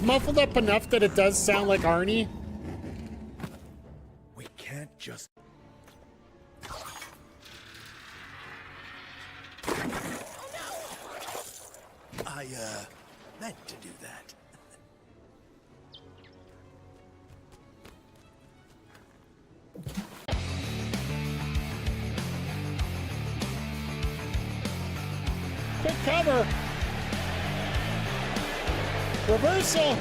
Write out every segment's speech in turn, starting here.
Muffled up enough that it does sound like Arnie. We can't just... I, meant to do that. Quick cover. Reversal.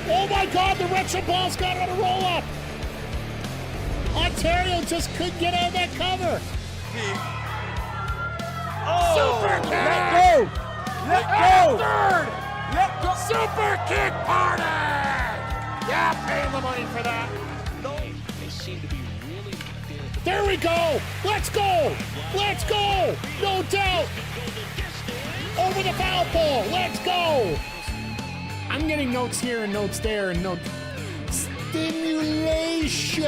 Oh my God, the Retro Ball's got on a roll up. Ontario just couldn't get out of that cover. Oh! Super kick! Let go! Let go! Third! Let go! Super kick party! Yeah, pay the money for that. No! They seem to be really feeling the There we go! Let's go! Let's go! No doubt! Over the foul pole! Let's go! I'm getting notes here and notes there and notes. Stimulation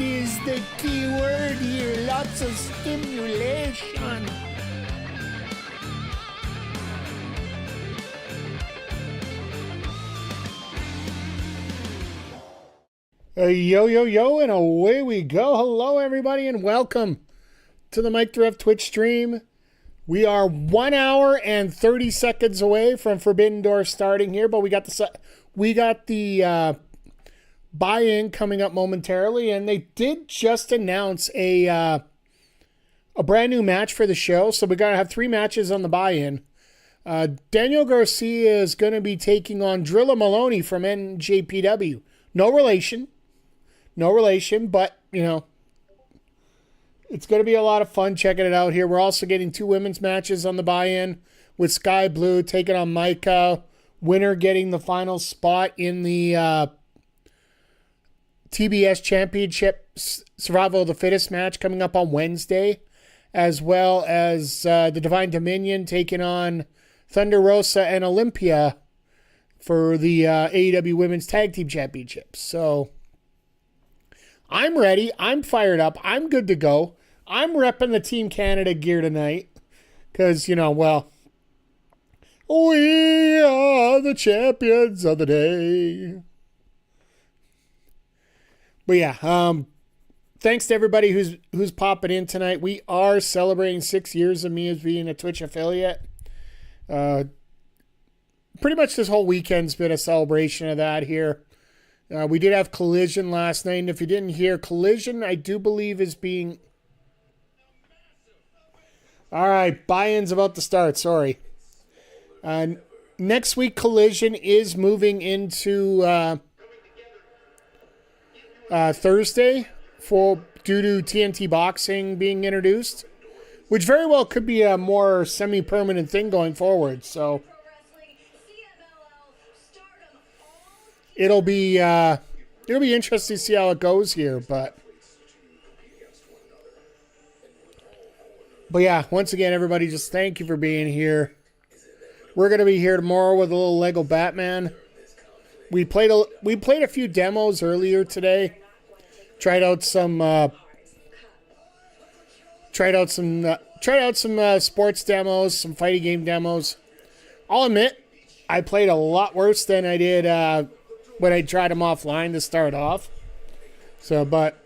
is the key word here. Lots of stimulation. Yo, yo, yo, and away we go. Hello, everybody, and welcome to the Mike Drev Twitch stream. We are 1 hour and 30 seconds away from Forbidden Door starting here, but we got the buy-in coming up momentarily, and they did just announce a brand new match for the show, so we got to have 3 matches on the buy-in. Daniel Garcia is going to be taking on Drilla Maloney from NJPW. No relation, but, you know, it's going to be a lot of fun checking it out here. We're also getting 2 women's matches on the buy-in with Sky Blue taking on Micah. Winner getting the final spot in the TBS Championship Survival of the Fittest match coming up on Wednesday, as well as the Divine Dominion taking on Thunder Rosa and Olympia for the AEW Women's Tag Team Championships. So I'm ready. I'm fired up. I'm good to go. I'm repping the Team Canada gear tonight because, you know, well, we are the champions of the day. But yeah, thanks to everybody who's popping in tonight. We are celebrating 6 years of me as being a Twitch affiliate. Pretty much this whole weekend's been a celebration of that here. We did have Collision last night, and if you didn't hear, Collision, I do believe, is being... All right, buy-in's about to start, sorry. Next week, Collision is moving into Thursday due to TNT Boxing being introduced, which very well could be a more semi-permanent thing going forward, so... It'll be interesting to see how it goes here, but yeah, once again, everybody, just thank you for being here. We're gonna be here tomorrow with a little Lego Batman. We played a few demos earlier today. Tried out some sports demos, some fighting game demos. I'll admit, I played a lot worse than I did when I tried them offline to start off. So, but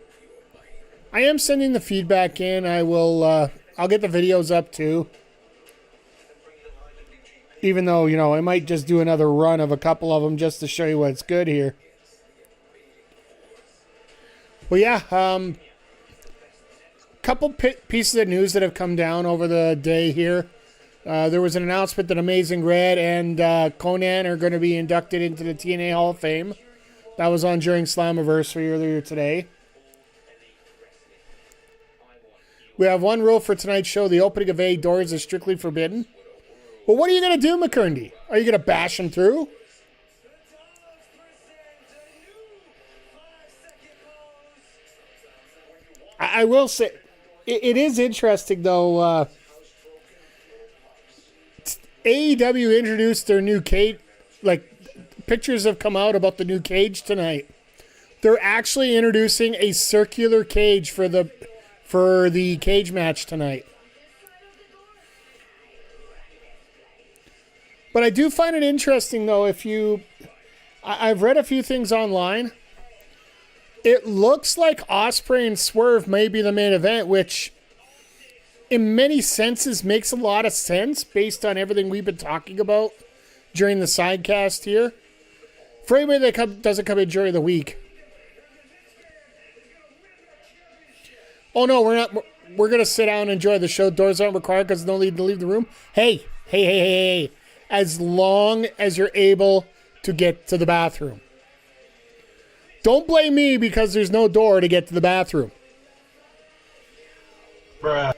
I am sending the feedback in. I'll get the videos up too. Even though, you know, I might just do another run of a couple of them just to show you what's good here. Well, yeah, couple pieces of news that have come down over the day here. There was an announcement that Amazing Red and Conan are going to be inducted into the TNA Hall of Fame. That was on during Slammiversary earlier today. We have one rule for tonight's show. The opening of A doors is strictly forbidden. Well, what are you going to do, McCurdy? Are you going to bash them through? I will say, it is interesting, though. AEW introduced their new cage. Like, pictures have come out about the new cage tonight. They're actually introducing a circular cage for the cage match tonight. But I do find it interesting, though, I've read a few things online. It looks like Ospreay and Swerve may be the main event, which in many senses makes a lot of sense based on everything we've been talking about during the sidecast here. For anybody that doesn't come in during the week. Oh, no, we're not. We're going to sit down and enjoy the show. Doors aren't required because no need to leave the room. Hey. As long as you're able to get to the bathroom. Don't blame me because there's no door to get to the bathroom. Bruh.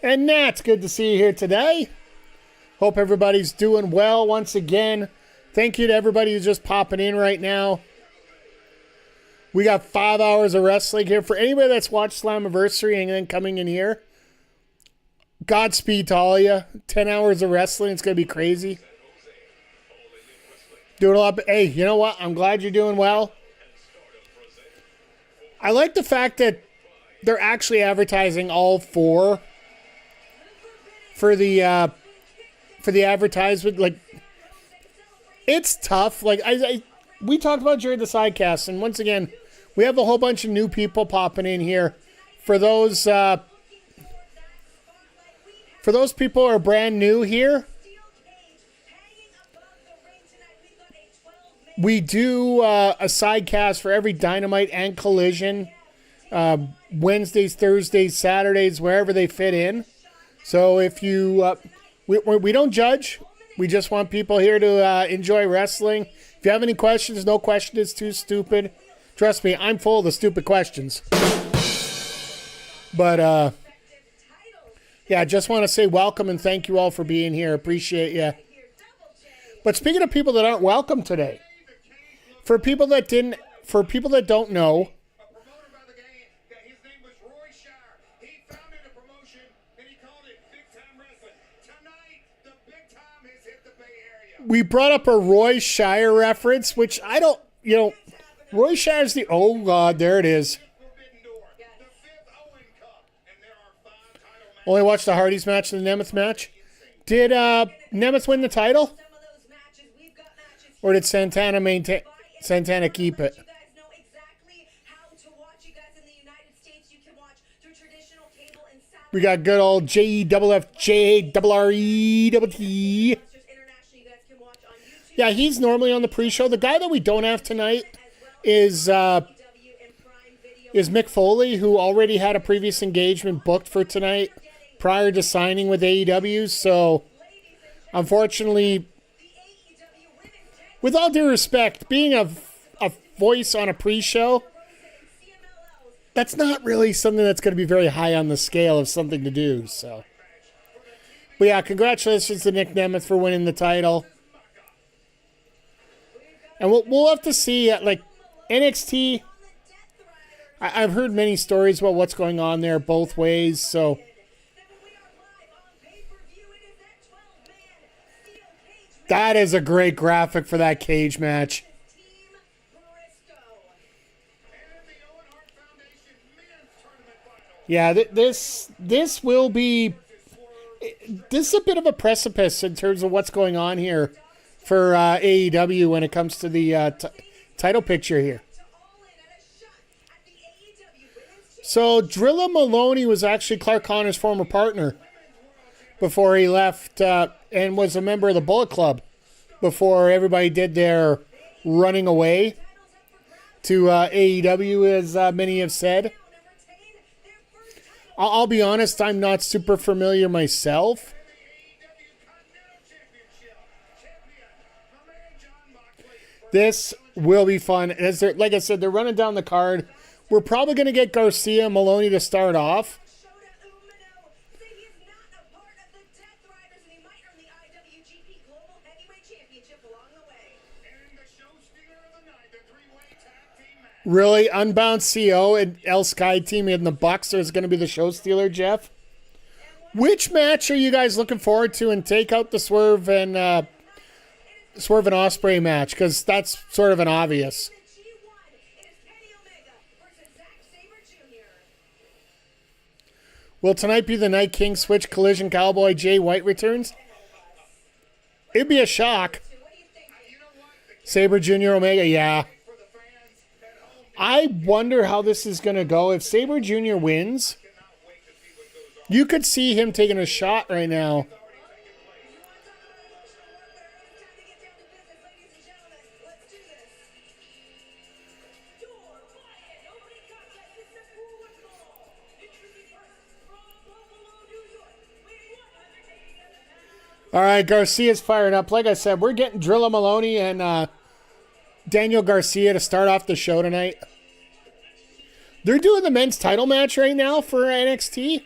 And Nat, good to see you here today. Hope everybody's doing well once again. Thank you to everybody who's just popping in right now. We got 5 hours of wrestling here. For anybody that's watched Slammiversary and then coming in here, Godspeed to all of you. 10 hours of wrestling. It's going to be crazy. Doing a lot. Hey, you know what? I'm glad you're doing well. I like the fact that they're actually advertising all four for the advertisement. Like, it's tough. Like we talked about during the sidecast, and once again, we have a whole bunch of new people popping in here. For those people who are brand new here, we do a sidecast for every Dynamite and Collision. Wednesdays, Thursdays, Saturdays, wherever they fit in. So if you... we don't judge. We just want people here to enjoy wrestling. If you have any questions, no question is too stupid. Trust me, I'm full of the stupid questions. But, yeah, I just want to say welcome and thank you all for being here. Appreciate you. But speaking of people that aren't welcome today, for people that don't know, we brought up a Roy Shire reference, which I don't, Roy Shire's oh God, there it is. Only watched the Hardys match and the Nemeth match. Did Nemeth win the title? Or did Santana keep it? We got good old JEWFJRREWT. Yeah, he's normally on the pre-show. The guy that we don't have tonight is Mick Foley, who already had a previous engagement booked for tonight prior to signing with AEW. So, unfortunately, with all due respect, being a voice on a pre-show, that's not really something that's going to be very high on the scale of something to do. So, but yeah, congratulations to Nick Nemeth for winning the title. And we'll have to see, like, NXT. I've heard many stories about what's going on there both ways, so. That is a great graphic for that cage match. Yeah, this will be. This is a bit of a precipice in terms of what's going on here for AEW when it comes to the title picture here. So Drilla Maloney was actually Clark Connor's former partner before he left and was a member of the Bullet Club before everybody did their running away to AEW, as many have said. I'll be honest, I'm not super familiar myself. This will be fun. Like I said, they're running down the card. We're probably going to get Garcia Maloney to start off. Really? Unbound CO and El Sky team in the Bucks is going to be the show stealer, Jeff? Which match are you guys looking forward to and take out the Swerve and Ospreay match? Because that's sort of an obvious. Will tonight be the night King Switch Collision Cowboy Jay White returns? It'd be a shock. Sabre Jr. Omega, yeah. I wonder how this is going to go. If Sabre Jr. wins, you could see him taking a shot right now. All right, Garcia's firing up. Like I said, we're getting Drilla Maloney and Daniel Garcia to start off the show tonight. They're doing the men's title match right now for NXT.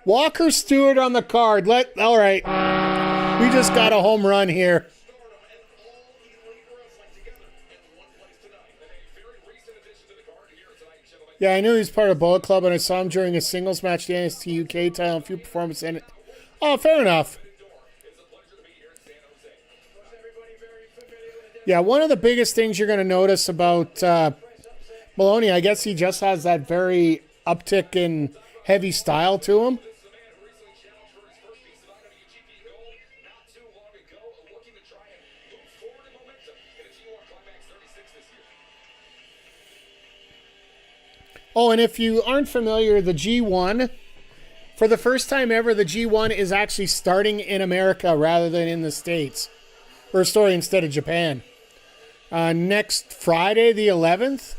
Walker Stewart on the card. All right. We just got a home run here. Yeah, I knew he was part of Bullet Club, and I saw him during a singles match, the NXT UK title, and a few performances in it. Oh, fair enough. Yeah, one of the biggest things you're going to notice about Maloney, I guess he just has that very uptick in heavy style to him. Oh, and if you aren't familiar, the G1, for the first time ever, the G1 is actually starting in America rather than in the States. Or sorry, instead of Japan. Next Friday, the 11th,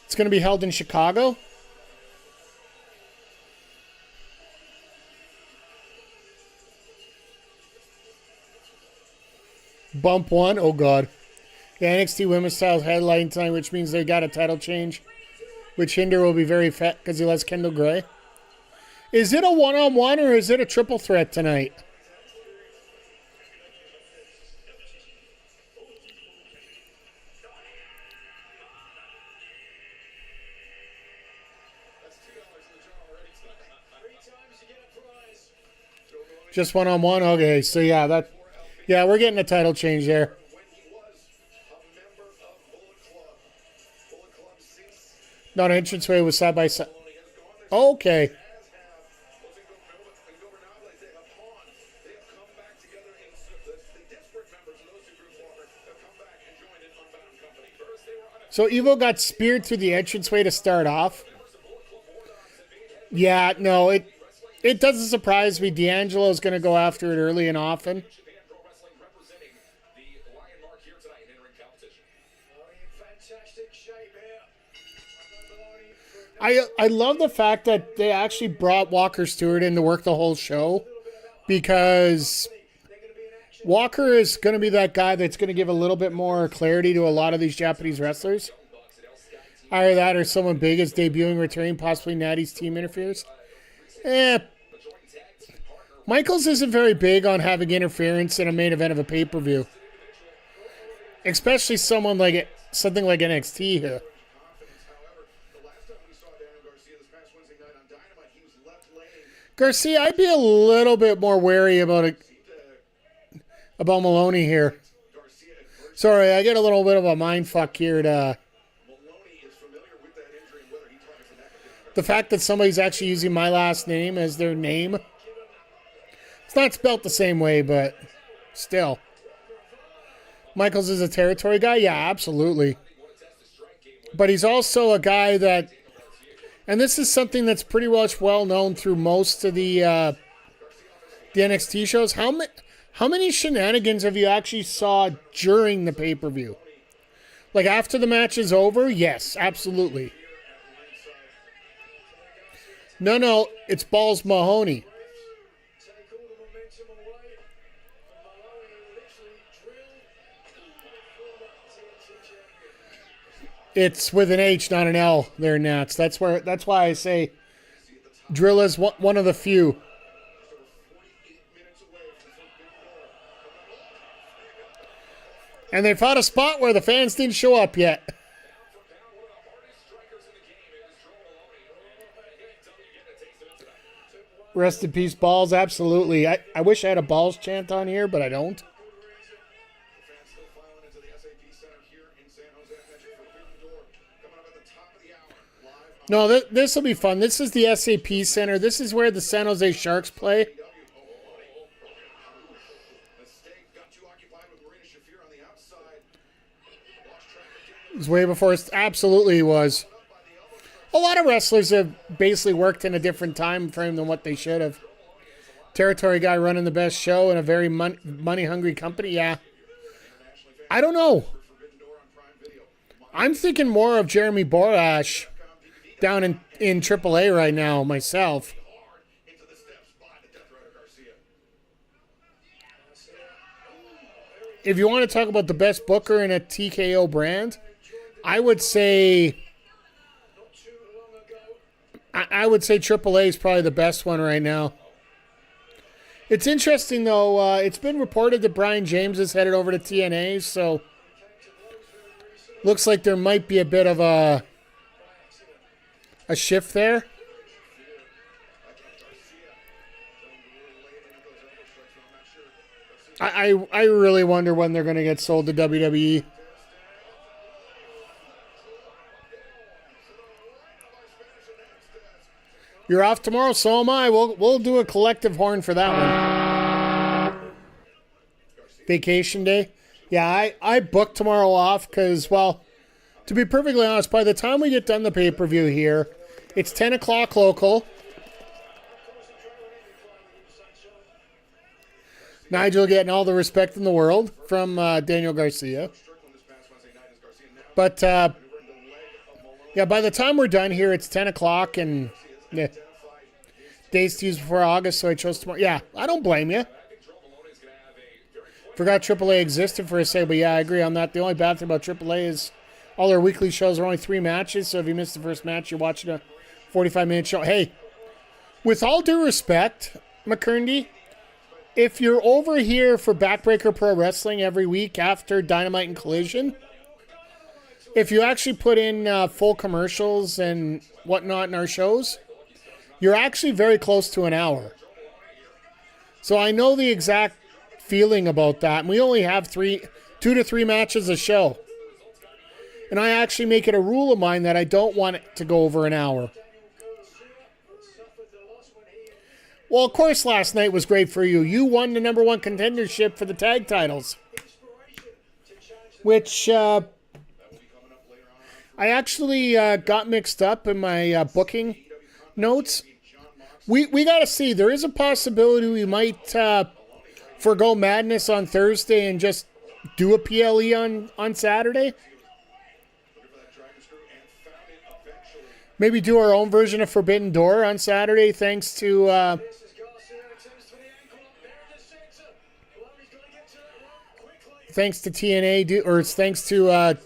it's going to be held in Chicago. Bump 1, oh God. Yeah, NXT Women's Title headline tonight, which means they got a title change. Which Hinder will be very fat because he loves Kendall Gray. Is it a one-on-one or is it a triple threat tonight? Just one-on-one? Okay, so yeah, we're getting a title change there. Not entranceway was side by side. Okay. So Evo got speared through the entranceway to start off. Yeah, no, it doesn't surprise me. D'Angelo's going to go after it early and often. I love the fact that they actually brought Walker Stewart in to work the whole show, because Walker is going to be that guy that's going to give a little bit more clarity to a lot of these Japanese wrestlers. Either that or someone big is debuting, returning, possibly Natty's team interferes. Michaels isn't very big on having interference in a main event of a pay-per-view. Especially something like NXT here. Garcia, I'd be a little bit more wary about Maloney here. Sorry, I get a little bit of a mind fuck here. The fact that somebody's actually using my last name as their name. It's not spelt the same way, but still. Michaels is a territory guy? Yeah, absolutely. But he's also a guy that... And this is something that's pretty much well known through most of the NXT shows. How many shenanigans have you actually saw during the pay-per-view? Like after the match is over? Yes, absolutely. No, it's Balls Mahoney. It's with an H, not an L there, Nats. That's why I say Drill is one of the few. And they found a spot where the fans didn't show up yet. Rest in peace, Balls. Absolutely. I wish I had a Balls chant on here, but I don't. No, this will be fun. This is the SAP Center. This is where the San Jose Sharks play. It was way before it absolutely was. A lot of wrestlers have basically worked in a different time frame than what they should have. Territory guy running the best show in a very money-hungry company, yeah. I don't know. I'm thinking more of Jeremy Borash down in AAA right now myself. If you want to talk about the best booker in a TKO brand, I would say AAA is probably the best one right now. It's interesting, though. It's been reported that Brian James is headed over to TNA, so looks like there might be a bit of a shift there. I really wonder when they're going to get sold to WWE. You're off tomorrow, so am I. We'll do a collective horn for that one. Vacation day. Yeah, I booked tomorrow off because, well, to be perfectly honest, by the time we get done the pay-per-view here, it's 10 o'clock local. Nigel getting all the respect in the world from Daniel Garcia. But, yeah, by the time we're done here, it's 10 o'clock, and yeah, days to use before August, so I chose tomorrow. Yeah, I don't blame you. Forgot AAA existed for a second, but yeah, I agree on that. The only bad thing about AAA is all their weekly shows are only 3 matches, so if you miss the first match, you're watching a 45-minute show. Hey, with all due respect, McKerndy, if you're over here for Backbreaker Pro Wrestling every week after Dynamite and Collision, if you actually put in full commercials and whatnot in our shows, you're actually very close to an hour. So I know the exact feeling about that. And we only have 2 to 3 matches a show. And I actually make it a rule of mine that I don't want it to go over an hour. Well, of course, last night was great for you. You won the number 1 contendership for the tag titles, which I actually got mixed up in my booking notes. We got to see. There is a possibility we might forgo Madness on Thursday and just do a PLE on Saturday. Maybe do our own version of Forbidden Door on Saturday, thanks to TNA, or it's thanks to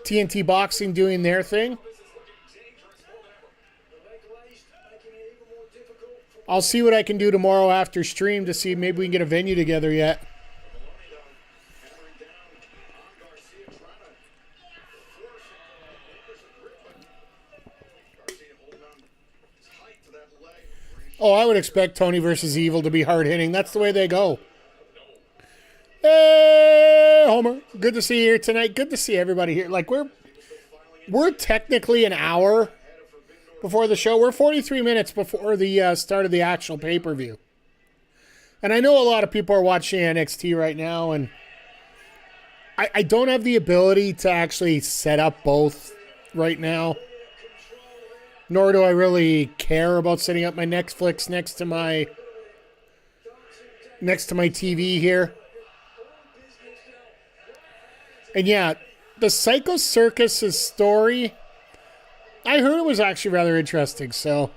TNT Boxing doing their thing. I'll see what I can do tomorrow after stream to see if maybe we can get a venue together yet. Oh, I would expect Tony versus Evil to be hard-hitting. That's the way they go. Hey, Homer. Good to see you here tonight. Good to see everybody here. Like, we're technically an hour before the show. We're 43 minutes before the start of the actual pay-per-view. And I know a lot of people are watching NXT right now, and I don't have the ability to actually set up both right now. Nor do I really care about setting up my Netflix next to my TV here. And yeah, the Psycho Circus's story, I heard it was actually rather interesting, so.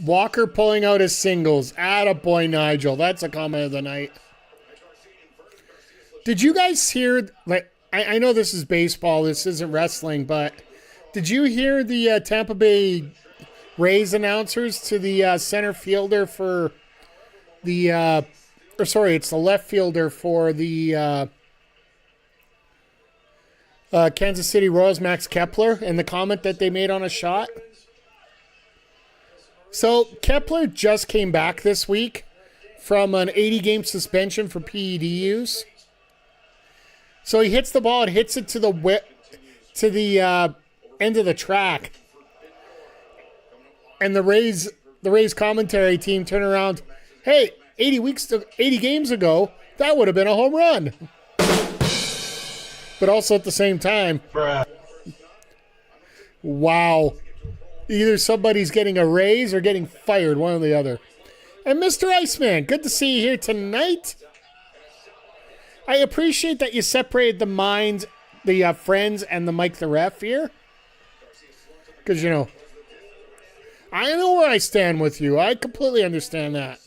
Walker pulling out his singles. Attaboy, Nigel. That's a comment of the night. Did you guys hear, like, I know this is baseball, this isn't wrestling, but did you hear the Tampa Bay Rays announcers to the center fielder for the, it's the left fielder for the Kansas City Royals, Max Kepler, and the comment that they made on a shot? So Kepler just came back this week from an 80-game suspension for PED use. So he hits the ball and hits it to the end of the track. And the Rays commentary team turn around, hey, 80 games ago, that would have been a home run. But also at the same time, wow. Either somebody's getting a raise or getting fired, one or the other. And Mr. Iceman, good to see you here tonight. I appreciate that you separated the minds, the friends, and the Mike the Ref here. Because, you know, I know where I stand with you. I completely understand that.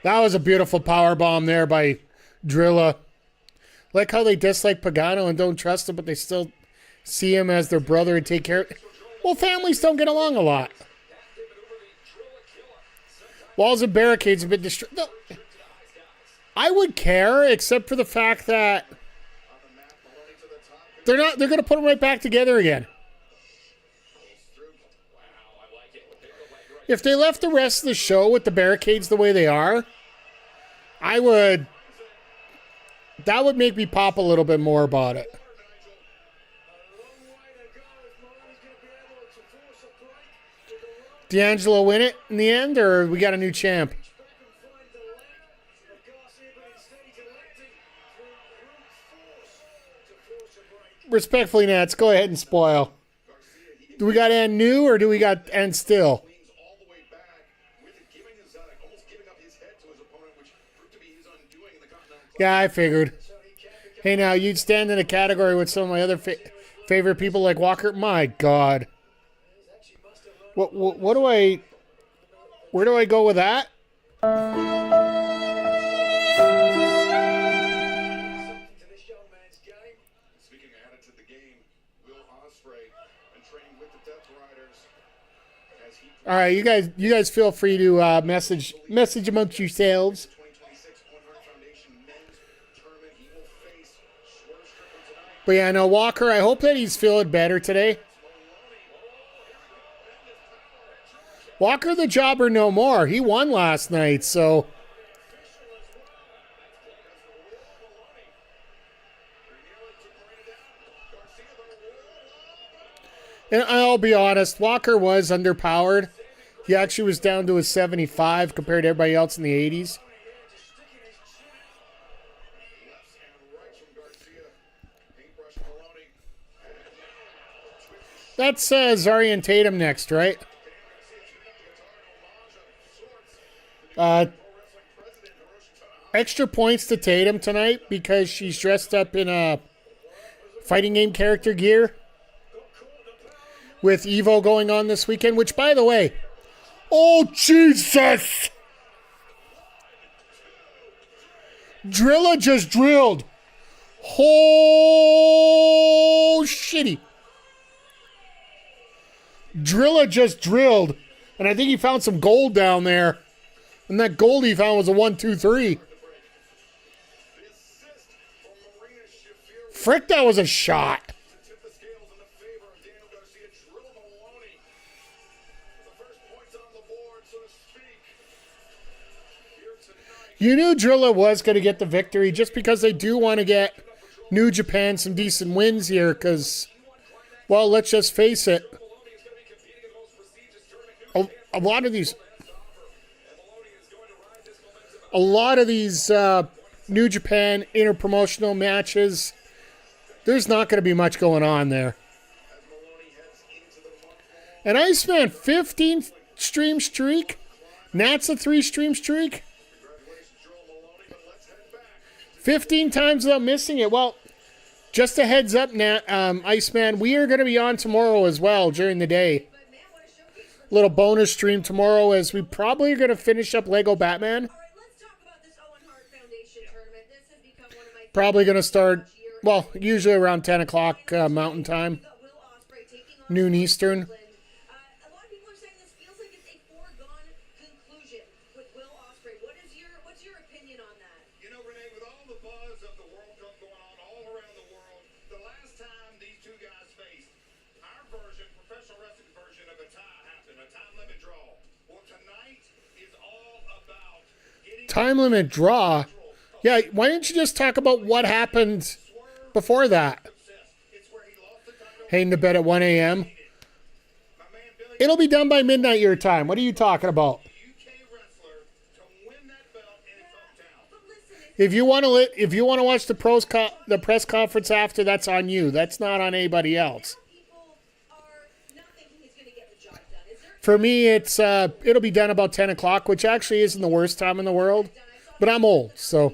That was a beautiful power bomb there by Drilla. Like how they dislike Pagano and don't trust him, but they still see him as their brother and take care of. Well, families don't get along a lot. Walls and barricades have been destroyed. No, I would care, except for the fact that they're not. They're going to put them right back together again. If they left the rest of the show with the barricades the way they are, I would. That would make me pop a little bit more about it. D'Angelo win it in the end, or we got a new champ? Respectfully, Nats, go ahead and spoil. Do we got end new, or do we got end still? Yeah, I figured. Hey, now, you'd stand in a category with some of my other favorite people like Walker? My God. What do I... Where do I go with that? All right, you guys feel free to message amongst yourselves. But yeah, no, Walker, I hope that he's feeling better today. Walker the jobber no more. He won last night, so... And I'll be honest, Walker was underpowered. He actually was down to a 75 compared to everybody else in the 80s. That's Zarian Tatum next, right? Extra points to Tatum tonight because she's dressed up in a fighting game character gear with Evo going on this weekend, which, by the way, oh, Jesus! Drilla just drilled. Oh, shitty. Drilla just drilled, and I think he found some gold down there. And that gold he found was a 1-2-3. Frick, that was a shot. You knew Drilla was going to get the victory just because they do want to get New Japan some decent wins here because, well, let's just face it. A lot of these New Japan interpromotional matches, there's not going to be much going on there. And Iceman, 15 stream streak. Nats a 3-stream streak. 15 times without missing it. Well, just a heads up, Iceman, we are going to be on tomorrow as well during the day. Little bonus stream tomorrow as we probably are going to finish up Lego Batman. Probably going to start, well, usually around 10 o'clock Mountain Time, noon Eastern. Our version, professional wrestling. Time limit draw. Yeah, why didn't you just talk about what happened before that? Heading to bed at 1 a.m. It'll be done by midnight your time. What are you talking about? If you want to watch the press conference after, that's on you. That's not on anybody else. For me, it'll be done about 10 o'clock, which actually isn't the worst time in the world. But I'm old, so.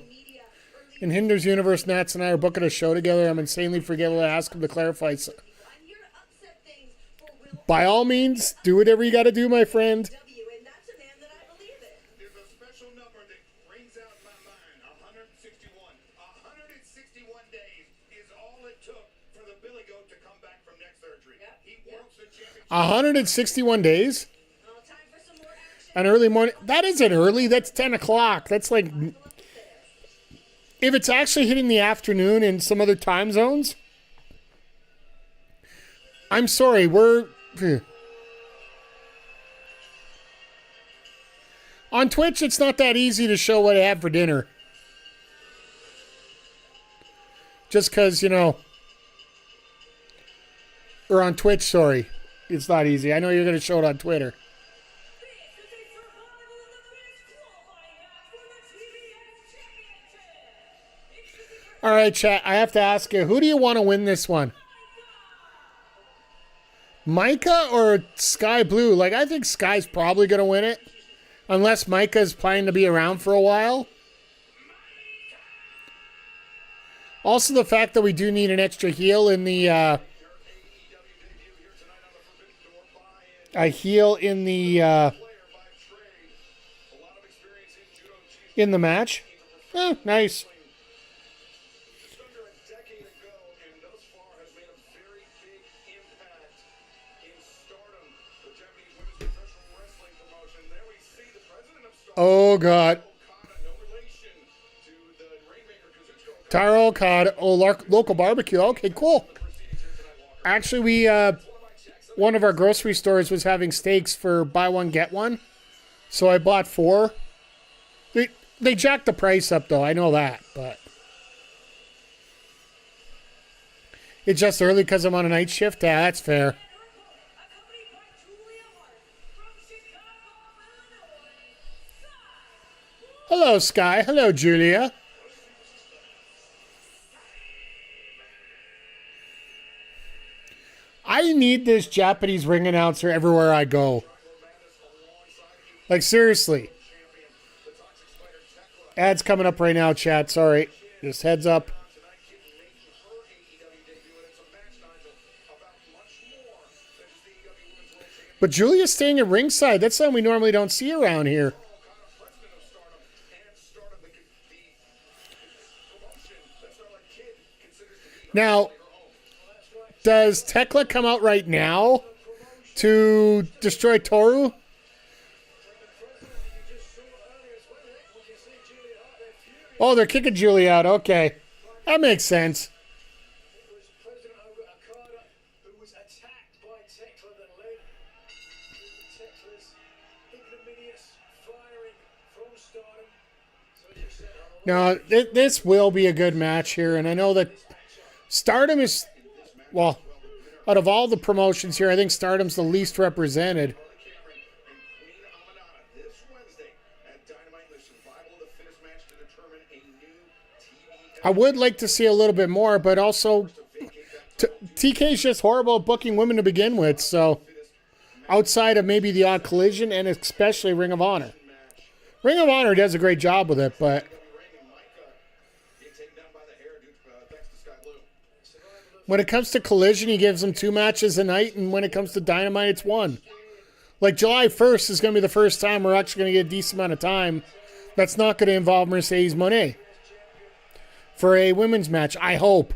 In Hinder's Universe, Nats and I are booking a show together. I'm insanely forgetful to ask him to clarify. By all means, do whatever you got to do, my friend. $161 days is all it took for the Billy Goat to come back from neck surgery. He wants the championship. 161 days? An early morning. That isn't early. That's 10 o'clock. That's like... If it's actually hitting the afternoon in some other time zones... I'm sorry, on Twitch, it's not that easy to show what I have for dinner. Just because, or on Twitch, sorry. It's not easy. I know you're going to show it on Twitter. All right, chat, I have to ask you, who do you want to win this one? Micah or Sky Blue? Like, I think Sky's probably going to win it. Unless Micah's planning to be around for a while. Also, the fact that we do need an extra heel in the... a heel in the match. Nice. Oh, God. Taro Okada. Oh, local barbecue. Okay, cool. Actually, one of our grocery stores was having steaks for buy one, get one. So I bought 4. They jacked the price up, though. I know that, but... It's just early because I'm on a night shift? Yeah, that's fair. Hello, Sky. Hello, Julia. I need this Japanese ring announcer everywhere I go. Like, seriously. Ads coming up right now, chat. Sorry. Just heads up. But Julia's staying at ringside. That's something we normally don't see around here. Now, does Tekla come out right now to destroy Toru? Oh, they're kicking Julia out. Okay. That makes sense. Now, this will be a good match here, and I know that Stardom is, well, out of all the promotions here, I think Stardom's the least represented. I would like to see a little bit more, but also TK's just horrible at booking women to begin with, so outside of maybe the odd Collision and especially Ring of Honor. Ring of Honor does a great job with it, but when it comes to Collision, he gives them 2 matches a night, and when it comes to Dynamite, it's 1. Like, July 1st is going to be the first time we're actually going to get a decent amount of time that's not going to involve Mercedes Moné for a women's match, I hope.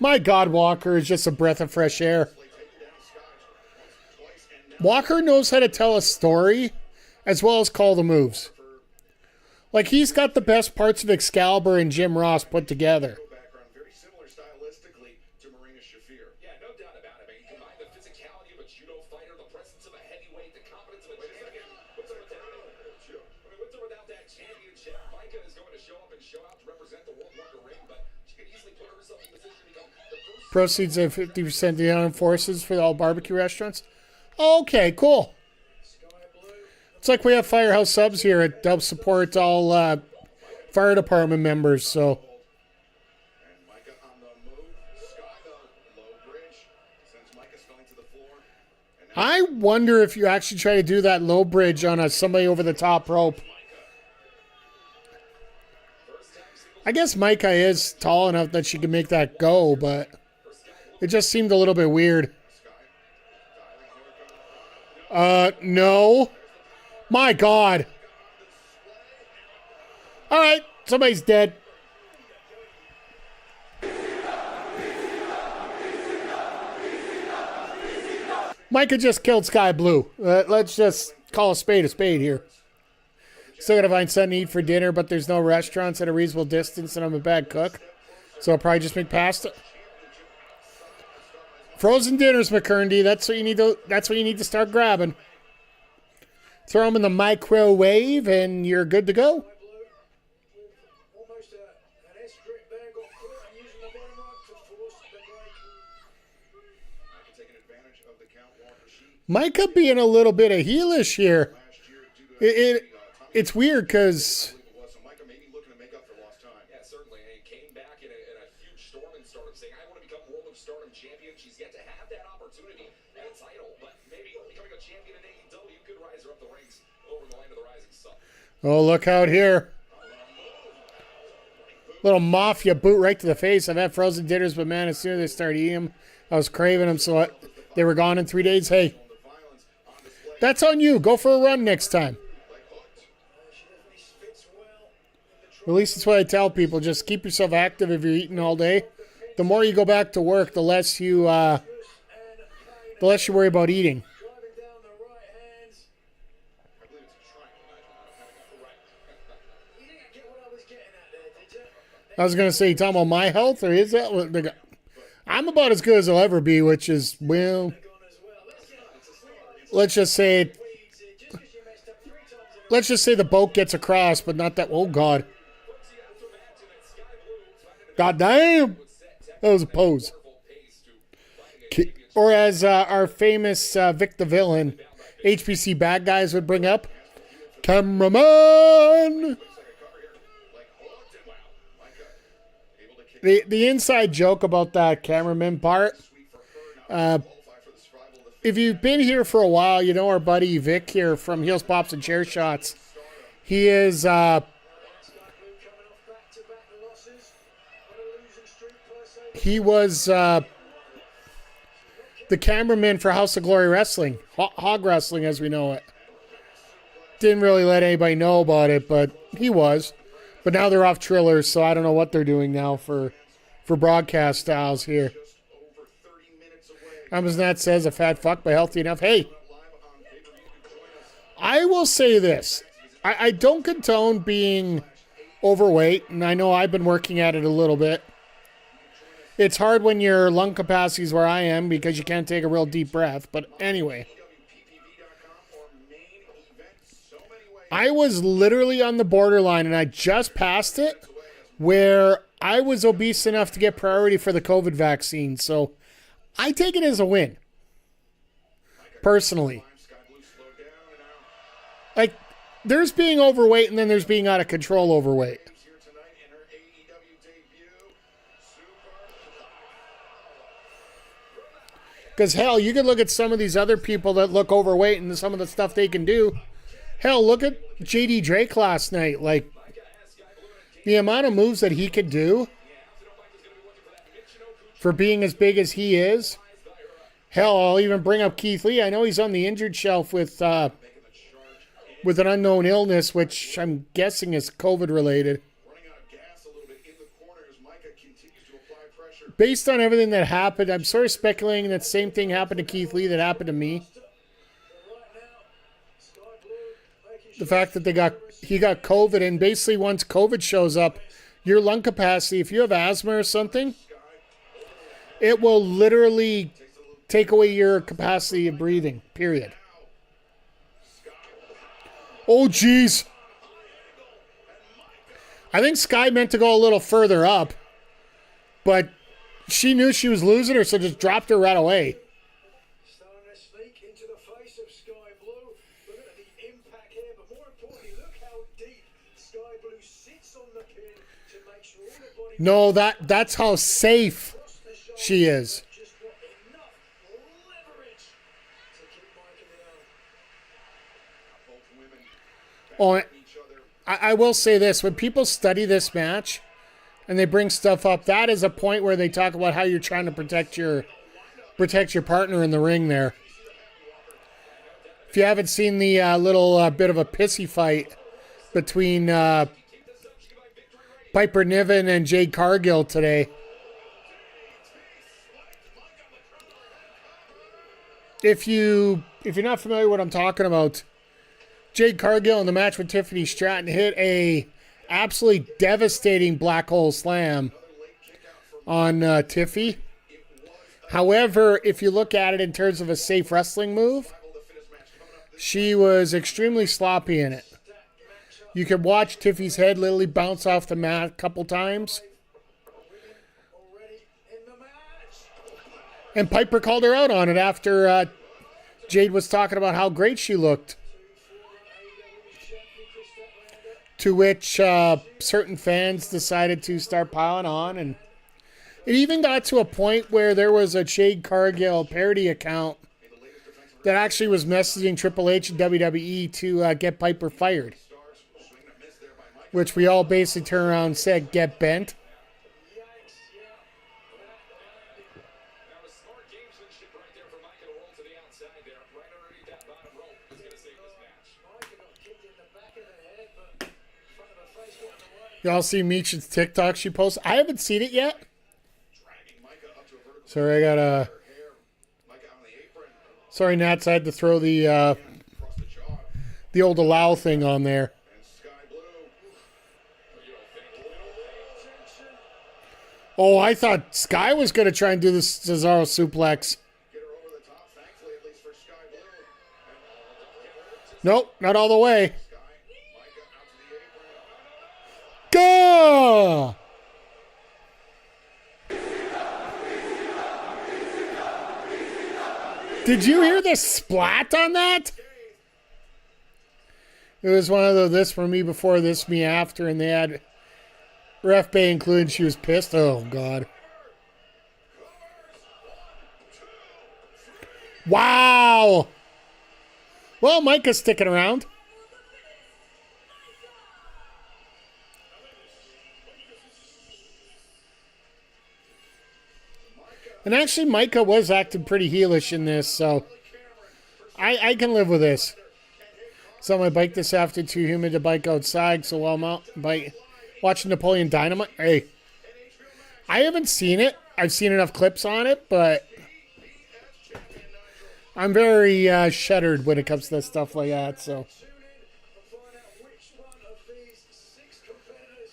My God, Walker is just a breath of fresh air. Walker knows how to tell a story as well as call the moves. Like, he's got the best parts of Excalibur and Jim Ross put together. Proceeds of 50% to the armed forces for all barbecue restaurants. Okay, cool. It's like we have Firehouse Subs here. It helps support all fire department members. So And Micah on the move. Sky though, low bridge. Sends Micah spilling to the floor. And now I wonder if you actually try to do that low bridge on somebody over the top rope. I guess Micah is tall enough that she can make that go, but it just seemed a little bit weird. No. My God. All right, somebody's dead. Micah just killed Sky Blue. Let's just call a spade here. Still got to find something to eat for dinner, but there's no restaurants at a reasonable distance, and I'm a bad cook. So I'll probably just make pasta. Frozen dinners, McKerndy. That's what you need to start grabbing. Throw them in the microwave, and you're good to go. almost an S-grip there, got caught and using the bottom rope to force the break. Micah taking advantage of the count. Walker Sheep Micah being a little bit of heelish here. last year due to It's weird because so Micah maybe looking to make up for lost time. Yeah, certainly. And he came back in a huge storm in Stardom saying, I want to become World of Stardom champion. She's yet to have that opportunity and a title, but maybe becoming a champion in AEW could rise her up the ranks over the line of the rising sun. oh, look out here. Little mafia boot right to the face. I've had frozen dinners, but man, as soon as I started eating them, I was craving them, so they were gone in 3 days. Hey, that's on you. Go for a run next time. At least that's what I tell people. Just keep yourself active if you're eating all day. The more you go back to work, the less you worry about eating. Driving down the right hands. I believe it's a triangle. You didn't get what I was getting at there, did you? I was going to say, you talking about my health, or is that what they got? I'm about as good as I'll ever be, which is, well, Gone as well. let's just say, Just because you messed up 3 times in let's just say the boat gets across, but not that, oh God. God damn. That was a pose. Or as our famous Vic the Villain, HPC bad guys would bring up, cameraman. The inside joke about that cameraman part, if you've been here for a while, you know our buddy Vic here from Heels, Pops, and Chair Shots. He is coming off back-to-back losses on a losing streak per se. he was the cameraman for House of Glory Wrestling, Hog Wrestling as we know it. Didn't really let anybody know about it, but he was. But now they're off Trillers, so I don't know what they're doing now for broadcast styles here. Just over 30 minutes away. Amazonat says a fat fuck but healthy enough. Hey, Live on pay-per-view. You can join us. I will say this. I don't condone being overweight, and I know I've been working at it a little bit. It's hard when your lung capacity is where I am because you can't take a real deep breath. But anyway, NJPW.com or main events. So many ways. I was literally on the borderline, and I just passed it, where I was obese enough to get priority for the COVID vaccine. So I take it as a win, personally. Sky Blue slowed down and now Like, there's being overweight, and then there's being out of control overweight. she's here tonight in her AEW debut. Super. Because, hell, you can look at some of these other people that look overweight and some of the stuff they can do. Hell, look at J.D. Drake last night. Like, the amount of moves that he could do for being as big as he is. Hell, I'll even bring up Keith Lee. I know he's on the injured shelf with an unknown illness, which I'm guessing is COVID-related. Running out of gas a little bit in the corner as Micah continues to apply pressure. Based on everything that happened, I'm sort of speculating that same thing happened to Keith Lee that happened to me. The fact that he got COVID, and basically once COVID shows up, your lung capacity, if you have asthma or something, it will literally take away your capacity of breathing, period. Oh, jeez. I think Sky meant to go a little further up, but she knew she was losing her, so just dropped her right away. Starting to sneak into the face of Sky Blue. Look at the impact here, but more importantly, look how deep Sky Blue sits on the pin to make sure all the body No, that's how safe across the shoulder she is. just got enough leverage to keep Micah down. Both women Oh, each other. I will say this. When people study this match and they bring stuff up, that is a point where they talk about how you're trying to protect your partner in the ring there. If you haven't seen the little bit of a pissy fight between Piper Niven and Jade Cargill today. If you're not familiar with what I'm talking about, Jade Cargill in the match with Tiffany Stratton hit a absolutely devastating black hole slam on Tiffy. However, if you look at it in terms of a safe wrestling move, she was extremely sloppy in it. You could watch Tiffy's head literally bounce off the mat a couple times. Already in the match. And Piper called her out on it after Jade was talking about how great she looked. To which certain fans decided to start piling on. And it even got to a point where there was a Jade Cargill parody account that actually was messaging Triple H and WWE to get Piper fired. Which we all basically turned around and said, get bent. That was smart gamesmanship right there for Micah to roll to the outside there, right underneath that bottom rope. Who's going to save this match? Micah got kicked in the back of the head, but front of the face got in the way. Y'all see Meech's TikTok she posts? I haven't seen it yet. Dragging Micah up to a vertical Sorry, I got hair. Micah on the apron. Sorry, Nats, I had to throw the Across the jaw. old allow thing on there. And Sky Blue. Oh, I thought Sky was going to try and do the Cesaro suplex. Get her over the top, thankfully, at least for Sky Blue. Nope, not all the way. Sky, Micah out to the apron. Go! Did you hear the splat on that? It was one of the this for me before, this me after, and they had Ref Bay included. She was pissed. Oh, God. Wow. Well, Micah's sticking around. And actually, Micah was acting pretty heelish in this, so I can live with this. So my bike this after, too humid to bike outside, so while I'm out watching Napoleon Dynamite. Hey, I haven't seen it. I've seen enough clips on it, but I'm very shuddered when it comes to stuff like that. So,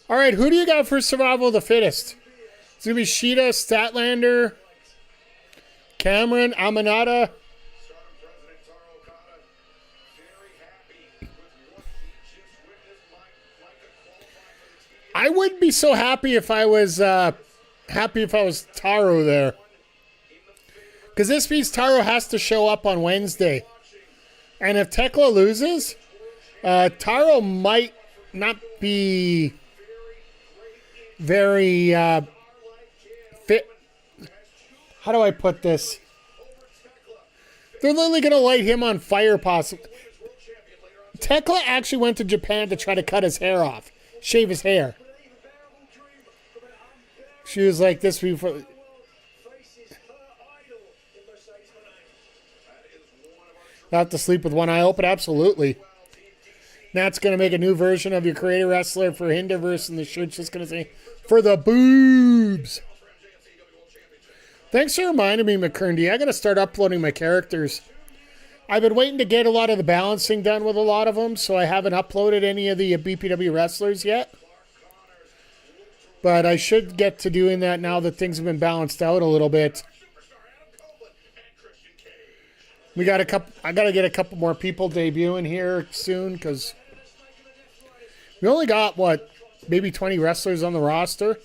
all right, who do you got for Survival of the Fittest? It's gonna be Sheeta, Statlander, Cameron, Aminata. Stardom President Taro Okada, very happy with what he just witnessed. Micah qualifying for the TV. I wouldn't be so happy if I was Taro there, because this means Taro has to show up on Wednesday, and if Tekla loses, Taro might not be very fit. How do I put this? They're literally going to light him on fire, possibly. Tekla actually went to Japan to try to cut his hair off, shave his hair. She was like this before. Faces her idol in Mercedes Moné. That is one of our Not to sleep with one eye open, absolutely. Nat's going to make a new version of your creator wrestler for Hinderverse, and the shirt's just going to say, for the boobs. Thanks for reminding me, McKerndy. I got to start uploading my characters. I've been waiting to get a lot of the balancing done with a lot of them, so I haven't uploaded any of the BPW wrestlers yet. But I should get to doing that now that things have been balanced out a little bit. We got a couple. I got to get a couple more people debuting here soon, because we only got maybe 20 wrestlers on the roster.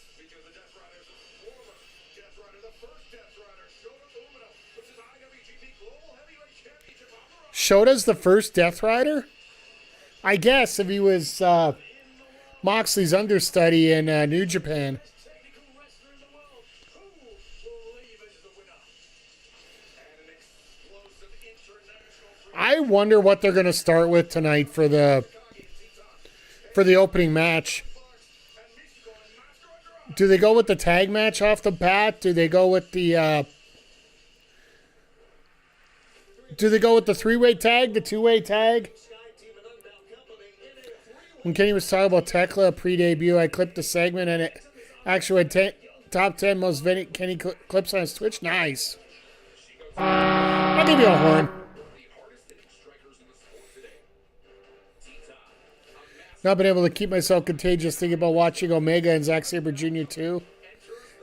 Shota's the first Death Rider? I guess if he was Moxley's understudy in New Japan. Technical wrestler in the world. Who will leave as the winner? And an explosive international I wonder what they're going to start with tonight for the opening match. Do they go with the tag match off the bat? Do they go with the three-way tag, the two-way tag? When Kenny was talking about Tekla pre-debut, I clipped the segment and it actually had top 10 most Kenny clips on his Twitch. Nice. I'll give you a horn. Not been able to keep myself contagious thinking about watching Omega and Zack Sabre Jr. too.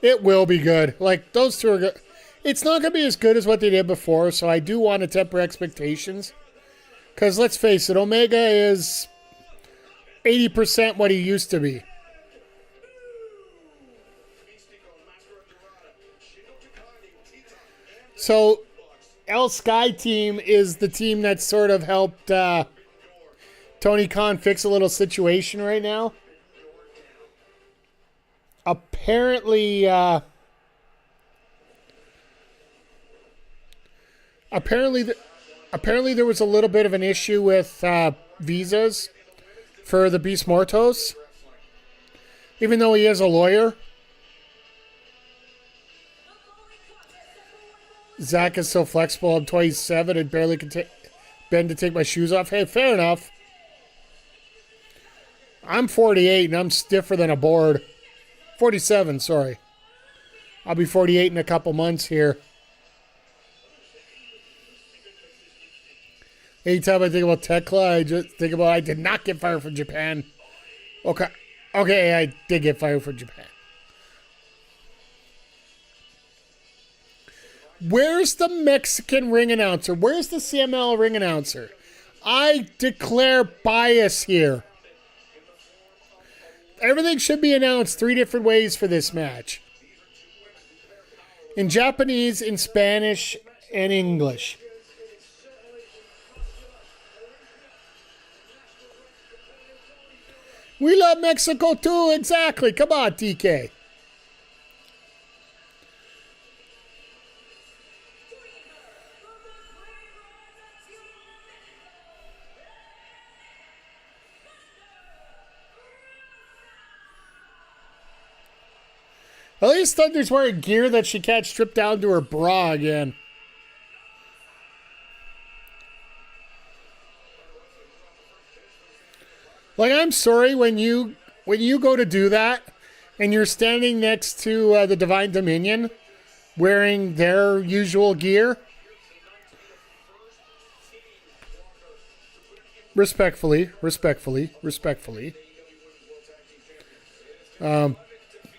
It will be good. Like, those two are good. It's not going to be as good as what they did before, so I do want to temper expectations. Because let's face it, Omega is 80% what he used to be. So, El Sky Team is the team that sort of helped Tony Khan fix a little situation right now. Apparently, apparently there was a little bit of an issue with visas for the Beast Mortos. Even though he is a lawyer. Zach is so flexible. I'm 27 and barely can bend to take my shoes off. Hey, fair enough. I'm 48 and I'm stiffer than a board. 47, sorry. I'll be 48 in a couple months here. Anytime I think about Tekla, I just think about I did not get fired from Japan. Okay, I did get fired from Japan. Where's the Mexican ring announcer? Where's the CMLL ring announcer? I declare bias here. Everything should be announced 3 different ways for this match. In Japanese, in Spanish, and English. We love Mexico too, exactly. Come on, DK. At least Thunder's wearing gear that she can't strip down to her bra again. Like, I'm sorry, when you go to do that and you're standing next to the Divine Dominion wearing their usual gear. Respectfully.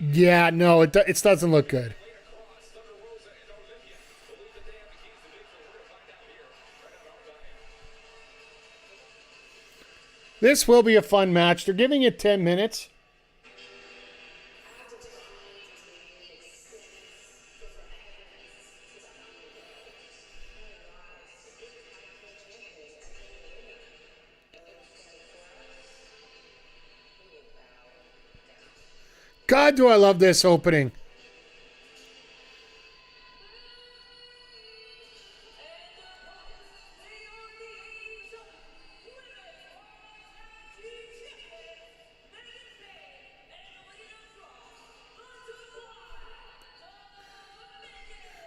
Yeah, no, it doesn't look good. This will be a fun match. They're giving it 10 minutes. God, do I love this opening.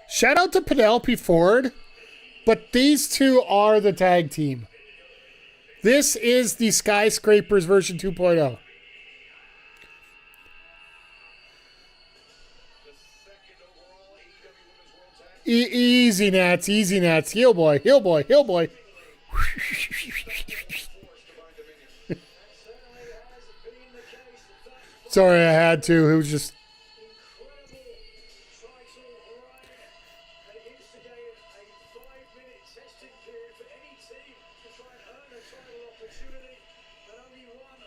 Shout out to Penelope Ford, but these two are the tag team. This is the Skyscrapers version 2.0. Easy Nats. Heel boy. Sorry, I had to. It was just...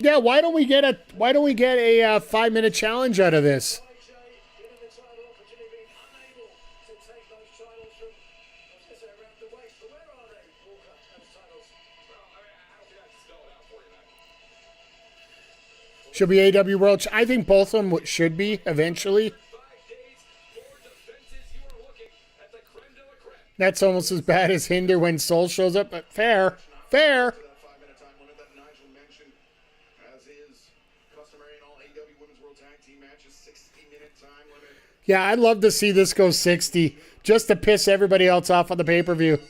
Yeah, why don't we get a 5-minute challenge out of this? She'll be AEW World. I think both of them should be eventually. 5 days, 4 defenses. You are looking at the creme de la creme. That's almost as bad as Hinder when Soul shows up, but fair. Fair. That 5-minute time limit that Nigel mentioned, as is customary in all AEW Women's World Tag Team matches, 60-minute time limit. Yeah, I'd love to see this go 60 just to piss everybody else off on the pay-per-view. I told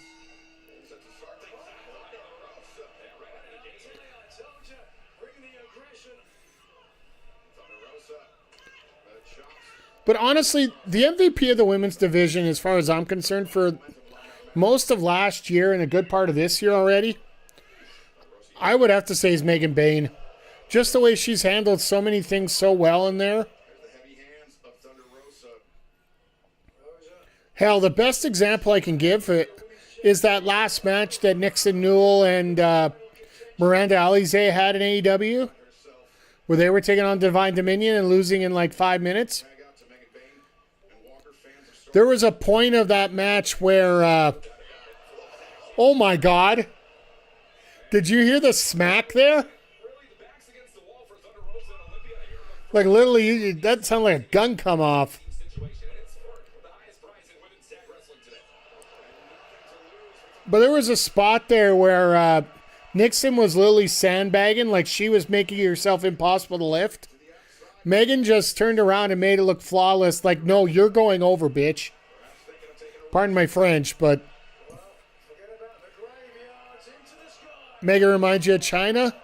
you, bring the aggression. Thunder Rosa, chops. But honestly, the MVP of the women's division, as far as I'm concerned, for most of last year and a good part of this year already, I would have to say is Megan Bayne. Just the way she's handled so many things so well in there. There's the heavy hands of Thunder Rosa. Hell, the best example I can give it is that last match that Nixon Newell and Miranda Alize had in AEW, where they were taking on Divine Dominion and losing in like 5 minutes. Tag out to Megan Bayne and Walker. Fans of Star There was a point of that match where, oh my God. Did you hear the smack there? Really, the back's against the wall for Thunder Rosa and Olympia here. Like literally, that sounded like a gun come off. Situation, and it's for the highest prize in women's tag wrestling today. But there was a spot there where Nixon was literally sandbagging, like she was making herself impossible to lift. Megan just turned around and made it look flawless, like, no, you're going over, bitch. Pardon my French, but Forget about the graveyards into the sky. Megan reminds you of China?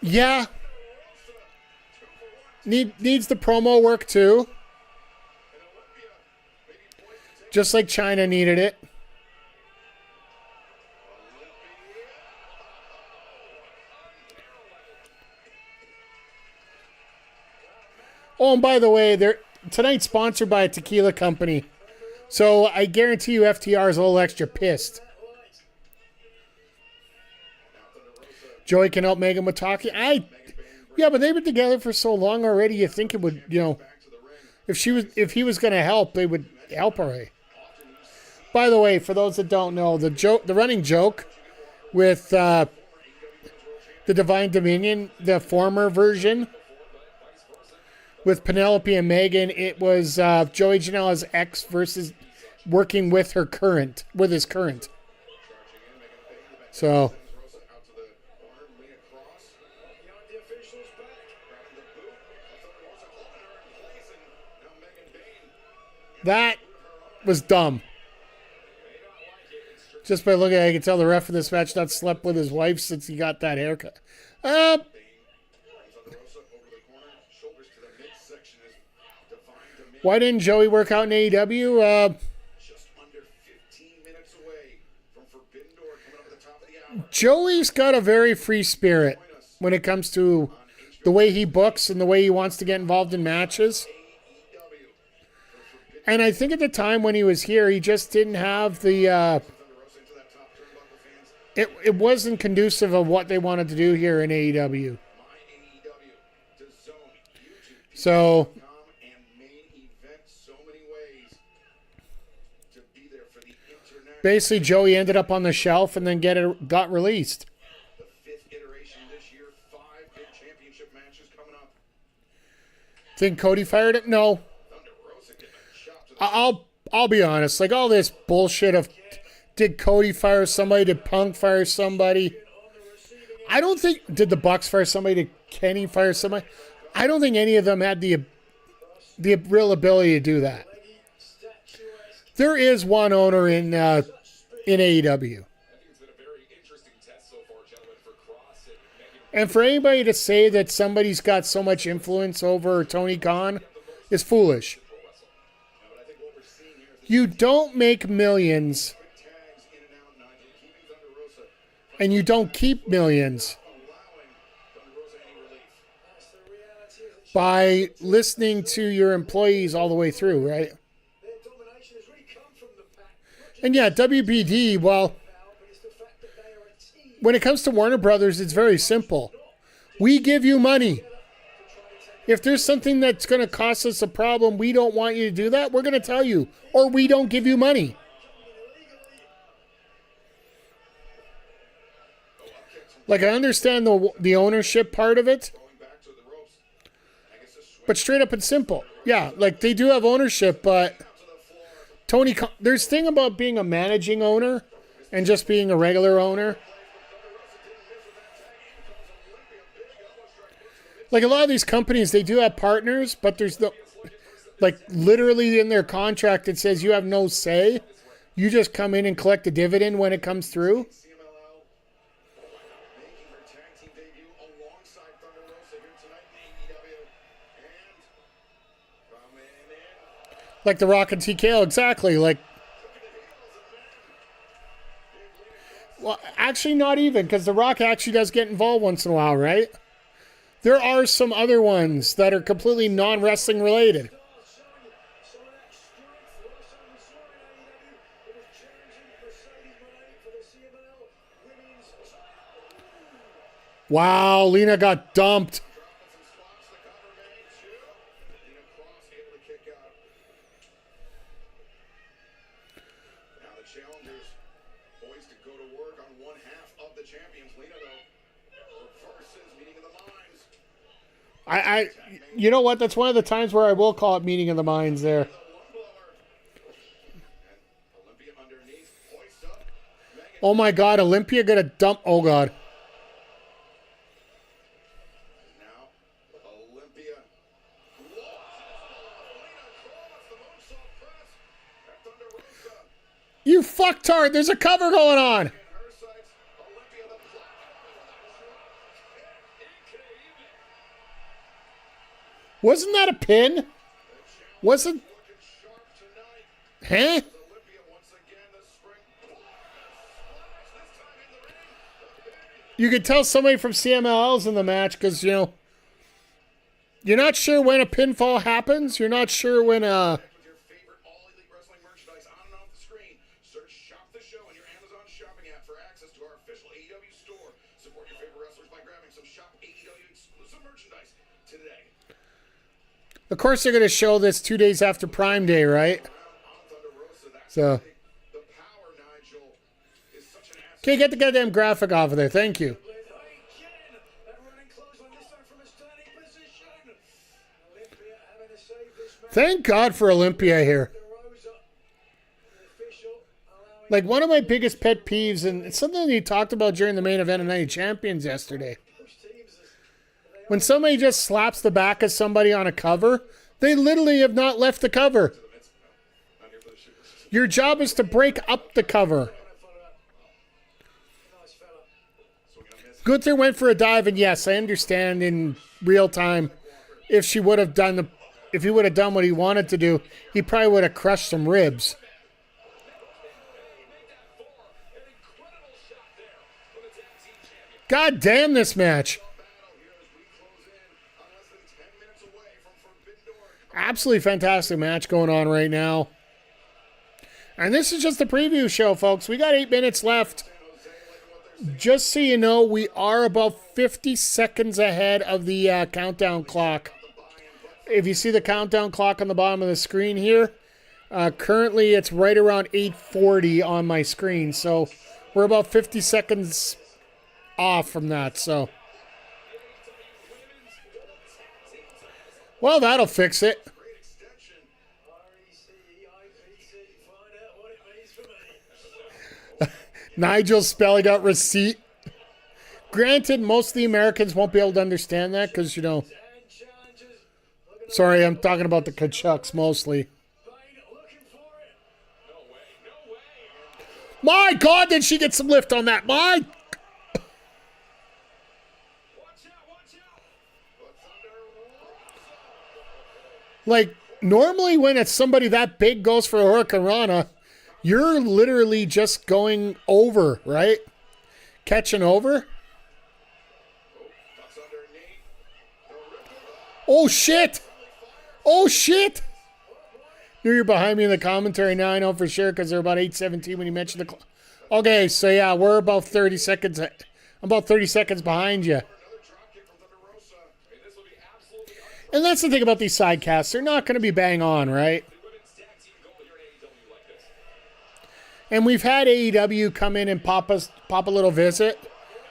Yeah. Needs the promo work too. Just like China needed it. Oh, and by the way, tonight's sponsored by a tequila company. So I guarantee you FTR is a little extra pissed. Joey can help Megan with talking. Yeah, but they've been together for so long already. You think it would, if he was going to help, they would help her. By the way, for those that don't know, the running joke with the Divine Dominion, the former version, with Penelope and Megan, it was Joey Janela's ex versus working with his current. So, The officials back. that was dumb. Just by looking at it, I can tell the ref of this match not slept with his wife since he got that haircut. Why didn't Joey work out in AEW? just under 15 minutes away from Forbidden Door coming up at the top of the hour. Joey's got a very free spirit when it comes to the way he books and the way he wants to get involved in matches. And I think at the time when he was here, he just didn't have the... It wasn't conducive of what they wanted to do here in AEW. So... basically, Joey ended up on the shelf and then got released. The 5th iteration this year, 5 big championship matches coming up. Think Cody fired it? No. Thunder Rosa getting a shot to the I'll be honest. Like all this bullshit of did Cody fire somebody? Did Punk fire somebody? I don't think did the Bucks fire somebody? Did Kenny fire somebody? I don't think any of them had the real ability to do that. There is one owner in AEW. I think it's been a very interesting test so far, gentlemen, for Cross and Megan. And for anybody to say that somebody's got so much influence over Tony Khan is foolish. You don't make millions tags in and out, Nigel, keeping Thunder Rosa, and you don't keep millions allowing Thunder Rosa any relief. That's the reality of the by listening to your employees all the way through, right? Their domination has really come from the pack. And yeah, WBD, well, But it's the fact that they are a team when it comes to Warner Brothers, it's very simple. We give you money. If there's something that's going to cost us a problem, we don't want you to do that, we're going to tell you. Or we don't give you money. Like, I understand the ownership part of it. Going back to the But straight up and simple. Yeah, like they do have ownership, but there's thing about being a managing owner and just being a regular owner. Like a lot of these companies, they do have partners, but there's no, like literally in their contract, it says you have no say. You just come in and collect a dividend when it comes through. CMLL making her tag team debut alongside Thunder Rosa here tonight in AEW. And coming in. Like The Rock and TKO, exactly. Like, well, actually not even, because The Rock actually does get involved once in a while, right? There are some other ones that are completely non-wrestling related. Wow, Lena got dumped. Now the challengers poised to go to work on one half of the champions. Lena, though, versus meeting of the minds. You know what? That's one of the times where I will call it meeting of the minds there. The one blower. And Olympia underneath, hoist up. Megan Oh my God, Olympia gonna dump. Oh God. now. Olympia. Lena Cross, the moonsault press. At Thunder Rosa. You fucktard, there's a cover going on. In her sights, Olympia the black. Wasn't that a pin? Wasn't. Looking sharp tonight. Huh? Olympia once again this spring. Splash this time in the ring. You could tell somebody from CMLL's in the match because, you know, you're not sure when a pinfall happens. You're not sure when With your favorite All Elite Wrestling merchandise on and off the screen. Search Shop the Show in your Amazon shopping app for access to our official AEW store. Support your favorite wrestlers by grabbing some Shop AEW exclusive merchandise today. Of course, they're going to show this 2 days after Prime Day, right? On Thunder Rosa, that's So, the power, Nigel, is such an asset. okay, get the goddamn graphic off of there. Thank you. Thank God for Olympia here. Like, one of my biggest pet peeves, and it's something he talked about during the main event of Night of Champions yesterday. When somebody just slaps the back of somebody on a cover, they literally have not left the cover. Your job is to break up the cover. Gunther went for a dive, and yes, I understand in real time if he would have done what he wanted to do, he probably would have crushed some ribs. God damn this match. Absolutely fantastic match going on right now. And this is just the preview show, folks. We got 8 minutes left. Just so you know, we are about 50 seconds ahead of the countdown clock. If you see the countdown clock on the bottom of the screen here, currently it's right around 8:40 on my screen. So we're about 50 seconds off from that. So, well, that'll fix it. Nigel spelling out receipt. Granted, most of the Americans won't be able to understand that because, you know, sorry, I'm talking about the Kachucks mostly. My God, did she get some lift on that? My. Like, normally when it's somebody that big goes for a hurricanrana, you're literally just going over, right? Catching over. Oh, shit. Oh, shit. You're behind me in the commentary now. I know for sure because they're about 8:17 when you mentioned the clock. Okay, so yeah, we're about 30 seconds. I'm about 30 seconds behind you. And that's the thing about these sidecasts. They're not going to be bang on, right? And we've had AEW come in and pop a little visit.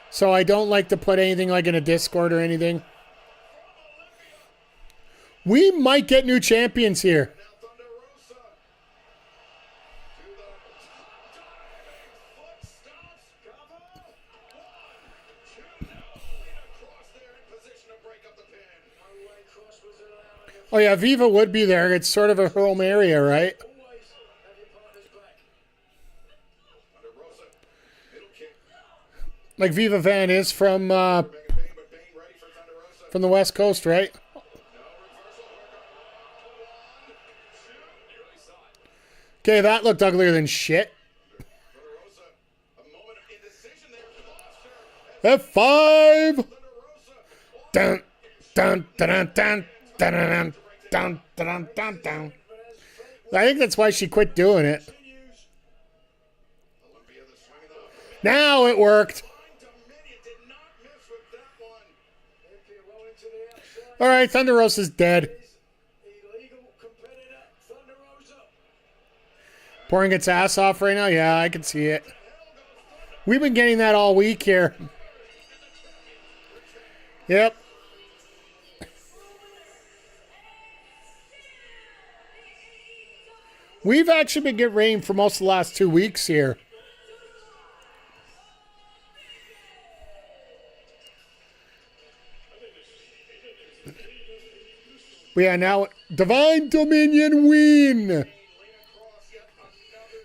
So I don't like to put anything like in a Discord or anything. We might get new champions here. Now Thunder Rosa. To the top diving foot stomps. Cover. 1, 2. Lina Cross there in position to break up the pin. No way Cross was allowing him. Oh yeah, Viva would be there. It's sort of a home area, right? Always have your partner's back. Thunder Rosa. Middle kick. Like Viva Van is from Bang, but Bane ready for Thunder Rosa. the West Coast, right? No reversal. 1, 2. Nearly saw it. Okay, that looked uglier than shit. Thunder Rosa. A moment of indecision there. Lost her. F5. Thunder Rosa. Dun dun dun dun dun dun dun dun dun dun. I think that's why she quit doing it. Continues. Olympia the swinging the Now it worked. Dominion did not miss with that one. Olympia rolling to the outside. All right, Thunder Rosa's dead. Illegal competitor Thunder Rosa. Pouring its ass off right now. Yeah, I can see it. We've been getting that all week here. Yep. We've actually been getting rain for most of the last 2 weeks here. But yeah, now Divine Dominion win.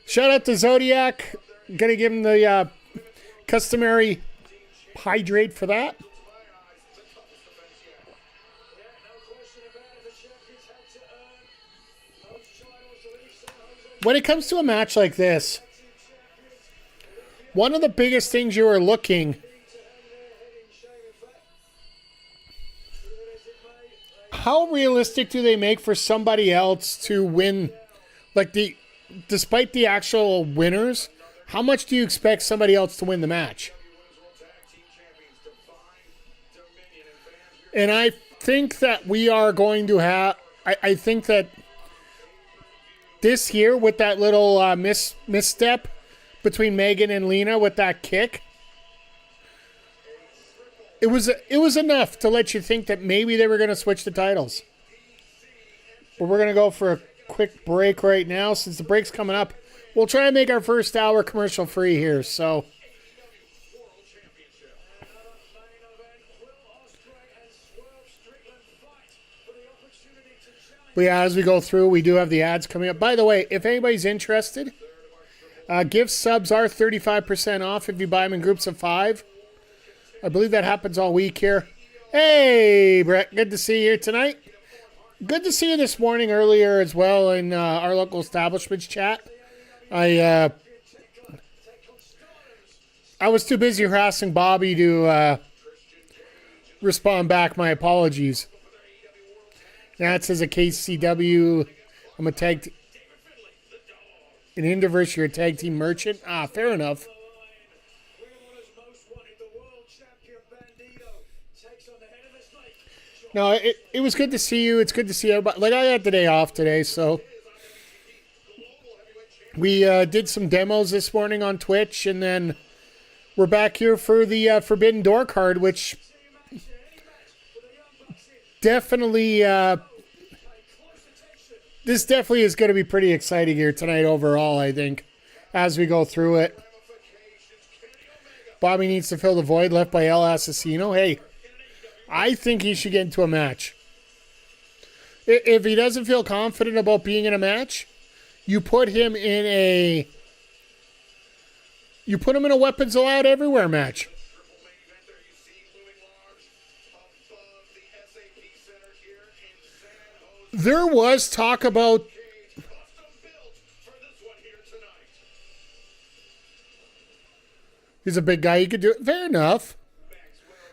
Shout out to Zodiac. Gonna give him the customary hydrate for that. Yeah, no question about it. The champions had to earn those titles. Lisa, Jose, When it comes to a match like this, one of the biggest things you are looking, how realistic do they make for somebody else to win? Like despite the actual winners, how much do you expect somebody else to win the match? And I think that we are going to have, I think that this year with that little misstep between Megan and Lena with that kick, it was enough to let you think that maybe they were going to switch the titles. But we're going to go for a quick break right now. Since the break's coming up, we'll try and make our first hour commercial free here. So, but yeah, as we go through, we do have the ads coming up. By the way, if anybody's interested, gift subs are 35% off if you buy them in groups of 5. I believe that happens all week here. Hey, Brett, good to see you here tonight. Good to see you this morning earlier as well in our local establishments chat. I was too busy harassing Bobby to respond back. My apologies. That says a KCW. I'm a tag. An Indiverse, you're a tag team merchant. Ah, fair enough. No, it was good to see you. It's good to see everybody. Like, I had the day off today, so we did some demos this morning on Twitch, and then we're back here for the Forbidden Door card, which definitely this definitely is going to be pretty exciting here tonight overall, I think, as we go through it. Bobby needs to fill the void left by El Assassino. Hey, I think he should get into a match. If he doesn't feel confident about being in a match, you put him in a Weapons Allowed Everywhere match. There was talk about he's a big guy. He could do it. Fair enough.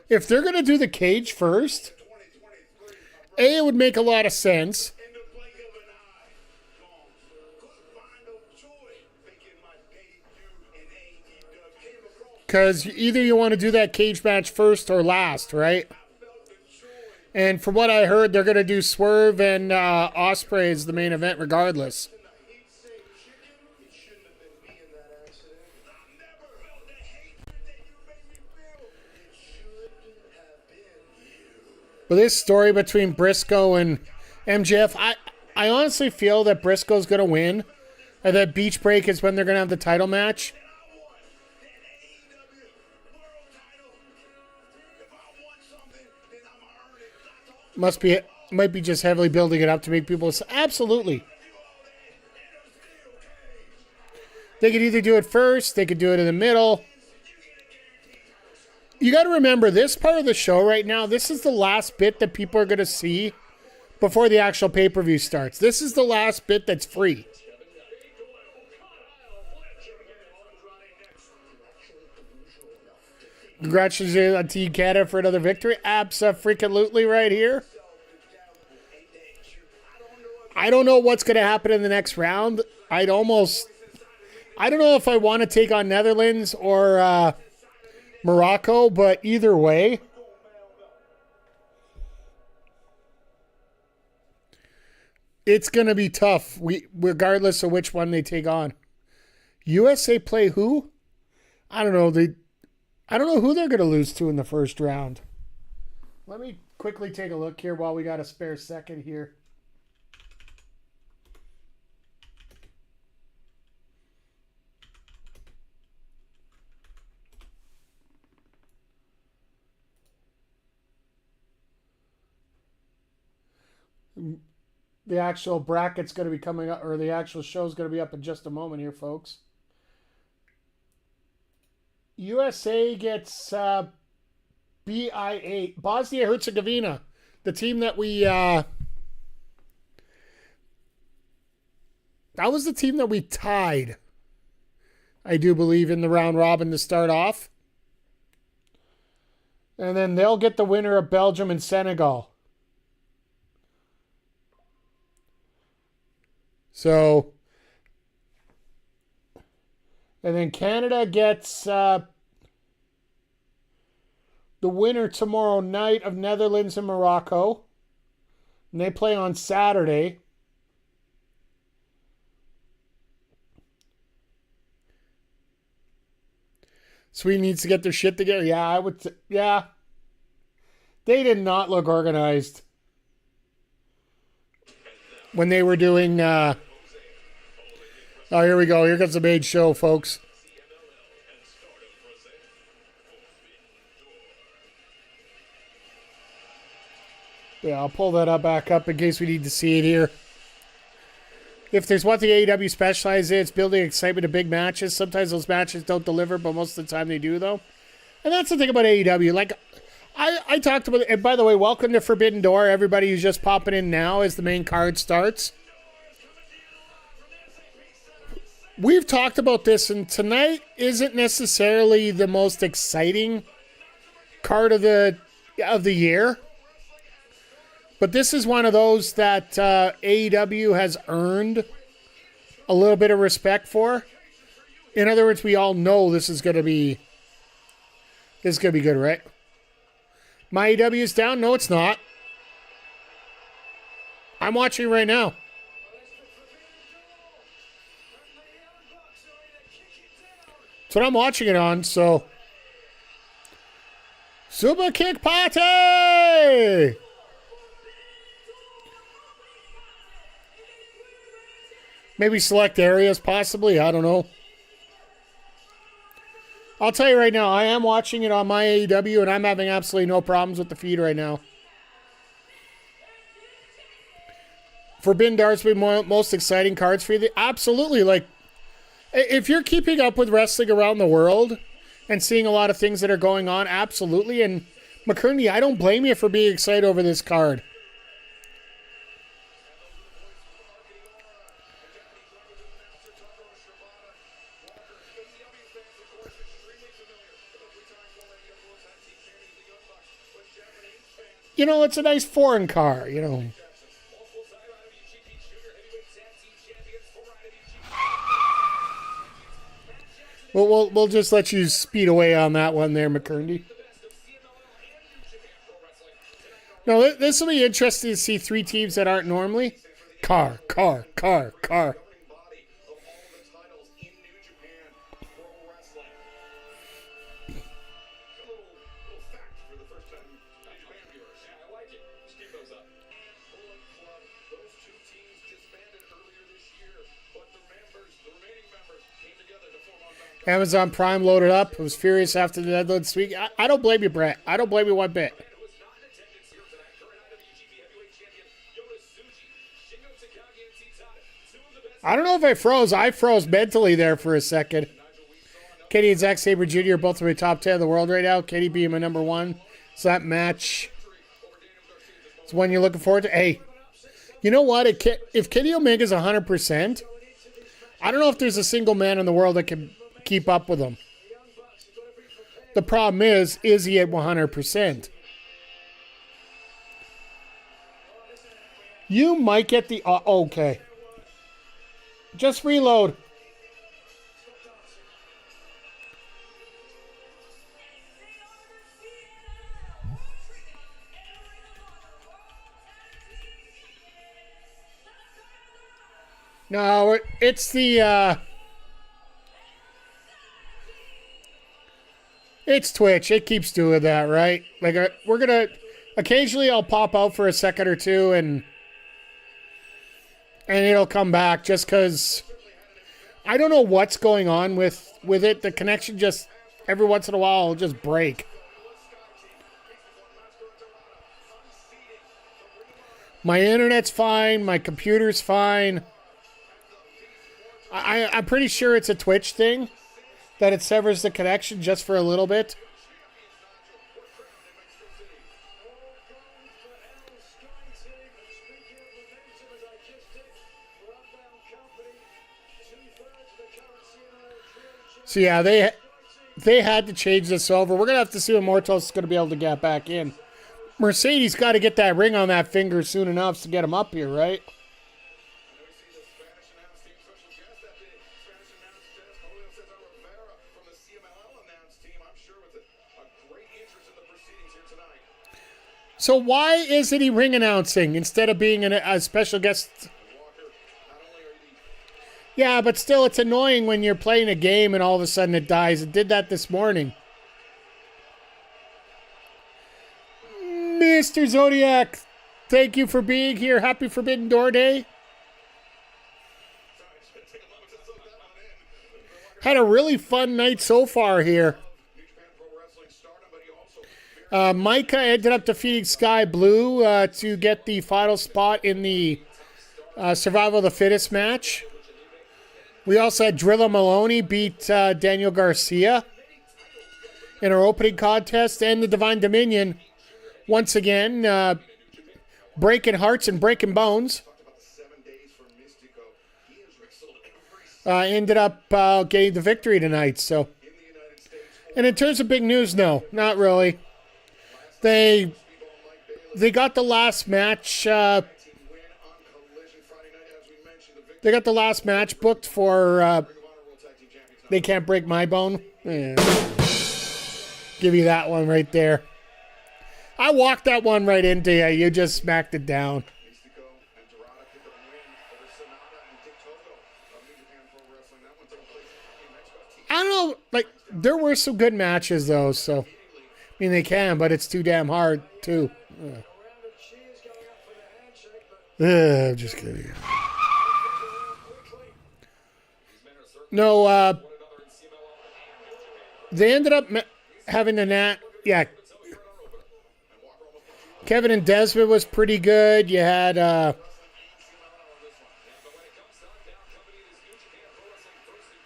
If they're going to do the cage first, it would make a lot of sense. Because either you want to do that cage match first or last, right? And from what I heard, they're going to do Swerve and Ospreay as the main event regardless. But this story between Briscoe and MJF, I honestly feel that Briscoe's going to win, and that Beach Break is when they're going to have the title match. Might be just heavily building it up to make people say, absolutely. They could either do it first, they could do it in the middle. You got to remember, this part of the show right now, this is the last bit that people are going to see before the actual pay-per-view starts. This is the last bit that's free. Congratulations on Team Canada for another victory. Abso-freaking-lutely right here. I don't know what's going to happen in the next round. I don't know if I want to take on Netherlands or Morocco, but either way, it's going to be tough, regardless of which one they take on. USA play who? I don't know. I don't know who they're going to lose to in the first round. Let me quickly take a look here while we got a spare second here. The actual bracket's going to be coming up, or the actual show's going to be up in just a moment here, folks. USA gets BI8, Bosnia-Herzegovina, the team that we... that was the team that we tied, I do believe, in the round robin to start off. And then they'll get the winner of Belgium and Senegal. So, and then Canada gets the winner tomorrow night of Netherlands and Morocco. And they play on Saturday. Sweden needs to get their shit together. Yeah, I would. Yeah. They did not look organized when they were doing... Oh, here we go. Here comes the main show, folks. Yeah, I'll pull that back up in case we need to see it here. If there's one thing AEW specializes in, it's building excitement to big matches. Sometimes those matches don't deliver, but most of the time they do, though. And that's the thing about AEW. Like, I talked about... And by the way, welcome to Forbidden Door, everybody who's just popping in now as the main card starts. We've talked about this, and tonight isn't necessarily the most exciting card of the year. But this is one of those that AEW has earned a little bit of respect for. In other words, we all know this is going to be good, right? My AEW is down? No, it's not. I'm watching right now. That's what I'm watching it on, so. Super Kick Party! Maybe select areas, possibly. I don't know. I'll tell you right now, I am watching it on my AEW, and I'm having absolutely no problems with the feed right now. Forbidden Door's been one of the most exciting cards for you. Absolutely, like, if you're keeping up with wrestling around the world and seeing a lot of things that are going on, absolutely. And McCurney, I don't blame you for being excited over this card. You know, it's a nice foreign car, you know. We'll just let you speed away on that one there, McCurney. No, this will be interesting to see three teams that aren't normally. Car. Amazon Prime loaded up. I was furious after the deadline this week. I don't blame you, Brett. I don't blame you one bit. I don't know if I froze. I froze mentally there for a second. Kenny and Zack Sabre Jr. are both in my top 10 in the world right now. Kenny being my number one. So that match is one you're looking forward to. Hey, you know what? If Kenny Omega's 100%, I don't know if there's a single man in the world that can keep up with him. The problem is he at 100%? You might get the... okay. Just reload. No, it's the... It's Twitch. It keeps doing that, right? Like, we're going to... Occasionally, I'll pop out for a second or two, and it'll come back just because... I don't know what's going on with it. The connection just... Every once in a while, will just break. My internet's fine. My computer's fine. I'm pretty sure it's a Twitch thing, that it severs the connection just for a little bit. So yeah, they had to change this over. We're going to have to see when Mortos is going to be able to get back in. Mercedes got to get that ring on that finger soon enough to get him up here, right? So why isn't he ring announcing instead of being a special guest? Yeah, but still, it's annoying when you're playing a game and all of a sudden it dies. It did that this morning. Mr. Zodiac, thank you for being here. Happy Forbidden Door Day. Had a really fun night so far here. Micah ended up defeating Sky Blue to get the final spot in the Survival of the Fittest match. We also had Drilla Maloney beat Daniel Garcia in our opening contest. And the Divine Dominion, once again, breaking hearts and breaking bones. Ended up getting the victory tonight. So, and in terms of big news, no, not really. They got the last match. They got the last match booked for. They Can't Break My Bone. Yeah. Give you that one right there. I walked that one right into you. You just smacked it down. I don't know. Like, there were some good matches though. So, I mean, they can, but it's too damn hard too. Just kidding. No, they ended up having a nat. Yeah. Kevin and Desmond was pretty good. You had,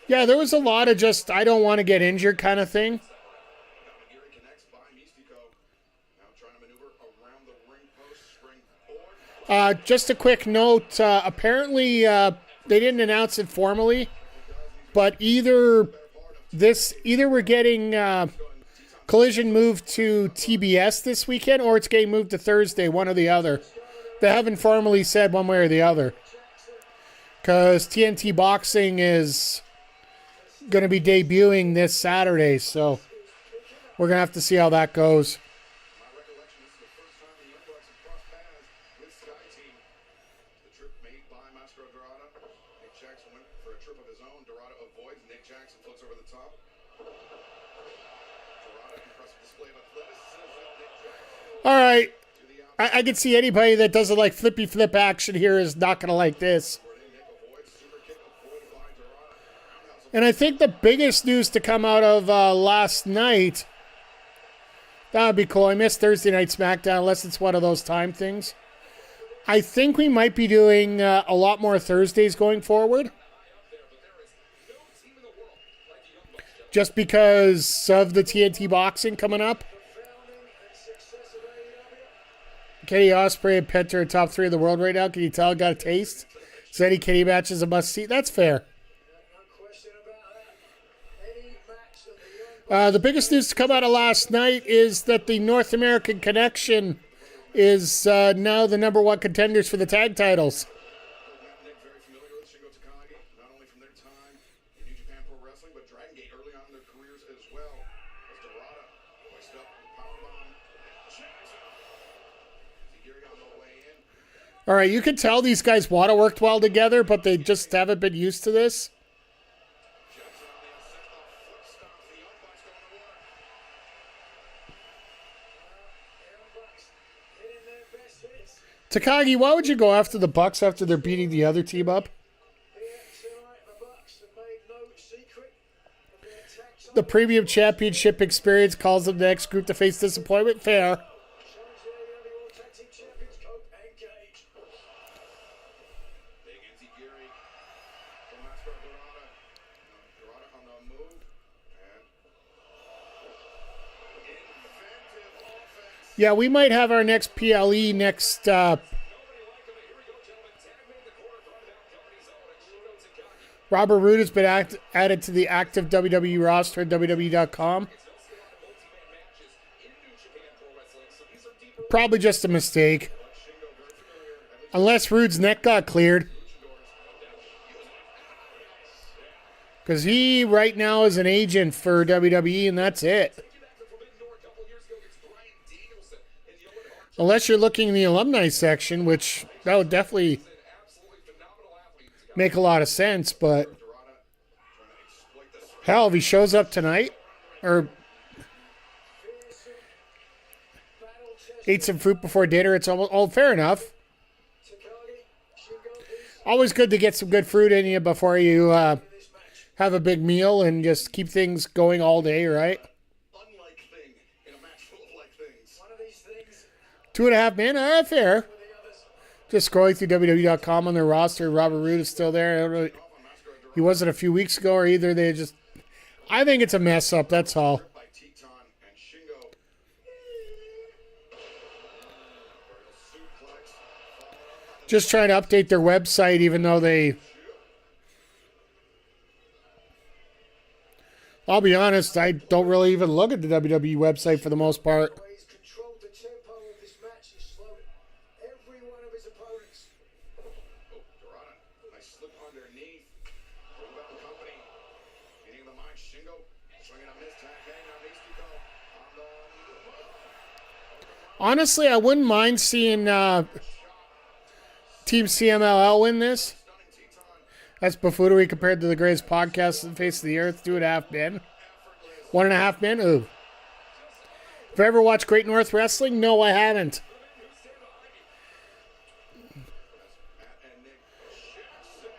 yeah, there was a lot of just, I don't want to get injured kind of thing. Just a quick note, apparently they didn't announce it formally, but either we're getting Collision moved to TBS this weekend or it's getting moved to Thursday, one or the other. They haven't formally said one way or the other. Because TNT Boxing is going to be debuting this Saturday, so we're going to have to see how that goes. All right. I can see anybody that doesn't like flippy flip action here is not going to like this. And I think the biggest news to come out of last night, that would be cool. I missed Thursday Night SmackDown unless it's one of those time things. I think we might be doing a lot more Thursdays going forward. Just because of the TNT boxing coming up. Kenny Ospreay and Penta are top 3 in the world right now. Can you tell? Got a taste. So any Kenny match is a must-see. That's fair. The biggest news to come out of last night is that the North American Connection is now the number 1 contenders for the tag titles. Nick, very familiar with Shingo Takagi, not only from their time in New Japan Pro Wrestling, but Dragon Gate early on in their careers as well. As Dorada hoisted up the powerbomb. Jackson. Zagiri on the way in. All right, you can tell these guys want to work well together, but they just haven't been used to this. Jackson on the set of foot stomp. The Young Bucks going to work. Hitting their best hits. Takagi, why would you go after the Bucks after they're beating the other team up? Here tonight, the Bucks have made no secret of their attacks on The Premium Championship Experience calls them the next group to face disappointment. Fair. challenge the AEW World Tag Team Champions Cope and Gage. Big Zagiri. From that's for Dorada. Dorada on the move. And inventive offense. Yeah, we might have our next PLE next Robert Roode has been added to the active WWE roster at WWE.com. Probably just a mistake. Unless Roode's neck got cleared. Because he right now is an agent for WWE and that's it. Unless you're looking in the alumni section, which that would definitely make a lot of sense, but hell, if he shows up tonight or ate some fruit before dinner, it's almost fair enough. Always good to get some good fruit in you before you have a big meal and just keep things going all day, right? Unlike thing in a match full of like things. One of these things 2.5 men, fair. for the others. Just scrolling through WWE.com on their roster, Robert Roode is still there. I don't really, he wasn't a few weeks ago, or either they just. I think it's a mess up. That's all. By Teton and Shingo. Suplex. Just trying to update their website, even though they. I'll be honest, I don't really even look at the WWE website for the most part. He's controlled the tempo of this match. He's slowed every one of his opponents. Oh, Dorada. Nice slip underneath. What about the company? Meeting the mind. Shingo. Swinging a miss. Tag hang on needs to go. On the Honestly, I wouldn't mind seeing Team CMLL win this. stunning Teton. That's buffoonery compared to the greatest podcast on the face of the earth. 2.5 men. 1.5 men? Ooh. Have you ever watched Great North Wrestling? No, I haven't.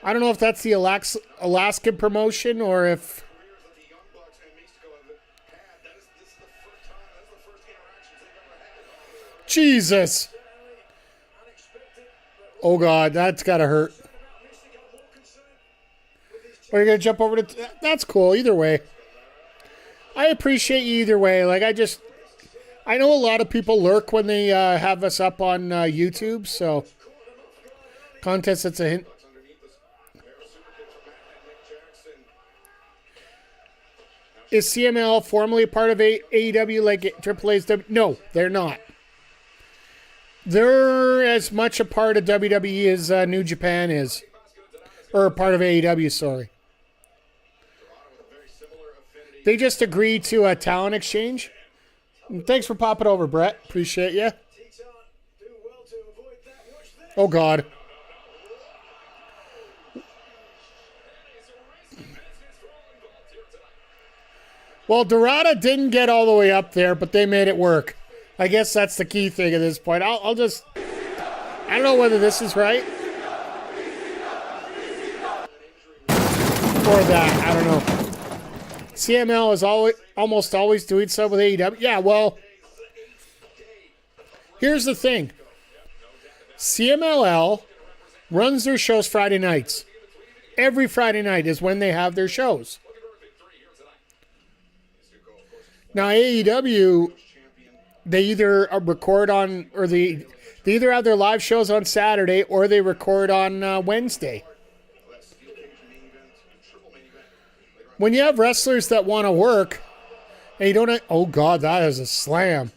I don't know if that's the Alaskan promotion or if. Careers that the Young Bucks and Mystico have had. This is the first time. That's the first interactions they've ever had. Jesus. Unexpected, but Oh, God, that's got to hurt. about Mystico more concerned with his Are you going to jump over to. That's cool, either way. I appreciate you either way. Like, I know a lot of people lurk when they have us up on YouTube, so. Contest that's a hint. Underneath this pair of super kicks from Matt and Nick Jackson. Is CML formally a part of AEW like AAA's W? No, they're not. They're as much a part of WWE as New Japan is. Or a part of AEW, sorry. They just agreed to a talent exchange. And thanks for popping over, Brett. Appreciate you. Teton do well to avoid that. Watch this. Oh, God. Well, Dorada didn't get all the way up there, but they made it work. I guess that's the key thing at this point. I'll just... I don't know whether this is right. for that. I don't know. CML is almost always doing stuff with AEW. Yeah, well, here's the thing. CMLL runs their shows Friday nights. Every Friday night is when they have their shows. Now, AEW, they either record on, or they either have their live shows on Saturday or they record on Wednesday. When you have wrestlers that want to work, and you don't, oh God, that is a slam.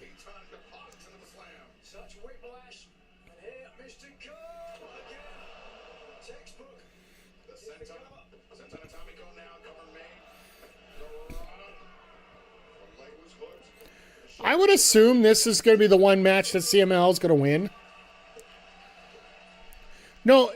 Such whiplash. And here, Mr. Cole again. Textbook. The Senton Atomico now, cover made. Dorado. The leg was hooked. I would assume this is going to be the one match that CML is going to win. No,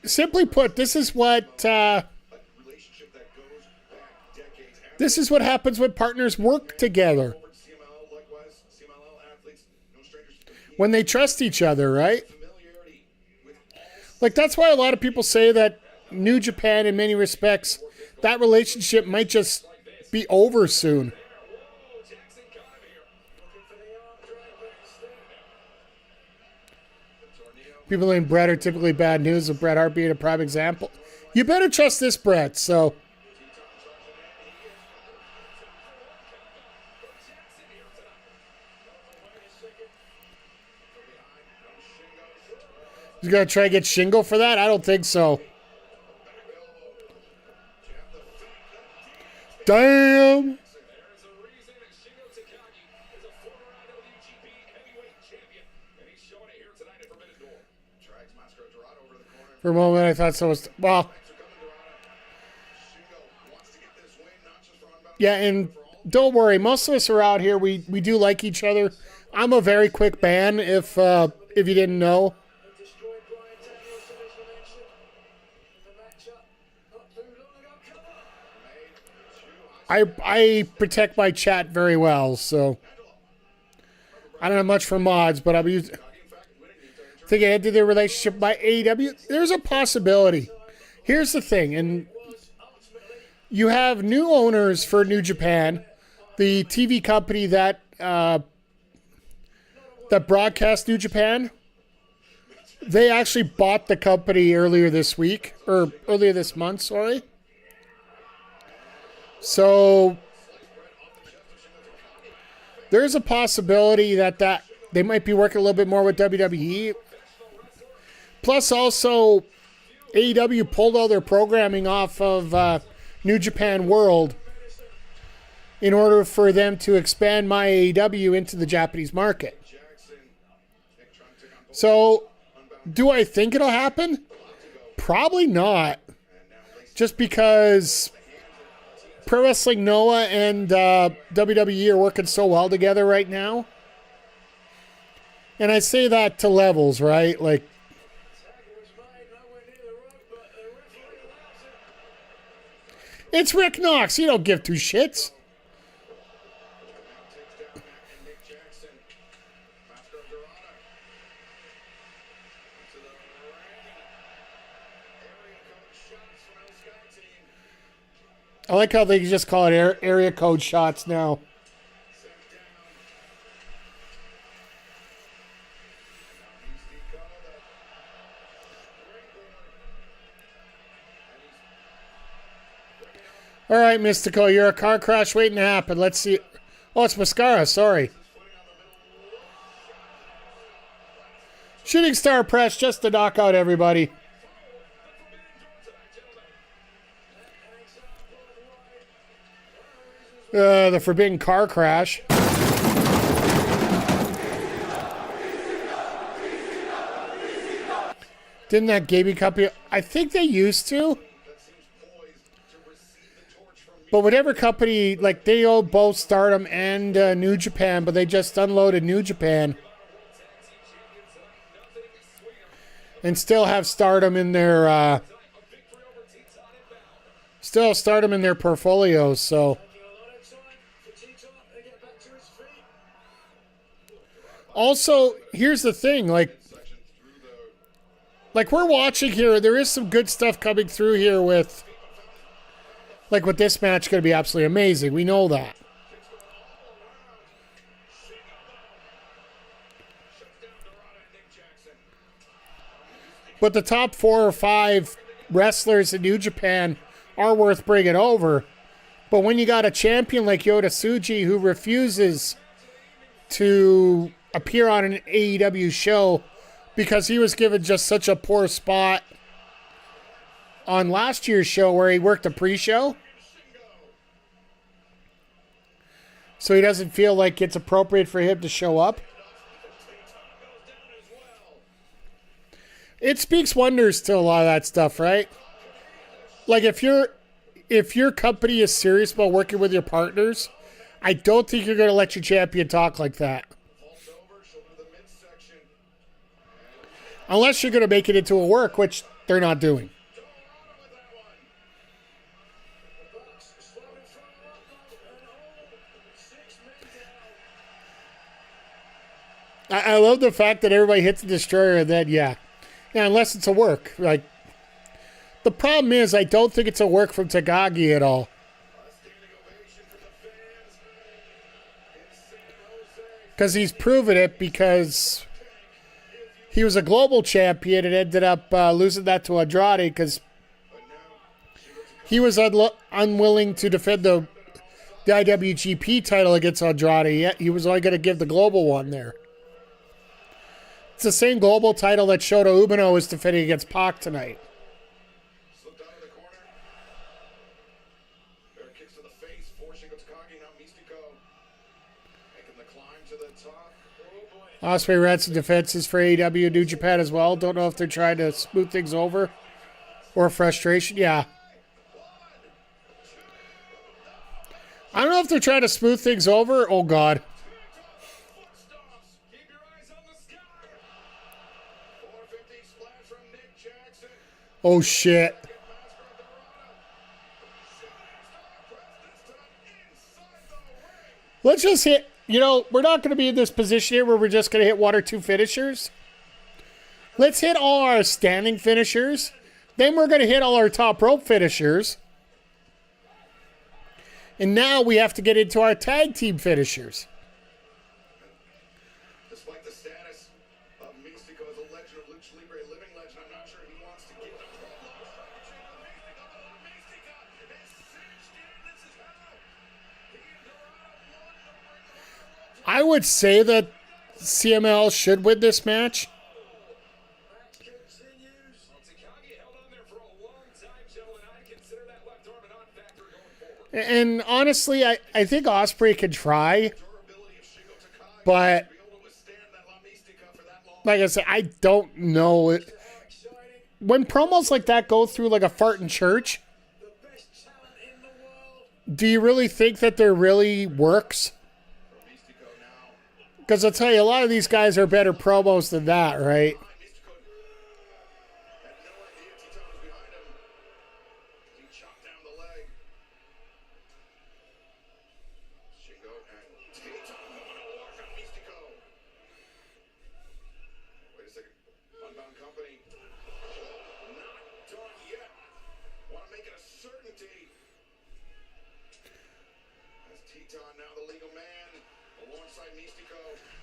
simply put, this is what Relationship that goes back decades. this is what happens when partners work together. CMLL, likewise, CMLL athletes, no strangers to compete. When they trust each other, right? Familiarity with all Like, that's why a lot of people say that New Japan, in many respects, that relationship might just be over soon. People in Brett are typically bad news, with Bret Hart being a prime example. You better trust this Brett, so. He's going to try to get Shingo for that? I don't think so. Damn! There's a reason that Shingo Takagi is a former IWGP heavyweight champion, and he's showing it here tonight at Forbidden Door. drags Mascara Dorado over the corner. For a moment, I thought so was. Well, Shingo wants to get this win, not just for unbound. yeah, and don't worry, most of us are out here. We do like each other. I'm a very quick ban, if you didn't know. destroyed Brian Danielson, as you mentioned. In the matchup not too long ago. Come on. I protect my chat very well, so I don't have much for mods, but I'm using. Thinking ahead to their relationship by AEW, there's a possibility. Here's the thing, and you have new owners for New Japan, the TV company that that broadcasts New Japan. They actually bought the company earlier this week, or earlier this month, sorry. So there's a possibility that they might be working a little bit more with WWE. Plus, also, AEW pulled all their programming off of New Japan World in order for them to expand my AEW into the Japanese market. So, do I think it'll happen? Probably not. Just because Pro Wrestling Noah and WWE are working so well together right now. And I say that to levels, right? Like, it's Rick Knox. You don't give two shits. I like how they just call it area code shots now. All right, Mystico, you're a car crash waiting to happen. Let's see. Oh, it's Mascara. Sorry. Shooting star press just to knock out everybody. The forbidden car crash. Didn't that gaming company? I think they used to. But whatever company, like they own both Stardom and New Japan, but they just unloaded New Japan. And still have Stardom in their portfolios, so. Also, here's the thing, like we're watching here, there is some good stuff coming through here with Like with this match, going to be absolutely amazing. We know that. But the top 4 or 5 wrestlers in New Japan are worth bringing over. But when you got a champion like Yota Tsuji who refuses to appear on an AEW show because he was given just such a poor spot on last year's show where he worked a pre-show, so he doesn't feel like it's appropriate for him to show up. It speaks wonders to a lot of that stuff, right? Like if your company is serious about working with your partners, I don't think you're going to let your champion talk like that. Unless you're going to make it into a work, which they're not doing. I love the fact that everybody hits the destroyer and then, yeah, unless it's a work. Like, the problem is I don't think it's a work from Takagi at all. Because he's proven it, because he was a global champion and ended up losing that to Andrade because he was unwilling to defend the IWGP title against Andrade. Yet he was only going to give the global one there. It's the same global title that Shota Umino is defending against Pac tonight. Slipped out of the corner. There are kicks to the face, forcing Takagi, now Mystico. Making the climb to the top. Oh boy. Ospreay ran some defenses for AEW New Japan as well. Don't know if they're trying to smooth things over or frustration. Yeah. I don't know if they're trying to smooth things over. Oh, God. Oh, shit. Let's just hit, we're not going to be in this position here where we're just going to hit 1 or 2 finishers. Let's hit all our standing finishers. Then we're going to hit all our top rope finishers. And now we have to get into our tag team finishers. Despite the status of Mystico as a legend of Lucha Libre, a living legend, I'm not sure he wants to give the prolonged opportunity to Mystico. Mystico is cinched in. This is how he and Dorado won the ring. I would say that CML should win this match. And honestly, I think Ospreay can try. But, like I said, I don't know it. When promos like that go through like a fart in church, do you really think that there really works? Because I'll tell you, a lot of these guys are better promos than that, right?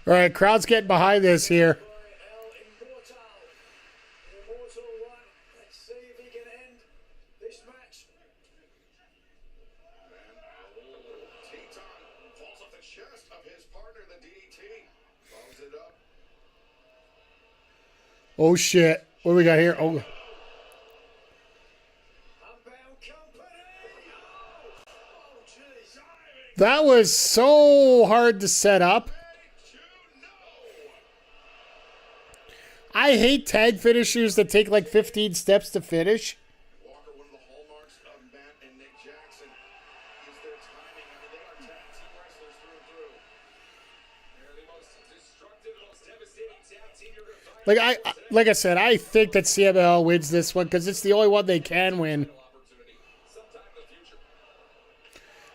All right, crowd's getting behind this here. Let's see if he can end this match. Teton falls off the chest of his partner, the DDT. Follows it up. Oh, shit. What do we got here? Oh. Unbound Company. Oh, jeez. That was so hard to set up. I hate tag finishers that take like 15 steps to finish. Walker, one of the hallmarks of Matt and Nick Jackson is their timing. I mean, they are tag team wrestlers through and through. They're the most destructive, most devastating tag team you're going to find. Like I said, I think that CMLL wins this one because it's the only one they can win.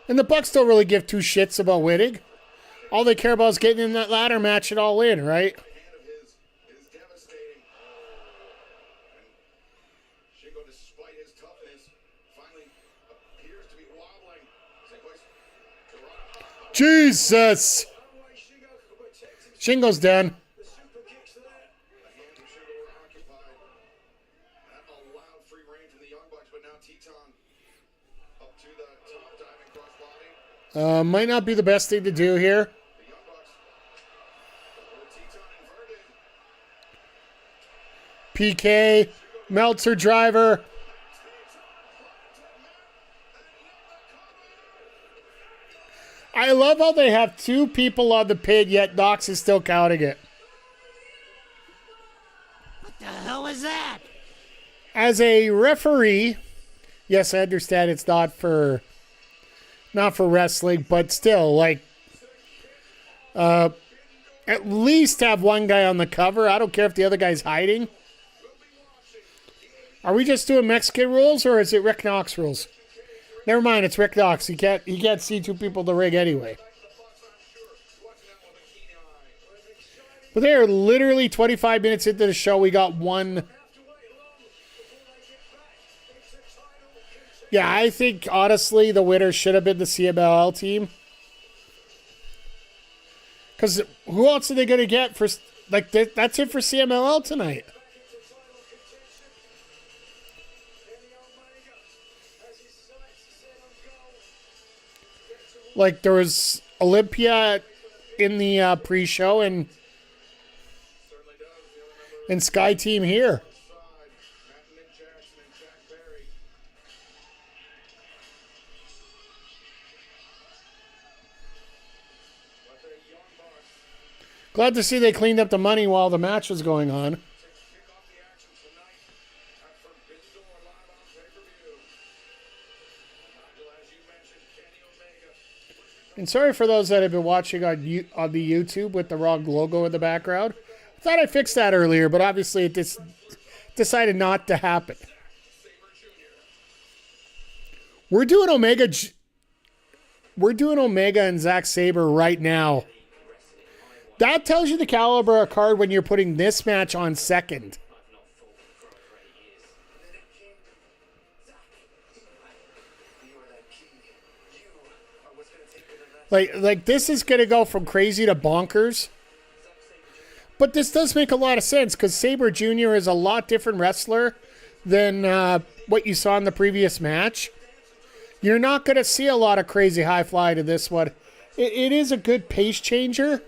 And the Bucks don't really give 2 shits about winning. All they care about is getting in that ladder match and all in, right? Jesus. Shingo's done. The super kicks there. The hands of Shingo were occupied. That allowed free reign from the Young Bucks, but now Teton up to the top, diving crossbody. Might not be the best thing to do here. The Young Bucks with Teton inverted. PK, Meltzer driver. I love how they have two people on the pin, yet Knox is still counting it. What the hell was that? As a referee, yes, I understand it's not for wrestling, but still, like, at least have one guy on the cover. I don't care if the other guy's hiding. Are we just doing Mexican rules, or is it Rick Knox rules? Never mind, it's Rick Knox. He can't see two people in the ring anyway. But they are literally 25 minutes into the show. We got one. Yeah, I think, honestly, the winner should have been the CMLL team. Because who else are they going to get for... Like, that's it for CMLL tonight. Like, there was Olympia in the pre-show and Sky Team here. Glad to see they cleaned up the money while the match was going on. And sorry for those that have been watching on the YouTube with the wrong logo in the background. I thought I fixed that earlier, but obviously it decided not to happen. We're doing Omega and Zack Sabre right now. That tells you the caliber of card when you're putting this match on second. Like this is going to go from crazy to bonkers. But this does make a lot of sense because Sabre Jr. is a lot different wrestler than what you saw in the previous match. You're not going to see a lot of crazy high fly to this one. It is a good pace changer.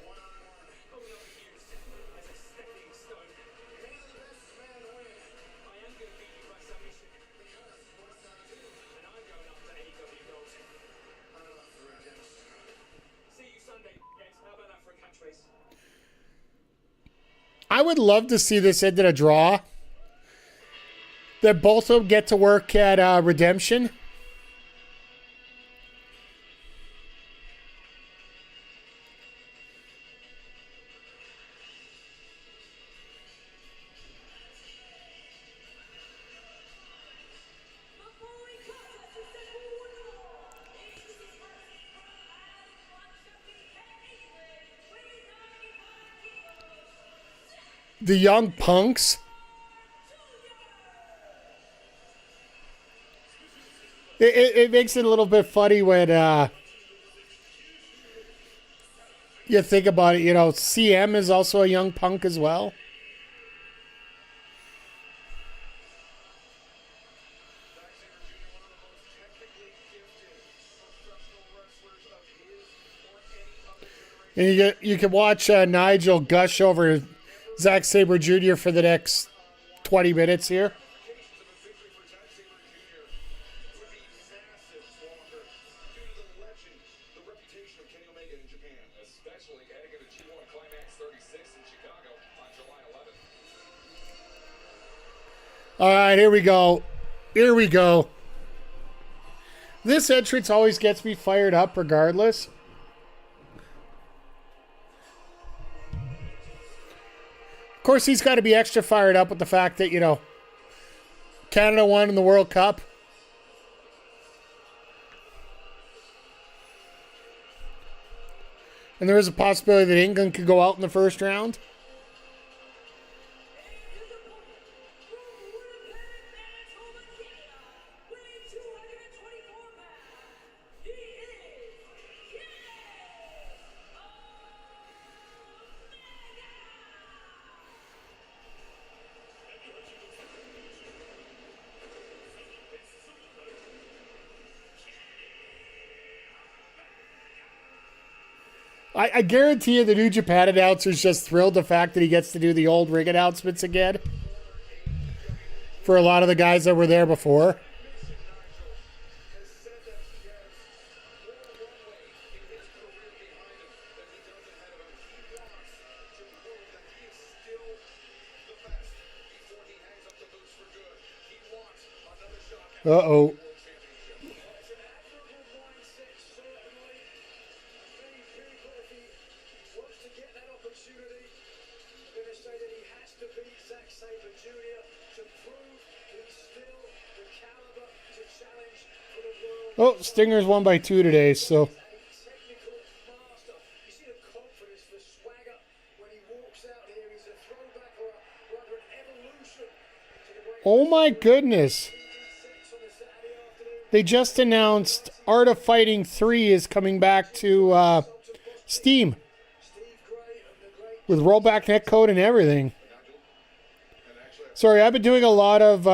I would love to see this end in a draw. That both of them get to work at Redemption. The Young Punks. It makes it a little bit funny when you think about it. You know, CM is also a young punk as well. And you can watch Nigel gush over Zack Sabre Jr. for the next 20 minutes here. All right, here we go. Here we go. This entrance always gets me fired up regardless. Of course, he's got to be extra fired up with the fact that, you know, Canada won in the World Cup. And there is a possibility that England could go out in the first round. I guarantee you the New Japan announcer's just thrilled the fact that he gets to do the old ring announcements again. For a lot of the guys that were there before. Uh-oh. Oh, Stinger's won by 2 today, so. Oh my goodness. They just announced Art of Fighting 3 is coming back to Steam. With rollback netcode and everything. Sorry, I've been doing a lot of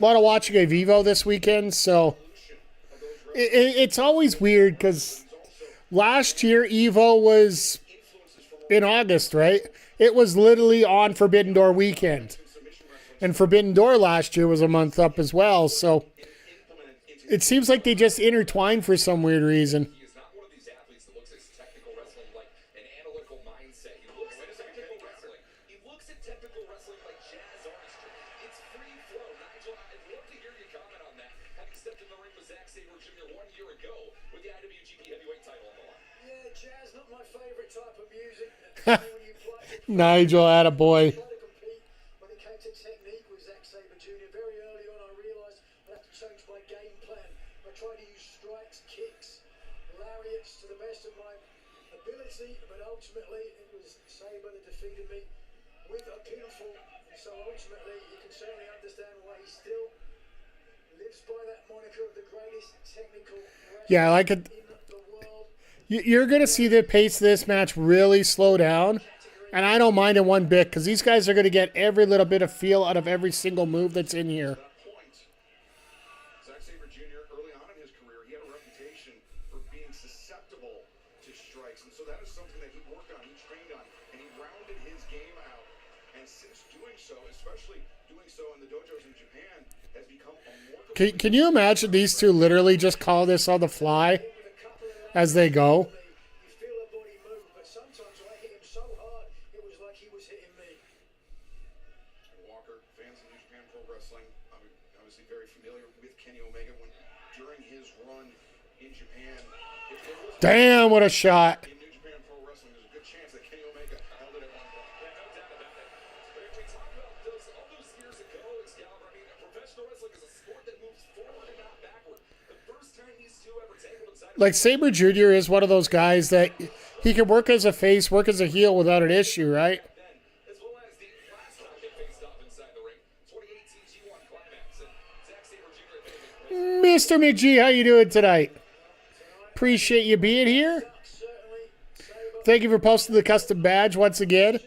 watching a Vivo this weekend, so it's always weird because last year Evo was in August, right? It was literally on Forbidden Door weekend. And Forbidden Door last year was a month up as well, so it seems like they just intertwined for some weird reason. He is not one of these athletes that looks at technical wrestling like an analytical mindset. He looks at technical wrestling. He looks at technical wrestling like jazz artistry. It's free flow. Nigel, I'd love to hear your comment on that. Having stepped in the ring with Zack Sabre Jr. 1 year ago with the IWGP Heavyweight title on the line. Yeah, jazz, not my favorite type of music. Nigel, attaboy. When it came to technique with Zack Sabre Jr., very early on I realised I have to change my game plan. I tried to use strikes, kicks, lariats to the best of my ability, but ultimately it was Sabre that defeated me with a pinfall. And so ultimately you can certainly understand why he still lives by that moniker of the greatest technical wrestler Yeah, I like it. in the world. You're going to see the pace of this match really slow down. And I don't mind it one bit because these guys are going to get every little bit of feel out of every single move that's in here. Zack Sabre Jr. early on in his career, he had a reputation for being susceptible to strikes, and so that is something that he worked on, he trained on, and he rounded his game out. And since doing so, especially doing so in the dojos in Japan, has become a more. Can you imagine these two literally just call this on the fly as they go? You feel a body move, but sometimes when I hit him so hard, it was like he was hitting me. Walker, fans of New Japan Pro Wrestling, obviously very familiar with Kenny Omega when during his run in Japan. If there was Damn, what a shot. in New Japan Pro Wrestling, there's a good chance that Kenny Omega held it at one point. Yeah, no doubt about it. But if we talk about all those years ago, Excalibur, I mean, professional wrestling is a sport that moves forward and not backward. The first time these two ever tangled inside Like Sabre Jr. is one of those guys that he can work as a face, work as a heel without an issue, right? then, as well as the last time they faced off inside the ring, 2018 G1 Climax, and Zack Sabre Jr. Mr. McGee, how you doing tonight? Appreciate you being here. Thank you for posting the custom badge once again.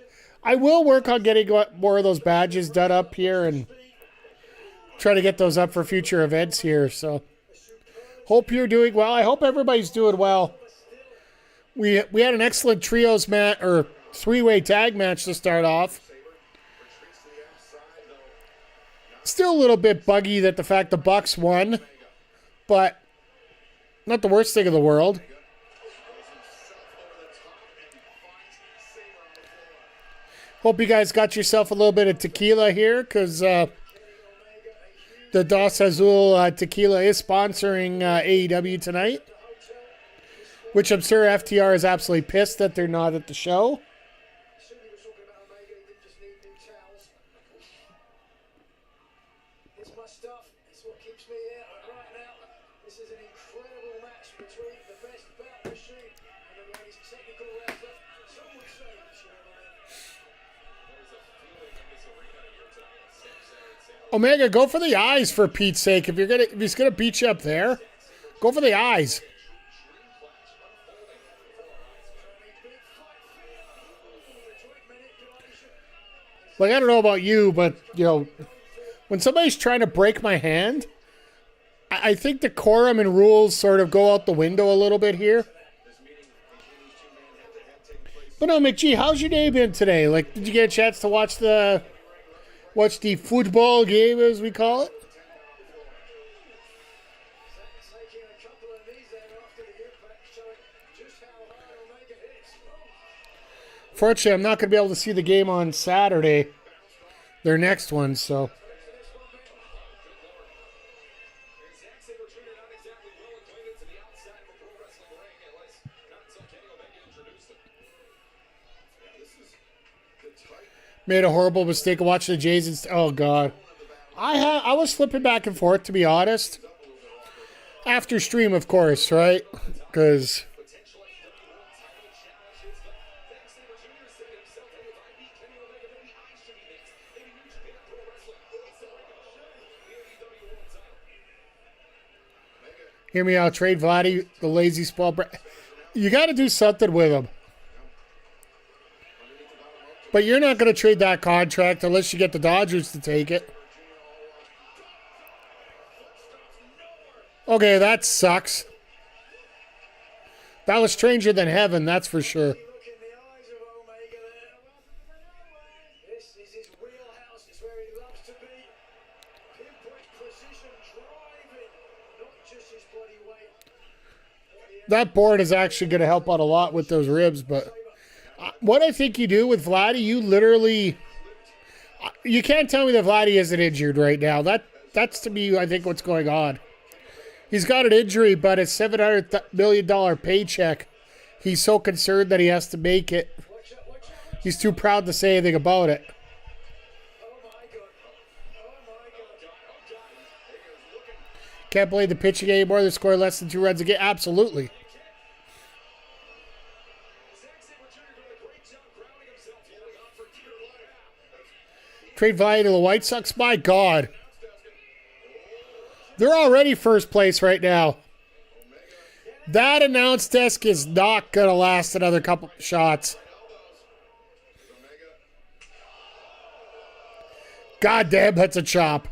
I will work on getting more of those badges done up here and try to get those up for future events here. So, hope you're doing well. I hope everybody's doing well. We had an excellent trios match or three-way tag match to start off. Still a little bit buggy that the fact the Bucks won, but not the worst thing in the world. Hope you guys got yourself a little bit of tequila here because the Dos Azul tequila is sponsoring AEW tonight, which I'm sure FTR is absolutely pissed that they're not at the show. Soon he was talking about Omega, he didn't just need new towels. It's my stuff, it's what keeps me here. But right now, this is an incredible match between the best bout machine and the greatest technical wrestler. Some would say, There's a feeling in this arena here tonight. Omega, go for the eyes for Pete's sake. If he's gonna beat you up there, go for the eyes. Like, I don't know about you, but you know, when somebody's trying to break my hand, I think decorum and rules sort of go out the window a little bit here. But no, McGee, how's your day been today? Like, did you get a chance to watch the football game, as we call it? Taking a couple of knees there after the impact, showing just how hard Omega hits. Fortunately, I'm not going to be able to see the game on Saturday, their next one, so. Zack Sabre Jr. not exactly well acquainted to the outside of a pro wrestling ring, at least not until Kenny Omega introduced him. Yeah, this is the type. Made a horrible mistake of watching the Jays. Oh, God. I was flipping back and forth, to be honest. After stream, of course, right? Because Potential AEW World title challenges, but Zack Sabre Jr. said himself, hey, if I beat Kenny Omega, maybe I should be next. Maybe New Japan Pro Wrestling. It's like the AEW World title. hear me out, trade Vladdy, the lazy spoiled brat. You got to do something with him. But you're not going to trade that contract unless you get the Dodgers to take it. Okay, that sucks. That was stranger than heaven, that's for sure. Look in the eyes of Omega there. This is his wheelhouse. It's where he loves to be. Pinpoint precision driving, not just his body weight. That board is actually going to help out a lot with those ribs, but what I think you do with Vladdy, you literally, you can't tell me that Vladdy isn't injured right now. That's to me, I think, what's going on. He's got an injury, but a $700 million paycheck. He's so concerned that he has to make it. He's too proud to say anything about it. Can't blame the pitching anymore. They score less than 2 runs a game. Absolutely. Zack Sabre Jr. doing a great job grounding himself, holding on for dear life. Trade Vladdy to the White Sox. My God. They're already first place right now. That announce desk is not going to last another couple shots. God damn, that's a chop.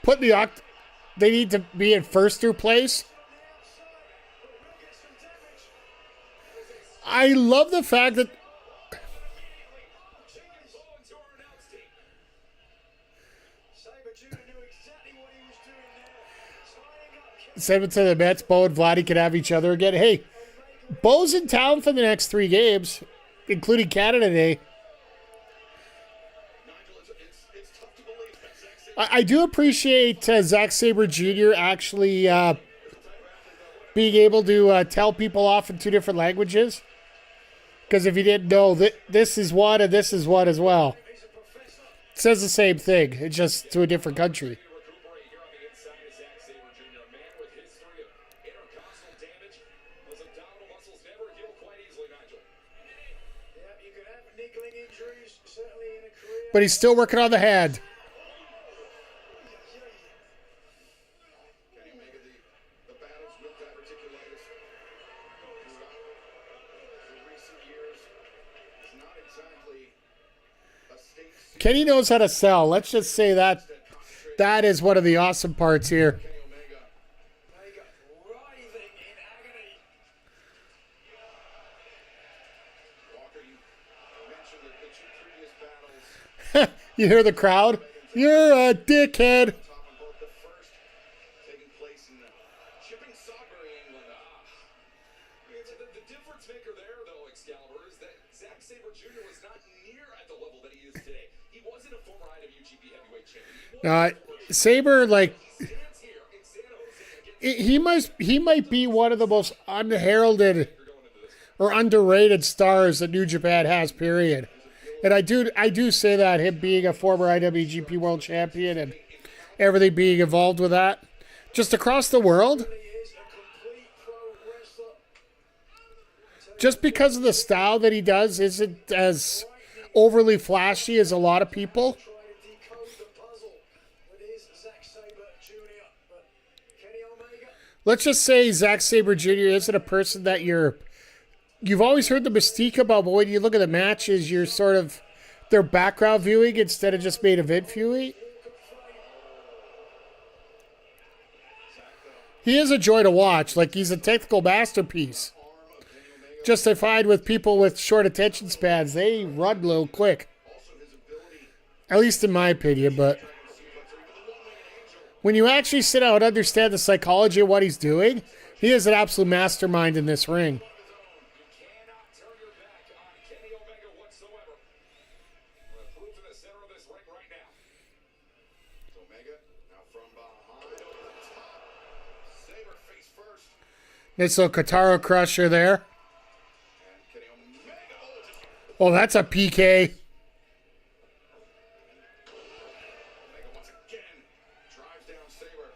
Put the they need to be in first through place. I love the fact that send it to the Mets. Bo and Vladdy can have each other again. Hey, Bo's in town for the next 3 games, including Canada Day. I do appreciate Zack Sabre Jr. actually being able to tell people off in 2 different languages. Because if you didn't know, this is one and this is one as well. It says the same thing. It's just to a different country. But he's still working on the hand. Kenny knows how to sell. Let's just say that is one of the awesome parts here. You hear the crowd? You're a dickhead. The difference maker there, though, Excalibur, is that Zack Sabre Jr. was not near at the level that he is today. He wasn't a former IWGP heavyweight champion. Sabre, like, he might be one of the most unheralded or underrated stars that New Japan has, period. And I do say that, him being a former IWGP World Champion and everything being involved with that. Just across the world. Just because of the style that he does isn't as overly flashy as a lot of people. Let's just say Zack Sabre Jr. isn't a person that you've always heard the mystique about, but when you look at the matches, you're sort of their background viewing instead of just main event viewing. He is a joy to watch. Like, he's a technical masterpiece. Justified with people with short attention spans. They run a little quick. At least in my opinion, but when you actually sit down and understand the psychology of what he's doing, he is an absolute mastermind in this ring. Cannot turn your back on Kenny Omega whatsoever. Proof in the center of this ring right now. Omega now from behind over the top. Saber face first. Nice little Katara crusher there. And Kenny Omega. Oh, that's a PK. Omega once again drives down Saber.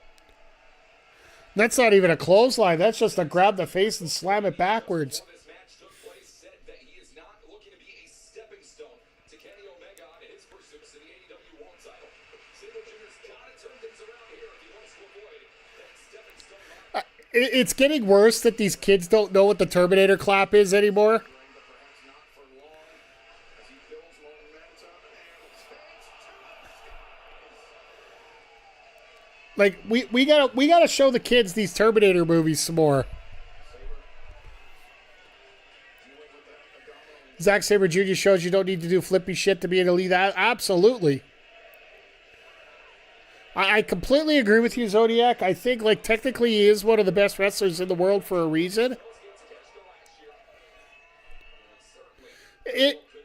That's not even a clothesline. That's just a grab the face and slam it backwards. This match took place, said that he is not looking to be a stepping stone to Kenny Omega on his pursuits to the AEW World title. Saber Jr.'s got to turn things around here if he wants to avoid that stepping stone mark. It's getting worse that these kids don't know what the Terminator clap is anymore. But perhaps not for long as he builds momentum and takes to the skies. Like we gotta show the kids these Terminator movies some more. Zack Sabre Jr. shows you don't need to do flippy shit to be an elite. Absolutely. I completely agree with you, Zodiac. I think, like, technically he is one of the best wrestlers in the world for a reason.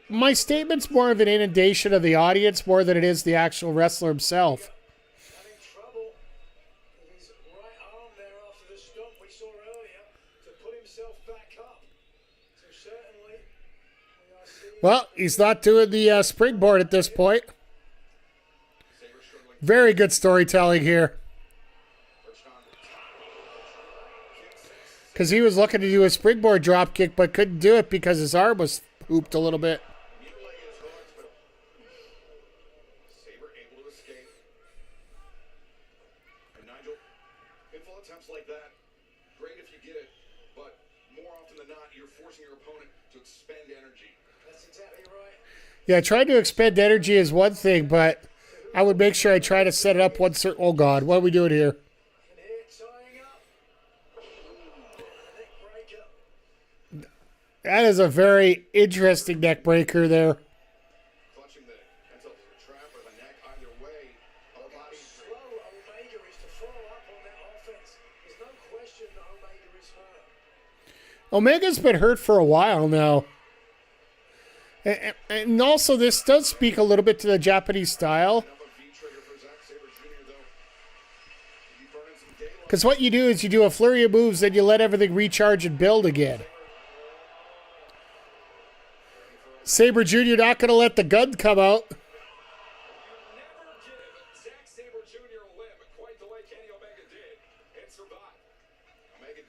My statement's more of an inundation of the audience more than it is the actual wrestler himself. Having trouble with his right arm there after the stomp we saw earlier to put himself back up. So certainly we are seeing Well, he's not doing the springboard at this point. Very good storytelling here. Because he was looking to do a springboard drop kick, but couldn't do it because his arm was hooped a little bit. Saber able to escape. And Nigel, pinfall attempts like that, great if you get it, but more often than not, you're forcing your opponent to expend energy. that's exactly right. Yeah, trying to expend energy is one thing, but I would make sure I try to set it up one certain... Oh, God, what are we doing here? And here tying up. Neck breaker. That is a very interesting neck breaker there. Clutching the pencil trap or the neck either way. Look how slow Omega is to follow up on that offense. There's no question that Omega is hurt. Omega's been hurt for a while now. And also, this does speak a little bit to the Japanese style. Enough of V-trigger for Zack Sabre Jr. though. He'd be burning some daylight. Because what you do is you do a flurry of moves, then you let everything recharge and build again. Sabre Jr. not going to let the gun come out. Never give Zack Sabre Jr. a limb quite the way Kenny Omega did and survived. Omega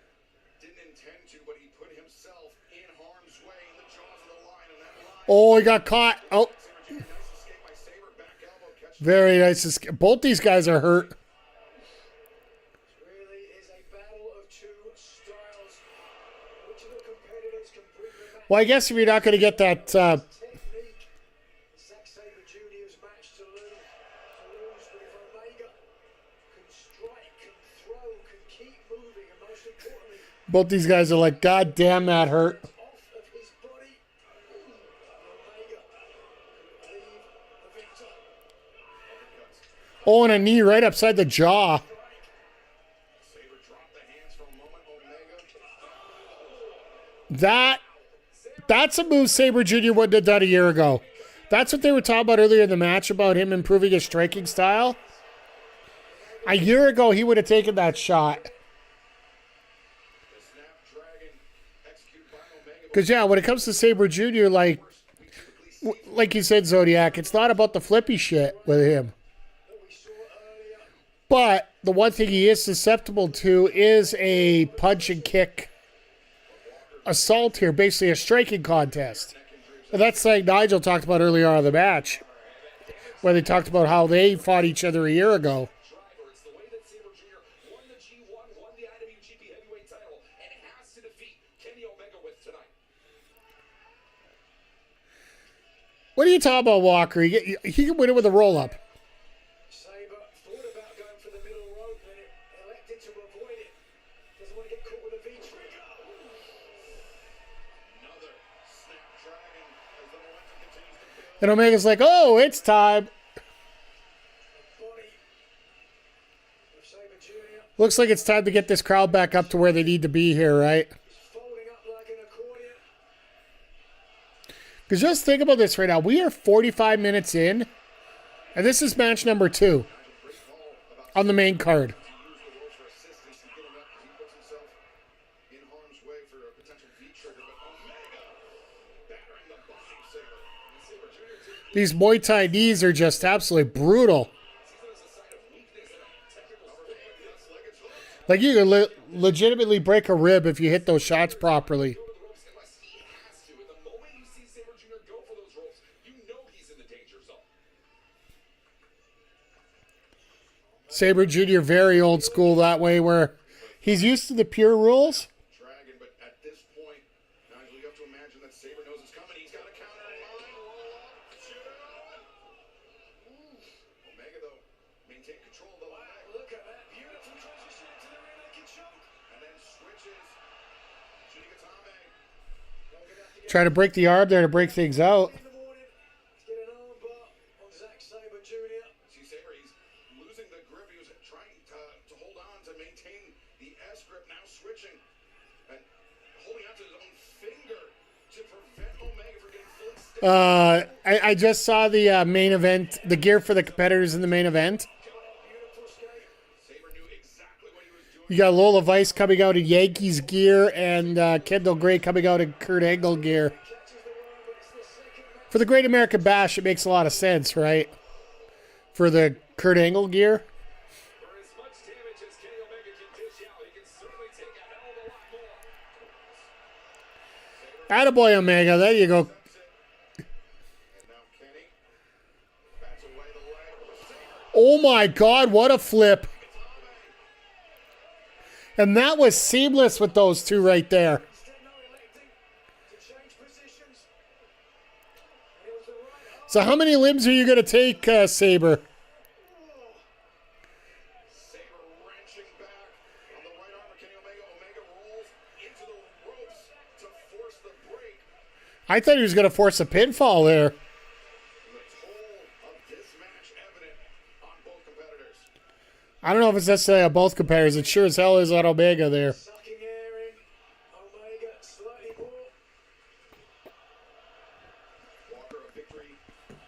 didn't intend to, but he put himself in harm's way in the jaws of the lion, and that lion. Oh, he got caught. Oh, Sabre Jr. Nice escape by Sabre, back elbow catch. very nice. Both these guys are hurt. Really is a battle of two styles. Which of the competitors can bring the match Well, I guess if you're not going to get that... technique? Zack Sabre Jr.'s match to lose. But if Omega can strike, can throw, can keep moving, and most importantly, both these guys are like, God damn, that hurt. off of his body, Omega could leave the victor. Oh, and a knee right upside the jaw. Sabre dropped the hands for a moment. Omega. That's a move Sabre Jr. wouldn't have done a year ago. That's what they were talking about earlier in the match, about him improving his striking style. A year ago, he would have taken that shot. The Snapdragon executed by Omega. Because, yeah, when it comes to Sabre Jr., like you said, Zodiac, it's not about the flippy shit with him. But the one thing he is susceptible to is a punch and kick assault here, basically a striking contest. And that's like Nigel talked about earlier on in the match, where they talked about how they fought each other a year ago. Driver, it's the way that Sabre Jr. won the G1, won the IWGP Heavyweight title, and has to defeat Kenny Omega with tonight. What are you talking about, Walker? He can win it with a roll-up. Sabre thought about going for the middle rope and elected to avoid it. Doesn't want to get caught with a V-trigger. Another Snapdragon as the momentum continues to build. And Omega's like, oh, it's time. Body of Sabre Jr. Looks like it's time to get this crowd back up to where they need to be here, right? is folding up like an accordion. Because just think about this right now. We are 45 minutes in, and this is match number 2 on the main card. To use the ropes for assistance and get him up. He puts himself in harm's way for a potential V-trigger, but Omega battering the body of Sabre. And Sabre Jr. did These Muay Thai knees are just absolutely brutal. Like, you can legitimately break a rib if you hit those shots properly. the ropes unless he has to. And the moment you see Sabre Jr. go for those ropes, you know he's in the danger zone. Sabre Jr. very old school that way, where he's used to the pure rules. Dragon, but at this point, Nigel, you have to imagine that Sabre knows it's coming. He's got a counter in mind. Roll up, two. Omega, though, maintain control of the leg. Look at that beautiful transition into the rear naked choke. And then switches. Shinigatame. Try to break the arm there to break things out. In the morning to get an armbar on Zack Sabre Jr. See, Sabre, he's losing the grip. He was trying to hold on to maintain the S grip. Now switching and holding on to his own finger to prevent Omega from getting fully stiff. I just saw the main event, the gear for the competitors in the main event. Beautiful skate. Sabre knew exactly what he was doing. You got Lola Vice coming out in Yankees gear and Kendall Gray coming out in Kurt Angle gear. Catches the worm, but it's the second match. For the Great American Bash, it makes a lot of sense, right? For the Kurt Angle gear. For as much damage as Kenny Omega can dish out, he can certainly take a hell of a lot more. Attaboy, Omega. There you go. And now Kenny bats away the leg. Sabre Oh my God, what a flip. And that was seamless with those two right there. Instead now electing to change positions. And it was the right arm. So how many limbs are you going to take, Sabre? Sabre wrenching back on the right arm of Kenny Omega. Omega rolls into the ropes to force the break. I thought he was going to force a pinfall there. The toll of this match evident on both competitors. I don't know if it's necessarily on both competitors. It sure as hell is on Omega there. Sucking air in. Omega slightly more. Walker, a victory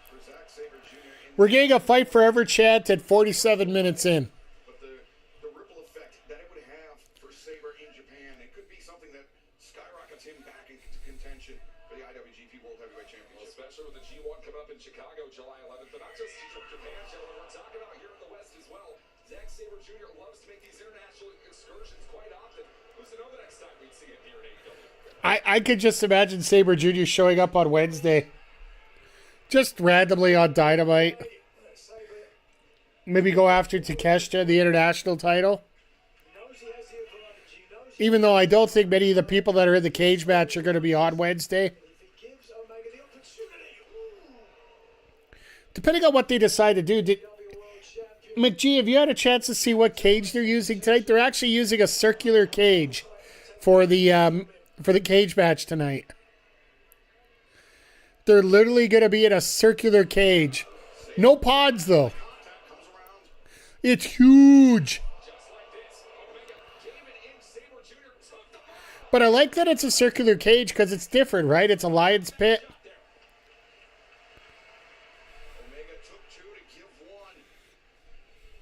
for Zack Sabre Jr. We're getting a fight forever chant at 47 minutes in. But the ripple effect that it would have for Sabre in Japan, it could be something that skyrockets him back into contention for the IWGP World Heavyweight Well, Championship. especially with the G1 coming up in Chicago July 11th, but not just from Japan, gentlemen. We're talking about here in the West as well. Zack Sabre Jr. loves to make these international excursions quite often. Who's to know the next time we'd see him here in AEW? I could just imagine Sabre Jr. showing up on Wednesday. Just randomly on Dynamite. Sabre Maybe go after Takeshita, the international title. knows he has the advantage. He knows Even though I don't think many of the people that are in the cage match are going to be on Wednesday. if he gives Omega the opportunity. Depending on what they decide to do. W World Champion. McGee, have you had a chance to see what cage they're using tonight? They're actually using a circular cage for the cage match tonight. They're literally going to be in a circular cage. No pods, though. It's huge. But I like that it's a circular cage because it's different, right? It's a lion's pit. Omega took two to give one,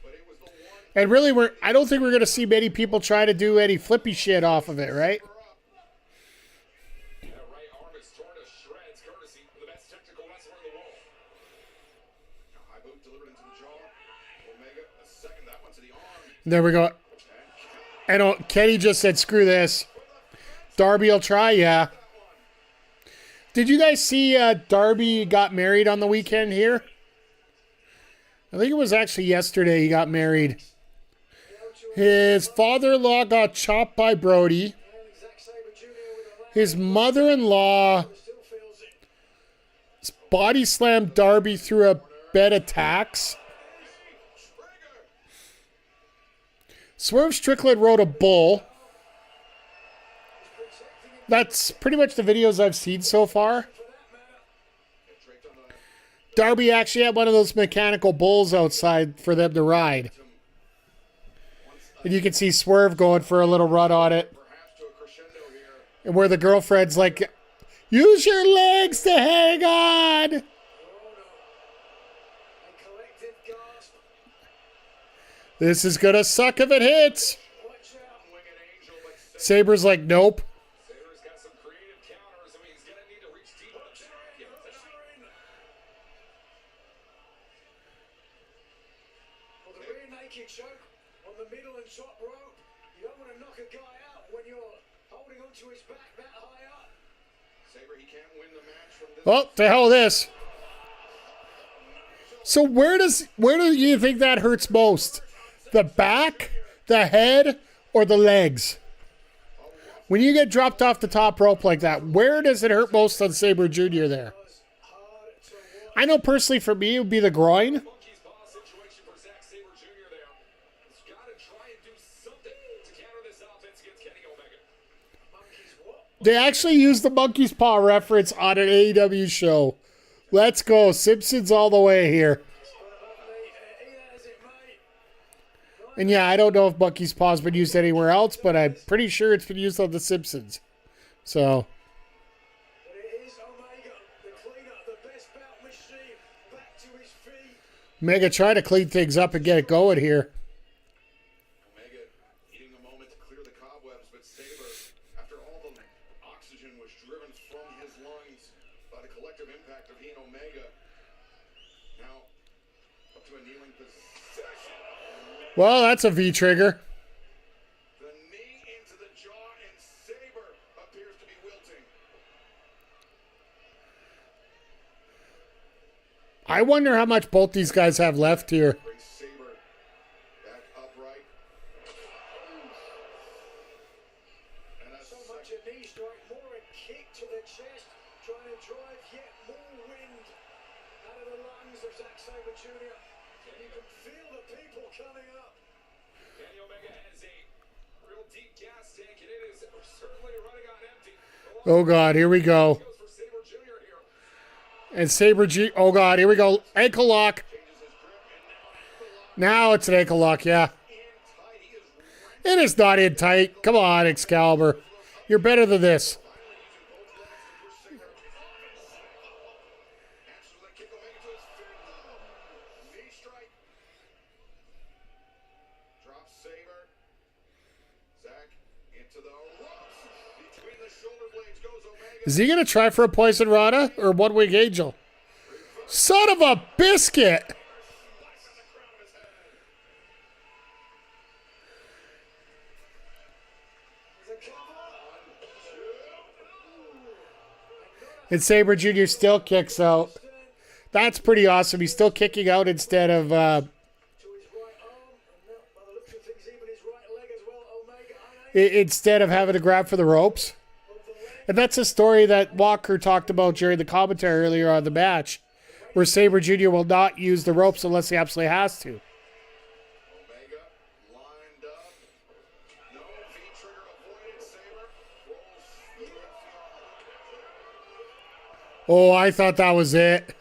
but it was the one. And really, I don't think we're going to see many people try to do any flippy shit off of it, right? That right arm is torn to shreds, courtesy of the best technical wrestler in the world. High boot delivered into the jaw. Omega, a second, that one to the arm. There we go. And Kenny just said, screw this. Darby will try, yeah. Did you guys see Darby got married on the weekend here? I think it was actually yesterday he got married. His father-in-law got chopped by Brody. Zack Sabre Jr. with a left His mother-in-law still feels it. body slammed Darby through a bed of tacks. Swerve Strickland rode a bull. That's pretty much the videos I've seen so far. Darby actually had one of those mechanical bulls outside for them to ride. And you can see Swerve going for a little run on it. And where the girlfriend's like, use your legs to hang on. This is going to suck if it hits. Saber's like, nope. Saber's got some creative counters. I mean, he's going to need to reach deep on the champion tonight. Well, the rear naked choke on the middle and top rope. You don't want to knock a guy out when you're holding onto his back that high up. Saber, he can't win the match from this. Well, to hell with this. So where do you think that hurts most? The back, the head, or the legs? When you get dropped off the top rope like that, where does it hurt most on Sabre Jr. there? I know personally for me it would be the groin. Monkey's paw situation for Zack Sabre Jr. there. He's got to try and do something to counter this offense against Kenny Omega. They actually used the monkey's paw reference on an AEW show. Let's go. Simpsons all the way here. And yeah, I don't know if monkey's paw's been used anywhere else, but I'm pretty sure it's been used on The Simpsons. So. But it is Omega, the cleaner, the best bout machine, back to his feet. Omega trying to clean things up and get it going here. Omega needing a moment to clear the cobwebs, but Saber, after all the oxygen was driven from his lungs by the collective impact of he and Omega, now up to a kneeling position. Well, that's a V-trigger. The knee into the jaw, and Saber appears to be wilting. I wonder how much both these guys have left here. Brings Saber back upright. And a So much a knee strike, more a kick to the chest, trying to drive yet more wind out of the lungs of Zack Sabre Jr. And you can feel the people coming up. Kenny Omega has a real deep gas tank, and it is certainly running on empty. Oh, God, here we go. Goes for Sabre Jr. here. And Sabre G. Oh, God, here we go. Ankle lock. Now it's an ankle lock, yeah. It is not in tight. Come on, Excalibur. You're better than this. Is he going to try for a Poison Rana or One Wing Angel? Son of a biscuit! And Sabre Jr. still kicks out. That's pretty awesome. He's still kicking out instead of To his right arm, and by the looks of things, even his right leg as well. Omega unable instead of having to grab for the ropes. And that's a story that Walker talked about during the commentary earlier on the match, where Sabre Jr. will not use the ropes unless he absolutely has to. Omega lined up. No V-trigger avoided. Saber rolls. Oh, I thought that was it.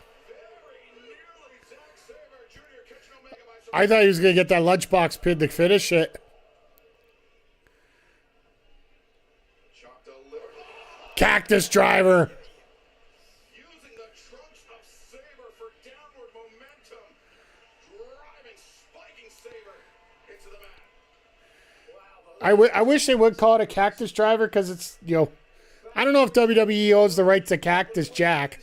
I thought he was going to get that lunchbox pin to finish it. Cactus driver. Using the trunks of Saber for downward momentum. Driving, spiking Saber into the mat. I wish they would call it a cactus driver because it's, you know, I don't know if WWE owns the right to Cactus Jack.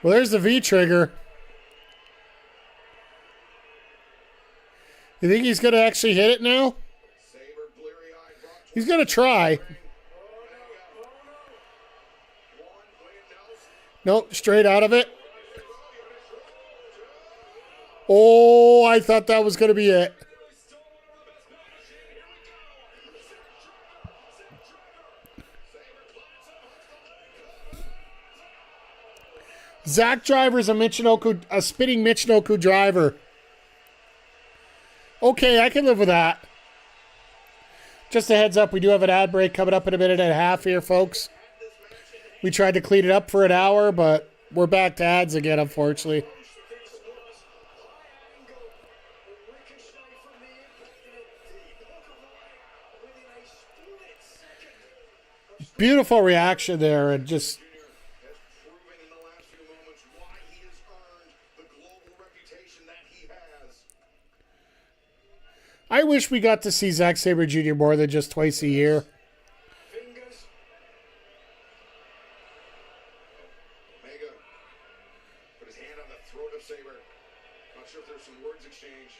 Well, there's the V-trigger. You think he's going to actually hit it now? He's going to try. Nope, straight out of it. Oh, I thought that was going to be it. Zack Driver's a spinning Michinoku driver. Okay, I can live with that. Just a heads up, we do have an ad break coming up in a minute and a half here, folks. We tried to clean it up for an hour, but we're back to ads again, unfortunately. This was high angle. A ricochet from the impact and a deep hook of light within a split second. Beautiful reaction there, and just Has proven in the last few moments why he has earned the global reputation that he has. I wish we got to see Zack Sabre Jr. more than just twice a year. Fingers. Omega put his hand on the throat of Sabre. Not sure if there's some words exchanged.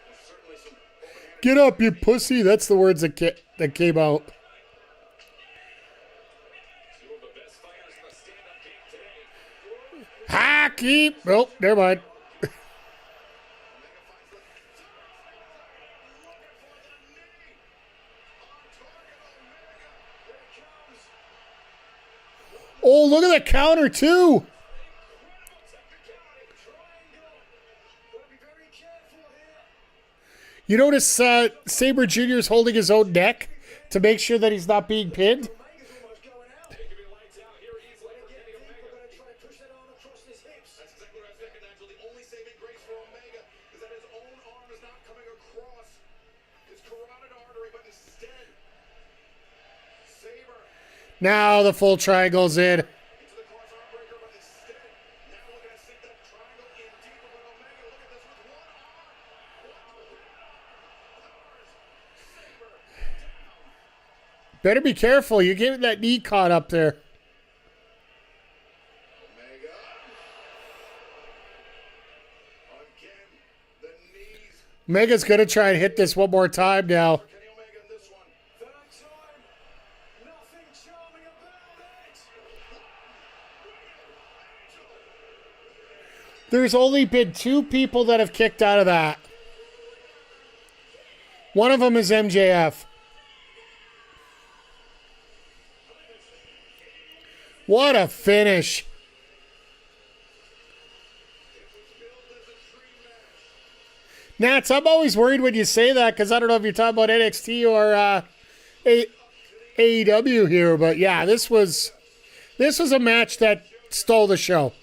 There's certainly some open-handed. Get up, you pussy. That's the words that came out. Two of the best fighters in the stand-up game today. Ha, keep. Oh, never mind. Oh, look at the counter, too. Gotta be very careful here. You notice Sabre Jr. is holding his own neck to make sure that he's not being pinned? Omega's almost going out. They could be lights out here easily for Kenny We're Omega. gonna try to push that arm across his hips. That's exactly what I was thinking, Nigel. The only saving grace for Omega is that his own arm is not coming across his carotid artery, but instead, Sabre Now the full triangle's in. into the cross arm breaker, but instead, now looking to sink that triangle in deeper. But Omega, look at this with one arm. Better be careful. You're getting that knee caught up there. Omega. Again, the knees. Mega's going to try and hit this one more time now. Kenny Omega in this one. Third time. Nothing charming about it. There's only been 2 people that have kicked out of that. One of them is MJF. What a finish. Nats, I'm always worried when you say that because I don't know if you're talking about NXT or AEW here, but yeah, this was a match that stole the show.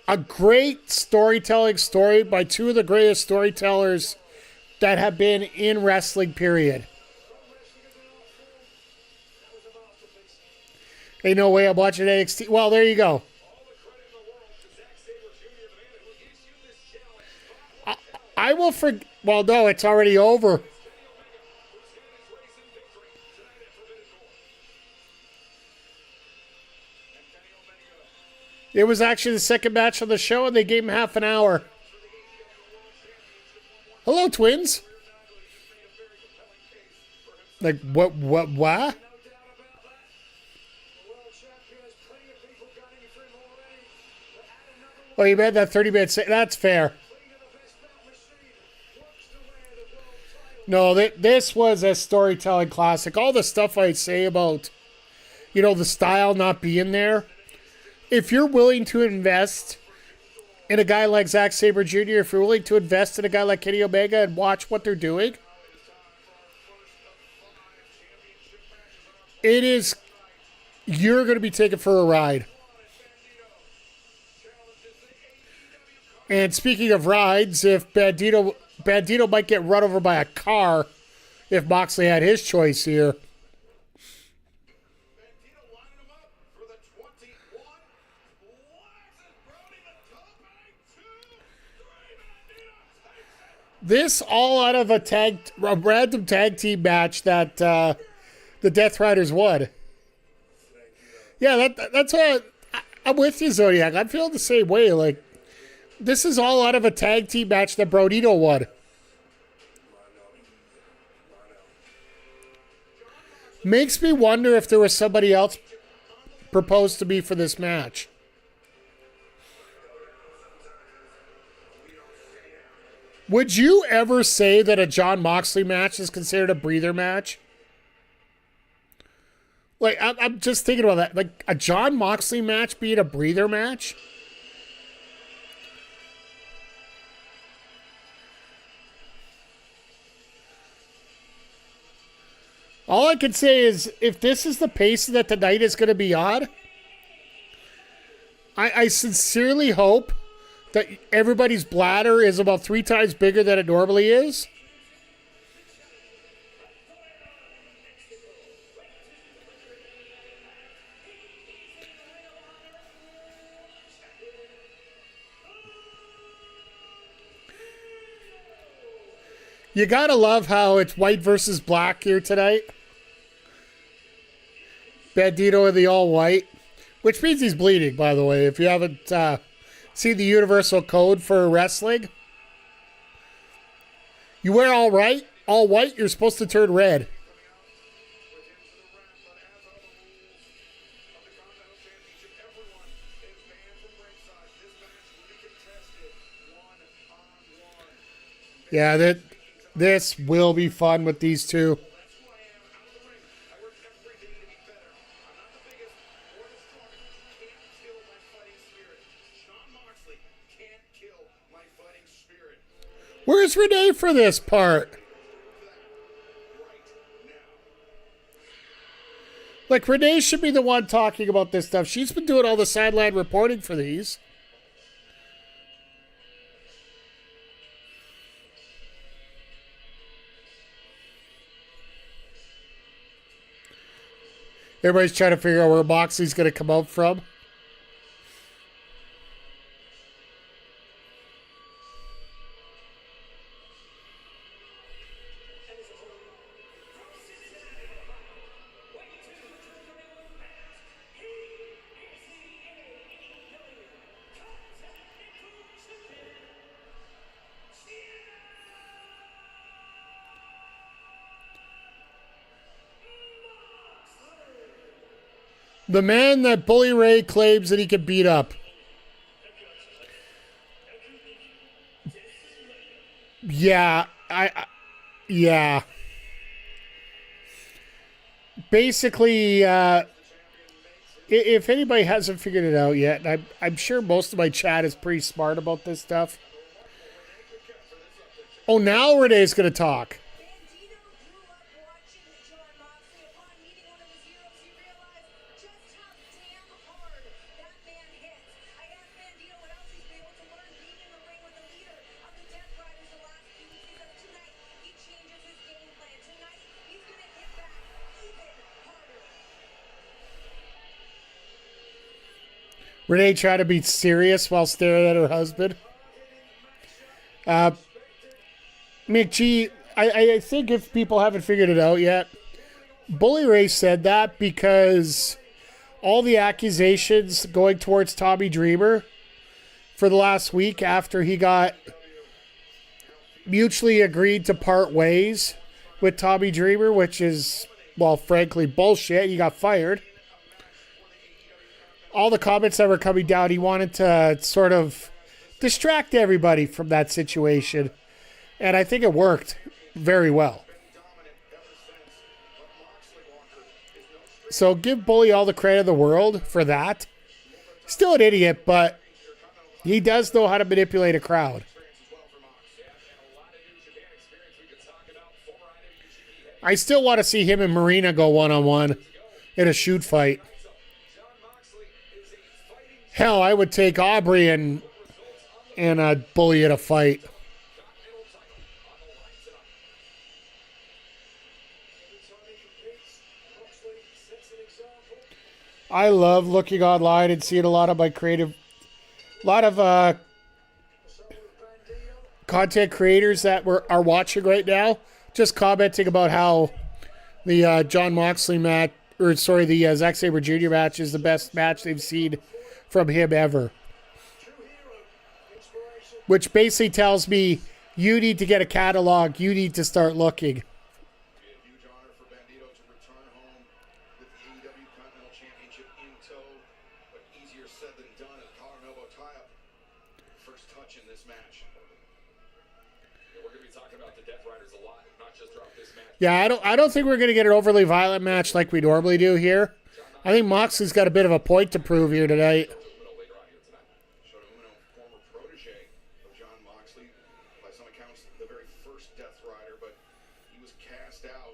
A great storytelling story by 2 of the greatest storytellers that have been in wrestling, period. Ain't no way I'm watching NXT. Well, there you go. I will forget. Well, no, it's already over. It was actually the second match of the show, and they gave him half an hour. Hello, twins. Like, what? Oh, you made that 30-minute... That's fair. No, this was a storytelling classic. All the stuff I say about, the style not being there. If you're willing to invest in a guy like Zack Sabre Jr., if you're willing to invest in a guy like Kenny Omega and watch what they're doing, you're going to be taken for a ride. And speaking of rides, if Bandito might get run over by a car if Moxley had his choice here. This all out of a random tag team match that the Death Riders won. Yeah, that's what I'm with you, Zodiac. I feel the same way. Like, this is all out of a tag team match that Brodito won. Makes me wonder if there was somebody else proposed to me for this match. Would you ever say that a Jon Moxley match is considered a breather match? Like, I'm just thinking about that. Like, a Jon Moxley match being a breather match? All I can say is if this is the pace that the night is going to be on, I sincerely hope that everybody's bladder is about 3 times bigger than it normally is. You gotta love how it's white versus black here tonight. Bandito in the all white, which means he's bleeding, by the way. If you haven't seen the universal code for wrestling, you wear all white, you're supposed to turn red. Yeah, this will be fun with these two. Where's Renee for this part? Like, Renee should be the one talking about this stuff. She's been doing all the sideline reporting for these. Everybody's trying to figure out where Moxley's going to come out from. The man that Bully Ray claims that he can beat up. Yeah, yeah. Basically, if anybody hasn't figured it out yet, and I'm sure most of my chat is pretty smart about this stuff. Oh, now Renee's going to talk. Renee tried to be serious while staring at her husband. McGee, I think if people haven't figured it out yet, Bully Ray said that because all the accusations going towards Tommy Dreamer for the last week after he got mutually agreed to part ways with Tommy Dreamer, which is, well, frankly, bullshit. He got fired. All the comments that were coming down, he wanted to sort of distract everybody from that situation. And I think it worked very well. So give Bully all the credit in the world for that. Still an idiot, but he does know how to manipulate a crowd. I still want to see him and Marina go one-on-one in a shoot fight. Hell, I would take Aubrey and Bully in a fight. I love looking online and seeing a lot of content creators that are watching right now, just commenting about how the Jon Moxley match, the Zack Sabre Jr. match is the best match they've seen from him ever. Which basically tells me you need to get a catalog, you need to start looking. Yeah, I don't think we're going to get an overly violent match like we normally do here. I think Moxley's got a bit of a point to prove here tonight. Jon Moxley, by some accounts, the very first Death Rider, but he was cast out,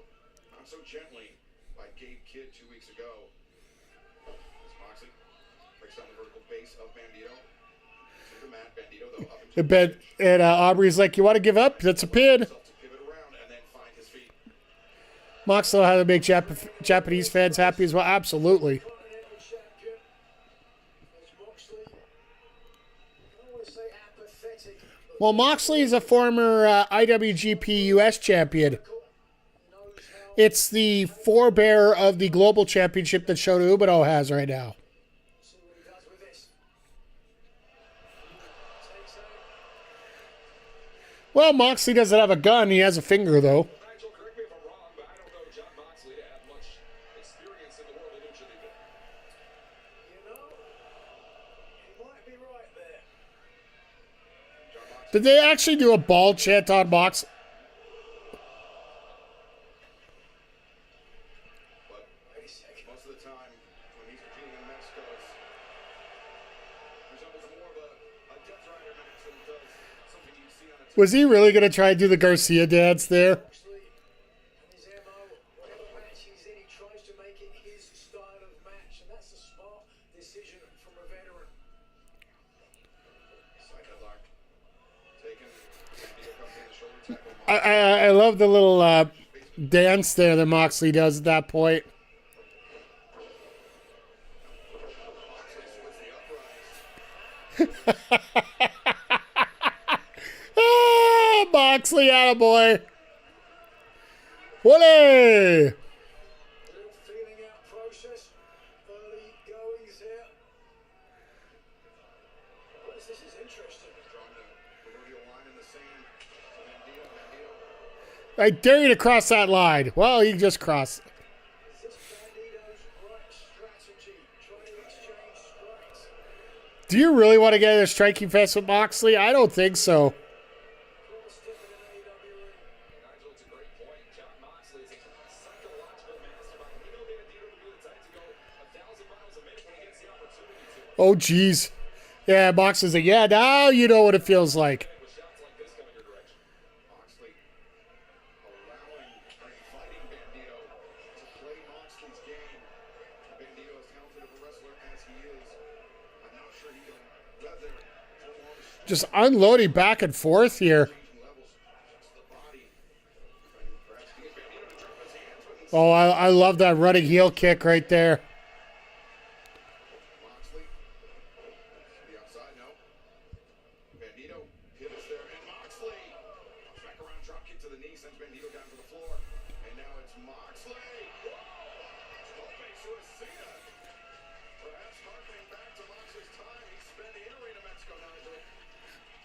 not so gently, Focus on the vertical base of Bandito. To the mat. Bandito, though, up into And Aubrey's like, you want to give up? That's a pin. himself to pivot around and then find his feet. Moxley how to make Japanese fans happy as well. Absolutely. Continental champion. As Moxley, I don't want to say apathetic, but Well, Moxley is a former IWGP US champion. knows how It's the forebearer of the global championship that Shota Umino has right now. see what he does with this. Takes aim. Well, Moxley doesn't have a gun. He has a finger, though. Nigel, correct me if I'm wrong, but I don't know John Moxley to have much experience in the world of lucha libre. You know, he might be right there. Did they actually do a ball chant on Mox? But Wait a second. most of the time, when he's competing in Mexico, it's resembles more of a Death Rider match than it does something you see on a Was he really going to try and do the Garcia dance there? Moxley and his MO, whatever match he's in, he tries to make it his style of match, and that's a smart decision from a veteran. side headlock. Taken. Bandito comes in the shoulder tackle. I love the little dance there that Moxley does at that point. Ah, Moxley, attaboy. Whoa! Little feeling out process, early goings here. This is interesting. Drawing the proverbial line in the sand. Bandito. I dare you to cross that line. Well, he just crossed. Is this Bandito's right strategy? Trying to exchange strikes. Do you really want to get in a striking fest with Moxley? I don't think so. Cross stepping in AEW. Nigel, it's a great point. John Moxley is a psychological mastermind. We know Bandito to be the type to go 1,000 miles a minute when he gets the opportunity to. Oh, geez. Yeah, Moxley's like, yeah, now you know what it feels like. With shots like this coming your direction. Moxley allowing or inviting Bandito to play Moxley's game. Bandito, as talented of a wrestler as he is, I'm not sure he can weather prolonged Just unloading back and forth here. changing levels. Just the body. Trying perhaps to get Bandito to drop his hands when he's Oh, I love that running heel kick right there. Moxley. To the outside, no. Bandito pivots there, and Moxley comes back around, drop kick to the knee, sends Bandito down to the floor. And now it's Moxley. Tope Suicida. Perhaps harkening back to Moxley's time he spent in Arena Mexico, Nigel.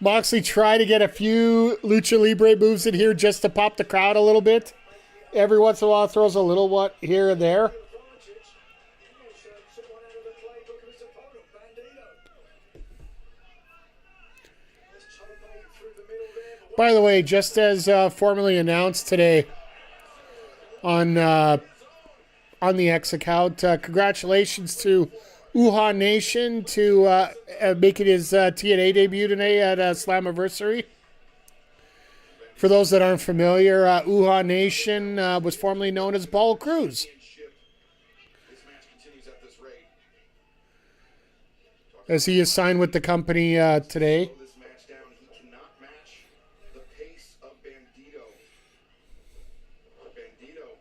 Moxley tried to get a few Lucha Libre moves in here just to pop the crowd a little bit. Every once in a while throws a little what here and there. Advantage. Also took one out of the playbook of his opponent, Bandito. There's Tope through the middle there, but By the way, just as formally announced today on the X account, congratulations to Uha Nation to making his TNA debut today at Slammiversary. For those that aren't familiar, Uha Nation was formerly known as Paul Cruz. Championship. This match continues at this rate. As he is signed with the company today. Slow this match down. He cannot match the pace of Bandito. Bandito.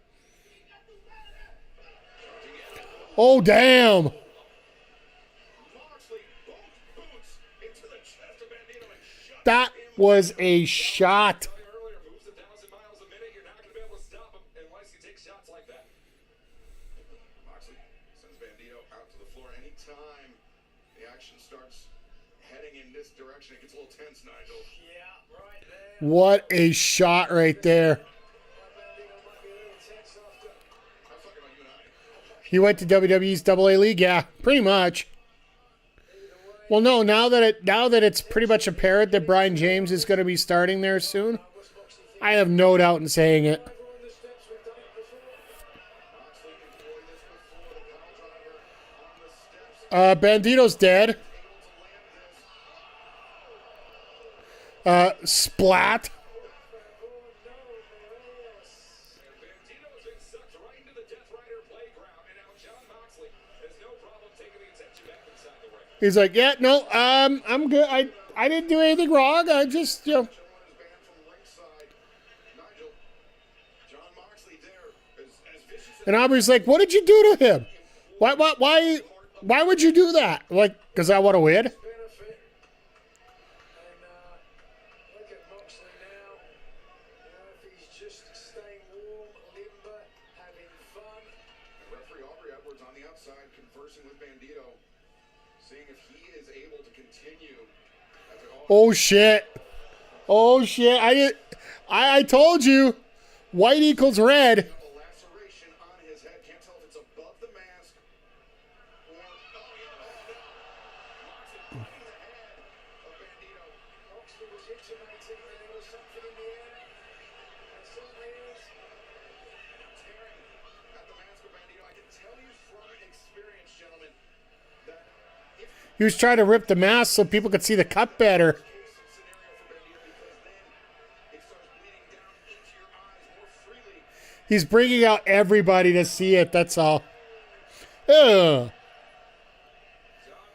Charging in. Oh, damn! Moxley, both boots into the chest of Bandito and shut That was a shot. Earlier, moves 1,000 miles a minute. You're not going to be able to stop him unless you take shots like that. Moxley sends Bandito out to the floor. Anytime the action starts heading in this direction, it gets a little tense, Nigel. yeah, right there. What a shot right there. Bandito might be a little tense after. I was talking about you and I. He went to WWE's AA League, yeah, pretty much. Well, no, now that it's pretty much apparent that Brian James is going to be starting there soon, I have no doubt in saying it. Over on the steps, we've done it before. Moxley employed this before. The pile driver on the steps. Bandito's dead. Able to land this. Splat. Bandito has been sucked right into the Death Rider playground, and now John Moxley has no problem taking the attention back inside the ring. He's like, yeah, no, I'm good. I didn't do anything wrong. I just, Gentleman is banned from ringside. Nigel, John Moxley there, as vicious as and Aubrey's like, what did you do to him? Why would you do that? Like, because I want to win? benefit. And look at Moxley now. You know, if he's just staying warm, limber, having fun. referee Aubrey Edwards on the outside conversing with Bandito, seeing if he is able to continue. Oh shit! Oh shit! I told you, white equals red. A laceration on his head. Can't tell if it's above the mask or Moxley biting the head of Bandito. Moxley was intimating that there was something in the air. There certainly is. Tearing at the mask of Bandito. I can tell you from experience, gentlemen, that if He was trying to rip the mask so people could see the cut better. case scenario for Bandito, because then it starts bleeding down into your eyes more freely. He's bringing out everybody to see it. That's all. Ugh. John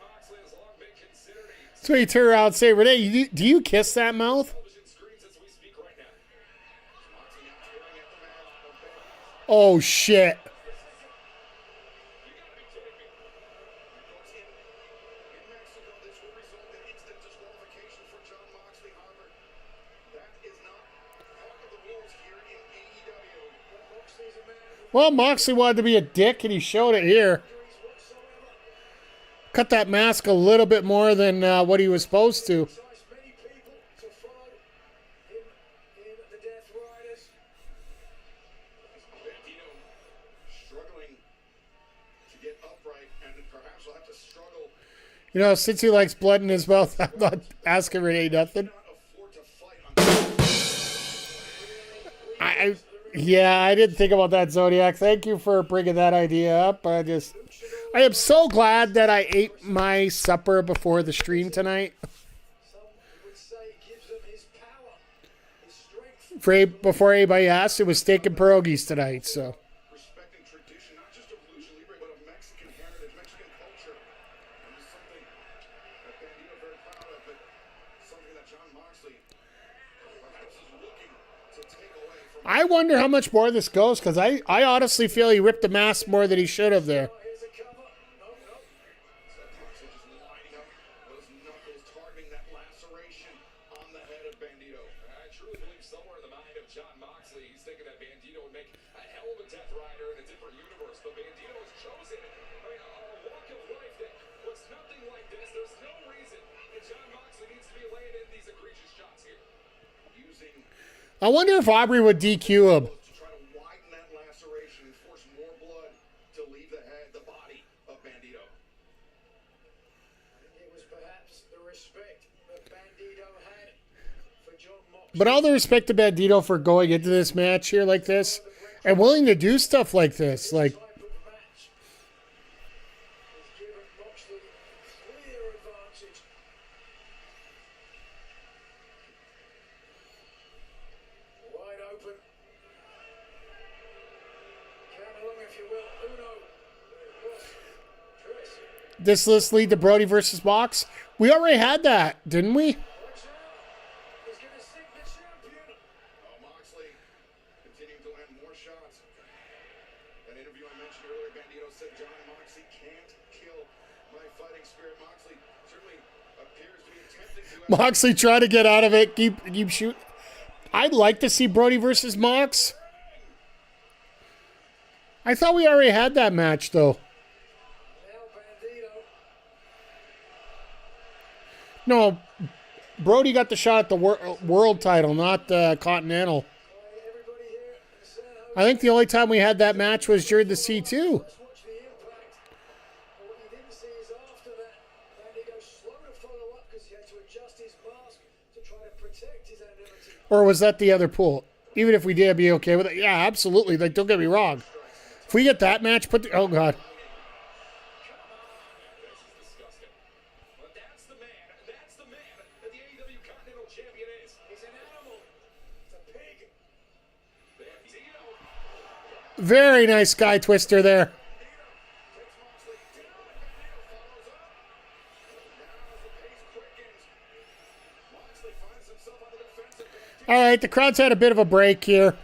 Moxley has long been considered a So he turned around and say, Renee, do you kiss that mouth? television screens as we speak right now. Moxley now tearing at the mask of Bandito. Oh shit! You gotta be kidding me. Of course, in Mexico, this will result in instant disqualification for John Moxley. However, that is not part of the rules here in AEW. But Moxley's a man with Well, Moxley wanted to be a dick, and he showed it here. injuries whatsoever. Cut that mask a little bit more than what he was supposed to. Excites many people to follow him in the Death Riders. Bandito struggling to get upright, and perhaps will have to struggle. You know, since he likes blood in his mouth, I'm not asking Renee nothing. Not afford to fight on. Yeah, I didn't think about that, Zodiac. Thank you for bringing that idea up. I am so glad that I ate my supper before the stream tonight. Some would say it gives him his power, his strength. Before anybody asked, it was steak and pierogies tonight. So Respecting tradition, not just of lucha libre, but of Mexican heritage, Mexican culture. And it's something that Bandito very proud of, but something that John Moxley perhaps is looking to take away from. I wonder how much more this goes, because I honestly feel he ripped the mask more than he should have there. Here's a cover. No. So Moxley just lining up those knuckles, targeting that laceration on the head of Bandito. I truly believe somewhere in the mind of John Moxley, he's thinking that Bandito would make a hell of a Death Rider in a different universe. But Bandito has chosen a walk of life that was nothing like this. There's no reason that John Moxley needs to be laying in these egregious shots here. Using I wonder if Aubrey would DQ him. to try to widen that laceration and force more blood to leave the body of Bandito. It was perhaps the respect that Bandito had for John Moxley. But all the respect to Bandito for going into this match here like this and willing to do stuff like this. Like, Type of match has given Moxley clear advantage. Wide open. Count along if you will. Uno. Tris. this list lead to Brody versus Mox? We already had that, didn't we? Watch out. He's going to sink the champion. Moxley continuing to land more shots. That interview I mentioned earlier, Bandito said John Moxley can't kill my fighting spirit. Moxley certainly appears to be attempting to. Moxley trying to get out of it. Keep shoot. I'd like to see Brody versus Mox. I thought we already had that match, though. Now Bandito. No, Brody got the shot at the world title, not the Continental. Everybody here in San Jose. I think the only time we had that match was during the C2. Let's watch the impact. But what you didn't see is after that, Bandito slow to follow up because he had to adjust his mask to try to protect his anonymity. Or was that the other pool? Even if we did, I'd be okay with it. Yeah, absolutely. Like, don't get me wrong. If we get that match, oh, God. This is disgusting. But that's the man that the AEW Continental Champion is. He's an animal. It's a pig. Bandito. Very nice sky twister there. All right, the crowd's had a bit of a break here.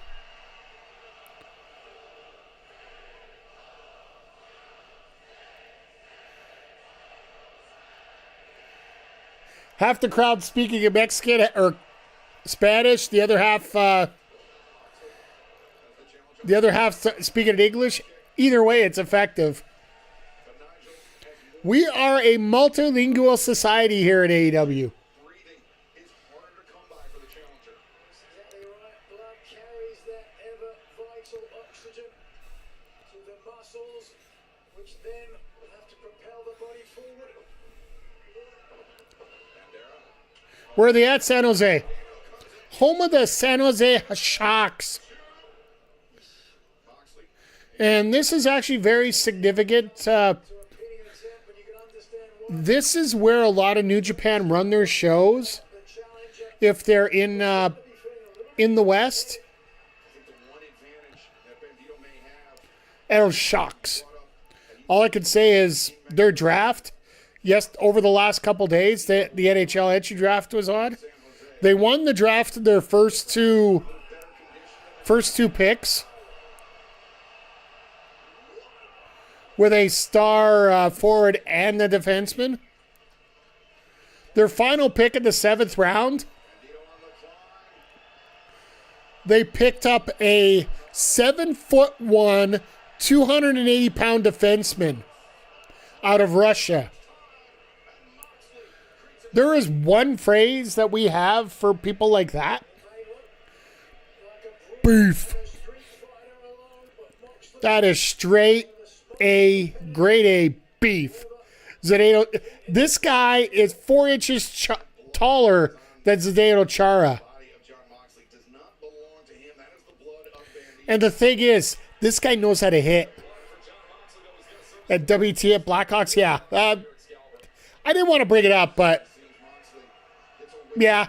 Half the crowd speaking in Mexican or Spanish, the other half speaking in English. Either way, it's effective. We are a multilingual society here at AEW. Breathing is harder to come by for the challenger. Exactly right. Blood carries that ever vital oxygen to the muscles, which then have to propel the body forward. Where are they at, San Jose? Home of the San Jose Sharks. And this is actually very significant. This is where a lot of New Japan run their shows. If they're in the West. El Sharks. All I can say is their draft. Yes, over the last couple days, the NHL entry draft was on. They won the draft of their first two picks with a star forward and the defenseman. Their final pick in the 7th round, they picked up a 7'1", 280-pound defenseman out of Russia. There is one phrase that we have for people like that. Beef. That is straight A, grade A beef. Zdeno, this guy is 4 inches taller than Zdeno Chara. And the thing is, this guy knows how to hit. At WT at Blackhawks, yeah. I didn't want to bring it up, but yeah.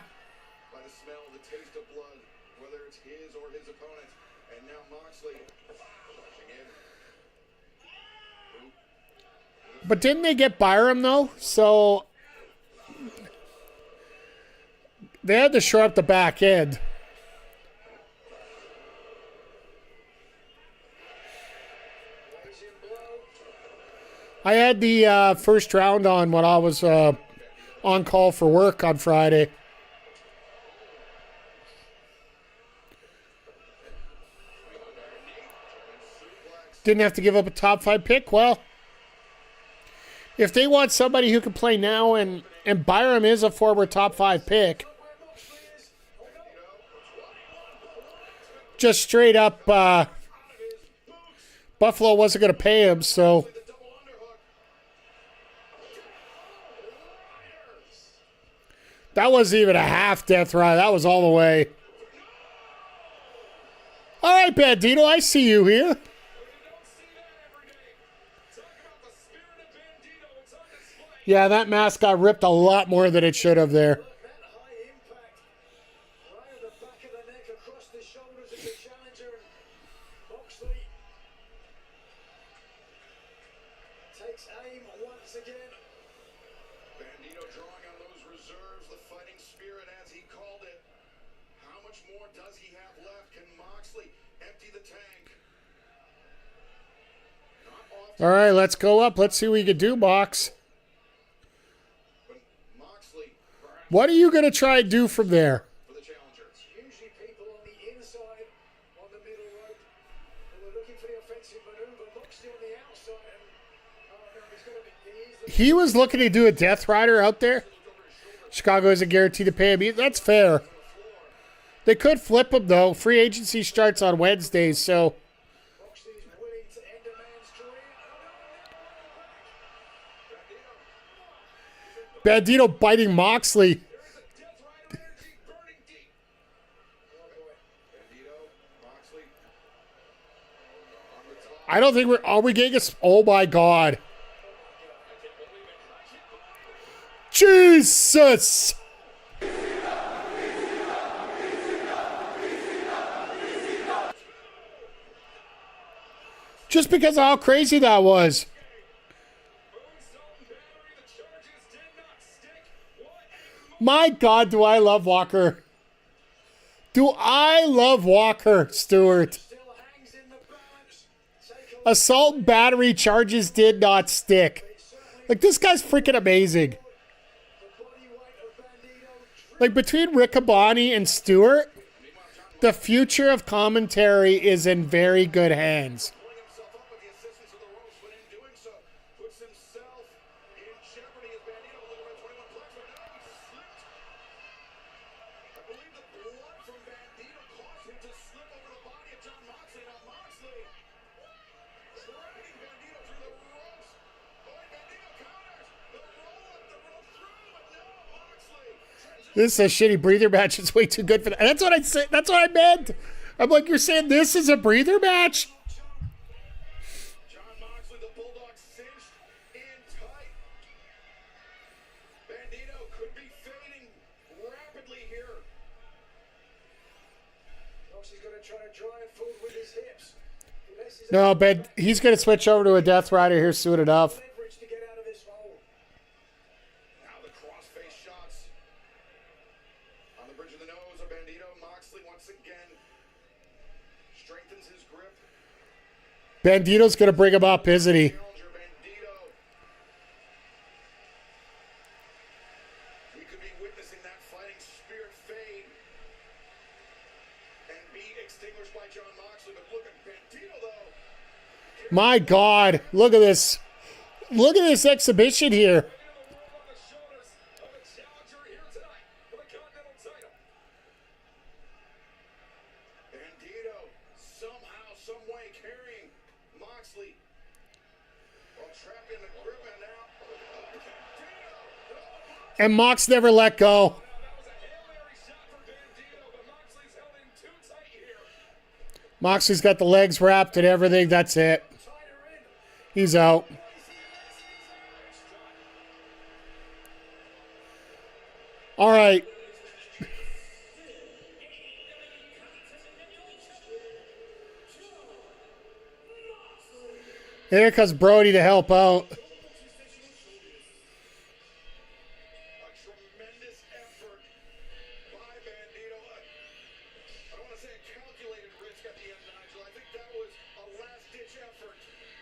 By the smell, the taste of blood, whether it's his or his opponent. And now Moxley rushing in. But didn't they get Byram, though? So they had to shore up the back end. I had the first round on when I was on call for work on Friday. Didn't have to give up a top 5 pick. Well, if they want somebody who can play now, and Byram is a former top 5 pick, just straight up, Buffalo wasn't going to pay him, so that wasn't even a half death ride. That was all the way. All right, Bandito, I see you here. Yeah, that mask got ripped a lot more than it should have there. That high impact, right at the back of the neck, across the shoulders of the challenger, and Moxley takes aim once again. Bandito drawing on those reserves, the fighting spirit as he called it. How much more does he have left? Can Moxley empty the tank? Not often, All right, let's go up. Let's see what we can do, Box. but Moxley perhaps What are you going to try and do from there? for the challenger. Usually people on the inside, on the middle rope, who are looking for the offensive maneuver. Moxley on the outside, and no, he's got to be. He was looking to do a Death Rider out there. Chicago isn't guaranteed to pay him. That's fair. They could flip him, though. Free agency starts on Wednesdays, so Moxley is willing to end a man's career. Bandito biting Moxley. Death Rider energy burning deep. Bandito, Moxley on the top. I don't think we're... Are we getting a... Oh, my God. Jesus! Just because of how crazy that was. My God, do I love Walker. Do I love Walker Stewart? Still hangs in the balance. Take a Assault and battery charges did not stick. Like, this guy's freaking amazing. the body weight of Bandito. Like, between Riccaboni and Stewart, the future of commentary is in very good hands. Pulling himself up with the assistance of the ropes, but in doing so, puts himself in jeopardy as Bandito looking for 21 plugs, but no, he slipped. I believe the blood from Bandito caused him to slip over the body of Jon Moxley. Now Moxley dragging Bandito through the ropes. Oh, and Bandito counters. The roll up, the rope through, but no, Moxley. This is a shitty breather match. It's way too good for that. That's what I said. That's what I meant. I'm like, you're saying this is a breather match? Jon Moxley, the Bulldog, cinched in tight. Bandito could be fading rapidly here. Moxley's going to try to drive forward with his hips. He lets his No, but he's going to switch over to a Death Rider here soon enough. leverage to get out of this hole. Now the crossface shots on the bridge of the nose of Bandito. Moxley once again strengthens his grip. Bandito's going to bring him up, isn't he? Challenger Bandito. We could be witnessing that fighting spirit fade and be extinguished by Jon Moxley. But look at Bandito though. My God. Look at this. Look at this exhibition here. On the shoulders of the challenger here tonight for the Continental title. Bandito somehow, some way carrying Moxley while trapped in the grip, and now Bandito. And Mox never let go. That was a Hail Mary shot for Bandito, but Moxley's held in too tight here. Moxley's got the legs wrapped and everything. That's it. He's out. All right. Here comes Brody to help out. A tremendous effort by Bandito. I don't want to say a calculated risk at the end, Nigel. I think that was a last-ditch effort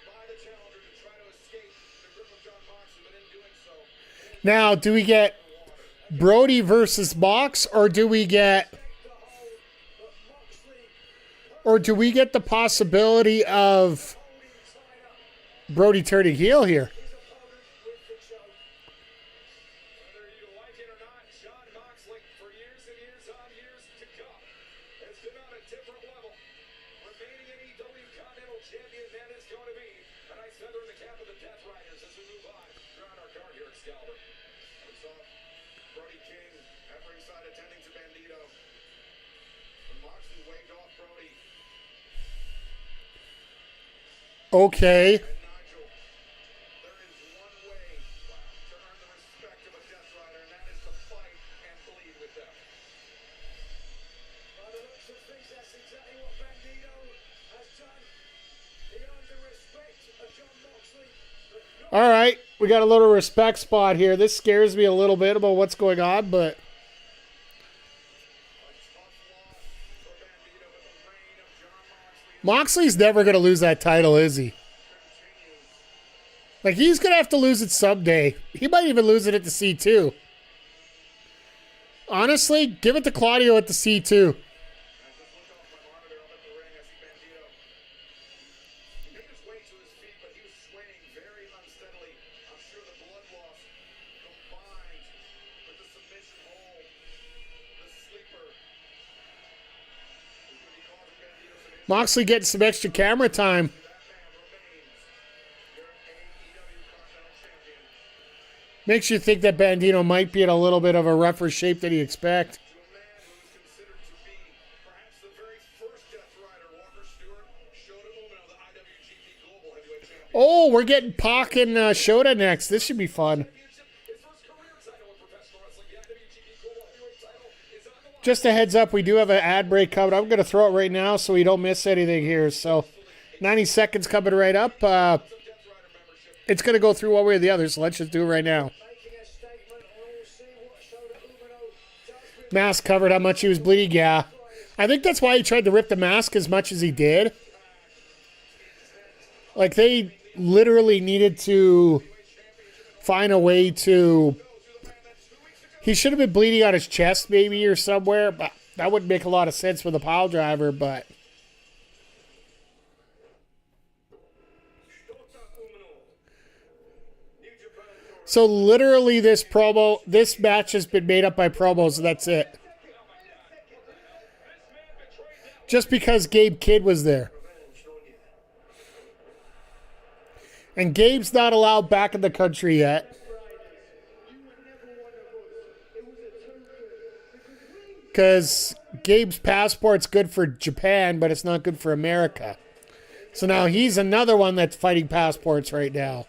by the challenger to try to escape the grip of Jon Moxley, but in doing so, Now, do we get Brody versus Mox, or do we get the possibility of Brody turning heel here? Whether you like it or not, Jon Moxley, for years and years on years to come, has been on a different level. Remaining NEW Continental Champion, that is going to be a nice feather in the cap of the Death Riders as we move on. Drawing our card here at Excalibur. we saw Brody King at ringside attending to Bandito. And Moxley waved off Brody. Okay. And Nigel, there is one way to earn the respect of a Death Rider, and that is to fight and bleed with them. By the looks of things, that's exactly what Bandito has done. He earned the respect of Jon Moxley, but not All right. We got a little respect spot here. This scares me a little bit about what's going on, but A tough loss for Bandito, but the reign of Jon Moxley Moxley's never going to lose that title, is he? continues. Like, he's going to have to lose it someday. He might even lose it at the C2. Honestly, give it to Claudio at the C2. I just looked off my monitor up at the ring. I see Bandito. He made his way to his feet, but he was swaying very unsteadily. I'm sure the blood loss combined with the submission hold, the sleeper, is going to be causing Bandito some issues. Moxley getting some extra camera time. That man remains your AEW Continental Champion. Makes you think that Bandito might be in a little bit of a rougher shape than you expect. To a man who is considered to be perhaps the very first Death Rider, Walker Stewart, Shota Umino, the IWGP Global Heavyweight Champion. Oh, we're getting Pac and Shota next. This should be fun. His first career title in professional wrestling, the IWGP Global Heavyweight title, is on the line. Just a heads up, we do have an ad break coming. I'm going to throw it right now so we don't miss anything here. So 90 seconds coming right up. It's going to go through one way or the other, so let's just do it right now. making a statement, and we'll see what Shota Umino does with Mask covered how much he was bleeding. Yeah. I think that's why he tried to rip the mask as much as he did. Like, they literally needed to find a way to... He should have been bleeding out his chest maybe or somewhere, but that wouldn't make a lot of sense with a pile driver, but... So literally this match has been made up by promos, and that's it. Just because Gabe Kidd was there. And Gabe's not allowed back in the country yet. Because Gabe's passport's good for Japan, but it's not good for America. So now he's another one that's fighting passports right now,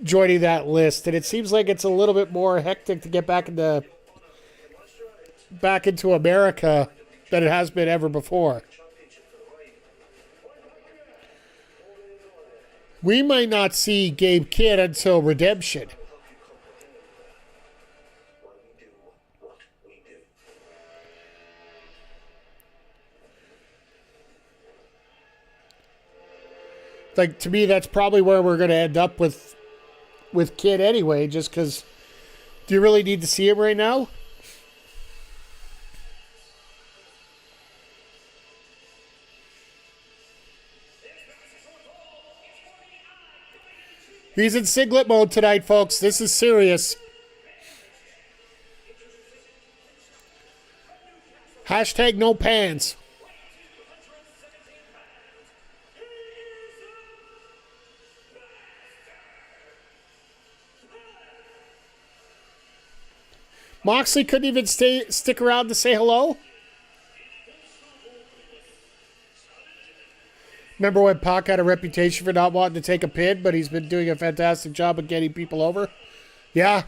joining that list. And it seems like it's a little bit more hectic to get back into America than it has been ever before. We might not see Gabe Kidd until Redemption. Like, to me, that's probably where we're going to end up with Kidd anyway, just because... Do you really need to see him right now? He's in singlet mode tonight, folks. This is serious. Hashtag no pants. Moxley couldn't even stick around to say hello? Remember when Pac had a reputation for not wanting to take a pin, but he's been doing a fantastic job of getting people over? Yeah.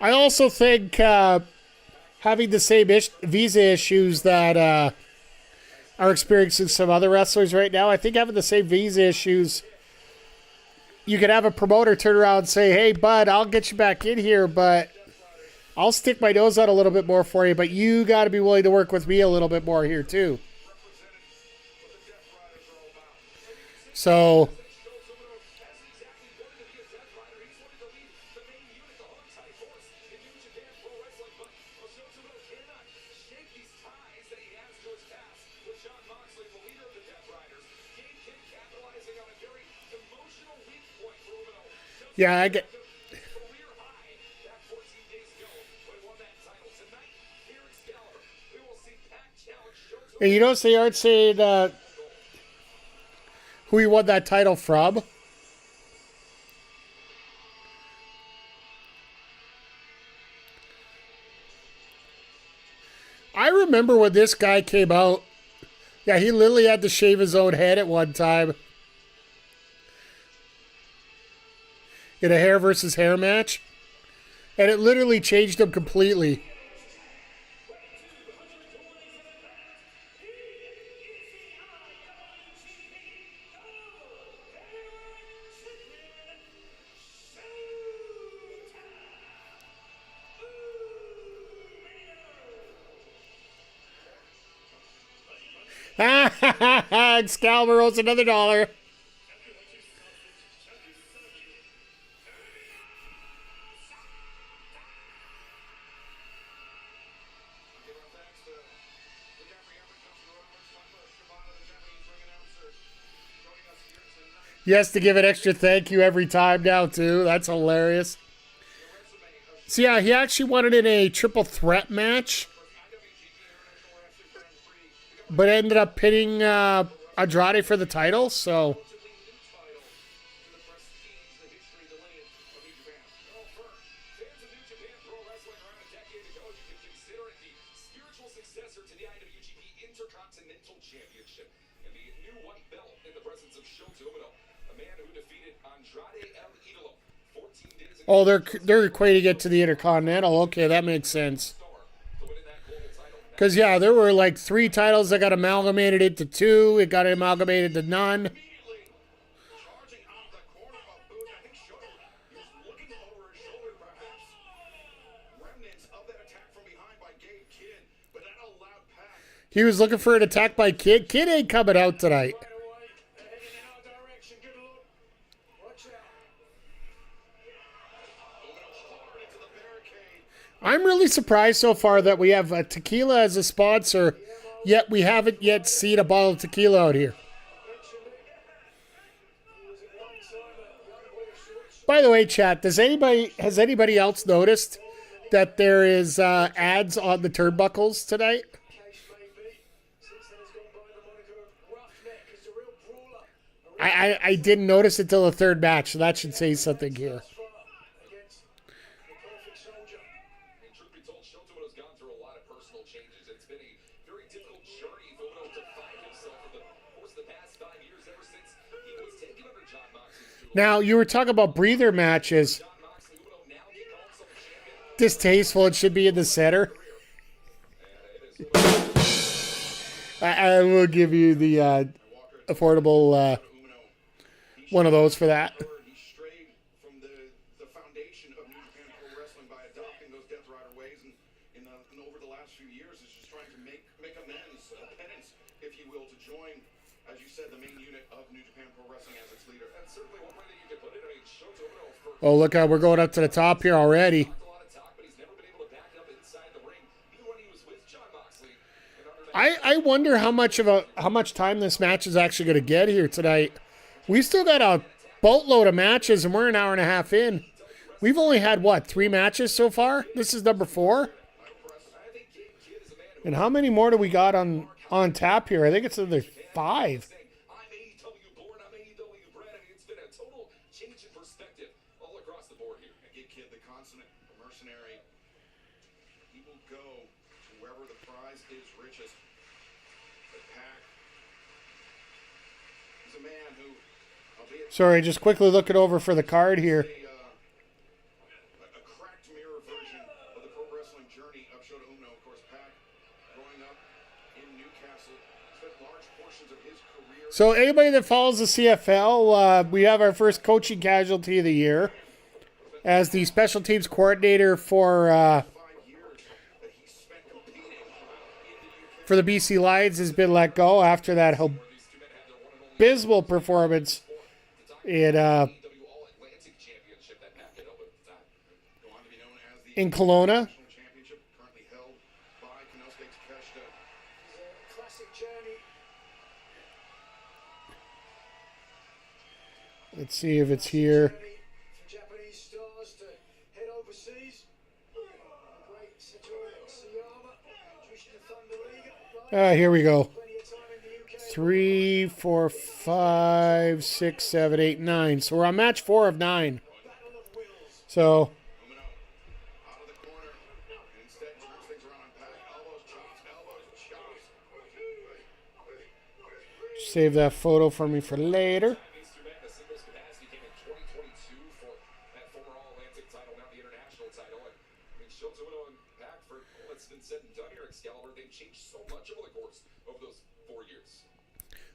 I also think having the same visa issues that are experiencing some other wrestlers right now, I think having the same visa issues, you could have a promoter turn around and say, hey, bud, I'll get you back in here, but I'll stick my nose out a little bit more for you, but you got to be willing to work with me a little bit more here, too. So, yeah, I get... And you notice they aren't saying who he won that title from. I remember when this guy came out. Yeah, he literally had to shave his own head at one time in a hair versus hair match. And it literally changed him completely. Excalibur owes another $1. He has to give an extra thank you every time now, too. That's hilarious. So, yeah, he actually wanted in a triple threat match, but ended up pinning Andrade for the title, so... Oh, they're equating it to the Intercontinental. Okay, that makes sense. Because, yeah, there were like 3 titles that got amalgamated into 2. It got amalgamated to none. He was looking for an attack by Kid. Kid ain't coming out tonight. Right away. They're heading in our direction. Good look. Watch out. Hard into the barricade. I'm really surprised so far that we have tequila as a sponsor, yet we haven't yet seen a bottle of tequila out here. Mentioned it. He was at one time a young boy of sorts. By the way, chat, has anybody else noticed that there is ads on the turnbuckles tonight? Case may be. Since then, has gone by the moniker of Roughneck. He's a real brawler. I didn't notice it till the third match, so that should say something here. Thus far against the perfect soldier. And truth be told, Shota has gone through a lot of personal changes. It's been a very difficult journey for Uno to find himself over the course of the past 5 years, ever since he was taken under John Moxley's tutelage. Now, you were talking about breather matches. John Moxley, Uno now he calls himself a champion. Distasteful, it should be in the center. I will give you the affordable one of those for that. He strayed from the foundation of New Japan Pro Wrestling by adopting those Death Rider ways, and over the last few years is just trying to make amends, penance, if you will, to join, as you said, the main unit of New Japan Pro Wrestling as its leader. That's certainly one way that you could put it. I mean, Shota Uno for Oh, look how we're going up to the top here already. a lot of talk, but he's never been able to back up inside the ring, even when he was with John Moxley. And under that I wonder how much time this match is actually going to get here tonight. We still got a boatload of matches, and we're an hour and a half in. We've only had, what, 3 matches so far? This is number 4? And how many more do we got on tap here? I think it's another 5. saying, I'm AEW born, I'm AEW bred. I mean, it's been a total change in perspective all across the board here. And get Kid the consummate mercenary. He will go to wherever the prize is richest. But Pac, he's a man who, albeit Sorry, just quickly looking over for the card here. a cracked mirror version of the pro wrestling journey of Shota Umino. Of course, Pac, growing up in Newcastle, spent large portions of his career. So anybody that follows the CFL, we have our first coaching casualty of the year as the special teams coordinator for 5 years that he spent competing in the UK. the BC Lions has been let go after that abysmal performance in AEW All Atlantic Championship that Pac had held at the time. Go on to be known as the in Kelowna. National Championship, currently held by Konosuke Takeshita. It's a classic journey. Let's see if it's here. Journey for Japanese stars to head overseas. Great Satoru Siyama, Jushin Thunder Liga. Here we go. Plenty of time in the UK. 3, 4, 5, 6, 7, 8, 9. So we're on match 4 of 9. Battle of wills. So Umino out of the corner and instead turns things around on Pac. Elbows, chops. save that photo for me for later. Mr. Man, the singles capacity came in 2022 for that former All Atlantic title, now the international title. And I mean, Shota Uno and Pac, for all that's been said and done here, Excalibur, they've changed so much over the course of those 4 years.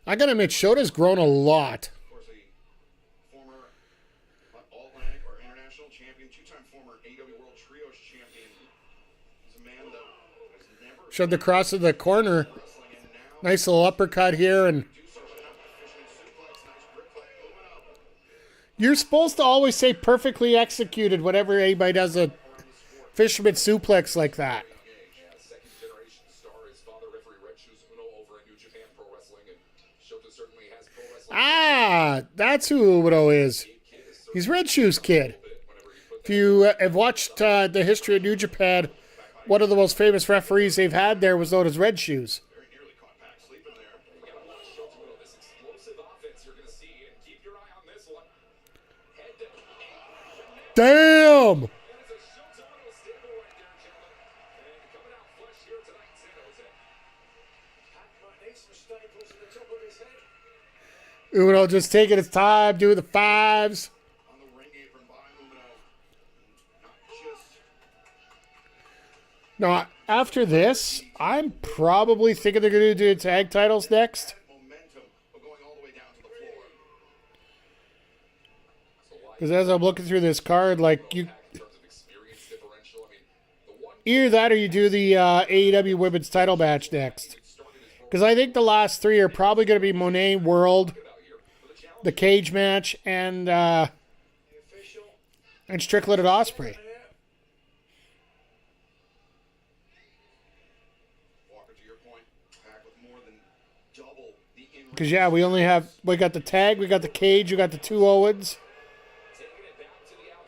I gotta admit, Shota's grown a lot. Of course, a former All-Atlantic or international champion, 2-time former AEW World Trios champion. He's a man that has never Showed the cross of the corner. wrestling and now Nice little uppercut here, and do so enough efficient suplex, nice grip like Umino. you're supposed to always say perfectly executed whenever anybody does a fisherman suplex like that. Second generation star, his father, referee Red Shoes Uno over in New Japan Pro Wrestling, and Shota certainly has pro wrestling. Ah, that's who Udo is. He's Red Shoes Kid. If you have watched the history of New Japan, one of the most famous referees they've had there was known as Red Shoes. Very nearly caught Pac sleeping there. You gotta watch Shota Uno, this explosive offense you're gonna see, and keep your eye on this one. Head to Damn! That is a Shota Uno staple right there, gentlemen. And coming out flush here tonight in San Jose. Pac might need some staples at the top of his head. Uno just taking his time, doing the fives. On the ring apron by Umino. Not just Now, after this, I'm probably thinking they're going to do tag titles next. momentum, but going all the way down to the floor. Because as I'm looking through this card, like, you In terms of experience differential, I mean, the one either that or you do the AEW Women's title match next. started Because I think the last three are probably going to be Monet World, the cage match, and Strickland and Ospreay. Because, yeah, we got the tag, we got the cage, we got the 2 Owens.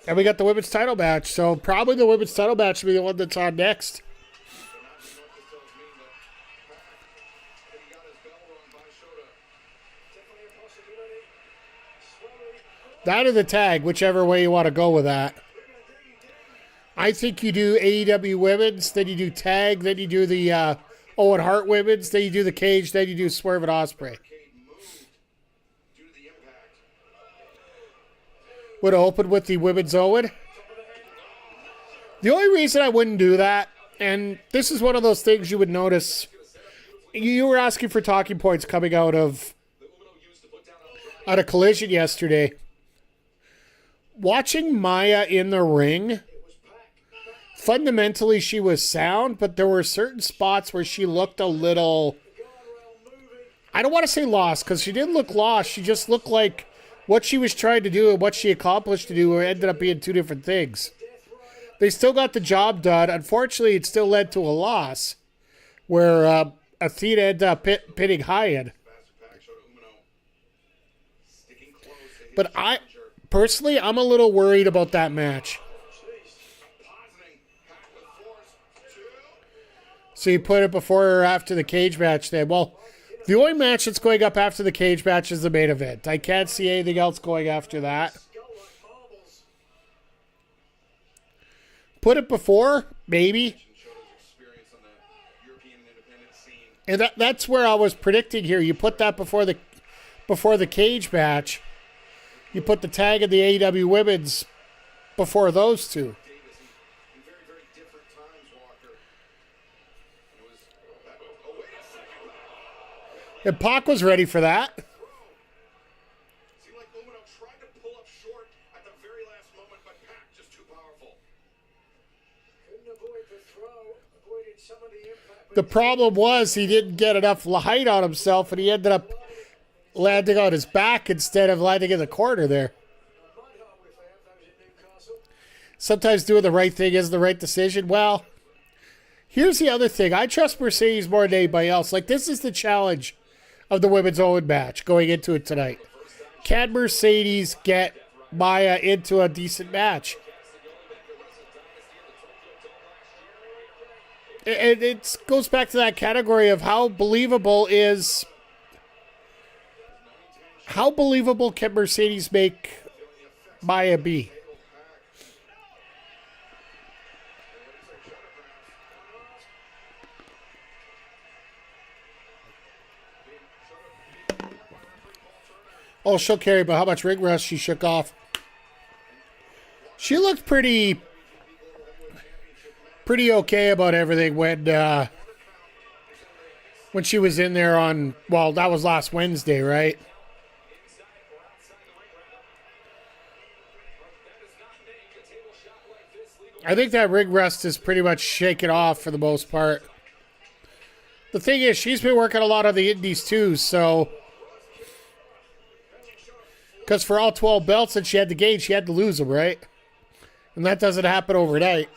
And we got the women's title match. So probably the women's title match will be the one that's on next. That or the tag, whichever way you want to go with that. I think you do AEW women's, then you do tag, then you do the Owen Hart women's, then you do the cage, then you do Swerve and Ospreay. Would have opened with the women's Owen. The only reason I wouldn't do that, and this is one of those things you would notice, you were asking for talking points coming out of Collision yesterday. Watching Maya in the ring, fundamentally she was sound, but there were certain spots where she looked a little, I don't want to say lost, because she didn't look lost. She just looked like what she was trying to do and what she accomplished to do ended up being two different things. They still got the job done. Unfortunately, it still led to a loss where Athena ended up pitting Hyatt. But personally, I'm a little worried about that match. So you put it before or after the cage match then. Well, the only match that's going up after the cage match is the main event. I can't see anything else going after that. Put it before, maybe. And that's where I was predicting here. You put that before the cage match. You put the tag of the AEW women's before those two. And Pac was ready for that. Seemed like Umino tried to pull up short at the very last moment, but Pac just too powerful. Couldn't avoid the throw, avoided some of the impact. The problem was he didn't get enough height on himself, and he ended up landing on his back instead of landing in the corner there. Sometimes doing the right thing is the right decision. Well, here's the other thing. I trust Mercedes more than anybody else. Like, this is the challenge of the women's Owen match going into it tonight. Can Mercedes get Maya into a decent match? It goes back to that category of how believable can Mercedes make Maya be? Oh, she'll carry, but how much ring rust she shook off. She looked pretty okay about everything when she was in there on, well, that was last Wednesday, right? I think that ring rust is pretty much shaken off for the most part. The thing is, she's been working a lot on the indies too, so... Because for all 12 belts that she had to gain, she had to lose them, right? And that doesn't happen overnight.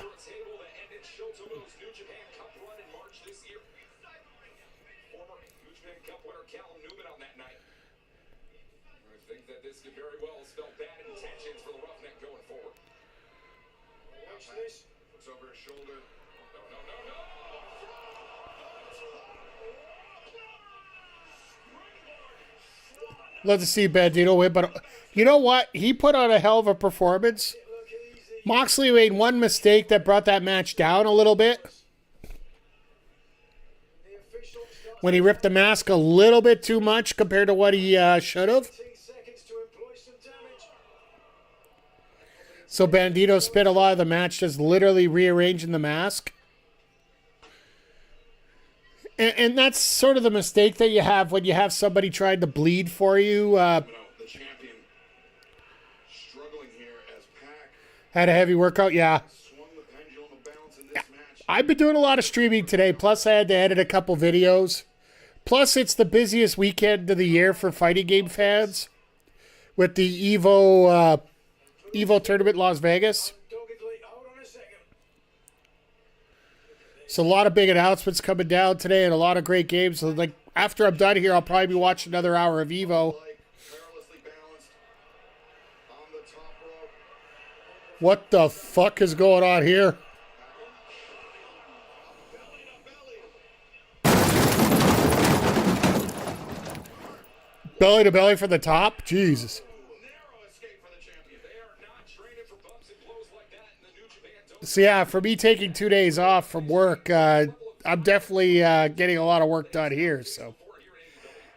Love to see Bandito win, but you know what? He put on a hell of a performance. Moxley made one mistake that brought that match down a little bit. When he ripped the mask a little bit too much compared to what he should have. So Bandito spent a lot of the match just literally rearranging the mask. And that's sort of the mistake that you have when you have somebody trying to bleed for you. The champion struggling here as Pac Had a heavy workout, yeah. swung the pendulum of balance in this match. I've been doing a lot of streaming today. Plus, I had to edit a couple videos. Plus, it's the busiest weekend of the year for fighting game fans with the Evo tournament in Las Vegas. Doggedly, hold on a second. So a lot of big announcements coming down today and a lot of great games. So like after I'm done here, I'll probably be watching another hour of Evo. Perilously balanced on the top rope. What the fuck is going on here? Belly to belly from the top? Jesus. Narrow escape for the champion. They are not training for bumps and blows like that in the New Japan Dome. So yeah, for me taking 2 days off from work, I'm definitely getting a lot of work done here. So,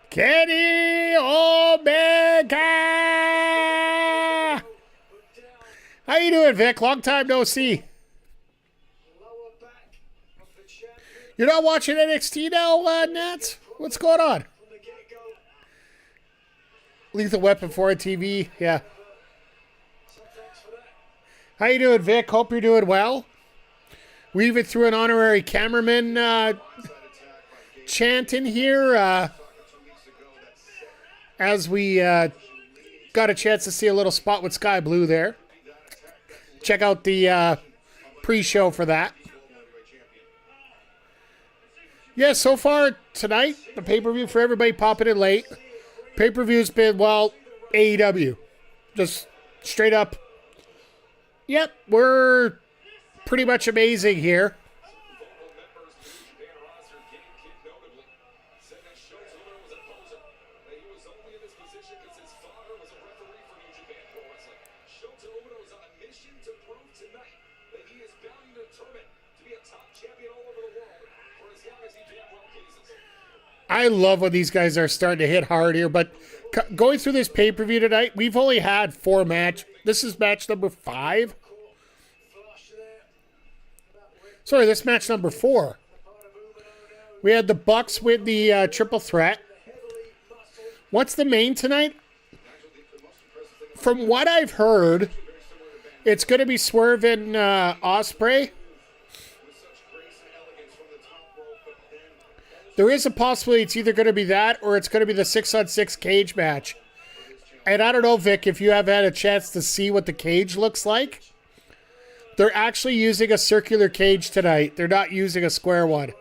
Kenny Omega, how you doing, Vic? Long time no see. Lower back of the champion You're not watching NXT now, Nats? What's going on? from the get-go. Lethal Weapon 4 on TV. Yeah. So thanks for that. How you doing, Vic? Hope you're doing well. We even threw an honorary cameraman chant in here as we got a chance to see a little spot with Sky Blue there. Check out the pre-show for that. Yeah, so far tonight, the pay-per-view for everybody popping in late. Pay-per-view's been, well, AEW. Just straight up. Yep, we're pretty much amazing here. Vocal members of the New Japan roster, Game Kid notably, said that Shota Umino was a poser. That he was only in this position because his father was a referee for New Japan Pro Wrestling. Shota Umino is on a mission to prove tonight that he is bound and determined to be a top champion all over the world for as long as he damn well pleases. I love when these guys are starting to hit hard here, but going through this pay-per-view tonight, we've only had 4 matches. This is match number 5. Flush there. Sorry, this match number 4. We had the Bucks win the triple threat. What's the main tonight? From what I've heard, it's going to be Swerve and Ospreay. There is a possibility it's either going to be that or it's going to be the 6-on-6 cage match. And I don't know, Vic, if you have had a chance to see what the cage looks like. They're actually using a circular cage tonight. They're not using a square one.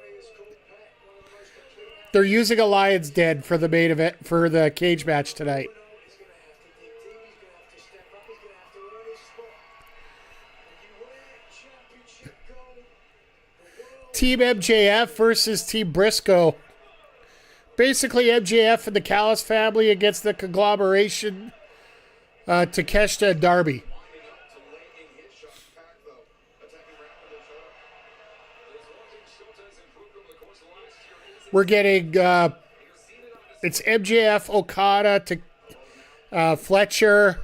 They're using a Lion's Den for the main event, for the cage match tonight. He's going to have to dig deep. He's going to have to step up. He's going to have to earn his spot. If you wear championship gold, Team MJF versus Team Briscoe. Basically, MJF and the Callis family against the conglomeration Takeshita and Darby. We're getting it's MJF, Okada to Fletcher,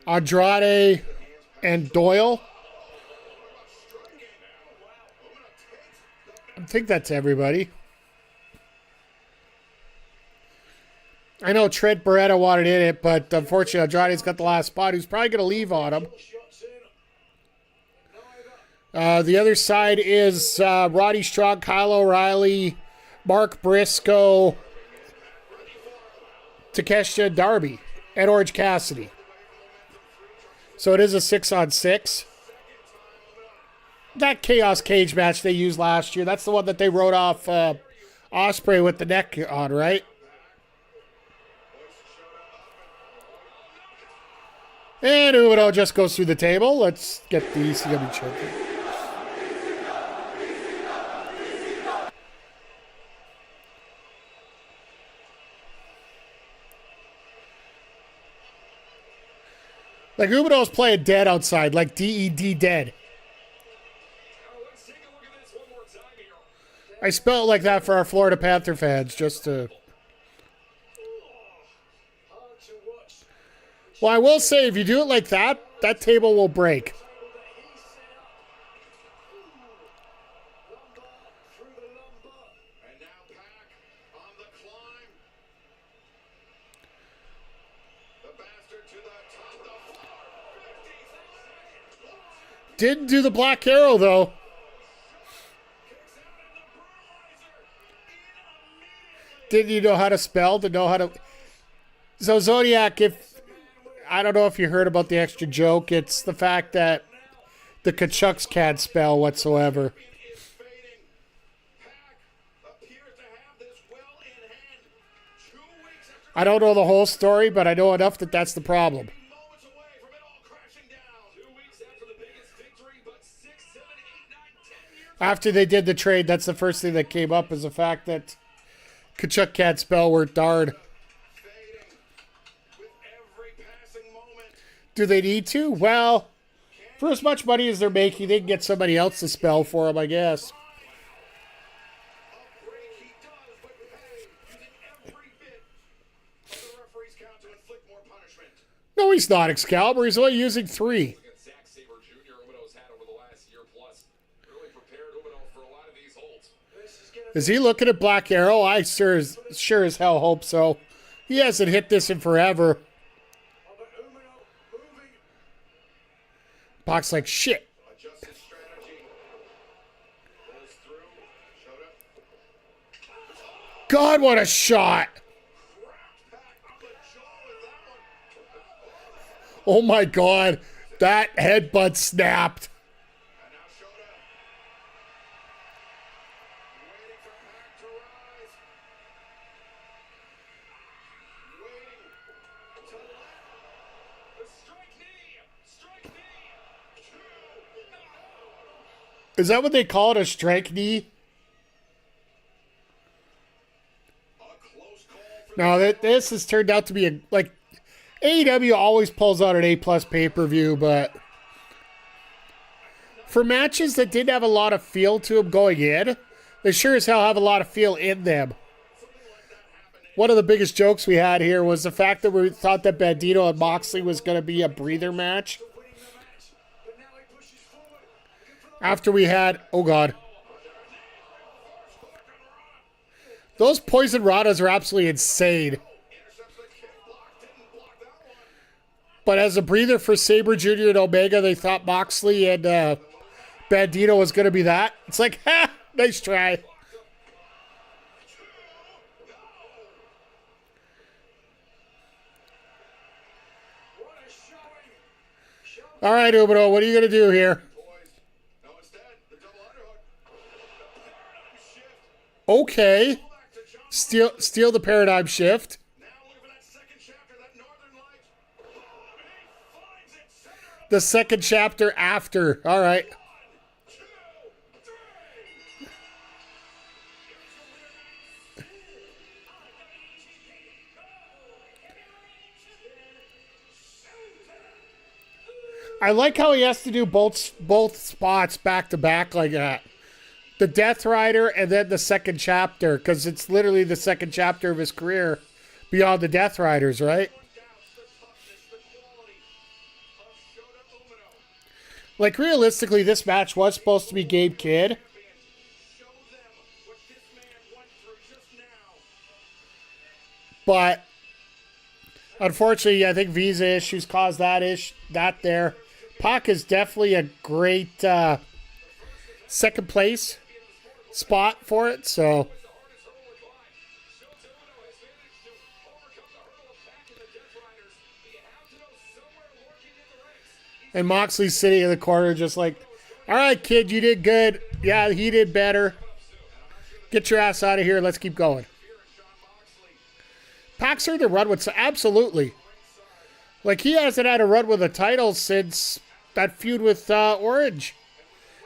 Andrade, and Doyle. I think that's everybody. I know Trent Beretta wanted in it, but unfortunately Andrade's got the last spot. He's probably going to leave on him. shots in. Neither. The other side is Roddy Strong, Kyle O'Reilly, Mark Briscoe, Takeshita, Darby, and Orange Cassidy. So it is a 6-on-6. That Chaos Cage match they used last year, that's the one that they wrote off Ospreay with the neck on, right? And Umino just goes through the table. Let's get the ECW champion. Like Umino's playing dead outside, like DED dead. Let's take a look at this one more time here. I spell it like that for our Florida Panther fans, just to... Hard to watch. Well, I will say, if you do it like that, that table will break. Table that he set up. Lumbar through the lumbar. And now Pac on the climb. The bastard to the top of the floor. Didn't do the Black Arrow, though. Didn't you know how to spell? To know how to... So, Zodiac, I don't know if you heard about the extra joke. It's the fact that the Kachucks can't spell whatsoever. I don't know the whole story, but I know enough that that's the problem. After they did the trade, that's the first thing that came up is the fact that Kachuk can't spell word dard. Do they need to? Well, for as much money as they're making, they can get somebody else to spell for them, I guess. No, he's not Excalibur. He's only using 3. Is he looking at Black Arrow? I sure as hell hope so. He hasn't hit this in forever. Pac's like, shit. God, what a shot. Oh my God. That headbutt snapped. Is that what they call it, a strike knee? No, this has turned out to be like AEW always pulls out an A+ pay-per-view, but for matches that didn't have a lot of feel to them going in, they sure as hell have a lot of feel in them. One of the biggest jokes we had here was the fact that we thought that Bandito and Moxley was going to be a breather match. After we had, oh God. Those poison ranas are absolutely insane. But as a breather for Sabre Jr. and Omega, they thought Moxley and Bandito was going to be that. It's like, ha, nice try. All right, Umino, what are you going to do here? Okay. Steal the paradigm shift. The second chapter after. All right. I like how he has to do both spots back to back like that. The Death Rider and then the second chapter, because it's literally the second chapter of his career beyond the Death Riders, right? Like, realistically, this match was supposed to be Gabe Kidd. But, unfortunately, I think visa issues caused that there. Pac is definitely a great second place spot for it, so and Moxley's sitting in the corner just like, all right, kid, you did good. Yeah, he did better. Get your ass out of here. Let's keep going. Pac's earned a run with, absolutely. Like, he hasn't had a run with a title since that feud with Orange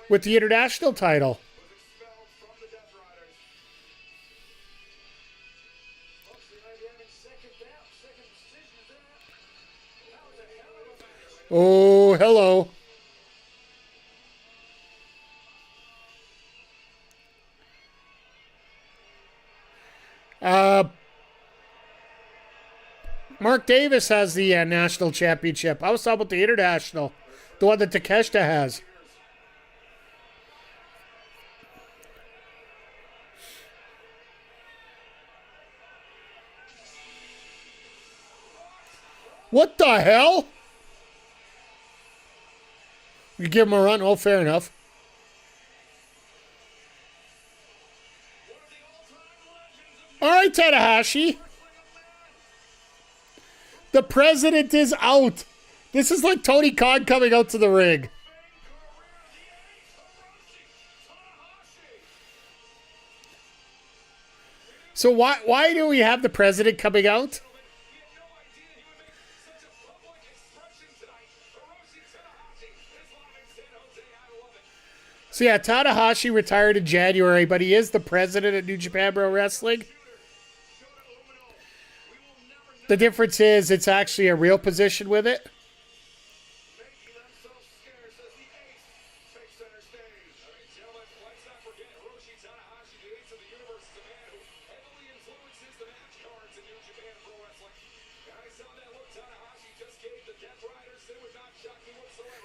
with the international title. Oh, hello. Mark Davis has the national championship. I was talking about the international, the one that Takeshita has. What the hell? You give him a run? Oh, fair enough. All right, Tanahashi. The president is out. This is like Tony Khan coming out to the ring. So why do we have the president coming out? So yeah, Tanahashi retired in January, but he is the president of New Japan Pro Wrestling. The difference is it's actually a real position with it.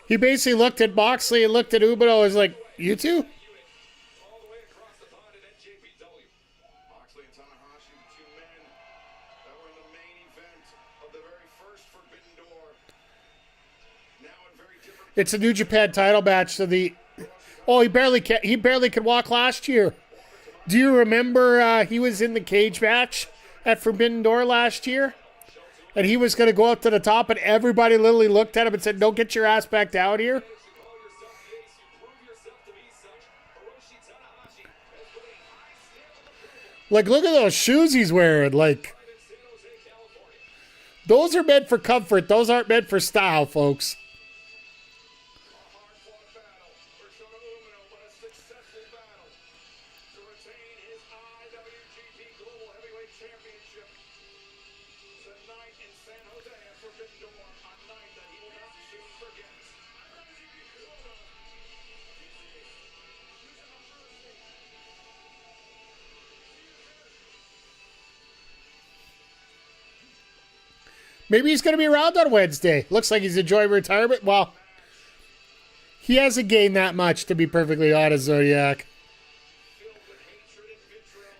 He basically looked at Moxley and looked at Umino and was like, you two? All the way across the pond at NJPW. Moxley and Tanahashi, the two men that were in the main event of the very first Forbidden Door. Now in very different... It's a New Japan title match. So he barely could walk last year. Do you remember he was in the cage match at Forbidden Door last year? And he was going to go up to the top, and everybody literally looked at him and said, don't get your ass back down here. Like, look at those shoes he's wearing. Like, those are meant for comfort. Those aren't meant for style, folks. hard-fought battle for Shota Umino, but a successful battle to retain his IWGP Global Heavyweight Championship tonight in San Jose at Forbidden Door, a night that he will not soon forget. Maybe he's going to be around on Wednesday. Looks like he's enjoying retirement. Well, he hasn't gained that much, to be perfectly honest, Zodiac.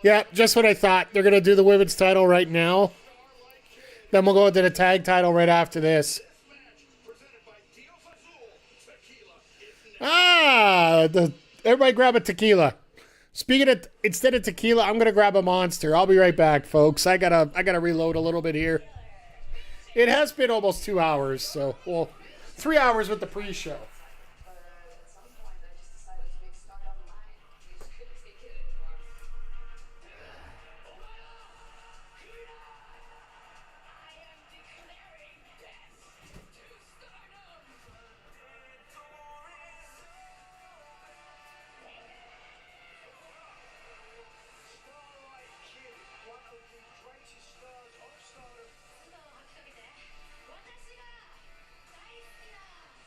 Yeah, just what I thought. They're going to do the women's title right now. Then we'll go into the tag title right after this. Everybody grab a tequila. Speaking of, instead of tequila, I'm going to grab a Monster. I'll be right back, folks. I gotta reload a little bit here. It has been almost 2 hours, so, well, 3 hours with the pre-show. At some point, I just decided to make Stardom mine. You couldn't take it anymore. Starlight Kid, one of the greatest stars of Stardom.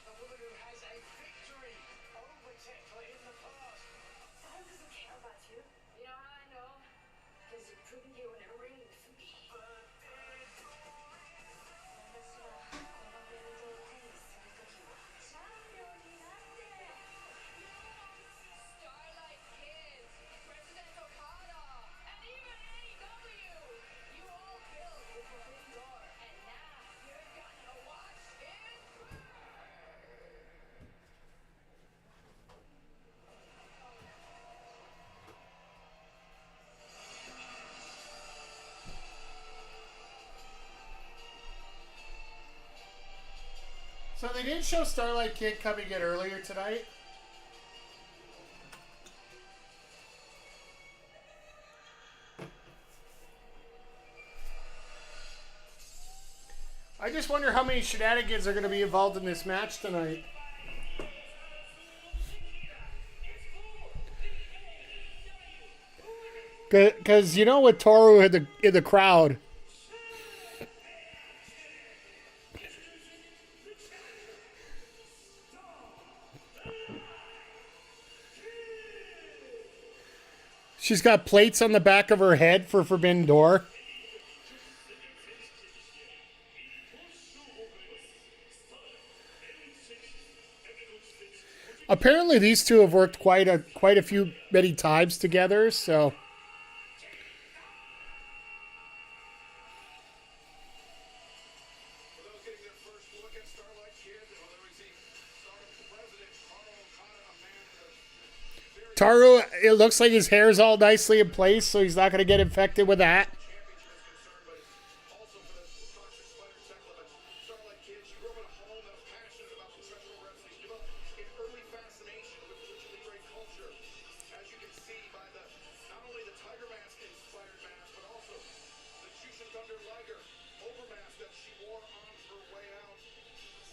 A woman who has a victory over Tekla in the past. Stardom doesn't care about you. You know how I know? Because you're proving you in a ring with me. Starlight Kid, President Okada, and even AEW. You all built the Forbidden Door, and now you're gonna watch it burn. So they did show Starlight Kid coming in earlier tonight. I just wonder how many shenanigans are going to be involved in this match tonight. Because, you know, with Toru in the crowd, she's got plates on the back of her head for Forbidden Door. Apparently, these two have worked quite a few many times together. So, For those getting their first look at Starlight Kid, well, there we see Stardom's president, Okada, a man Taru, it looks like his hair's all nicely in place, so he's not going to get infected with that. champion grew up in a home that was passionate about professional wrestling. She developed an early fascination with lucha libre culture. As you can see by the not only the Tiger Mask inspired mask, but also the Jushin Thunder Liger overmask that she wore on her way out.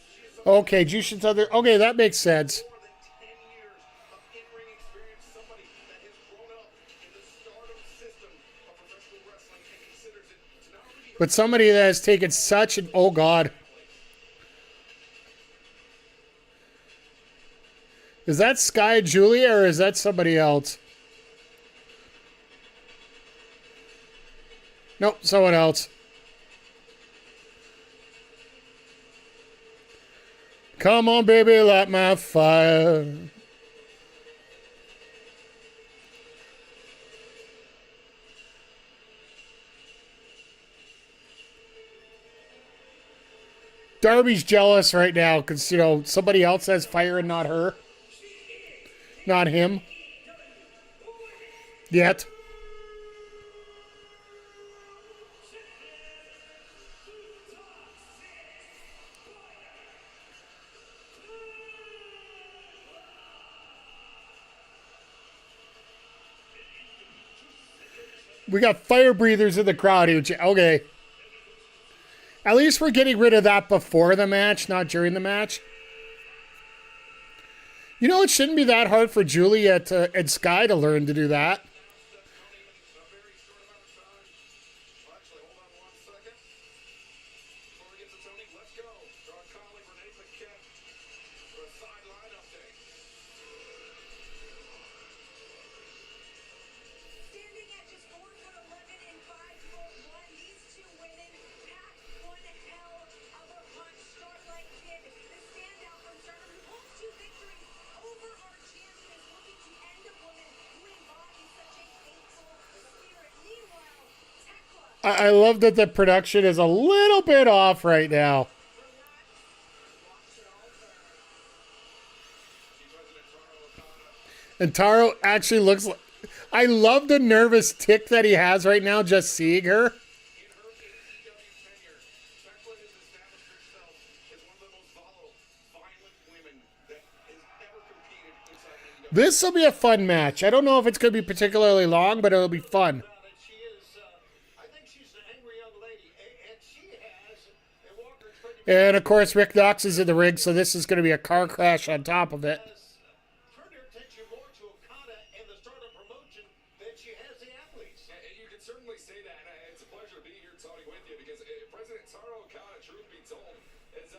She is Okay, Jushin Thunder. Okay, that makes sense. more than 10 years of in-ring experience, somebody that has grown up in the Stardom system of professional wrestling and considers it to not only be her But somebody that has taken such an... Oh, God. Is that Sky Julia or is that somebody else? Nope, someone else. Come on, baby, light my fire. Darby's jealous right now because, you know, somebody else has fire and not her. Not him. Yet. We got fire breathers in the crowd here. Okay. At least we're getting rid of that before the match, not during the match. You know, it shouldn't be that hard for Julia and Sky to learn to do that. Actually, hold on one second. Before we get to Tony, let's go. To our colleague Renee Paquette for a sideline update. Standing at just 4'11" and 5'1", these two women packed one hell of a punch. Starlight Kid, the standout from Stardom, who holds 2 victories over our champion, is looking to end a woman who embodies such a hateful spirit. Meanwhile, Tekla I love that the production is a little bit off right now. And Taro actually looks like... I love the nervous tick that he has right now just seeing her. In her AEW tenure, Tekla has established herself as one of the most volatile, violent women that has ever competed inside AEW. This will be a fun match. I don't know if it's going to be particularly long, but it'll be fun. That she is, I think she's an angry young lady, and she has, and Walker's going to And, of course, Rick Knox is in the ring, so this is going to be a car crash on top of it. turned her attention more to Okada and the Stardom promotion than she has the athletes. You can certainly say that. It's a pleasure to be here, Tony, with you, because President Taro Okada, truth be told, has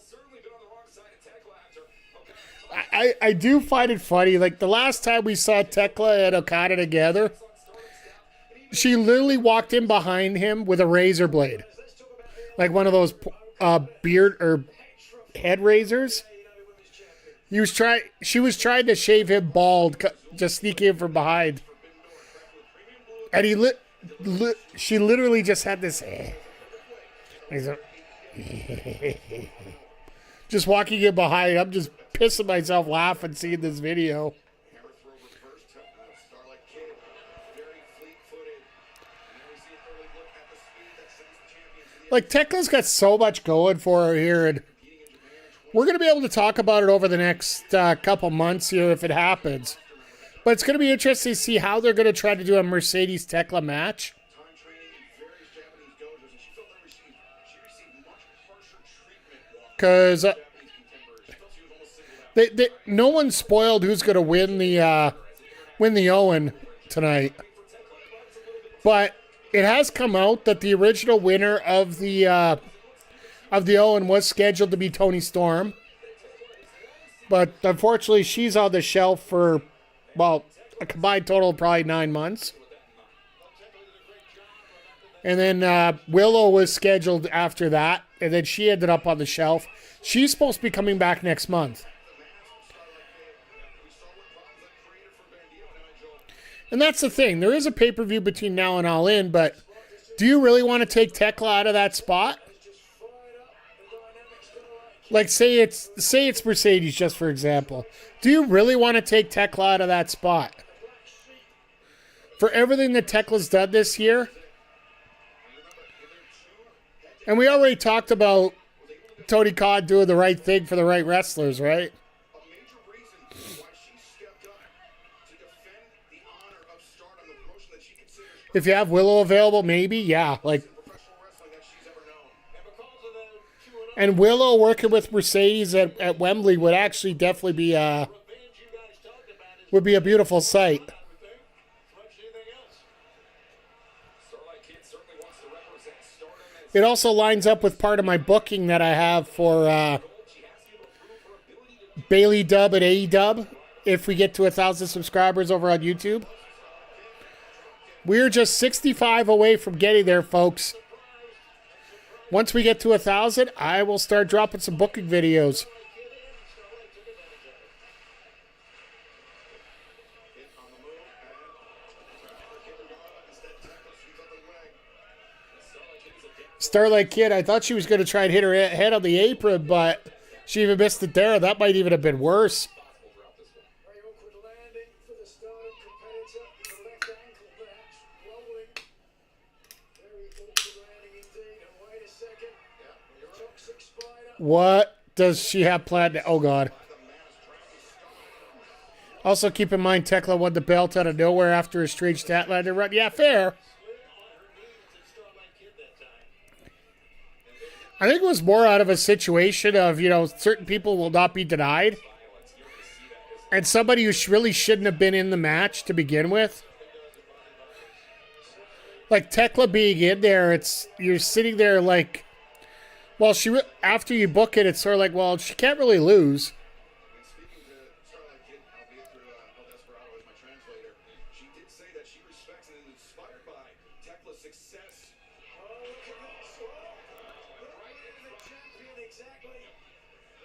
certainly been on the wrong side of Tekla after Okada. I do find it funny. Like, the last time we saw Tekla and Okada together, she literally walked in behind him with a razor blade. Like one of those beard or head razors. She was trying to shave him bald, just sneak in from behind. And she literally just had this... just walking in behind. I'm just pissing myself laughing seeing this video. Hammer throw reverse Starlight Kid, very fleet-footed. And then we see an early look at the speed that sends the champion to the Like, Tekla's got so much going for her here, and we're going to be able to talk about it over the next couple months here if it happens. But it's going to be interesting to see how they're going to try to do a Mercedes Tekla match. time training in various Japanese dojos, and she felt that she received much harsher treatment walking Because Japanese contemporaries. She felt she was almost singled out. no one spoiled who's going to win the Owen tonight. But it has come out that the original winner of the Owen was scheduled to be Toni Storm. But unfortunately, she's on the shelf for, well, a combined total of probably 9 months. And then Willow was scheduled after that, and then she ended up on the shelf. She's supposed to be coming back next month. And that's the thing. There is a pay-per-view between now and All In, but do you really want to take Tekla out of that spot? Like, say it's Mercedes, just for example. Do you really want to take Tekla out of that spot? For everything that Tekla's done this year? And we already talked about Tony Khan doing the right thing for the right wrestlers, right? A major reason why she stepped up to defend the honor of Stardom, the promotion that she considers If you have Willow available, maybe, yeah. Like, professional wrestling that she's ever known. And because of the 2-0 and Willow working with Mercedes at Wembley would actually definitely be revenge you guys talked about is would be a beautiful sight. I would think, as much as anything else. Starlight Kid certainly wants to represent Stardom as It also lines up with part of my booking that I have for Bailey Dub and AEW. If we get to 1,000 subscribers over on YouTube, we're just 65 away from getting there, folks. Once we get to 1,000, I will start dropping some booking videos. Starlight Kid, I thought she was going to try and hit her head on the apron, but she even missed it there. That might even have been worse. Very awkward landing for the Stardom competitor. The left ankle perhaps rolling. Very awkward landing indeed. And wait a second. Toxic Spider. What does she have planned? Oh, God. Also, keep in mind, Tekla won the belt out of nowhere after a strange Statlander run. Yeah, fair. I think it was more out of a situation of, certain people will not be denied. And somebody who really shouldn't have been in the match to begin with. Like Tekla being in there, you're sitting there like, well, after you book it, it's sort of like, well, she can't really lose. And speaking to Starlight Kid, albeit through El Desperado as my translator, she did say that she respects and is inspired by Tekla's success. Oh, look at this. Right in the champion, exactly.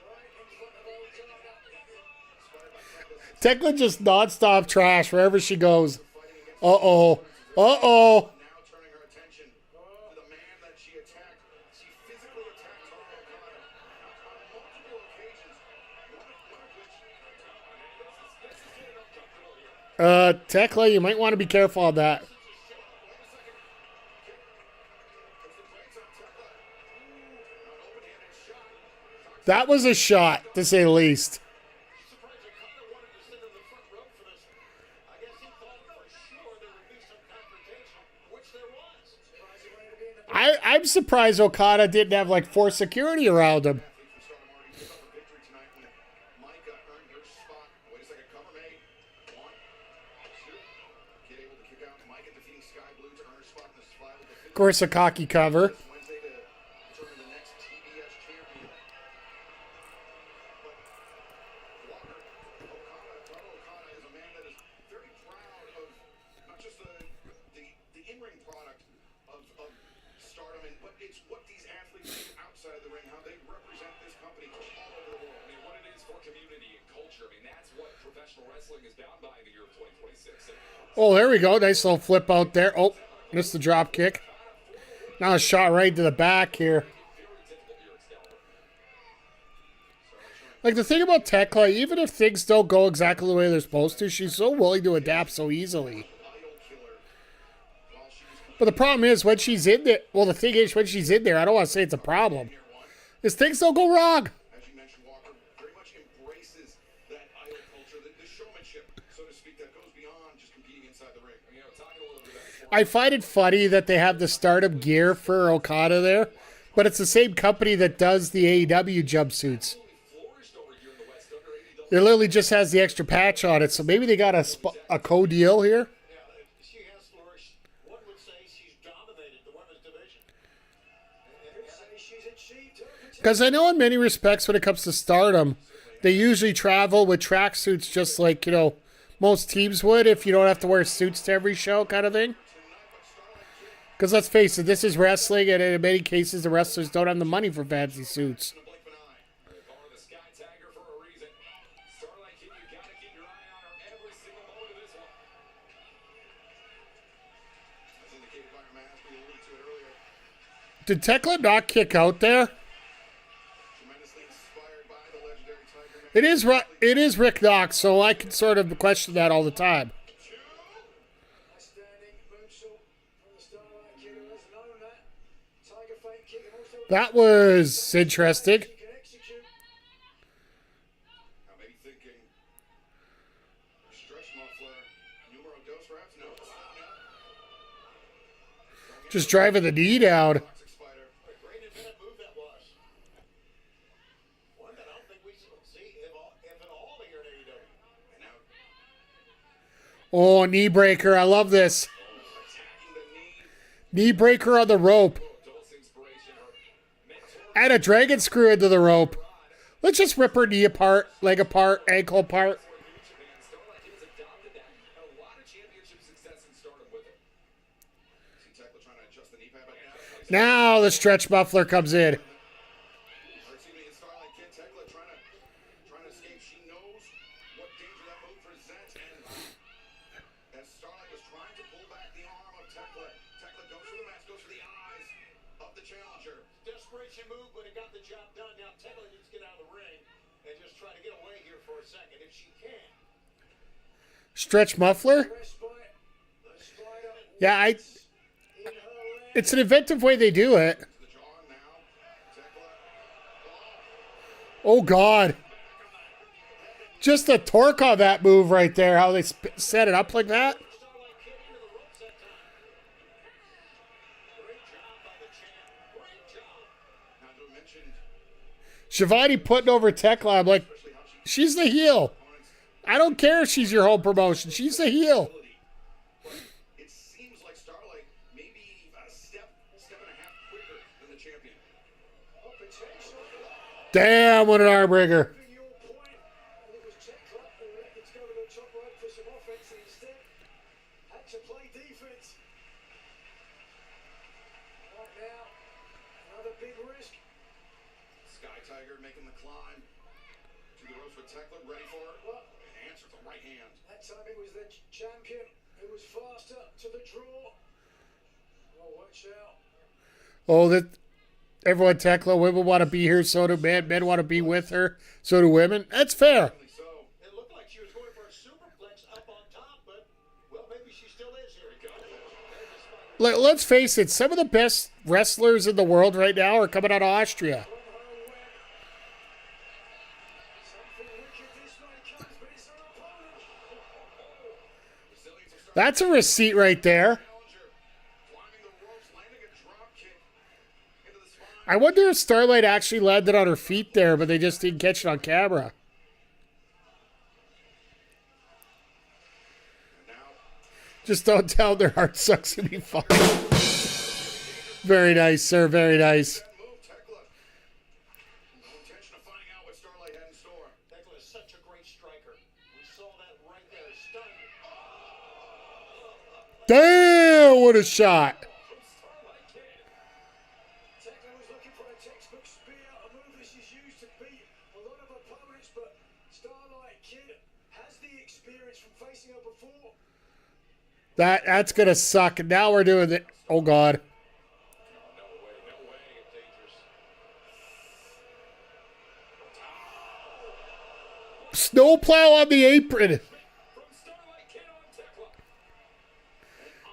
Right in front of Okada. Tekla just nonstop trash wherever she goes. Uh-oh. Uh-oh. Now turning her attention to the man that she attacked. She physically attacked Okada on multiple occasions. One of which Tekla, you might want to be careful on that. That was a shot, to say the least. surprised Okada wanted to sit in the front row for this. I guess he thought for sure there would be some confrontation, which there was. I'm surprised Okada didn't have like 4 security around him. Athletes from Stardom already gave up a victory tonight when Micah earned her spot. Wait a second, cover made. 1, 2. Kid able to kick out. Micah defeating Sky Blue to earn her spot in the survival. Of course, a cocky cover. Wednesday to determine the next TBS champion. But Walker, Okada is a man that is very proud of not just the in-ring product of Stardom, but it's what these athletes do outside the ring, how they represent this company all over the world. I mean, what it is for community and culture. I mean, that's what professional wrestling is bound by in the year of 2026. And Oh, there we go. Nice little flip out there. Oh, missed the drop kick. Now a shot right to the back here. Like, the thing about Tekla, even if things don't go exactly the way they're supposed to, she's so willing to adapt so easily. But the problem is, when she's in there, well, the thing is, when she's in there, I don't want to say it's a problem, is things don't go wrong. As you mentioned, Walker very much embraces that idol culture, the showmanship, so to speak, that goes beyond just competing inside the ring. You know, talking a little bit about I find it funny that they have the Stardom gear for Okada there, but it's the same company that does the AEW jumpsuits. It literally just has the extra patch on it, so maybe they got a co-deal here. she has flourished. One would say she's dominated the women's division. Could say she's achieved her potential. Because I know in many respects when it comes to Stardom, they usually travel with tracksuits just like, most teams would if you don't have to wear suits to every show kind of thing. Because let's face it, this is wrestling, and in many cases the wrestlers don't have the money for fancy suits. calling the Sky Tiger for a reason. Starlight Kid, you gotta keep your eye on her every single moment of this one. As indicated by our mask, we alluded to it earlier. Did Tekla not kick out there? Tremendously inspired by the legendary Tiger Man. It is Rick Knox, so I can sort of question that all the time. Outstanding moonsault from the Starlight Kid, who has known that. Tiger fake kick and also That was interesting. She can execute. Now maybe thinking stretch muffler, numero dos perhaps? No. Just driving the knee down. Toxic spider. What a great inventive move that was. One that I don't think we see if at all here at AEW. And now Oh, knee breaker. I love this. attacking the knee. Knee breaker on the rope. Dulce inspiration, her mentor. And a dragon screw into the rope. Let's just rip her knee apart, leg apart, ankle apart. For New Japan, Starlight Kid has adopted that. And a lot of championship success in Stardom with it. See Tekla trying to adjust the knee pad, but now Now the stretch muffler comes in. Starlight Kid, Tekla trying to escape. She knows what danger that move presents, and as Starlight was trying to pull back the arm of Tekla, Tekla goes for the mask, goes for the eyes of the challenger. Desperation move, but it got the job done. Now Tekla needs to get out of the ring and just try to get away here for a second if she can. Stretch muffler? Respite. The spider Yeah, in her leg. it's an inventive way they do it. The jaw now. Tekla. Oh, God. Just the torque on that move right there, how they set it up like that. Starlight Kid into the ropes that time. Great job by the champ. Great job. Now to mention Shivani putting over Tekla. I'm like, she's the heel. I don't care if she's your home promotion. She's the heel. it seems like Starlight maybe a step and a half quicker than the champion. Oh, potential. Damn, what an arm breaker. Proving your point. And it was Tekla who elected to go to the top rope for some offense and instead had to play defense. Right now, another big risk. Sky Tiger making the climb to the ropes with Tekla, ready for it. Well, And answers the right hand. that time it was the champion who was faster to the draw. Oh, watch out. Oh, that everyone Tekla, women want to be here, so do men. Men want to be with her, so do women. That's fair. So It looked like she was going for a superplex up on top, but, well, maybe she still is here. There's the spider. Let's face it, some of the best wrestlers in the world right now are coming out of Austria. From her web. Something wicked this way comes, but it's her opponent. resilience of Starlight That's a receipt right there. challenger. Climbing the ropes, landing a drop kick into the spine. I wonder if Starlight actually landed on her feet there, but they just didn't catch it on camera. Now Just don't tell them their heart sucks to be fine. Very nice, sir. Very nice. move Tekla. No intention of finding out what Starlight had in store. Tekla is such a great striker. We saw that right there. Stunned. Damn, what a shot. Starlight Kid. Tekla was looking for a textbook spear, a move that she's used to beat a lot of opponents, but Starlight Kid has the experience from facing her before. That's going to suck. And now we're doing it. Oh, God. No way. It's dangerous. Snowplow on the apron. From Starlight Kid on Tekla.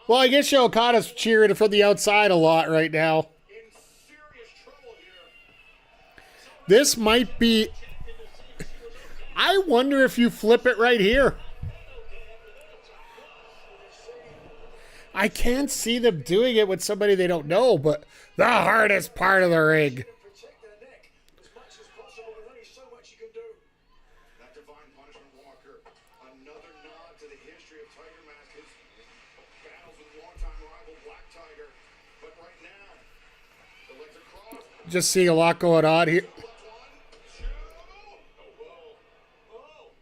Well, I guess Okada's cheering from the outside a lot right now. In serious trouble here. This might be... I wonder if you flip it right here. I can't see them doing it with somebody they don't know, but the hardest part of the ring. Protect their neck as much as possible. There's only so much you can do. That divine punishment walker. Another nod to the history of Tiger Mask. His battles with longtime rival Black Tiger. But right now, the legs are crossed. Just seeing a lot going on here. One, two. Oh!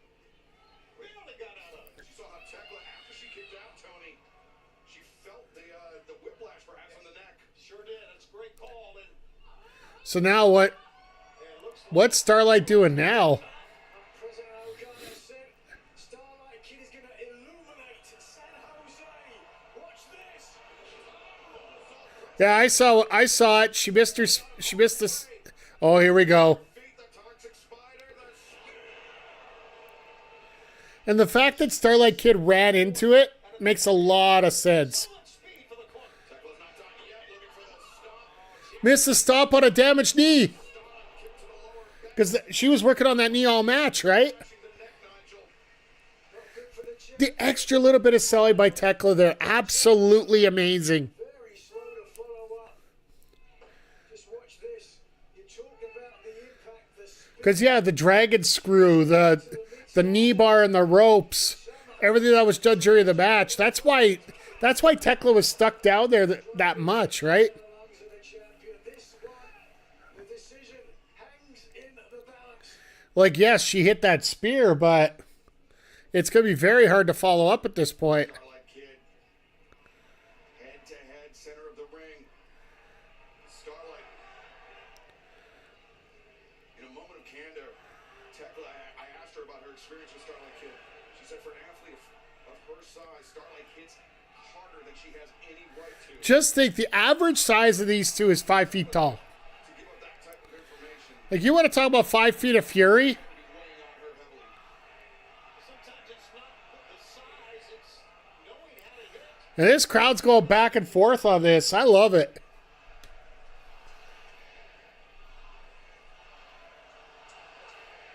Really got out of it. You saw how Tekla, after she kicked out Tony, she felt the whiplash perhaps on the neck. Sure did. That's a great call. And So now what? it looks like What's Starlight doing now? President O'Connor said Starlight Kid is going to illuminate San Jose. Watch this. Yeah, I saw it. She missed this. Oh, here we go. Beat the toxic spider. And the fact that Starlight Kid ran into it makes a lot of sense. speed for the corner. Tekla's not done yet. Looking for the stop. Missed the stop on a damaged knee. Because she was working on that knee all match, right? The extra little bit of selling by Tekla there, absolutely amazing. Very slow to follow up. Just watch this. You talk about the impact, the speed. Because, yeah, the dragon screw, the knee bar and the ropes, everything that was done during the match. That's why Tekla was stuck down there that much, right? Lungs of the champion. This one, the decision hangs in the balance. Like, yes, she hit that spear, but it's going to be very hard to follow up at this point. Starlight Kid. Head to head, center of the ring. Starlight. In a moment of candor, Tekla, I asked her about her experience with Starlight Kid. She said for an athlete of her size, Starlight hits harder than she has any right to. Just think, the average size of these two is 5 feet tall. To give up that type of information, Like, you want to talk about 5 feet of fury? be weighing on her heavily. Sometimes it's not the size, it's knowing how to hit. And this crowd's going back and forth on this. I love it.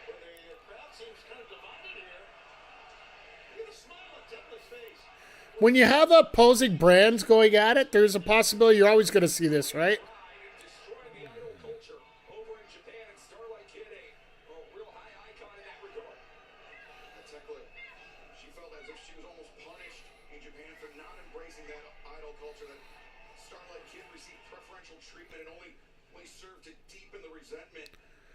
But the crowd seems kind of divided here. Look at the smile on Tekla's face. When you have opposing brands going at it, there's a possibility you're always going to see this, right? Destroying the idol culture over in Japan, and Starlight Kid, a real high icon in that regard. Tekla, she felt as if she was almost punished in Japan for not embracing that idol culture, that Starlight Kid received preferential treatment and only served to deepen the resentment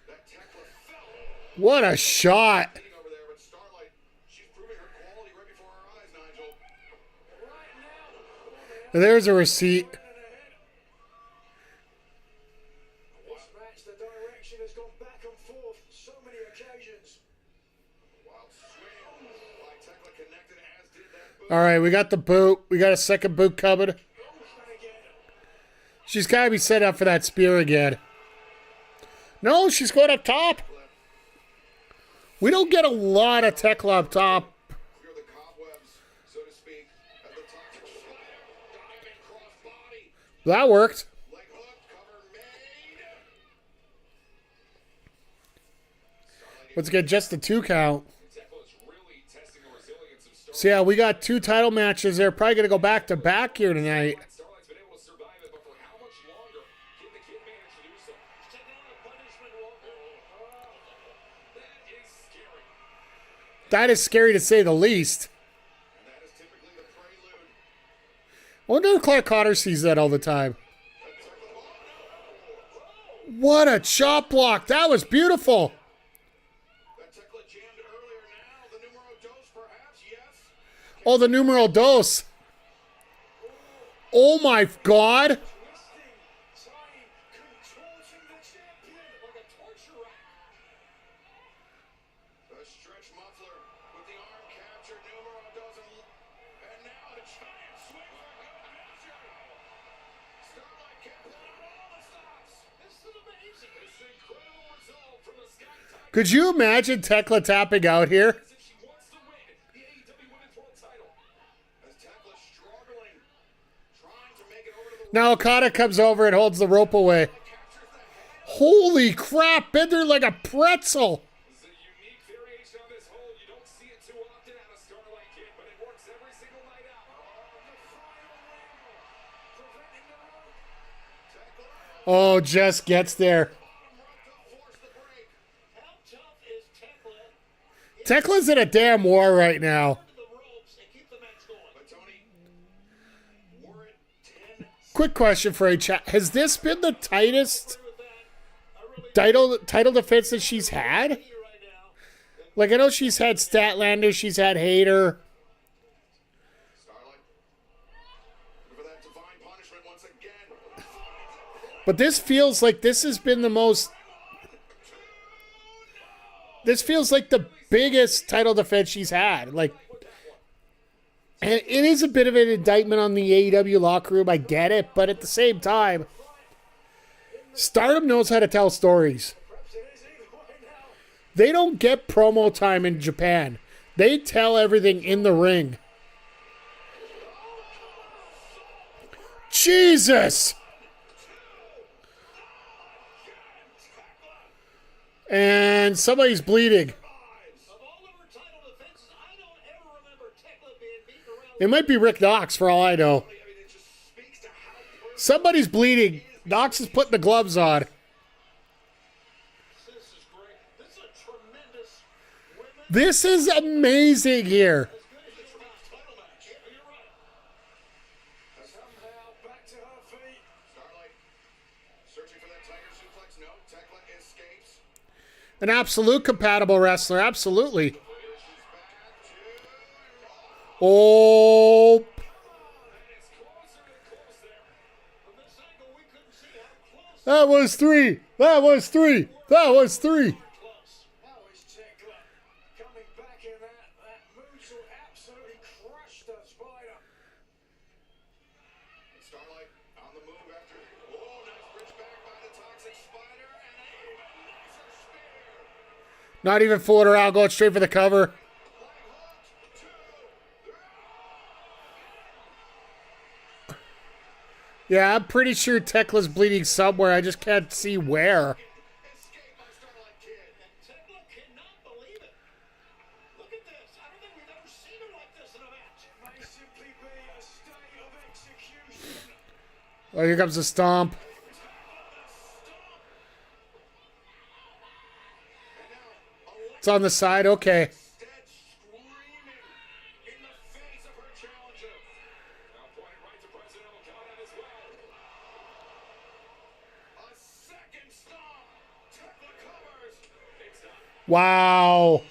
that Tekla felt What a shot. over there. But Starlight, she's proving her quality right before our eyes, Nigel. Right now, There's a receipt. this match, the direction has gone back and forth so many occasions. Wild swing by Tekla connected, as did that boot. All right, we got the boot. We got a second boot coming. And again, She's got to be set up for that spear again. No, she's going up top. We don't get a lot of Tekla up top. Clear the cobwebs, so to speak, at the toxic slam, diving cross body, That worked. leg hook, cover made. Let's get just the 2 count. Tekla's really testing the resilience of Starlight. So, yeah, we got 2 title matches. They're probably going to go back to back here tonight. Starlight's been able to survive it, but for how much longer can the kid manage to do so? He's taking on a punishment, Walker. That is scary. That is scary to say the least. And that is typically the prelude. I wonder if Clark Connor sees that all the time. What a chop block. That was beautiful. That Tekla jammed earlier now. The numero dos, perhaps, yes. Oh, the numero dos. Oh, my God. twisting, tying, contorting the champion. Like a torture rack. A stretch muffler with the arm capture. Numero dos, and now a giant swing for good measure. Starlight can pull out all the stops. This is amazing. This incredible result from the Sky Tiger Could you imagine Tekla tapping out here? as if she wants to win the AEW Women's World Title. As Tekla struggling, trying to make it over to the Now Okada comes over and holds the rope away. captures the head. Holy crap, Bender like a pretzel. This is a unique variation on this hold. You don't see it too often out of Starlight Kid, but it works every single night out. Oh, Jess gets there. Force the break. How tough is Tekla Tekla's in a damn war right now. to the ropes and keep the match going? But Tony, we're at 10. Quick question for a chat. Has this been the tightest With that, I really title defense that she's had? see you right now. Like, I know she's had Statlander, she's had Hayter. Starlight. Looking for that divine punishment once again. But this feels like this has been the most... This feels like the biggest title defense she's had. Like, and it is a bit of an indictment on the AEW locker room. I get it, but at the same time, Stardom knows how to tell stories. They don't get promo time in Japan. They tell everything in the ring. Jesus! And somebody's bleeding. Of all of her title defenses, I don't ever remember Tekla being beaten around. It might be Rick Knox for all I know. I mean, it just speaks to how personal Somebody's bleeding. Knox is putting the gloves on. This is great. This is a tremendous women. This is amazing here. As good as it's about title match. You're right. Somehow back to her feet. Starlight searching for that tiger suplex. No, Tekla escapes. An absolute compatible wrestler. Absolutely. She's back to Oh. And it's closer and closer. From this angle, we couldn't see how close That was 3. That was 3. That was 3. close. Now is Tekla coming back in that moonsault absolutely crushed the Spider. Starlight on the move after. Whoa, nice bridge back by the Toxic Spider and an even nicer spear. Not even fooling around, going straight for the cover. Leg hooked. 2, 3. Yeah, I'm pretty sure Tekla's bleeding somewhere. I just can't see where. Escape by Starlight Kid. And Tekla cannot believe it. Look at this. I don't think we've ever seen her like this in a match. May simply be a state of execution. Oh, here comes the stomp. It's on the side. Okay. Instead, screaming in the face of her challenger. Now pointing right to President Okada as well. A second stomp. Tekla covers. It's done. Wow.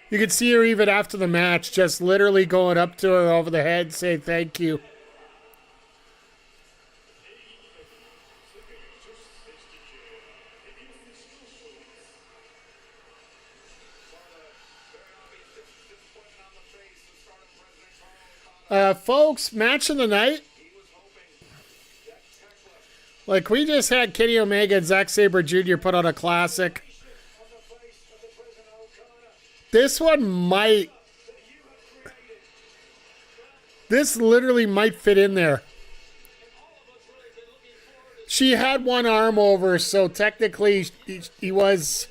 You can see her even after the match, just literally going up to her over the head, saying thank you. Disappointment on the face of Stardom President Okada. Folks, match of the night. He was hoping that Tekla Like, we just had Kenny Omega and Zack Sabre Jr. put on a classic. On the face of the President Okada This one might. that you have created. This literally might fit in there. She had one arm over, so technically he was.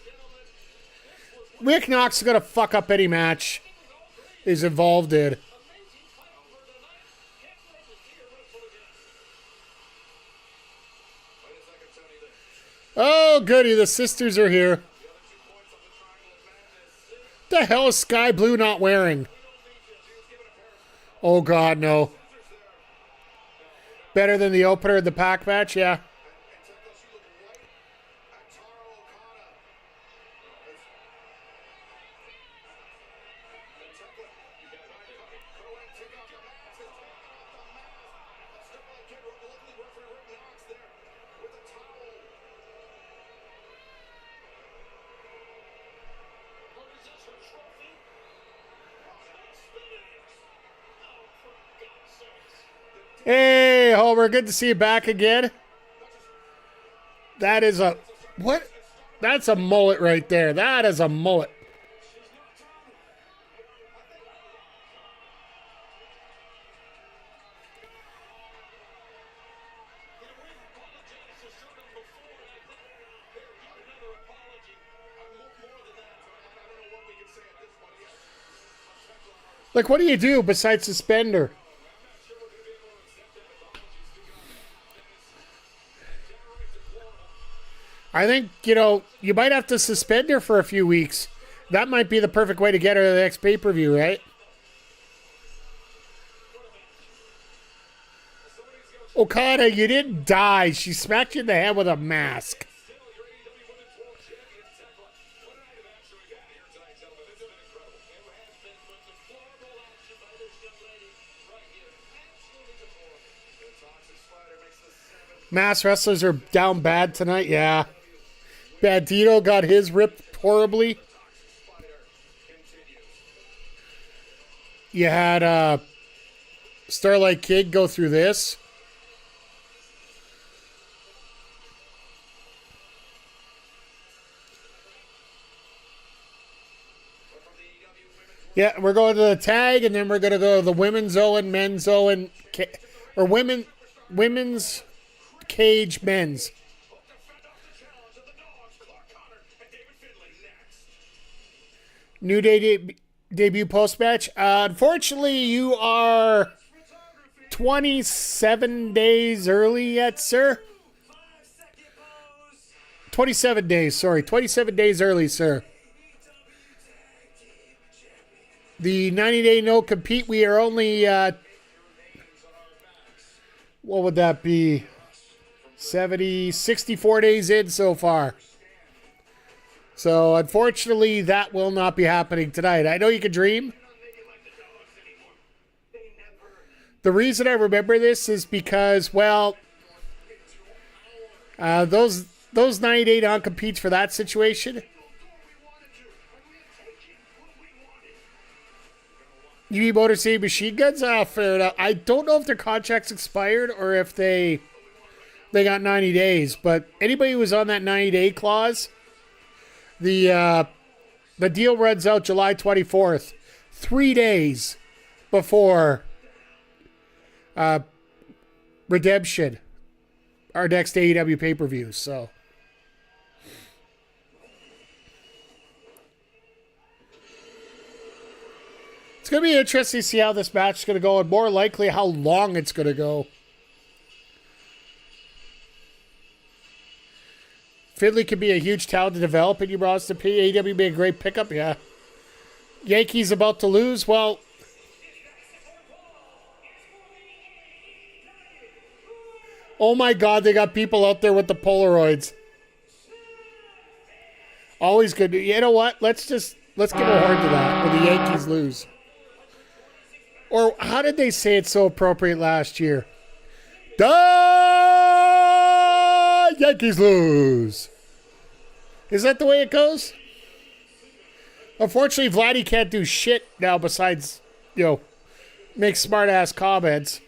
Rick Knox is going to fuck up any match he's involved in. Oh, goody, the sisters are here. The hell is Sky Blue not wearing? Oh, God, no. Better than the opener of the Pac match, yeah. Hey, Homer, good to see you back again. That is a... What? That's a mullet right there. That is a mullet. Like, what do you do besides suspender? I think, you might have to suspend her for a few weeks. That might be the perfect way to get her to the next pay-per-view, right? Okada, you didn't die. She smacked you in the head with a mask. Mass wrestlers are down bad tonight, yeah. Bandito got his ripped horribly. You had Starlight Kid go through this. Yeah, we're going to the tag, and then we're going to go to the women's Owen, men's Owen, or women's cage men's. Hope to fend off the challenge of the Dogs, Clark Connor and David Finlay next. New Day debut post-match. Unfortunately, you are 27 days early yet, sir. 27 days, sorry. 27 days early, sir. The 90-day no-compete, we are only, what would that be? 64 days in so far. So, unfortunately, that will not be happening tonight. I know you can dream. The reason I remember this is because, well, those 90-day non-competes for that situation, you mean Motor City Machine Guns? Fair enough. I don't know if their contracts expired or if they got 90 days, but anybody who was on that 90-day clause, the deal runs out July 24th, 3 days before Redemption, our next AEW pay-per-view. So it's going to be interesting to see how this match is going to go, and more likely how long it's going to go. Finley could be a huge talent to develop in your roster. AEW be a great pickup, yeah. Yankees about to lose. Well, oh my God, they got people out there with the Polaroids. Always good. You know what? Let's give a horn to that when the Yankees lose. Or how did they say it so appropriate last year? The Yankees lose. Is that the way it goes? Unfortunately, Vladdy can't do shit now besides, make smart-ass comments.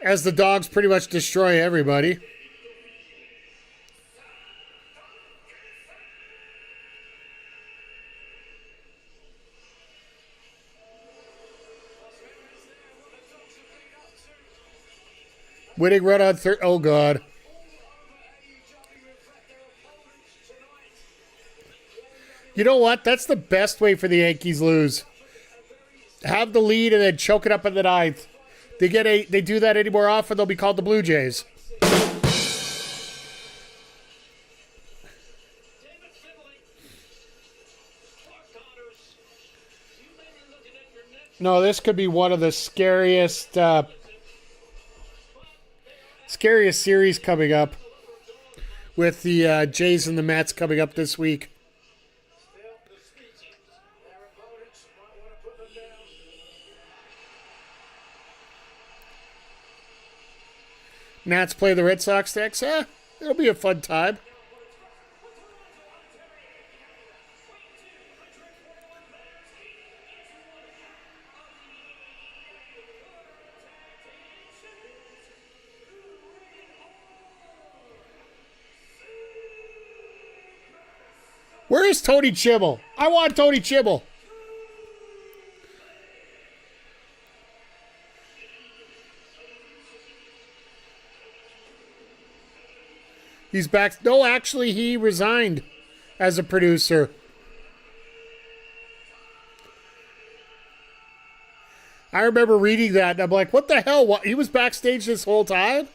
As the Dogs pretty much destroy everybody. Winning run on third. Oh, God. You know what? That's the best way for the Yankees lose. Have the lead and then choke it up in the ninth. They do that any more often, they'll be called the Blue Jays. No, this could be one of the scariest series coming up, with the Jays and the Mets coming up this week. Nats play the Red Sox next. It'll be a fun time. Where is Tony Chibble? I want Tony Chibble. He's back. No, actually, he resigned as a producer. I remember reading that, and I'm like, what the hell? What? He was backstage this whole time?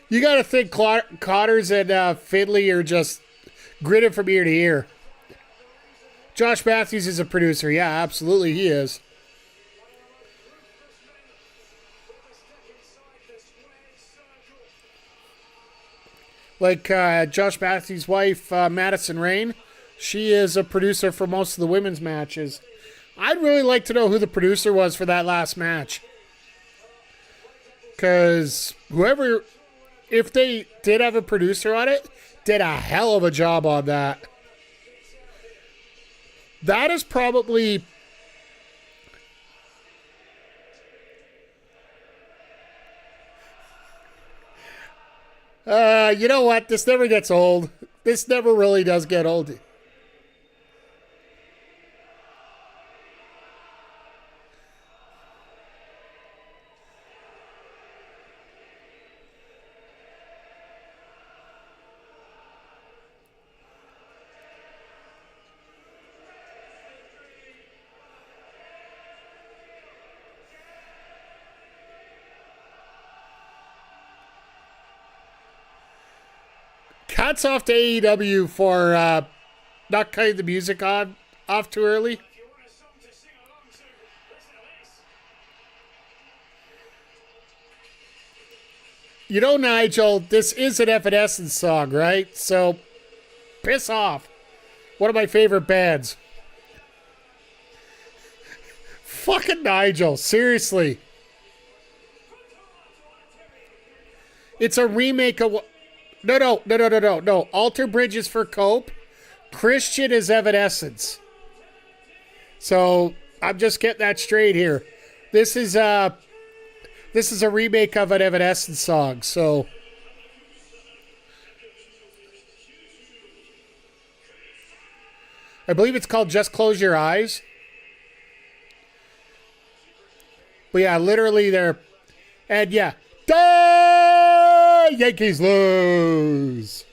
You got to think Connors and Finley are just grinning from ear to ear. Josh Matthews is a producer. Yeah, absolutely he is. Like Josh Matthews' wife, Madison Rain, she is a producer for most of the women's matches. I'd really like to know who the producer was for that last match. Because whoever, if they did have a producer on it, did a hell of a job on that. That is probably... you know what? This never gets old. This never really does get old. hats off to AEW for not cutting the music off too early. If you want a song to sing along to, listen to this. You know, Nigel, this is an Evanescence song, right? So, piss off. One of my favorite bands. Fucking Nigel, seriously. It's a remake of... No. Alter Bridge is for Cope. Christian is Evanescence. So, I'm just getting that straight here. This is a remake of an Evanescence song, so... I believe it's called Just Close Your Eyes. But yeah, literally they're... And yeah. The Yankees lose.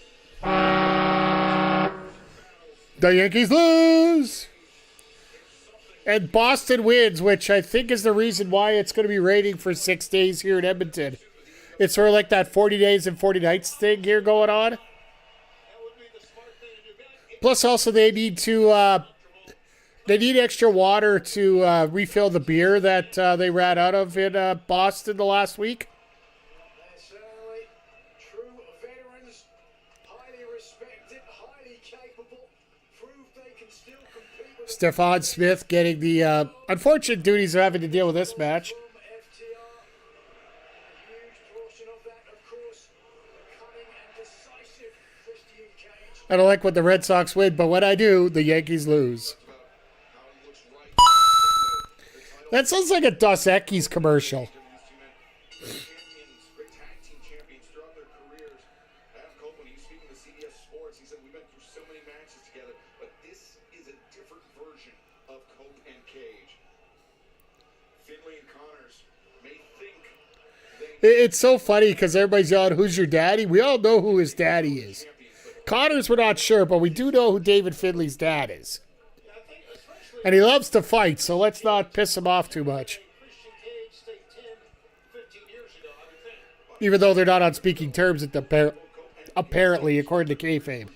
The Yankees lose. And Boston wins, which I think is the reason why it's going to be raining for 6 days here in Edmonton. It's sort of like that 40 days and 40 nights thing here going on. Plus, also they need extra water to refill the beer that they ran out of in Boston the last week. They're certainly true veterans, highly respected, highly capable, prove they can still compete with Stephon Smith getting the unfortunate duties of having to deal with this match. from FTR. A huge portion of that, of course, the cunning and decisive Christian Cage. I don't like when the Red Sox win, but when I do, the Yankees lose. That sounds like a Dos Equis commercial. Great tag team champions throughout their careers. Adam Copeland, he was speaking to CBS Sports. He said, we've been through so many matches together, but this is a different version of Cope and Cage. Finlay and Connors may think It's so funny because everybody's yelling, who's your daddy? We all know who his daddy is. Connors, we're not sure, but we do know who David Finley's dad is. And he loves to fight, so let's not piss him off too much. Christian Cage stayed 10, 15 years ago, I would think. Even though they're not on speaking terms at the apparently, according to kayfabe.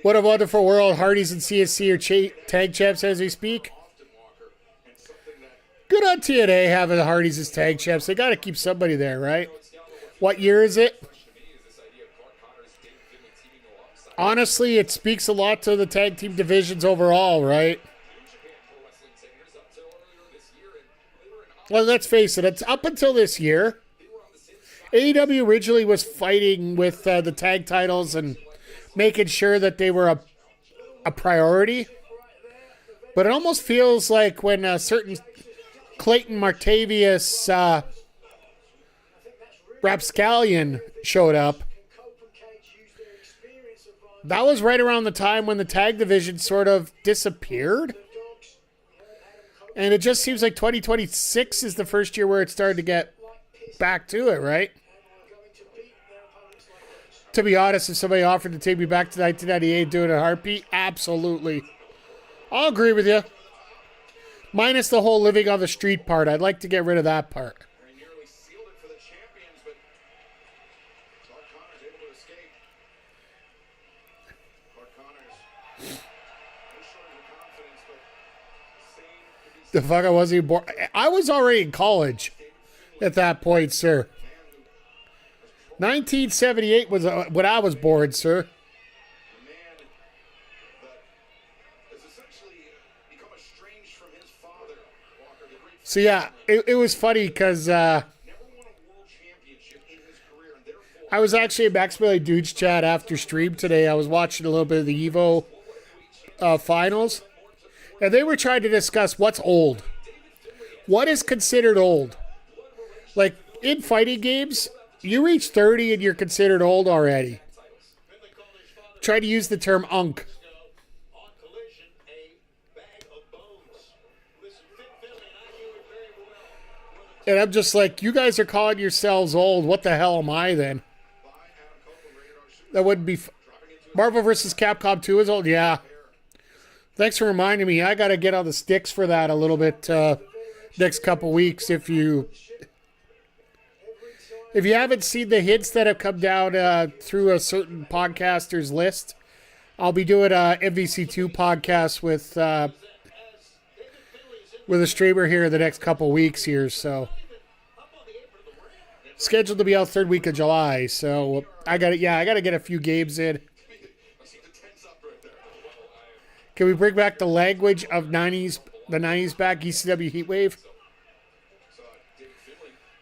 What a wonderful world. Hardys and CSC are tag champs as we speak. Good on TNA having the Hardys as tag champs. They got to keep somebody there, right? What year is it? Honestly, it speaks a lot to the tag team divisions overall, right? Well, let's face it. It's up until this year. AEW originally was fighting with the tag titles and making sure that they were a priority. But it almost feels like when a certain Clayton Martavius Rapscallion showed up, that was right around the time when the tag division sort of disappeared. And it just seems like 2026 is the first year where it started to get back to it, right? To be honest, if somebody offered to take me back to 1998 doing a heartbeat, absolutely. I'll agree with you. Minus the whole living on the street part. I'd like to get rid of that part. they nearly sealed it for the champions, but Clark Connors able to escape. Clark Connors, no shortage of confidence, but same to be The fuck, I wasn't even born. I was already in college at that point, sir. 1978 was when I was born, sir. the man that has essentially become estranged from his father, Walker, the great So yeah, it was funny because never won a world championship in his career, and therefore I was actually in Max Billy Dude's chat after stream today. I was watching a little bit of the Evo finals, and they were trying to discuss what's old. What is considered old? Like, in fighting games, you reach 30 and you're considered old already. Try to use the term unk. On Collision, a bag of bones. Listen, Fit Finlay, and I knew it very well. And I'm just like, you guys are calling yourselves old. What the hell am I then? That wouldn't be... Marvel vs. Capcom 2 is old? Yeah. Thanks for reminding me. I got to get on the sticks for that a little bit next couple weeks if If you haven't seen the hints that have come down through a certain podcaster's list, I'll be doing a MVC2 podcast with a streamer here in the next couple weeks here. So scheduled to be out third week of July. So I got to get a few games in. Can we bring back the language of the 90s back, ECW Heatwave?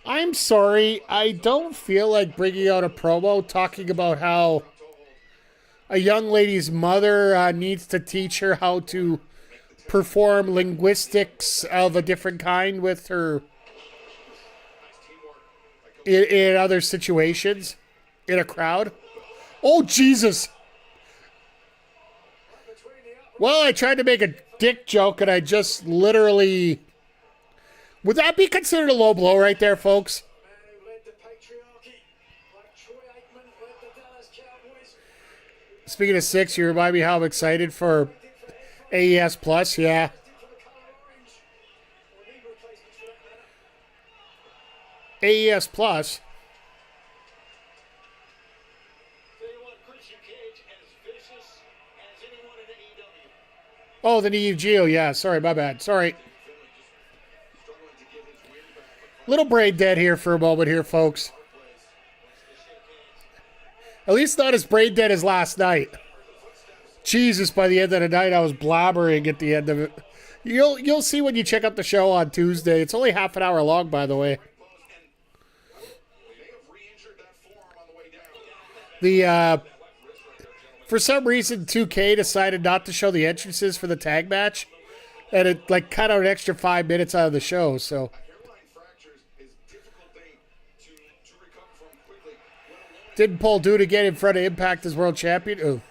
I'm sorry, I don't feel like bringing out a promo talking about how a young lady's mother needs to teach her how to perform linguistics of a different kind with her in other situations in a crowd. Oh, Jesus. Well, I tried to make a dick joke and I just literally... Would that be considered a low blow right there, folks? Speaking of 6, you remind me how I'm excited for AES Plus, yeah. AES Plus. Oh, the Neo Geo, yeah. Sorry, my bad. Sorry. Little brain dead here for a moment here, folks. At least not as brain dead as last night. Jesus, by the end of the night, I was blabbering at the end of it. You'll see when you check out the show on Tuesday. It's only half an hour long, by the way. For some reason, 2K decided not to show the entrances for the tag match, and it cut out an extra 5 minutes out of the show. So. Didn't Paul do it again in front of Impact as world champion? Ooh.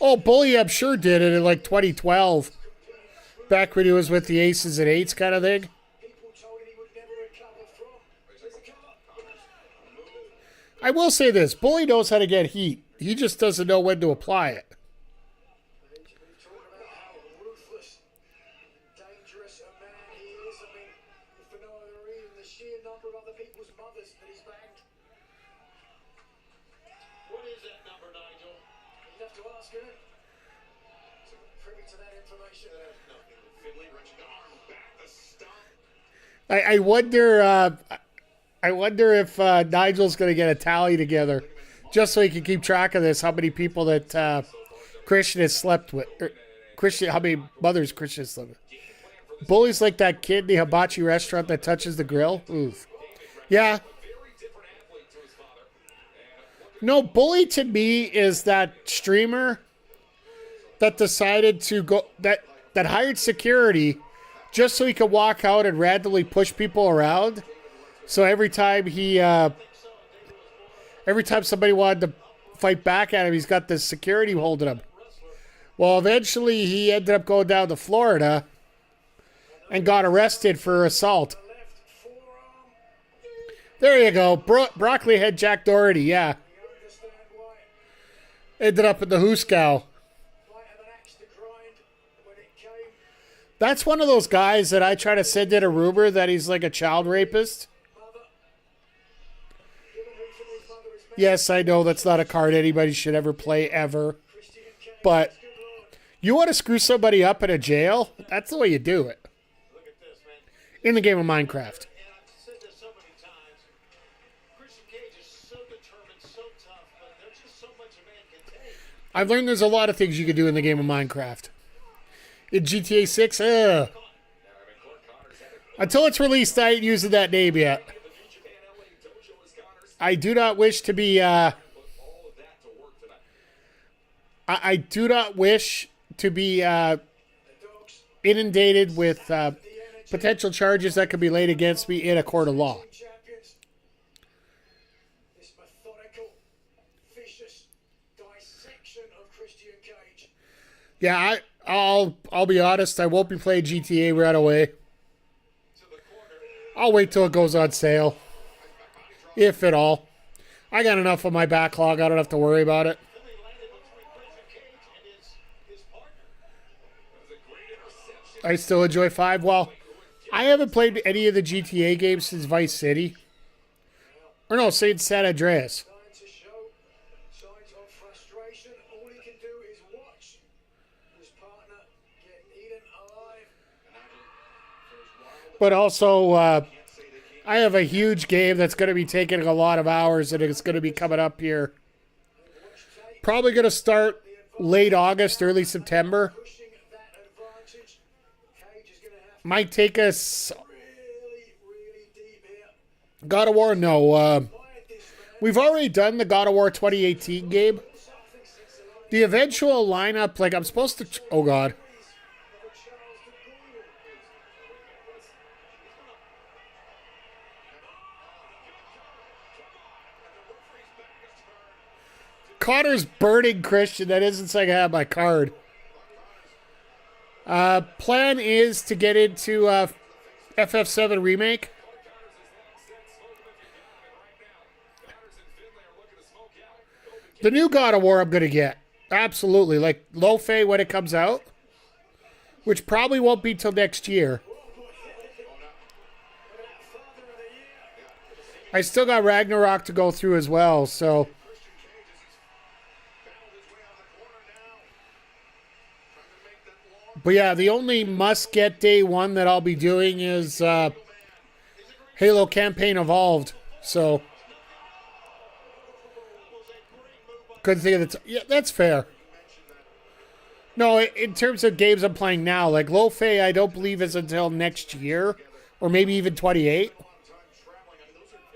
Oh, Bully, I'm sure did it in 2012. Back when he was with the Aces and Eights kind of thing. I will say this. Bully knows how to get heat. He just doesn't know when to apply it. I wonder if Nigel's going to get a tally together just so he can keep track of this, how many people that Christian has slept with. How many mothers Christian has slept with. Bully's like that kid in the hibachi restaurant that touches the grill. Oof. Yeah. No, Bully to me is that streamer that decided to go, that hired security just so he could walk out and randomly push people around. So every time somebody wanted to fight back at him, he's got this security holding him. Well, eventually he ended up going down to Florida and got arrested for assault. There you go. Broccoli head Jack Doherty, yeah. Ended up in the Hooskow. That's one of those guys that I try to send in a rumor that he's like a child rapist. Yes, I know that's not a card anybody should ever play ever. But you want to screw somebody up in a jail? That's the way you do it. In the game of Minecraft. I've learned there's a lot of things you can do in the game of Minecraft. In GTA 6, until it's released, I ain't using that name yet. I do not wish to be, I do not wish to be inundated with potential charges that could be laid against me in a court of law. Yeah, I'll be honest, I won't be playing GTA right away. I'll wait till it goes on sale. If at all. I got enough on my backlog, I don't have to worry about it. I still enjoy 5. Well, I haven't played any of the GTA games since Vice City. Or no, since San Andreas. Trying to show signs of frustration. All he can do is watch his partner get eaten alive. But also, I have a huge game that's going to be taking a lot of hours, and it's going to be coming up here. Probably going to start late August, early September. Pushing that advantage. Cage is going to have Might take us really deep here. God of War. No, Fight this man. we've already done the God of War 2018 game. Something since the line The eventual lineup, like I'm supposed to. Oh God. of a Charles de Gaulle. Connor's burning Christian. That isn't saying I have my card. Plan is to get into FF7 Remake. The new God of War I'm going to get. Absolutely. Like Lo-Fe when it comes out. Which probably won't be till next year. I still got Ragnarok to go through as well, so... But yeah, the only must-get day one that I'll be doing is Halo Campaign Evolved. So, couldn't think of the... Yeah, that's fair. No, in terms of games I'm playing now, like Lo-Fe, I don't believe is until next year. Or maybe even 28. Time traveling. I mean, those are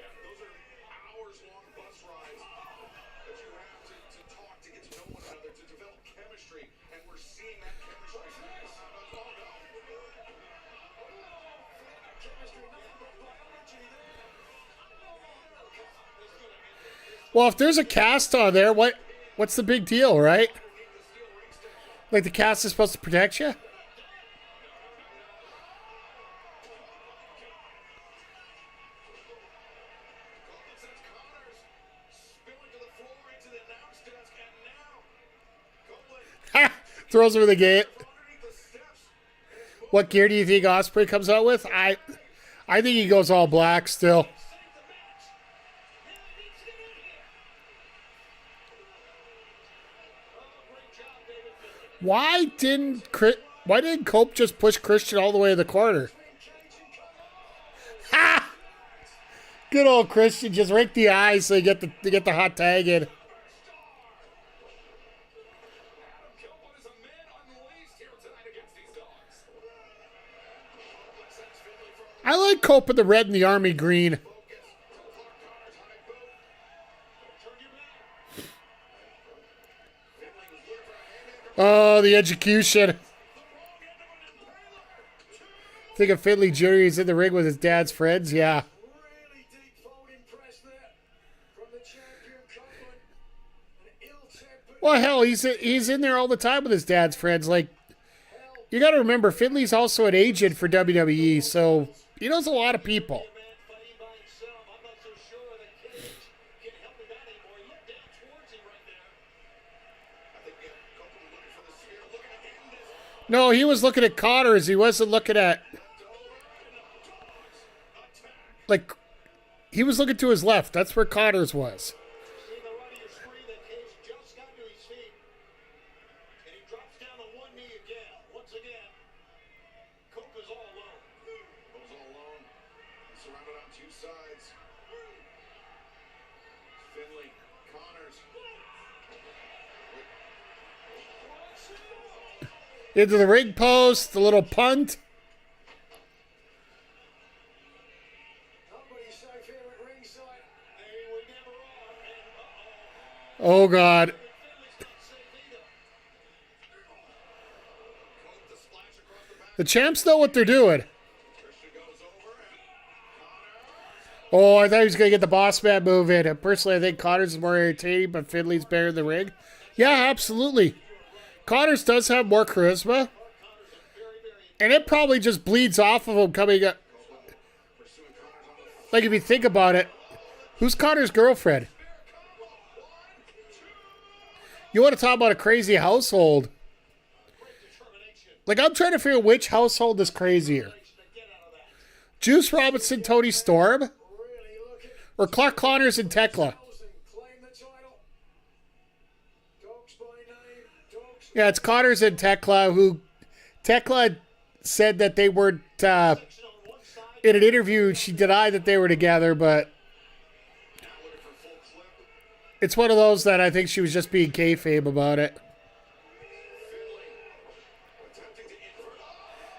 hours-long bus rides that you have to talk, to get to know one another, to develop chemistry, and we're seeing that chemistry. Well, if there's a cast on there, what's the big deal, right? Like the cast is supposed to protect you? Ha! Throws over the gate. What gear do you think Osprey comes out with? I think he goes all black still. Why didn't Cope just push Christian all the way to the corner? Ha! Good old Christian, just rake the eyes so you get the hot tag in. I like Cope in the red and the army green. Oh, the execution. Think of Finley Jr. He's in the ring with his dad's friends. Yeah. Really deep folding press there from the champion Copeland. An ill-tempered Well, hell, he's in there all the time with his dad's friends. Like, you got to remember, Finley's also an agent for WWE, so he knows a lot of people. Man fighting by himself. I'm not so sure that Cage can help him out anymore. He looked down towards him right there. I think Copeland looking for the spear, looking to end this. No, he was looking at Connors. He wasn't looking at... Like, he was looking to his left. That's where Connors was. See the right of your screen that Cage just got to his feet. And he drops down to one knee again. Once again, Cope is all alone. Goes all alone. He's surrounded on two sides. Finley, Connors. Into the ring post, the little punt. Nobody's safe here at ringside. Hey, we never are. And Oh, God. Finley's not safe either. Cope the splash across the back. The champs know what they're doing. Christian goes over and Oh, I thought he was going to get the boss man move in. And personally, I think Connors is more entertaining, but Finley's better in the ring. Yeah, absolutely. Connors does have more charisma. And it probably just bleeds off of him coming up. Like, if you think about it, who's Connor's girlfriend? You want to talk about a crazy household? Like, I'm trying to figure out which household is crazier. Juice Robinson, Tony Storm, Really looking or Clark Connors and Tekla? and claim the title. Dogs by name, dogs. Yeah, it's Connors and Tekla, who Tekla said that they weren't, in an interview, she denied that they were together, but it's one of those that I think she was just being kayfabe about it.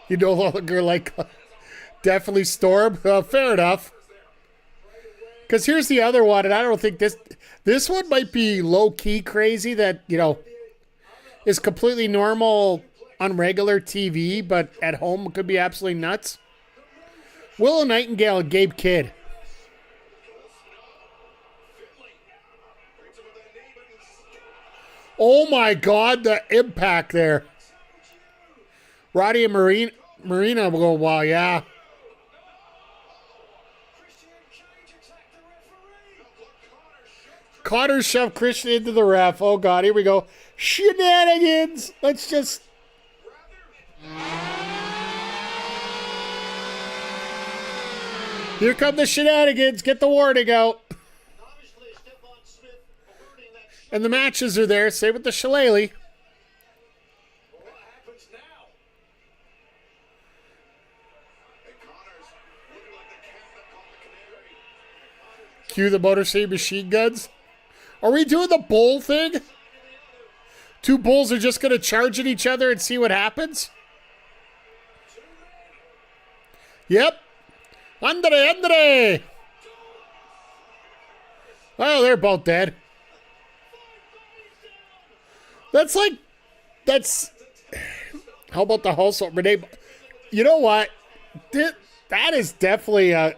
You no longer like definitely Storm? Fair enough. Because here's the other one, and I don't think this one might be low-key crazy that, you know, is completely normal on regular TV, but at home it could be absolutely nuts. Willow Nightingale and Gabe Kidd. Oh my God, the impact there. Roddy and Marina will go, wow, yeah. Connor shoved Christian into the ref. Oh God, here we go. Shenanigans. Let's just... Here come the shenanigans. Get the warning out. And the matches are there. Same with the shillelagh. What happens now? Cue the Motor City Machine Guns. Are we doing the bull thing? Two bulls are just going to charge at each other and see what happens? Yep. Andre. Well, they're both dead. That's... How about the hustle? Renee, you know what? That is definitely a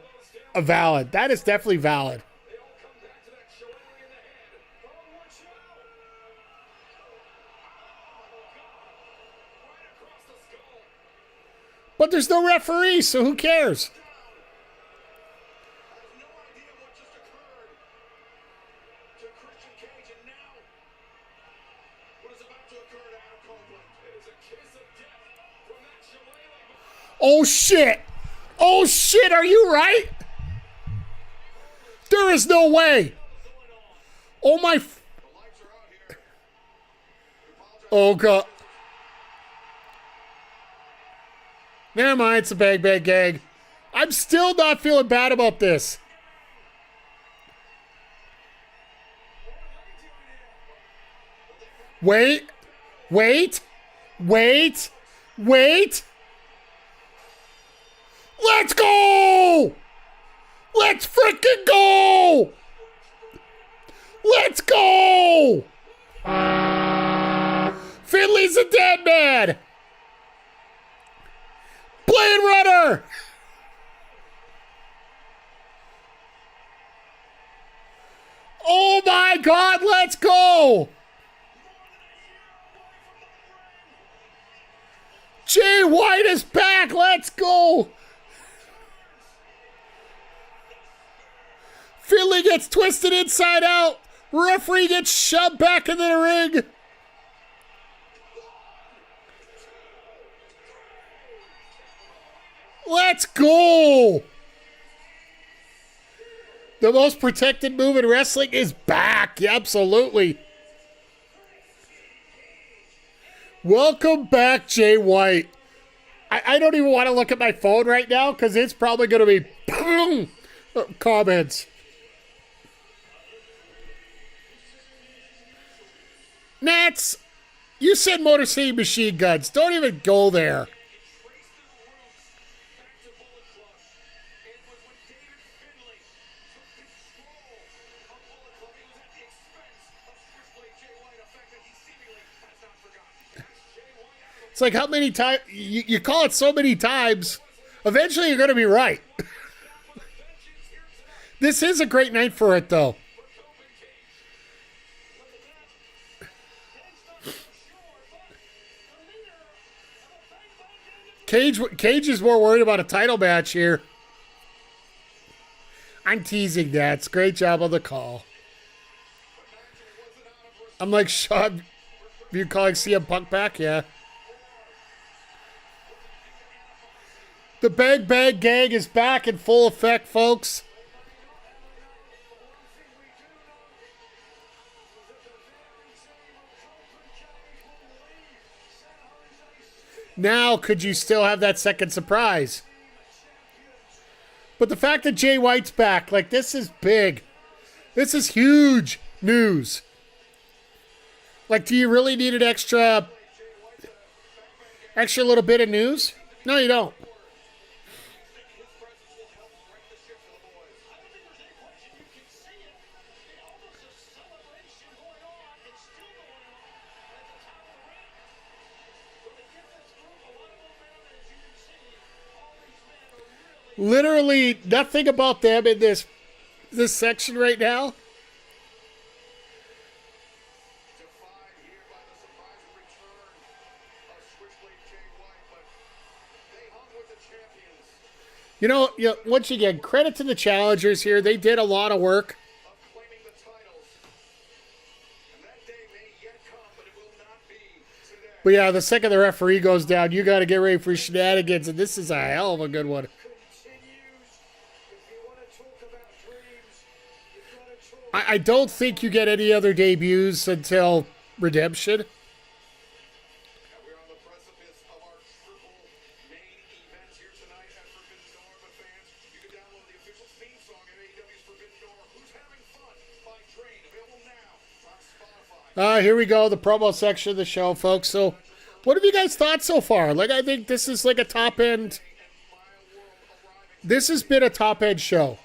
valid. That is definitely valid. But there's no referee, so who cares? Oh shit! Oh shit, are you right? There is no way! Oh my... Oh God. Never mind, it's a bang gag. I'm still not feeling bad about this. Wait. Let's go! Let's freaking go! Let's go! Finley's a dead man! Blade Runner! Oh my God, let's go! Jay White is back, let's go! Finley gets twisted inside out. Referee gets shoved back into the ring. Let's go! The most protected move in wrestling is back. Yeah, absolutely. Welcome back, Jay White. I don't even want to look at my phone right now because it's probably going to be comments. Nats, you said Motor City Machine Guns. Don't even go there. It's like how many times you call it so many times, eventually you're going to be right. This is a great night for it, though. Cage is more worried about a title match here. I'm teasing that. Great job on the call. I'm like, Sean, you calling CM Punk back? Yeah. The Bang Bang Gang is back in full effect, folks. Now, could you still have that second surprise? But the fact that Jay White's back, like, this is big. This is huge news. Like, do you really need an extra little bit of news? No, you don't. Literally nothing about them in this section right now. You know, once again, credit to the challengers here. They did a lot of work. But yeah, the second the referee goes down, you got to get ready for shenanigans, and this is a hell of a good one. I don't think you get any other debuts until Redemption. Here we go, the promo section of the show, folks. So, what have you guys thought so far? Like, I think this is like a top end. This has been a top end show.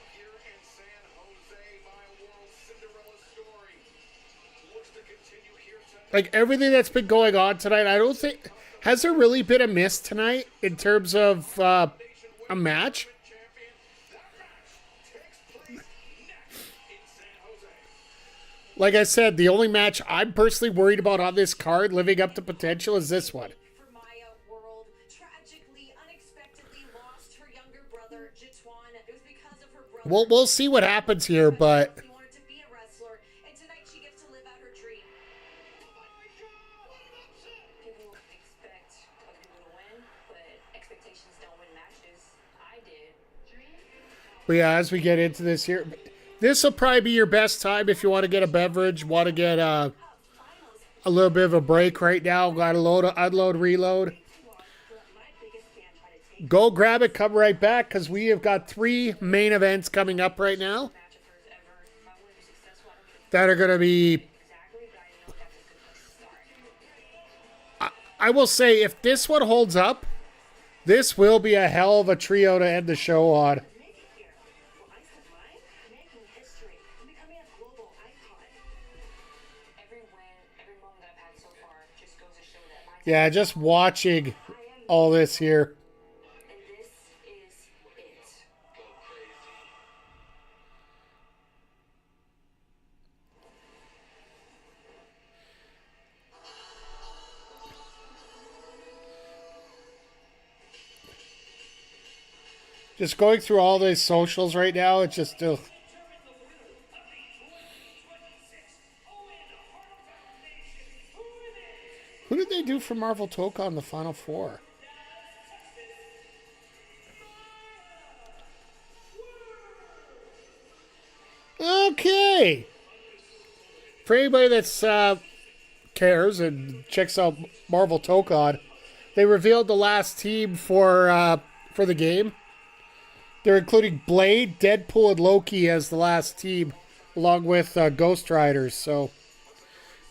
Like, everything that's been going on tonight, I don't think... Has there really been a miss tonight in terms of a match? Like I said, the only match I'm personally worried about on this card, living up to potential, is this one. We'll see what happens here, but... But yeah, as we get into this here, this will probably be your best time if you want to get a beverage, want to get a little bit of a break right now. Got to load, unload, reload. Go grab it, come right back, because we have got 3 main events coming up right now that are going to be... I will say, if this one holds up, this will be a hell of a trio to end the show on. Yeah, just watching all this here. Just going through all these socials right now, it's just... Who did they do for Marvel Toka on the Final Four? Okay. For anybody that's cares and checks out Marvel Toka, they revealed the last team for the game. They're including Blade, Deadpool, and Loki as the last team, along with Ghost Riders. So,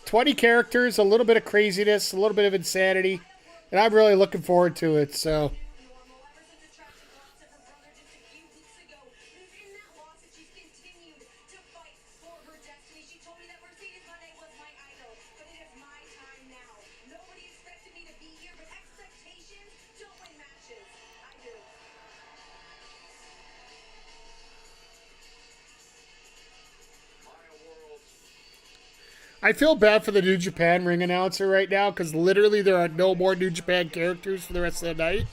20 characters, a little bit of craziness, a little bit of insanity, and I'm really looking forward to it. So, I feel bad for the New Japan ring announcer right now because literally there are no more New Japan characters for the rest of the night.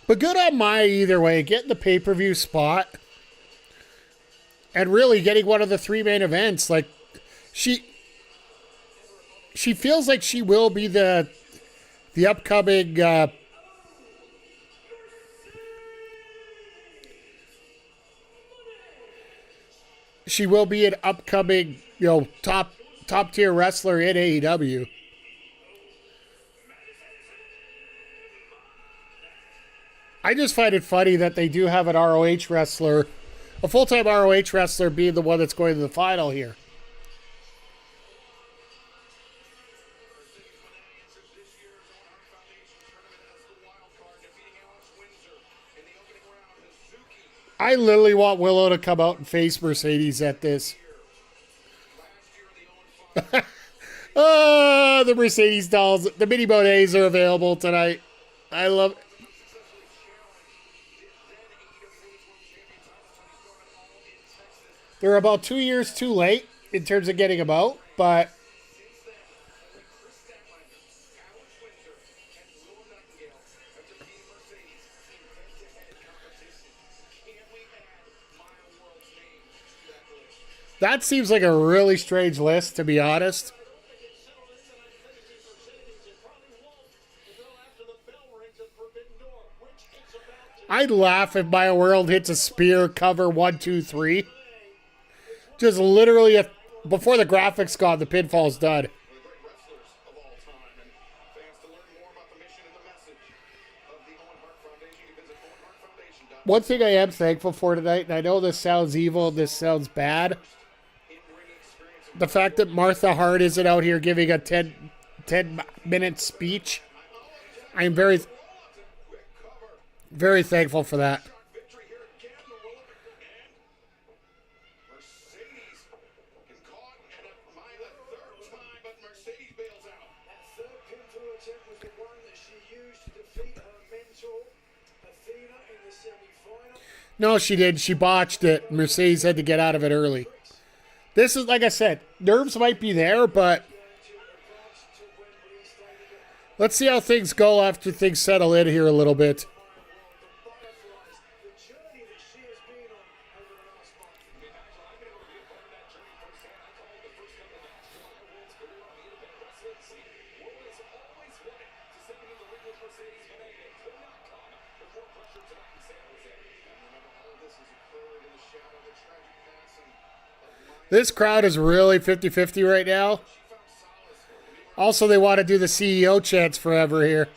But good on Maya either way, getting the pay-per-view spot and really getting one of the 3 main events. Like, she feels like she will be the upcoming she will be an upcoming, top tier wrestler in AEW. I just find it funny that they do have an ROH wrestler, a full-time ROH wrestler, being the one that's going to the final here. I literally want Willow to come out and face Mercedes at this. Oh, the Mercedes dolls, the mini bonnets are available tonight. I love it. They're about 2 years too late in terms of getting them out, but that seems like a really strange list, to be honest. I'd laugh if my world hits a spear cover 1, 2, 3. Just literally, before the graphics gone, the pinfall's done. One thing I am thankful for tonight, and I know this sounds evil, this sounds bad, the fact that Martha Hart isn't out here giving a 10-minute speech. I am very, very thankful for that. No, she did. She botched it. Mercedes had to get out of it early. This is, like I said, nerves might be there, but let's see how things go after things settle in here a little bit. This crowd is really 50-50 right now. Also, they want to do the CEO chants forever here.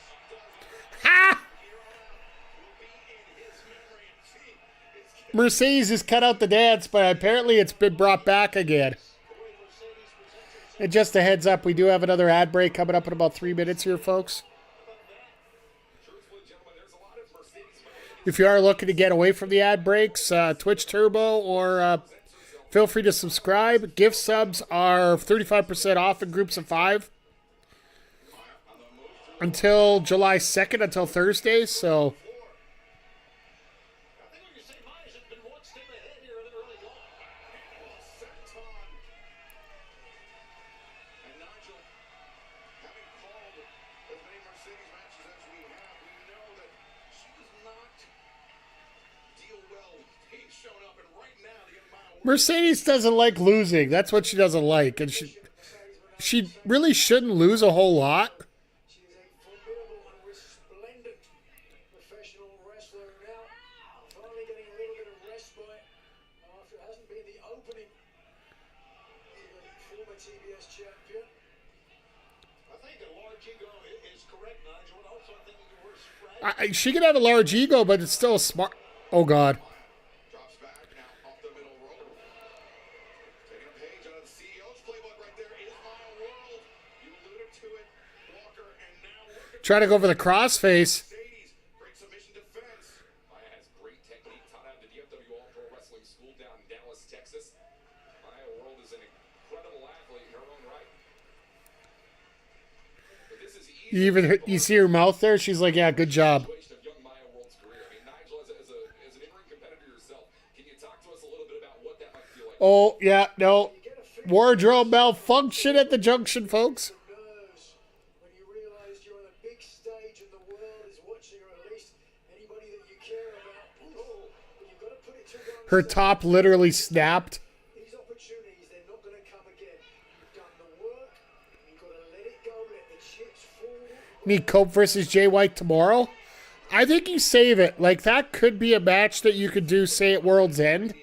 Ha! Mercedes has cut out the dance, but apparently it's been brought back again. And just a heads up, we do have another ad break coming up in about 3 minutes here, folks. If you are looking to get away from the ad breaks, Twitch Turbo or feel free to subscribe. Gift subs are 35% off in groups of 5 until July 2nd, until Thursday. So Mercedes doesn't like losing. That's what she doesn't like. And she really shouldn't lose a whole lot. She is a formidable and resplendent professional wrestler now. Finally getting a little bit of respite after it hasn't been the opening of the former TBS champion. I think a large ego is correct, Nigel. And also, I think the worst fragile. She can have a large ego, but it's still a smart. Oh, God. Trying to go for the crossface. Great submission defense. Maya has great technique taught out at the DFW All-Pro Wrestling School down in Dallas, Texas. Maya World is an incredible athlete in her own right. But this is easy. You see her mouth there? She's like, yeah, good job. Of young Maya World's career. I mean, Nigel, as an in-ring competitor yourself, can you talk to us a little bit about what that might feel like? Oh, yeah, no. Wardrobe malfunction at the junction, folks. When you realize you're on a big stage and the world is watching, or at least anybody that you care about. But you've got to put it to one Her side. top literally snapped. These opportunities, they're not going to come again. You've done the work, you've got to let need Cope versus Jay White tomorrow. I think you save it. Like, that could be a match that you could do, say, at World's End.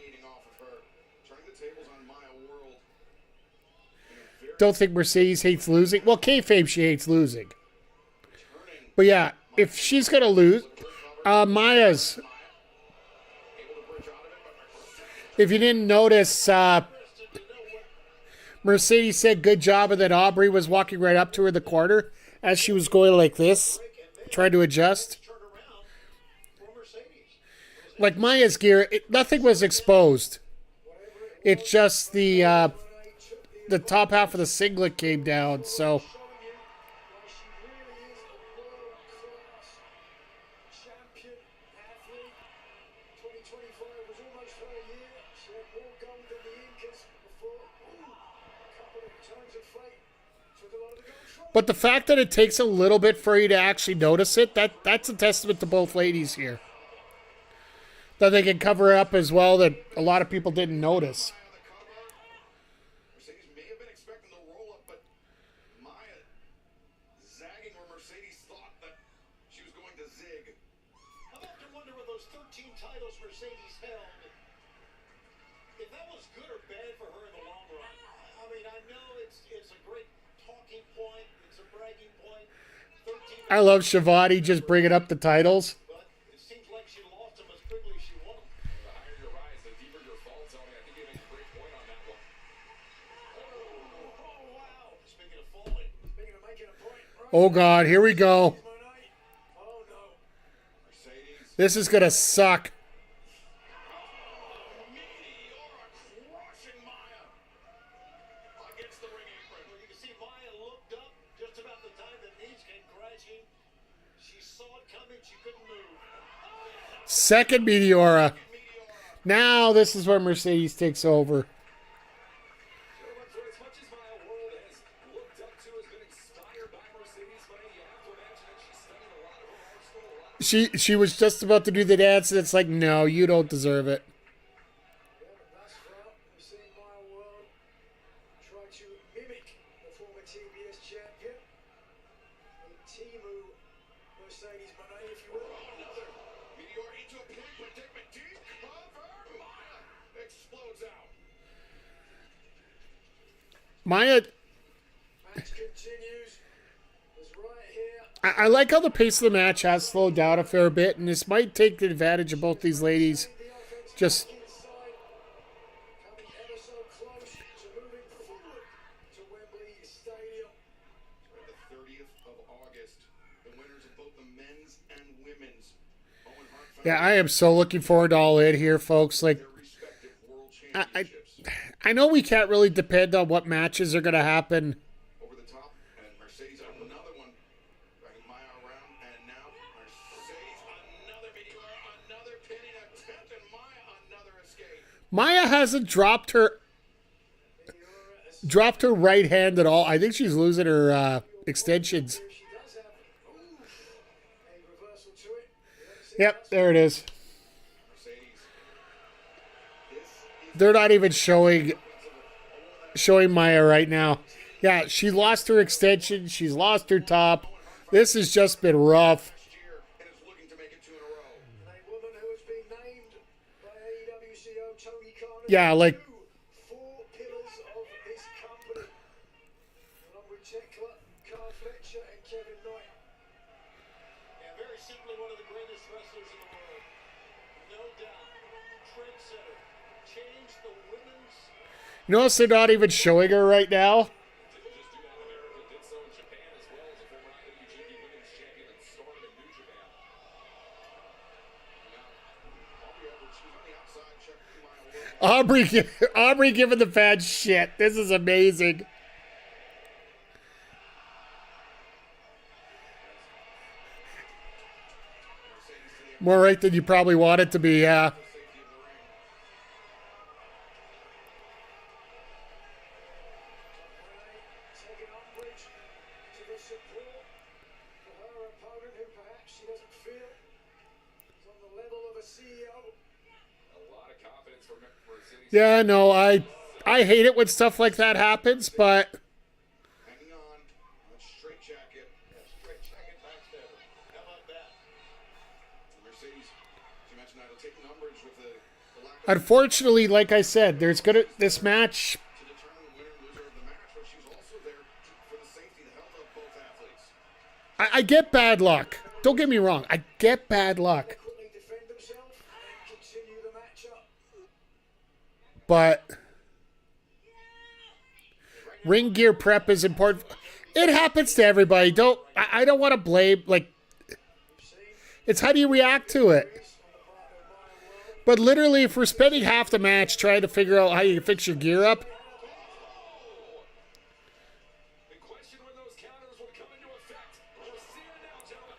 Don't think Mercedes hates losing. Well, kayfabe, she hates losing. But yeah, if she's going to lose, Maya's. If you didn't notice, Mercedes said good job, and then Aubrey was walking right up to her in the corner as she was going like this, trying to adjust. Like Maya's gear, nothing was exposed. It's just the top half of the singlet came down, so. But the fact that it takes a little bit for you to actually notice it, that's a testament to both ladies here. That they can cover up as well that a lot of people didn't notice. Mercedes may have been expecting the roll-up, but Maya zagging where Mercedes thought that she was going to zig. I've often wondered with those 13 titles Mercedes held, if that was good or bad for her in the long run. I mean, I know it's a great talking point, it's a bragging point. 13 I love Shivani just bringing up the titles. but it seems like she lost them as quickly as she won them. The higher your rise, the deeper your fall, Tony. I think you make a great point on that one. Oh, wow. Speaking of falling, Speaking of making a point, right? Oh, God, here we go. Monet. Oh no. Mercedes This is going to suck. Meteora crushing Maya against the ring apron. well, you can see Maya looked up just about the time the knees came crashing. She saw it coming. She couldn't move. Second Meteora. Now this is where Mercedes takes over. For as much as Maya World has looked up to, has been inspired by Mercedes Moné, you have to imagine that she's studying a lot of her art school, a lot of She was just about to do the dance, and it's like, no, you don't deserve it. Yeah, but thus far, we've seen Maya World try to mimic the former TBS champion, a Timu Mercedes Moné, if you will. Another Meteor into a pin predicament. Deep cover. Maya explodes out. Maya, Match continues. Is right here. I like how the pace of the match has slowed down a fair bit, and this might take advantage of both these ladies. The offense Just, inside, coming ever so close to moving forward to Wembley Stadium. On the 30th of August, the winners of both the men's and women's Owen Hart found yeah, I am so looking forward to All In here, folks. Like, their respective world I championships. I know we can't really depend on what matches are going to happen. Over the top, and Mercedes on another one. Dragging Maya around, and now Mercedes, another Meteor, another pinning attempt, and Maya, another escape. Maya hasn't dropped her right hand at all. I think she's losing her extensions. She does have a reversal to it. Yep, there it is. Mercedes, this is They're not even showing Maya right now. Yeah, she lost her extension. She's lost her top. This has just been rough. last year, and is looking to make it two in a row. A woman who has been named by AEW CEO Tony Khan as Yeah, like, the four pillars of this company, along with Tekla, Carl Fletcher, and Kevin Knight. And very simply, one of the greatest wrestlers in the world. No doubt. Trendsetter. Changed the women's. you notice they're not even showing her right now? Didn't just do that in America, did so in Japan as well as a former IWGP Women's Champion and Stardom in New Japan. Aubrey Edwards, she's on the outside, checking Maya World. Aubrey giving the fans shit. This is amazing. More right than you probably want it to be, yeah. Safety of the ring. Taking umbrage to the support for her opponent, who perhaps she doesn't feel is on the level of a CEO. A lot of confidence for Mercedes. Yeah, no, I hate it when stuff like that happens, but Hanging on. Straight jacket. Straight jacket. Unfortunately, like I said, this match. To determine the winner and loser of the match, but she was also there for the safety and health of both athletes. I get bad luck. Don't get me wrong. I get bad luck. Quickly defend themselves and continue the matchup. But ring gear prep is important. It happens to everybody. I don't want to blame, like, it's how do you react to it? But literally, if we're spending half the match trying to figure out how you fix your gear up, The question when those counters would come into effect. We'll see it now, gentlemen.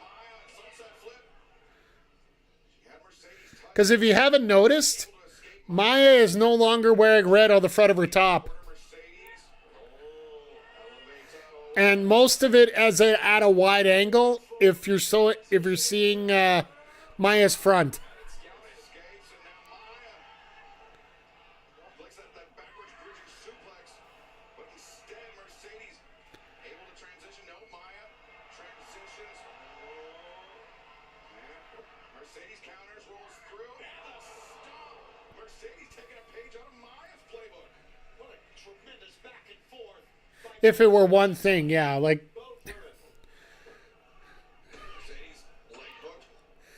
Maya, sunset flip. She had Mercedes tight. because if you haven't noticed, Maya is no longer wearing red on the front of her top. Mercedes. And most of it at a wide angle. If you're seeing Maya's front, Escapes, and now Maya looks at that backwards bridging suplex, but instead Mercedes able to transition. No, Maya transitions. And Mercedes counters, rolls through, and a stop. Mercedes taking a page out of Maya's playbook. What a tremendous back and forth by if it were one thing, yeah, like, both women. Mercedes leg hooked,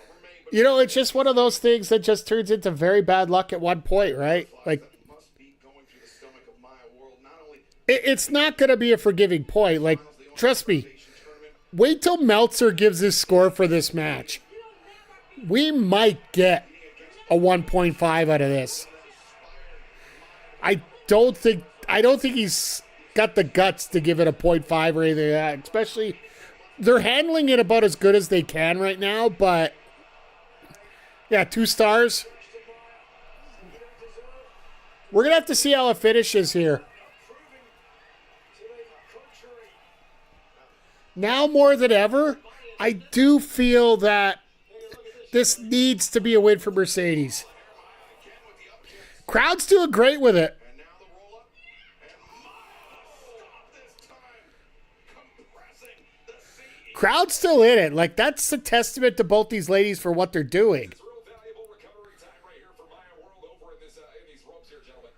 Remain, but you know, it's just one of those things that just turns into very bad luck at one point, right? Like, that must be going through the stomach of Maya World. Not only it's not going to be a forgiving point. Like, trust me, tournament, wait till Meltzer gives his score for this match. We might get a 1.5 out of this. I don't think he's got the guts to give it a 0.5 or anything like that. Especially, they're handling it about as good as they can right now. But yeah, 2 stars. We're gonna have to see how it finishes here. Now more than ever, I do feel that this needs to be a win for Mercedes. Crowd's doing great with it. and now the roll up, and Maya stop this time, compressing the seat. Crowd's still in it. Like, that's a testament to both these ladies for what they're doing. It's real valuable recovery time right here for Maya World over in these ropes here, gentlemen.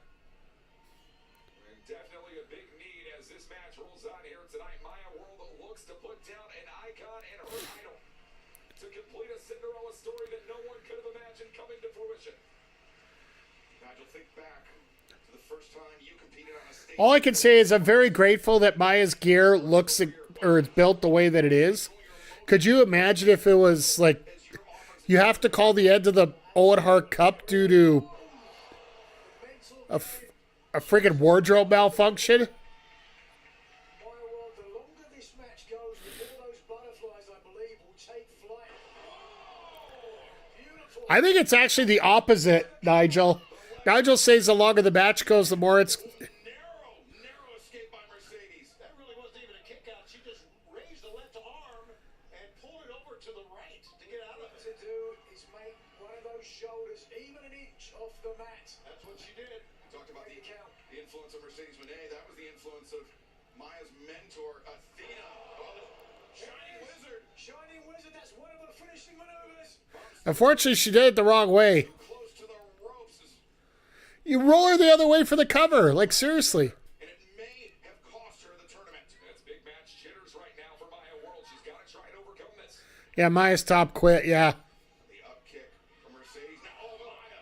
And definitely a big need as this match rolls on here tonight. Maya World looks to put down an icon and her idol to complete a Cinderella story that no one could have imagined coming to fruition. Nigel, think back to the first time you competed on a stage. All I can say is I'm very grateful that Maya's gear looks or is built the way that it is. Could you imagine if it was like you have to call the end of the Owen Hart Cup due to a friggin' wardrobe malfunction? Maya World, the longer this match goes, the more those butterflies, I believe, will take flight. Beautiful. I think it's actually the opposite, Nigel. Nigel says the longer the match goes, the more it's... Narrow escape by Mercedes. That really wasn't even a kick out. She just raised the left arm and pulled it over to the right to get out of To it. do is make one of those shoulders even an inch off the mat. That's what she did. We talked about Make it count. the influence of Mercedes Moné. That was the influence of Maya's mentor, Athena. Oh, the Shining Wizard. Shining Wizard, that's one of her finishing maneuvers. Unfortunately, she did it the wrong way. Close to the ropes. You roll her the other way for the cover. Like, seriously. And it may have cost her the tournament. That's big match jitters right now for Maya World. She's got to try and overcome this. Yeah, Maya's top quit, yeah. The up kick from Mercedes. Now, oh, Maya.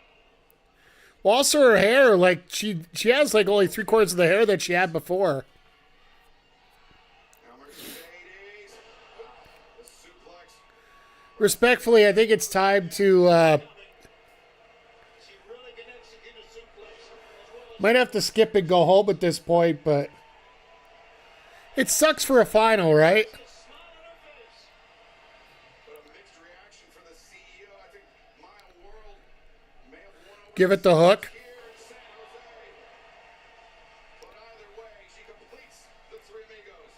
Well, also her hair, like, she has, like, only 3/4 of the hair that she had before. Now Mercedes. The suplex. Respectfully, I think it's time to... She really can execute a suplex as well as Might have to skip and go home at this point, but it sucks for a final, right? a smile on her face. But a mixed reaction for the CEO. I think Maya World may have won over Give it the hook. here in San Jose. But either way, she completes the Three Amigos.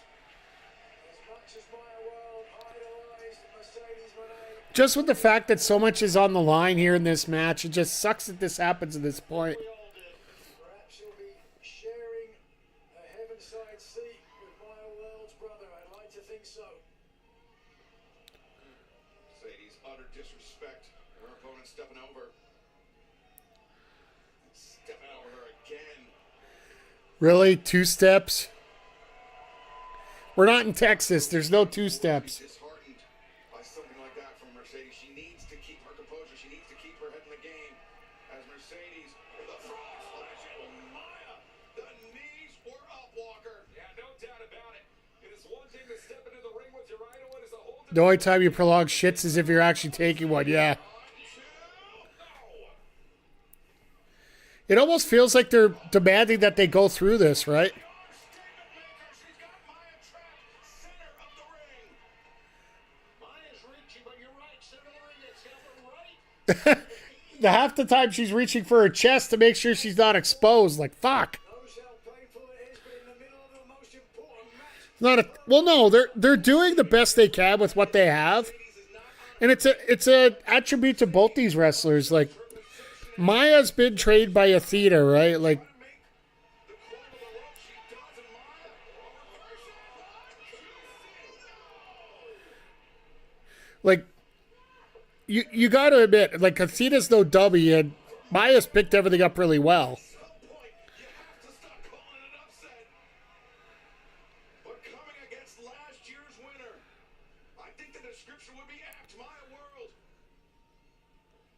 As much as Maya World idolized Mercedes Moné, Just with the fact that so much is on the line here in this match, it just sucks that this happens at this point. We all did. perhaps she'll be sharing a heaven-side seat with Maya World's brother. I'd like to think so. Mercedes utter disrespect. Her opponent stepping over. Really? 2 steps? We're not in Texas. There's no 2 steps. Disheartened by something like that from Mercedes. She needs to keep her composure. She needs to keep her head in the game. As Mercedes, the frog splash, and Maya, the knees were up, Walker. Yeah, no doubt about it. It is one thing to step into the ring with your idol. It is a whole The only time you prolong shits is if you're actually taking one, yeah. It almost feels like they're demanding that they go through this, right? She's got Maya trapped, center of the ring. Maya's reaching, but you're right. Center of the ring, it's got the right. The half the time she's reaching for her chest to make sure she's not exposed. Like, fuck. Knows how painful it is, but in the middle of the most important match. Not a, well, no, they're doing the best they can with what they have. And it's a attribute to both these wrestlers. Like, Maya's been trained by Athena, right? Like, you got to admit, like, Athena's no dummy, and Maya's picked everything up really well. But coming against last year's winner, I think the description would be apt. Maya World.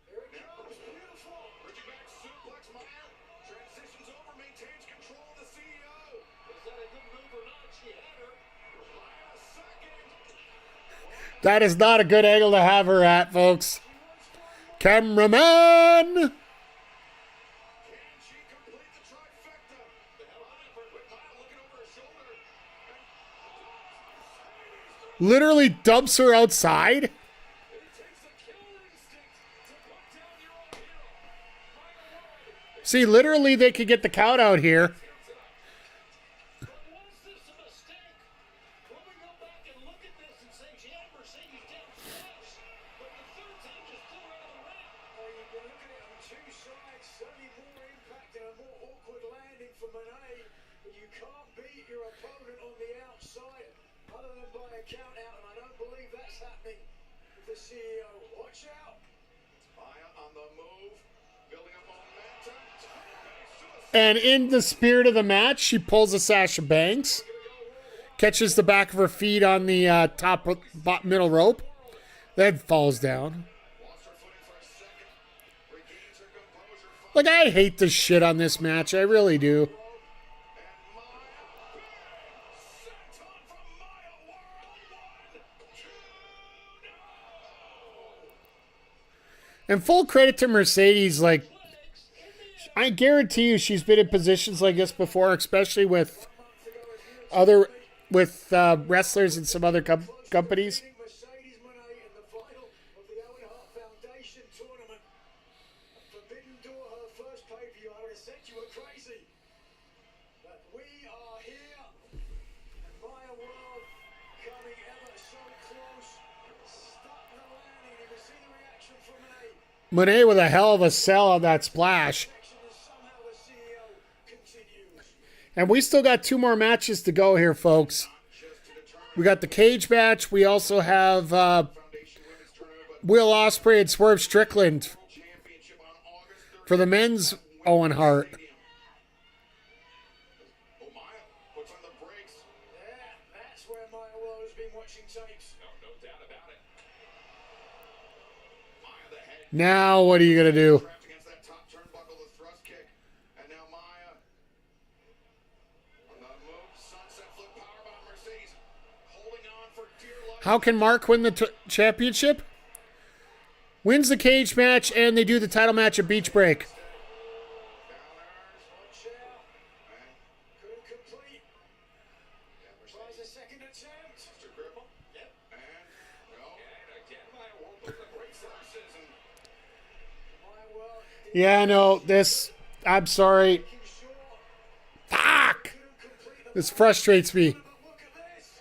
Here it comes, beautiful. Bridging back suplex, Maya transitions over, maintains control of the CEO. Is that a good move or not? She had her. Maya second. That is not a good angle to have her at, folks. Cameraman! Can she complete the trifecta? The hell effort with Maya looking over her shoulder. And Literally dumps her outside. It takes a killer instinct to put down your own hero. See, literally they could get the count out here. But was this a mistake? When we go back and look at this and say she had Mercedes down twice, but the third time just threw her out of the ring. Oh, you can look at it on 2 sides. Certainly more impact and a more awkward landing for Monet. But you can't beat your opponent on the outside other than by a count out. And I don't believe that's happening with the CEO. Watch out. Maya on the move, building up momentum. And in the spirit of the match, she pulls a Sasha Banks. Catches the back of her feet on the middle rope. Then falls down. Lost her footing for a second, regains her composure. Like, I hate the shit on this match. I really do. And Maya, set on from Maya World. 1, 2, no. And full credit to Mercedes. Like, I guarantee you she's been in positions like this before, especially with wrestlers in some other companies. Mercedes Monet in the final of the Owen Hart Foundation tournament. Forbidden Door, her first pay-per-view. I would have said you were crazy. But we are here. And Maya World coming ever so close. Stuck the landing. You can see the reaction from Monet. Monet with a hell of a sell on that splash. Action as somehow the CEO continues. And we still got 2 more matches to go here, folks. We got the cage match. We also have Will Ospreay and Swerve Strickland Championship on August 30th. for the men's Owen Hart. Oh, Maya puts on the brakes. Yeah, that's where Maya World has been watching tapes. No doubt about it. Maya the head Now, what are you going to do? trapped against that top turnbuckle, the thrust kick. And now Maya on the move, sunset flip powerbomb. Mercedes holding on for dear life. How can Mark win the championship? Wins the cage match, and they do the title match at Beach Break. Watch out. Couldn't complete. Tries a second attempt. Mr. Cripple. Yep. And no. And again, Maya won't put the brakes on. Criticism. Maya World Yeah, no, this, I'm sorry. making sure. Fuck! Couldn't complete the This frustrates me. but look at this.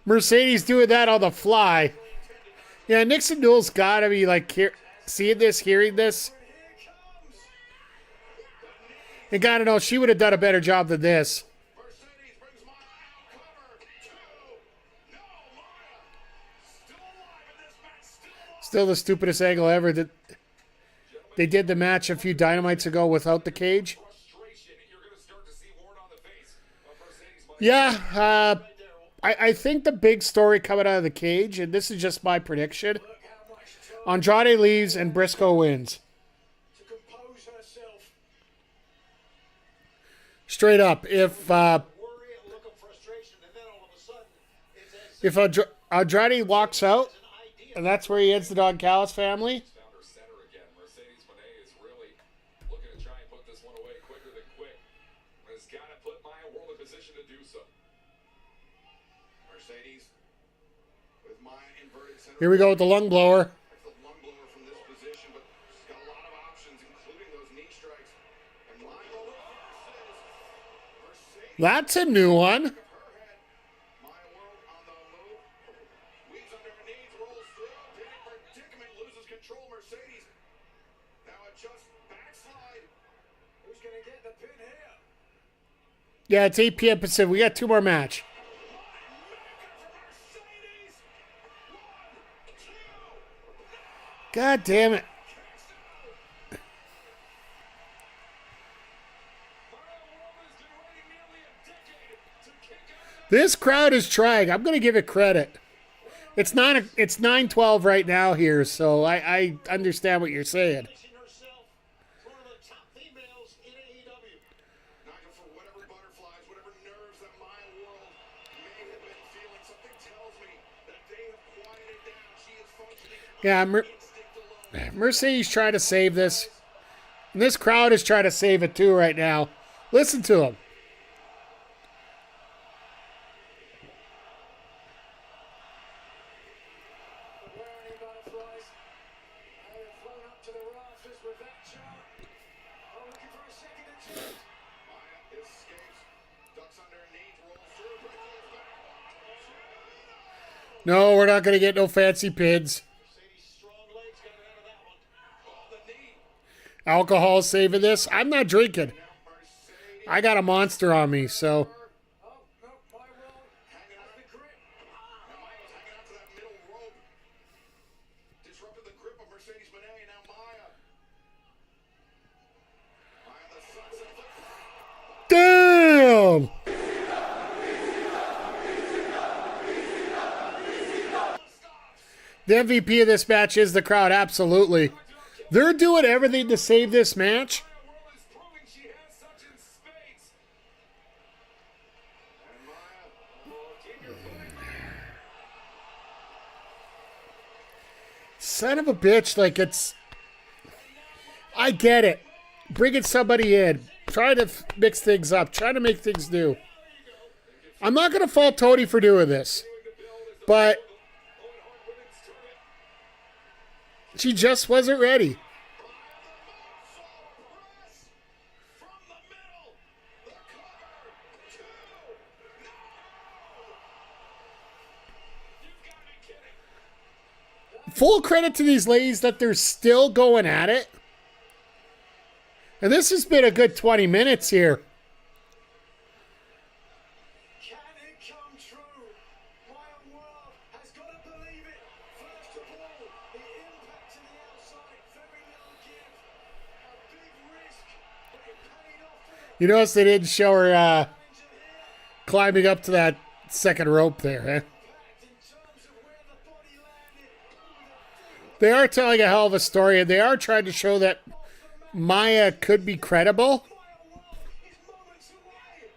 Mercedes doing that on the fly. Yeah, Nixon Newell's got to be like seeing this, hearing this. Here comes. And gotta know, she would have done a better job than this. Mercedes brings Maya out. Cover. 2. No, Maya. Still alive in this match. Still alive. Still the stupidest angle ever. Gentlemen, They did the match a few Dynamites ago without the cage. Yeah, I think the big story coming out of the cage, and this is just my prediction, Andrade leaves and Briscoe wins. To compose herself. Straight up, if Worry, a look of frustration, and then all of a sudden, it's as if Andrade walks out, and that's where he ends the Don Callis family, Found her center again. Mercedes Moné is really looking to try and put this one away quicker than quick. But has got to put Maya World in position to do so. Mercedes with Maya inverted center. here we go with the lung blower. The lung blower from this position, but she's got a lot of options, including those knee strikes. And Maya Mercedes That's a new one. her head. Maya World on the move. Weaves under her knees, rolls through. Panic predicament, loses control. Mercedes now adjusts backslide. Who's going to get the pin here? Yeah, it's 8 p.m. Pacific. We got 2 more match. God damn it. This crowd is trying. I'm going to give it credit. It's 9:12 right now here, so I understand what you're saying. positioning herself as one of the top females in AEW. Nigel, for whatever butterflies, whatever nerves that Maya World may have been feeling, something tells me that they have quieted down. She is functioning Yeah, instinct alone. Mercedes trying to save this. And this crowd is trying to save it too right now. Listen to them. The wearing butterflies. They have flown up to the rafters with that chart. Oh, looking for a second achievement. Maya escapes, ducks under her knees, rolls through, breaks back. No, we're not going to get no fancy pins. Mercedes' strong legs got her out of that one. Oh, the knee. Alcohol saving this. I'm not drinking. Mercedes I got a monster on me, so. Oh, no, my world hanging has on. the grip. Now Maya's hanging on to that middle rope. Disrupted the grip of Mercedes Moné. Now Maya. Maya the sunset flip. Damn! The MVP of this match is the crowd, absolutely. They're doing everything to save this match. Maya World is proving she has such in spades. And Maya. Oh, keep your footing. Son of a bitch, like it's. I get it. Bringing somebody in. Trying to mix things up. Trying to make things new. I'm not going to fault Tony for doing this. But she just wasn't ready. From the middle. The cover. 2. You've got to be kidding. Full credit to these ladies that they're still going at it. And this has been a good 20 minutes here. Can it come true? Maya World has got to believe it. First of all, the impact to the outside, very little give. A big risk, but it paid off for them. You notice they didn't show her Danger here. climbing up to that second rope there, huh? Impact in terms of where the body landed. They are telling a hell of a story, and they are trying to show that Maya could be credible. Maya World is moments away.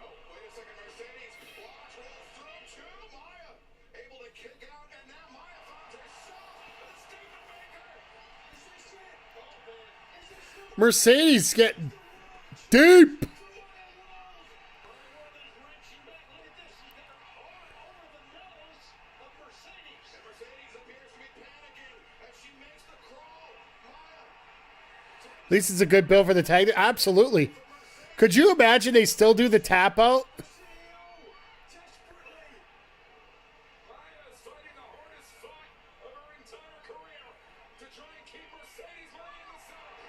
Oh, wait a second. Mercedes blocks, rolls through. 2. Maya able to kick out, and now Maya finds herself. The statement maker. Is this it? Oh, man. Is this the Mercedes getting deep. And Mercedes appears to be panicking as she makes the crawl. Maya. At least it's a good bill for the tag. Absolutely. Could you imagine they still do the tap out? Maya is fighting the hardest fight of her entire career to try and keep Mercedes Moné in the center.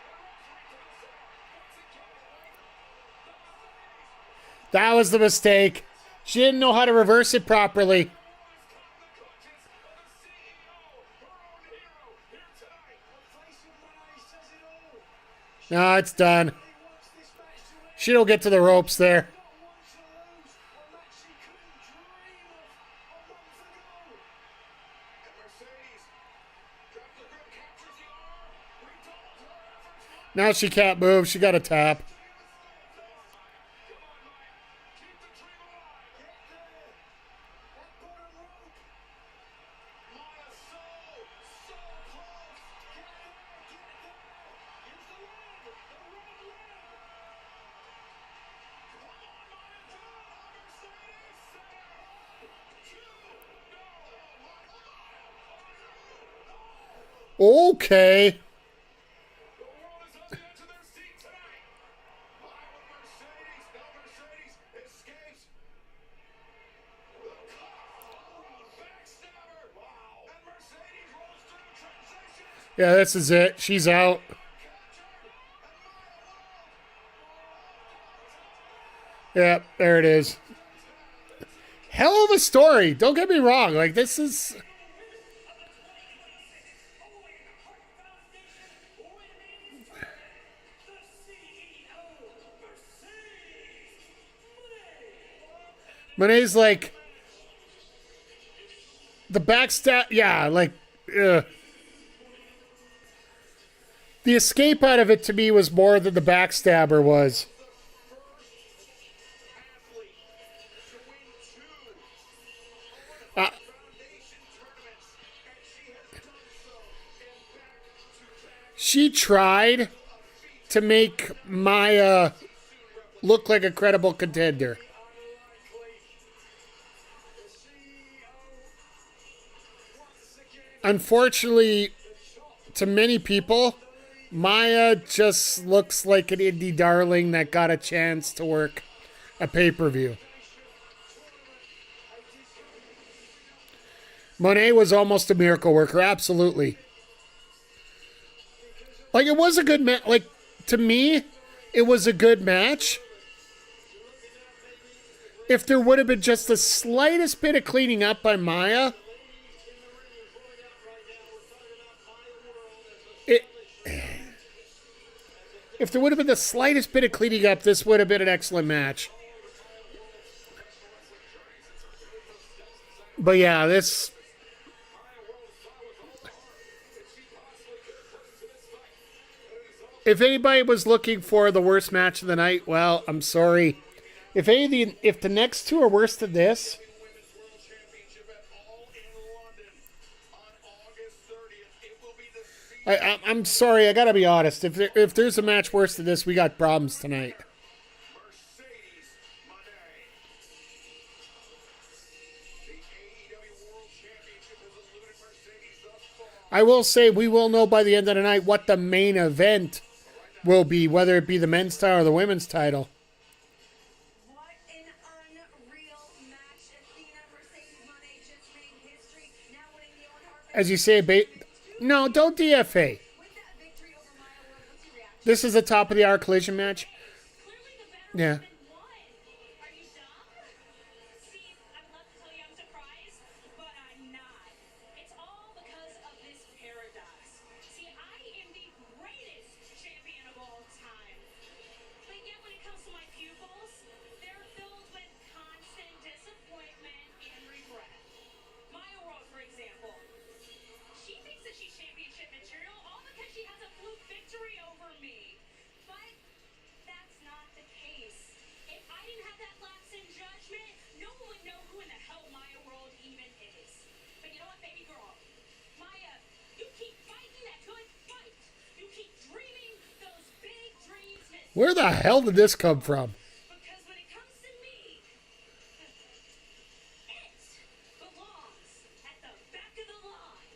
And That was the mistake. She didn't know how to reverse it properly. face of Monet says it No, it's done. She don't get to the ropes there. Now she can't move. She got a tap. Okay. Yeah, this is it. She's out. Yeah, there it is. Hell of a story. Don't get me wrong. Like, this is... Monet's like... The backstab... Yeah, like... The escape out of it to me was more than the backstabber was. She tried to make Maya look like a credible contender. Unfortunately, to many people, Maya just looks like an indie darling that got a chance to work a pay-per-view. Monet was almost a miracle worker, absolutely. Like, it was a good match. Like, to me, it was a good match. If there would have been just the slightest bit of cleaning up by Maya, if there would have been the slightest bit of cleaning up, this would have been an excellent match. But yeah, this... If anybody was looking for the worst match of the night, well, I'm sorry. If the next two are worse than this... I'm sorry, I gotta be honest. If there's a match worse than this, we got problems tonight. I will say we will know by the end of the night what the main event will be, whether it be the men's title or the women's title. What an unreal match. Athena Mercedes Moné just made history. Now winning the Owen Hart. As you say, no, don't DFA. With that victory over Maya World, what's your reaction? This is a top of the hour collision match. Clearly the better Yeah. woman won. Are you dumb? See, I'd love to tell you I'm surprised, but I'm not. It's all because of this paradox. See, I am the greatest champion of all time. But yet when it comes to my pupils, they're filled with constant disappointment and regret. Maya World, for example. She thinks that she's championship material all because she has a fluke victory over me. But that's not the case. If I didn't have that lapse in judgment, no one would know who in the hell Maya World even is. But you know what, baby girl? Maya, you keep fighting that good fight. You keep dreaming those big dreams, Miss. Where the hell did this come from? Because when it comes to me, it belongs at the back of the line.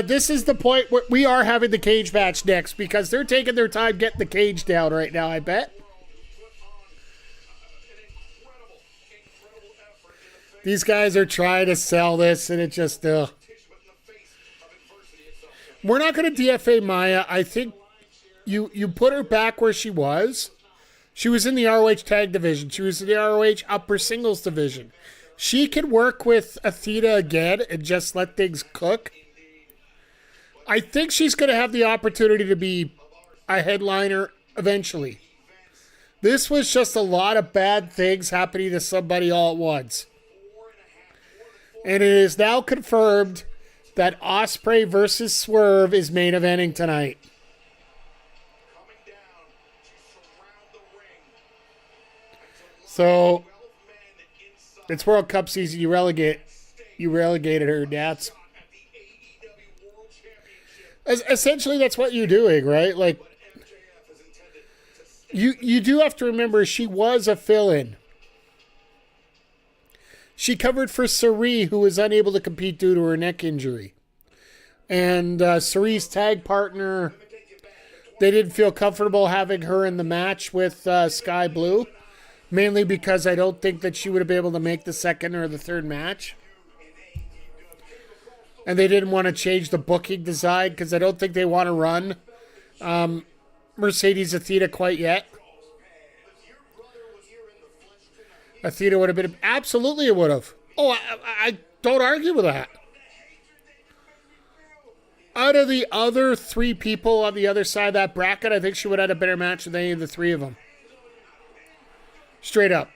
This is the point where we are having the cage match next because they're taking their time getting the cage down right now, I bet. These guys are trying to sell this and it just... We're not going to DFA Maya. I think you put her back where she was. She was in the ROH tag division. She was in the ROH upper singles division. She can work with Athena again and just let things cook. I think she's going to have the opportunity to be a headliner eventually. This was just a lot of bad things happening to somebody all at once. And it is now confirmed that Ospreay versus Swerve is main eventing tonight. So it's World Cup season. You relegated her. That's essentially that's what you're doing, right? Like you do have to remember she was a fill-in. She covered for Sari, who was unable to compete due to her neck injury. And Sari's tag partner, they didn't feel comfortable having her in the match with Sky Blue, mainly because I don't think that she would have been able to make the second or the third match. And they didn't want to change the booking design because I don't think they want to run Mercedes Athena quite yet. Athena would have been... Absolutely it would have. Oh, I don't argue with that. Out of the other three people on the other side of that bracket, I think she would have had a better match than any of the three of them. Straight up.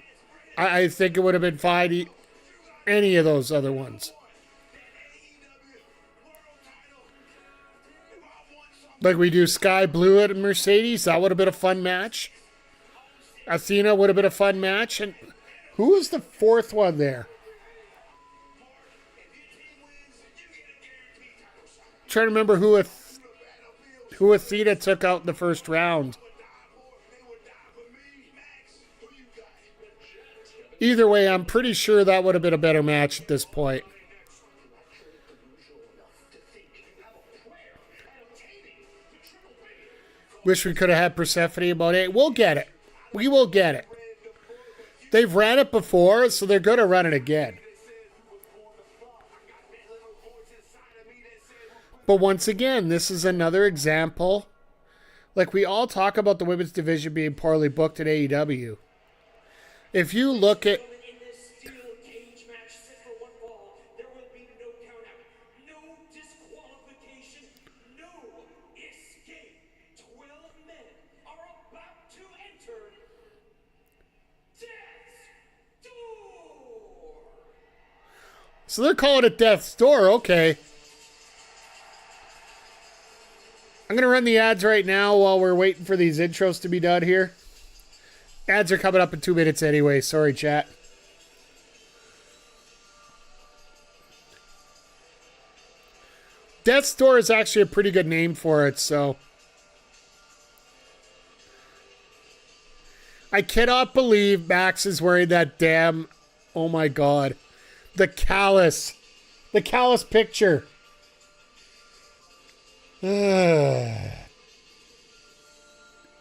I think it would have been fine any of those other ones. Like we do Sky Blue at Mercedes, that would have been a fun match. Athena would have been a fun match. And who was the fourth one there? I'm trying to remember who Athena took out in the first round. Either way, I'm pretty sure that would have been a better match at this point. Wish we could have had Persephone about it. We'll get it. We will get it. They've ran it before, so they're going to run it again. But once again, this is another example. Like we all talk about the women's division being poorly booked at AEW. If you look at... So they're calling it Death's Door. Okay. I'm going to run the ads right now while we're waiting for these intros to be done here. Ads are coming up in 2 minutes anyway. Sorry, chat. Death's Door is actually a pretty good name for it, so. I cannot believe Max is wearing that damn... Oh my God. The callus picture.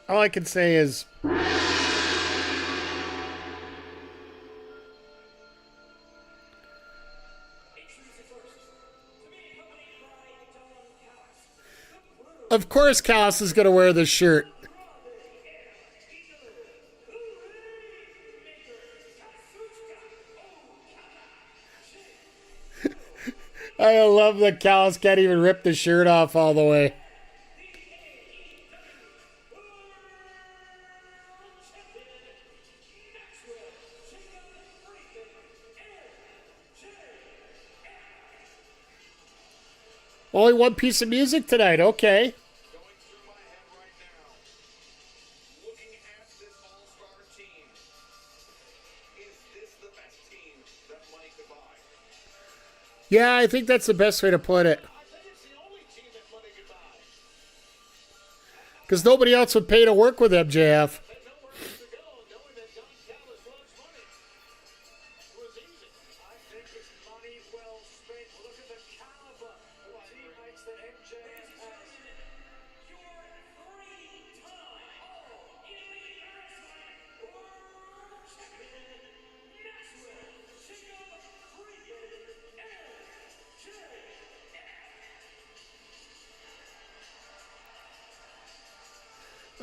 All I can say is... Of course Callus is going to wear this shirt. I love that Callus can't even rip the shirt off all the way. Only one piece of music tonight, okay. Yeah, I think that's the best way to put it. Because nobody else would pay to work with MJF.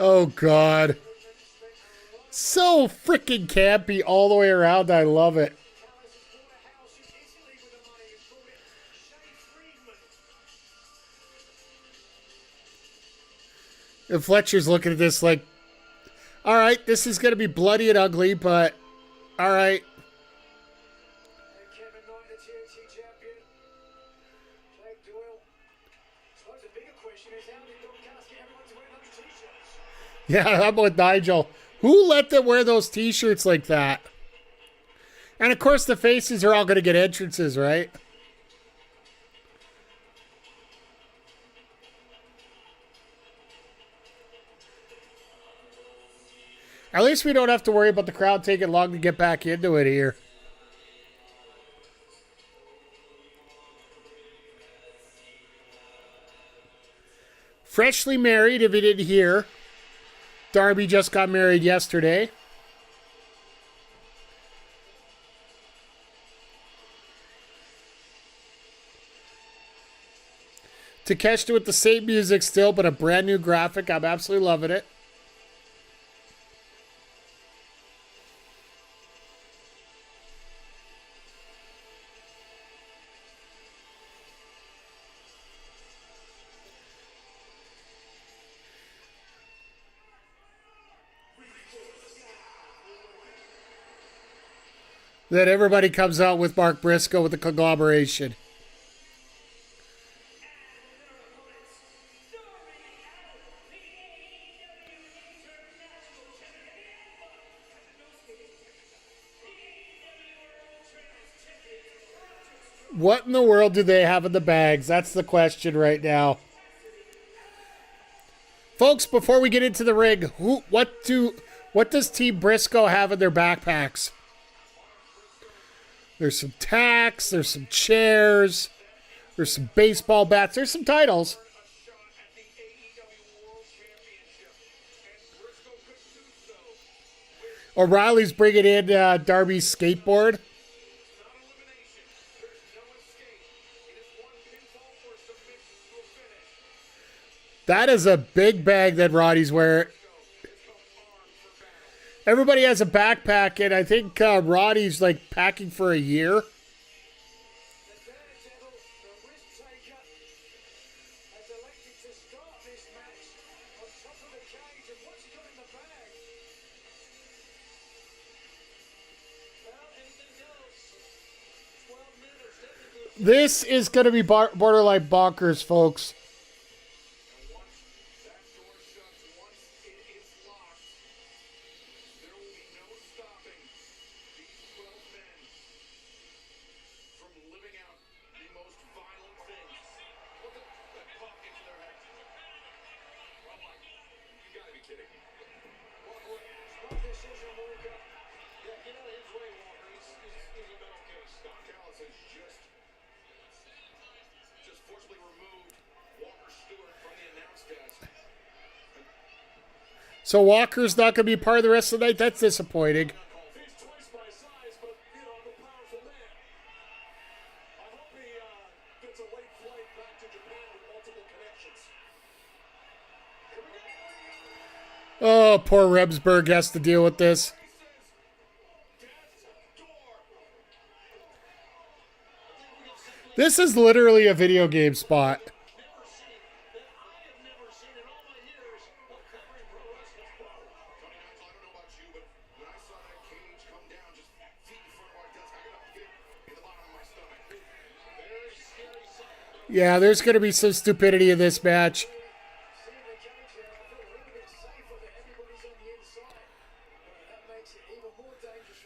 Oh, God. So freaking campy all the way around. I love it. And Fletcher's looking at this like, all right, this is going to be bloody and ugly, but all right. And Kevin Knight, the TNT champion. Blake Doyle. I suppose the bigger question is how did Don Callis get everyone to wear those t-shirts? Yeah, how about Nigel? Who let them wear those t-shirts like that? And of course the faces are all going to get entrances, right? At least we don't have to worry about the crowd taking long to get back into it here. Freshly married, if you didn't hear. Darby just got married yesterday. Takeshita with the same music still, but a brand new graphic. I'm absolutely loving it. Then everybody comes out with Mark Briscoe with the conglomeration. What in the world do they have in the bags? That's the question right now. Folks, before we get into the ring, what does Team Briscoe have in their backpacks? There's some tacks, there's some chairs, there's some baseball bats, there's some titles. O'Reilly's bringing in Darby's skateboard. That is a big bag that Roddy's wearing. Everybody has a backpack, and I think Roddy's like packing for a year. The Daredevil, the risk taker, has elected to start this match on top of the cage. And what's he got in the bag? Well, anything goes. 12 minutes, technically. This is going to be borderline bonkers, folks. So Walker's not going to be part of the rest of the night? That's disappointing. He's twice my size, but, I'm a powerful man. I hope he gets a late flight back to Japan with multiple connections. Oh, poor Rebsberg has to deal with this. This is literally a video game spot. Yeah, there's going to be some stupidity in this match.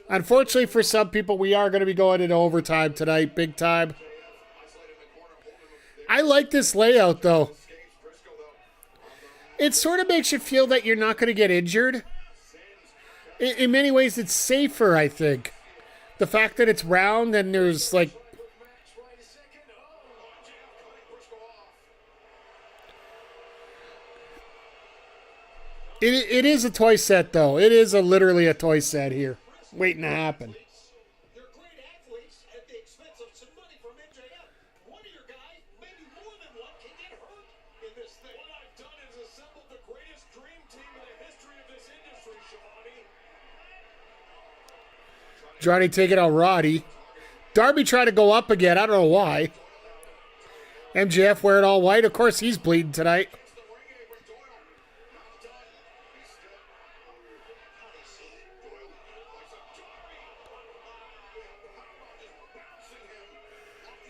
Unfortunately for some people, we are going to be going into overtime tonight, big time. I like this layout, though. It sort of makes you feel that you're not going to get injured. In many ways, it's safer, I think. The fact that it's round and there's, like... It is a toy set, though. It is literally a toy set here, waiting to happen. They're great athletes at the expense of some money from NJF. One of your guys, maybe more than one, can get hurt in this thing. What I've done is assembled the greatest dream team in the history of this industry, Shivani. Johnny taking out Roddy. Darby tried to go up again. I don't know why. MJF wearing all white. Of course, he's bleeding tonight.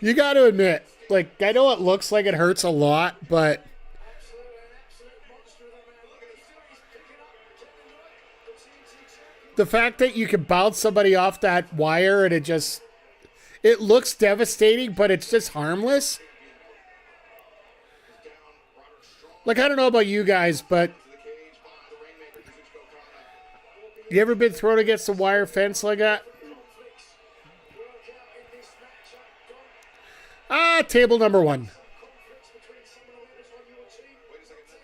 You got to admit, like, I know it looks like it hurts a lot, but the fact that you can bounce somebody off that wire and it looks devastating, but it's just harmless. Like, I don't know about you guys, but you ever been thrown against a wire fence like that? Table number 1. Wait a second.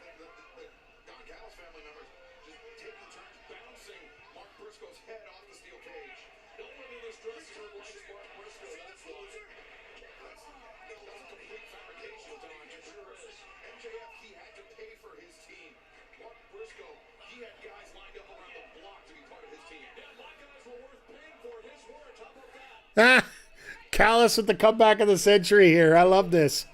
Don Callis family members just taking turns bouncing Mark Briscoe's head off the steel cage. No one in this dressing room likes Mark Briscoe. That's a complete fabrication, Don. It sure is. MJF, he had to pay for his team. Mark Briscoe, he had guys lined up around the block to be part of his team. Yeah, my guys were worth paying for. His words, how about that? Callis with the comeback of the century here. I love this.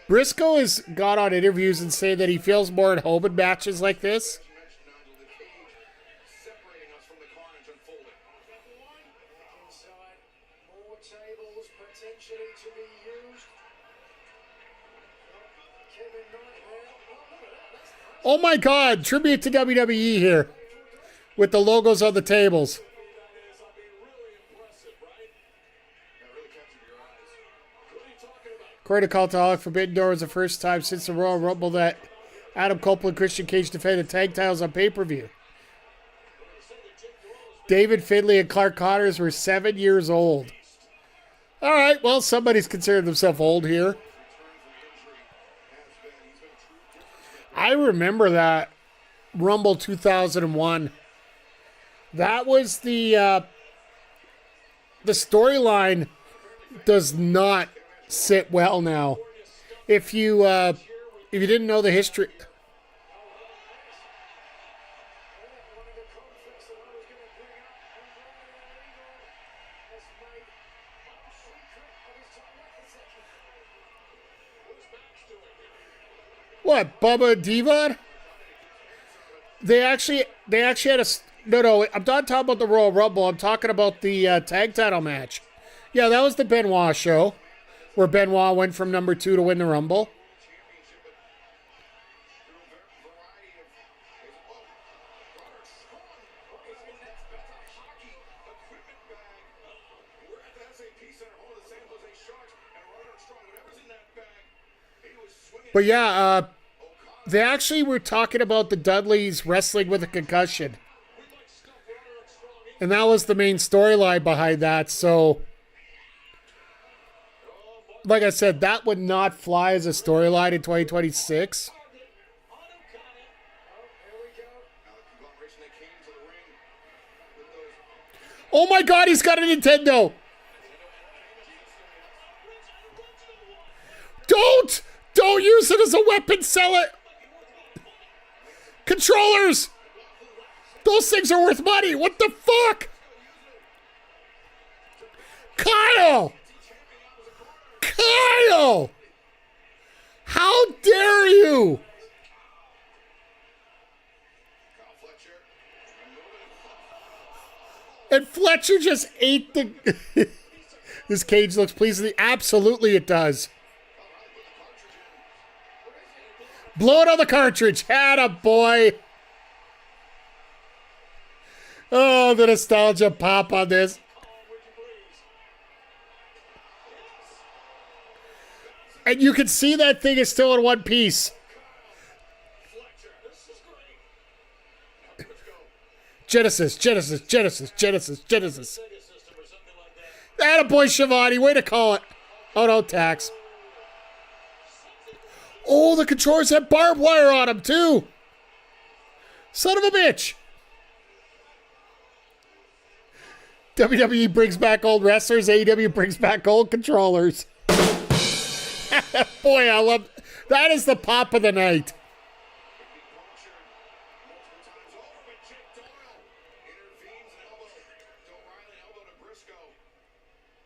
Briscoe has got on interviews and say that he feels more at home in matches like this. More tables potentially to be used. Kevin Knight there. Oh, look at that. That's nice. Oh my God, tribute to WWE here with the logos on the tables. According to Cultaholic, Forbidden Door was the first time since the Royal Rumble that Adam Copeland and Christian Cage defended tag titles on pay-per-view. David Finlay and Clark Connors were 7 years old. All right, well, somebody's considered themselves old here. I remember that Rumble 2001. That was the storyline does not sit well now. If you didn't know the history. What, Bubba Diva? They actually had a no. I'm not talking about the Royal Rumble. I'm talking about the tag title match. Yeah, that was the Benoit show, where Benoit went from number 2 to win the Rumble. But yeah, they actually were talking about the Dudleys wrestling with a concussion. And that was the main storyline behind that. So, like I said, that would not fly as a storyline in 2026. Oh my God, he's got a Nintendo. Don't use it as a weapon, sell it. Controllers. Those things are worth money. What the fuck? Kyle! How dare you? And Fletcher just ate the... This cage looks pleasing. Absolutely it does. Blow it on the cartridge. Atta boy. Oh, the nostalgia pop on this. And you can see that thing is still in one piece. Genesis. Atta boy, Shivani. Way to call it. Oh, no, tax. Oh, the controllers have barbed wire on them, too. Son of a bitch. WWE brings back old wrestlers. AEW brings back old controllers. Boy, I love... That is the pop of the night.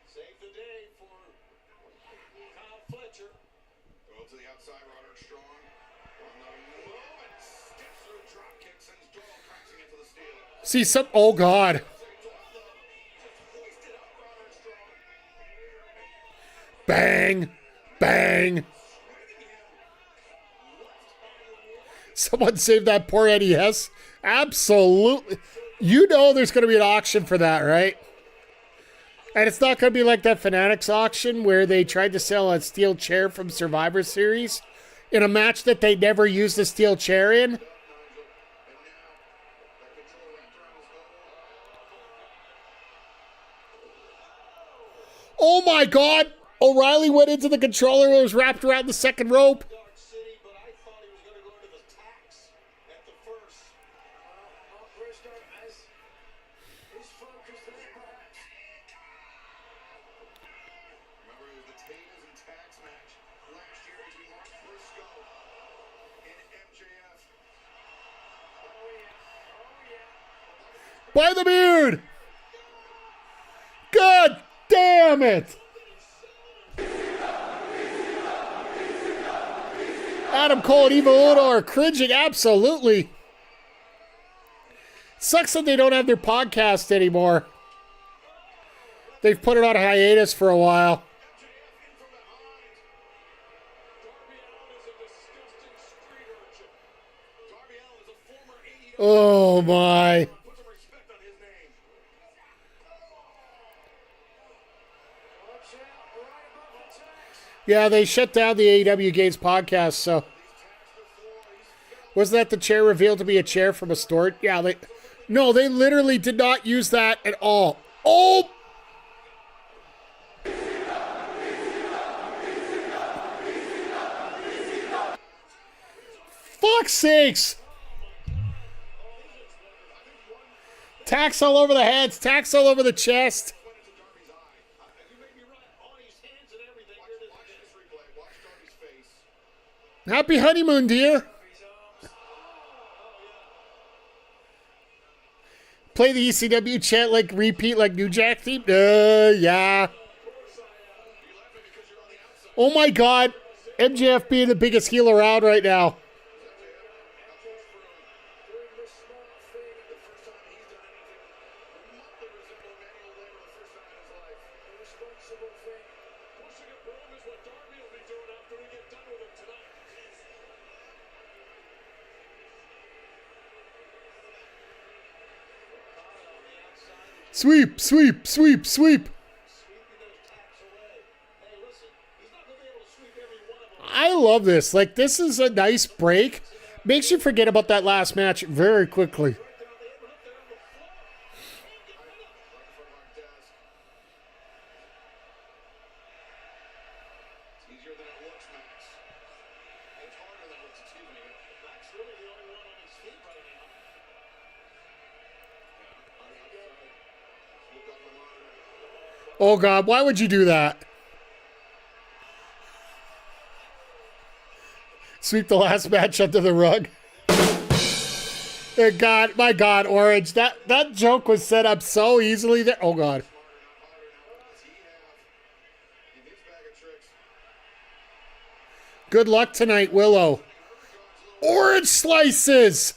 Save the day for Kyle Fletcher. Go to the outside, Roderick Strong. On the moment, steps through drop kick, sends See some. Oh God. Bang, bang. Someone save that poor Eddie Hess. Absolutely. You know there's going to be an auction for that, right? And it's not going to be like that Fanatics auction where they tried to sell a steel chair from Survivor Series in a match that they never used a steel chair in. Oh my God! O'Reilly went into the controller and was wrapped around the second rope. Dark City, but I thought he was going to go into the tax at the first. Mark Briscoe has his focus there, perhaps. Remember, it was the tables and tax match last year between Mark Briscoe and MJF. Oh, yeah. Oh, yeah. By the beard! God damn it! Adam Cole and Evil Uno are cringing, absolutely. Sucks that they don't have their podcast anymore. They've put it on hiatus for a while. Oh my. Put some respect on his name. Watch out, right above the tax. Yeah, they shut down the AEW Gates podcast, so. Wasn't that the chair revealed to be a chair from a store? Yeah, they literally did not use that at all. Oh! Fuck's sakes! Tacks all over the heads, tacks all over the chest. You may be right. On his hands and everything. Watch this replay. Watch Darby's face. Happy honeymoon, dear. Play the ECW chant like repeat like New Jack theme? Yeah. Oh my God. MJF being the biggest heel around right now. Doing the smart thing. The first time he's done anything remotely resemble manual labor the first time in his life. The responsible thing. Pushing it wrong is what Darby will be doing after we get done with him tonight. Sweep, sweep, sweep, sweep. I love this. Like, this is a nice break. Makes you forget about that last match very quickly. It's easier than it looks, Max. It's harder than it looks, excuse me. Max really the only one on his feet right now. Yeah, on the outside. Look on the monitor. Oh, God. Why would you do that? Sweep the last match under the rug. God, my God, Orange. That joke was set up so easily there. Oh, God. Good luck tonight, Willow. Orange slices.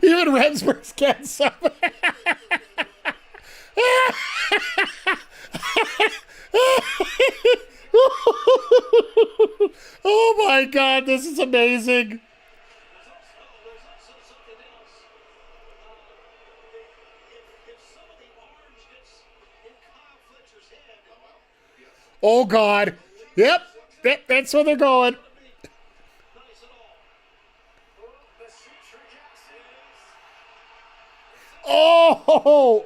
Even Remsburg's can't stop. Oh my God, this is amazing. Oh God. Yep, that's where they're going. Oh!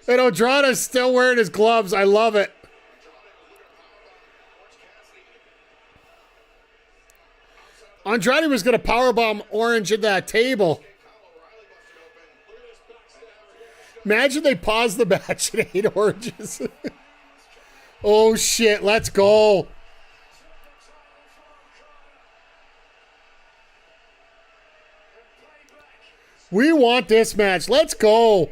And Andrade's still wearing his gloves. I love it. Andrade was going to powerbomb Orange in that table. Imagine they paused the match and ate oranges. Oh, shit. Let's go. We want this match. Let's go.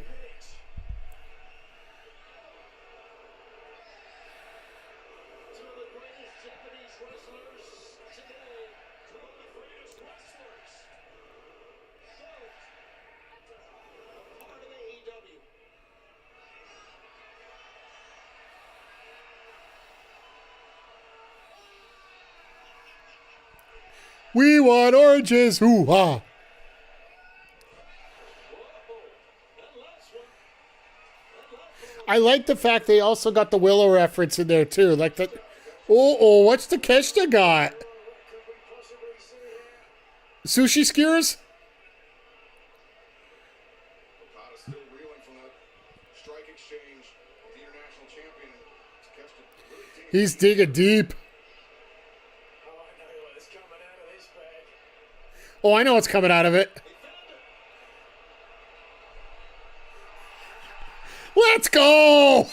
We want oranges. Hoo-ha. I like the fact they also got the Willow reference in there too. Like the what's the Takeshita got? Sushi skewers? Okada still reeling from that strike exchange with the international champion. Takeshita really digging He's digging deep. Oh, I know what's coming out of this bag. Oh, I know what's coming out of it. Let's go!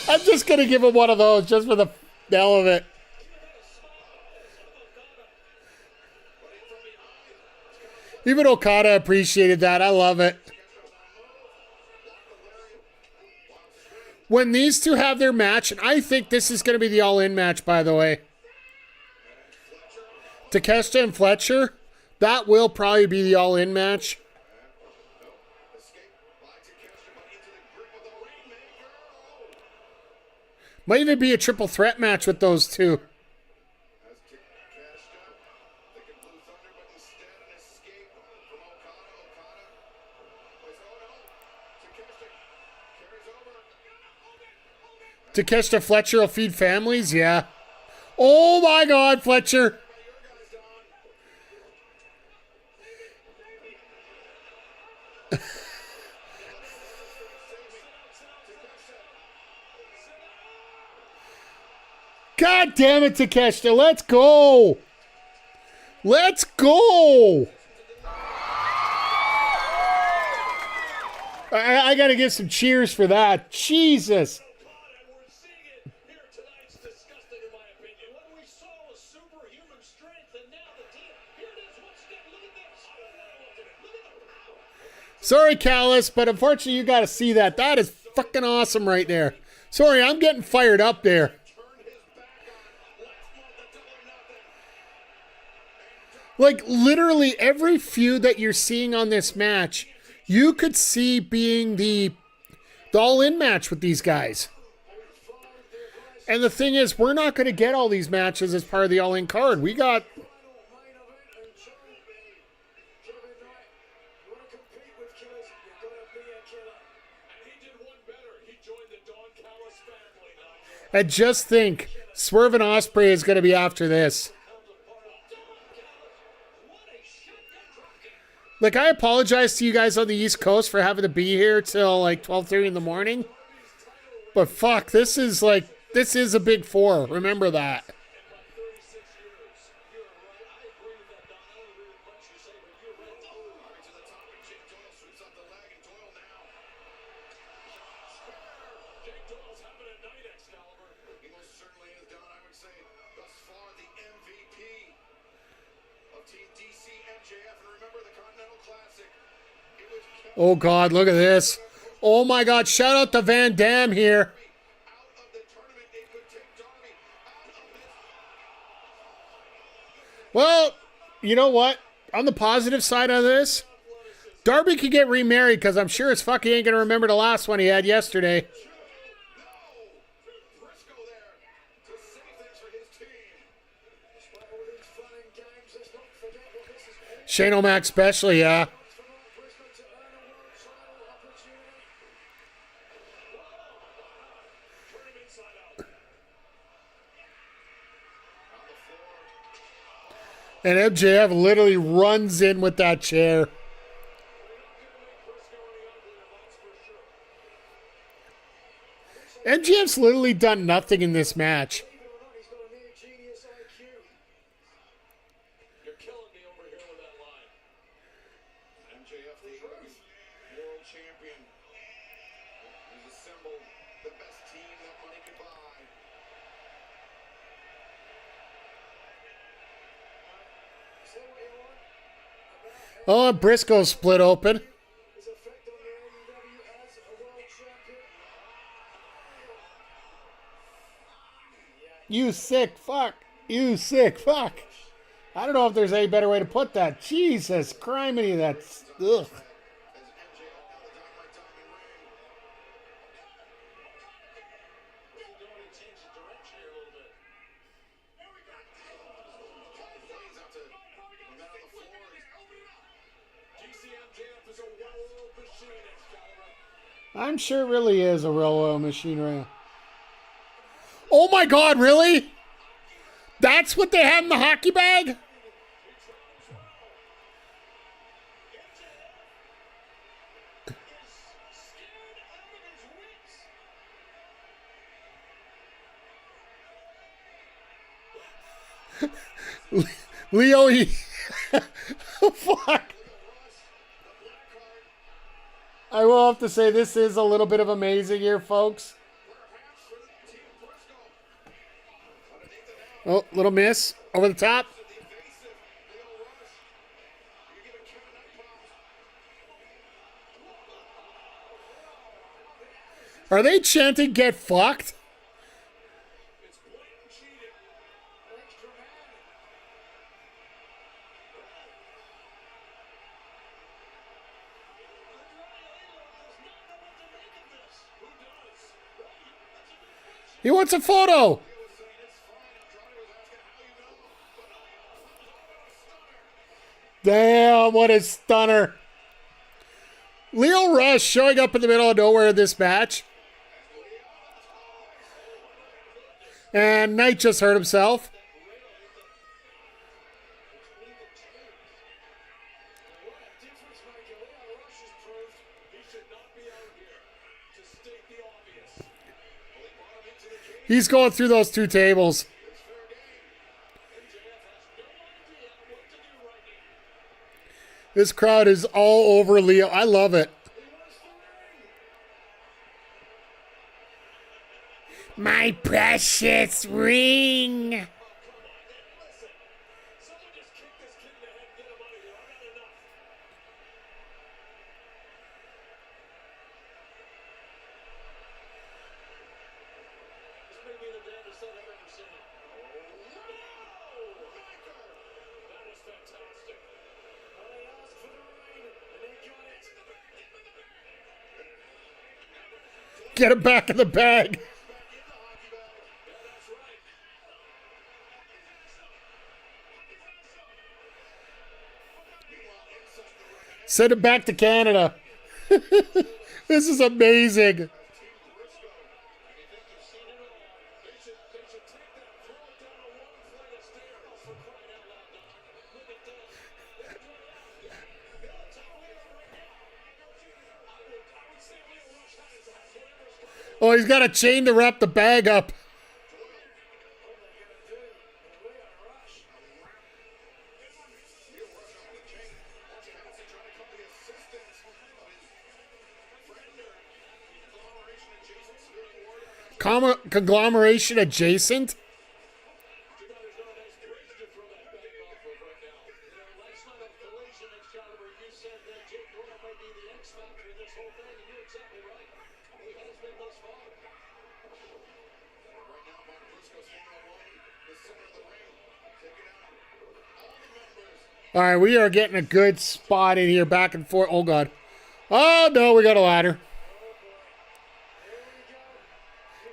I'm just going to give him one of those just for the hell of it. Even Okada appreciated that. I love it. When these two have their match, and I think this is going to be the all-in match, by the way. Takeshita and Fletcher, that will probably be the all-in match. Might even be a triple threat match with those two. Takeshita Fletcher will feed families? Yeah. Oh my God, Fletcher. God damn it, Takeshita. Let's go. Let's go. I got to give some cheers for that. Jesus. Sorry, Callis, but unfortunately you got to see that. That is fucking awesome right there. Sorry, I'm getting fired up there. Like, literally every feud that you're seeing on this match, you could see being the all-in match with these guys. And the thing is, we're not going to get all these matches as part of the all-in card. We got... And just think, Swerve and Ospreay is going to be after this. Like, I apologize to you guys on the East Coast for having to be here till like 12:30 in the morning. But fuck, this is a big four. Remember that. Oh, God, look at this. Oh, my God. Shout out to Van Dam here. Well, you know what? On the positive side of this, Darby could get remarried because I'm sure as fuck he ain't going to remember the last one he had yesterday. Shane O'Mac especially, yeah. And MJF literally runs in with that chair. MJF's literally done nothing in this match. You're killing me over here with that line. MJF, the world champion, has assembled the best team that money could buy. Say what you want, Oh, Briscoe split open. His effect on the AEW as a world champion. You sick fuck. You sick fuck. I don't know if there's any better way to put that. Jesus criminy, that's... Ugh. I'm sure it really is a well-oiled machine right now. Oh my God, really? That's what they have in the hockey bag? Leo, oh, fuck. I will have to say this is a little bit of amazing here, folks. Oh, little miss over the top. Are they chanting "get fucked"? He wants a photo. Damn, what a stunner. Leo Rush showing up in the middle of nowhere in this match. And Knight just hurt himself. He's going through those two tables. This crowd is all over Leo. I love it. My precious ring. Get him back in the bag. Send him back to Canada. This is amazing. Oh, he's got a chain to wrap the bag up. Conglomeration adjacent? All right, we are getting a good spot in here, back and forth. Oh, God. Oh, no, we got a ladder.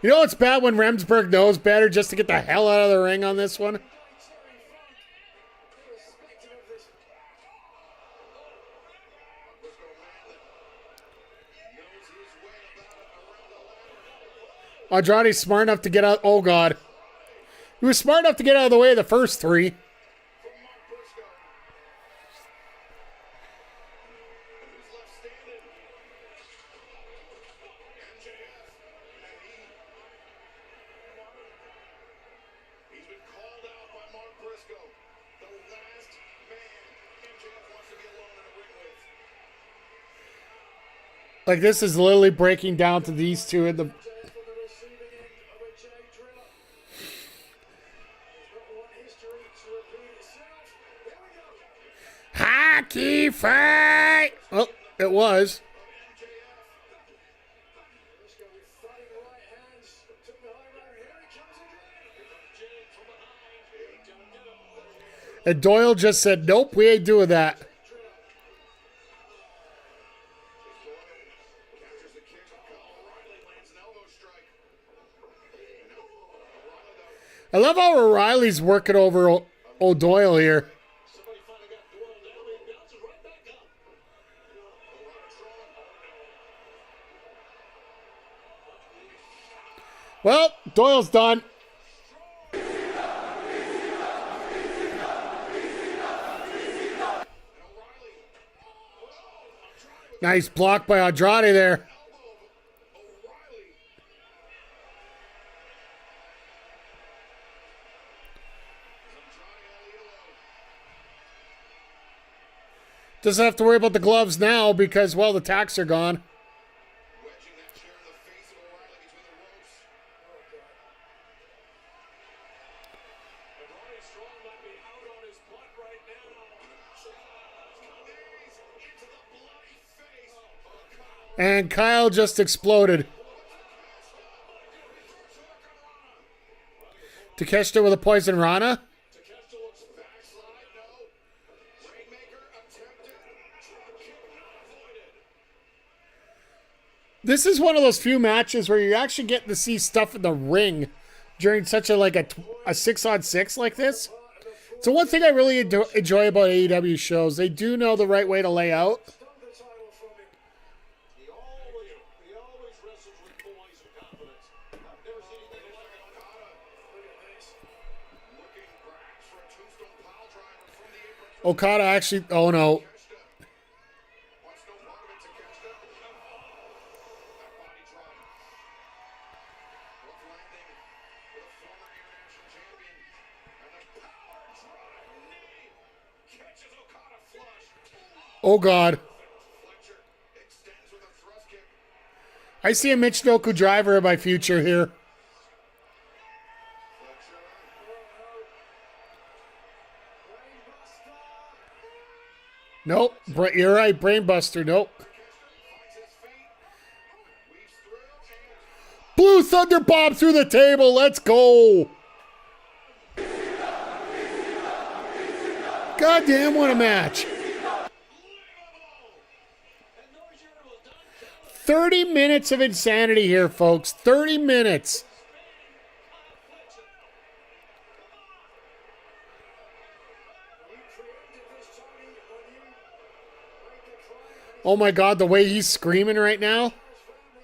You know it's bad when Remsburg knows better just to get the hell out of the ring on this one? Andrade's smart enough to get out. Oh, God. He was smart enough to get out of the way of the first three. Like, this is literally breaking down to these two in the... Key fight. Oh, it was. Let's go with thudding right hands. Took the high road. Here he comes again. And Doyle just said, nope, we ain't doing that. Captures the kick. O'Reilly lands an elbow strike. I love how O'Reilly's working over O'Doyle here. Somebody finally got Doyle down. He bounces right back up. Well, Doyle's done. Nice block by Andrade there. Doesn't have to worry about the gloves now because, well, the tacks are gone. Wedging that chair in the face of O'Reilly between the ropes. Roddy Strong might be out on his butt right now. Knees into the bloody face. And Kyle just exploded. Takeshita with a poison Rana. Takeshita looks backslide. No. Rainmaker attempted. Drop kick not avoided. This is one of those few matches where you're actually getting to see stuff in the ring during such a 6-on-6 like this. So one thing I really enjoy about AEW shows, they do know the right way to lay out. Stole the title from him. He always wrestles with poise and confidence. I've never seen anything like it. Okada. Look at this. Looking perhaps for a tombstone pile driver from the apron. Okada actually, oh no. Takeshita. Wants no part of it. Takeshita. That body drop. Rough landing with a former international champion. And the power drive knee. Catches Okada flush. Oh God. Fletcher extends with a thrust kick. I see a Michinoku driver in my future here. Fletcher. Nope. You're right. Brainbuster. Nope. Finds his feet. Weaves through and Blue Thunder Bomb through the table. Let's go. God damn, what a match. 30 minutes of insanity here, folks. 30 minutes. Oh my God, the way he's screaming right now. Family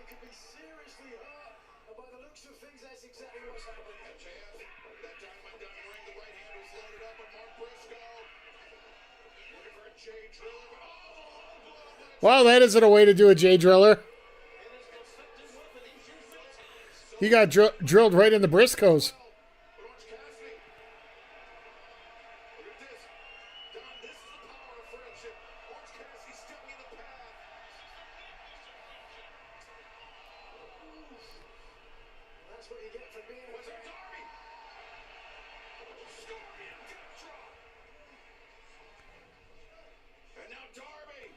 could be seriously hurt. And by the looks of things, that's exactly what's happened. MJF. That dynamite down the ring. The right hand was loaded up on Mark Briscoe. Looking for a J Driller. But oh, Well, that isn't a way to do a J Driller. He got drilled right in the Briscoes. Orange Cassidy. Look at this. Don, this is the power of friendship. Orange Cassidy stepping in the path. That's what you get for being a Was it Darby? Scorpion death drop. And now Darby.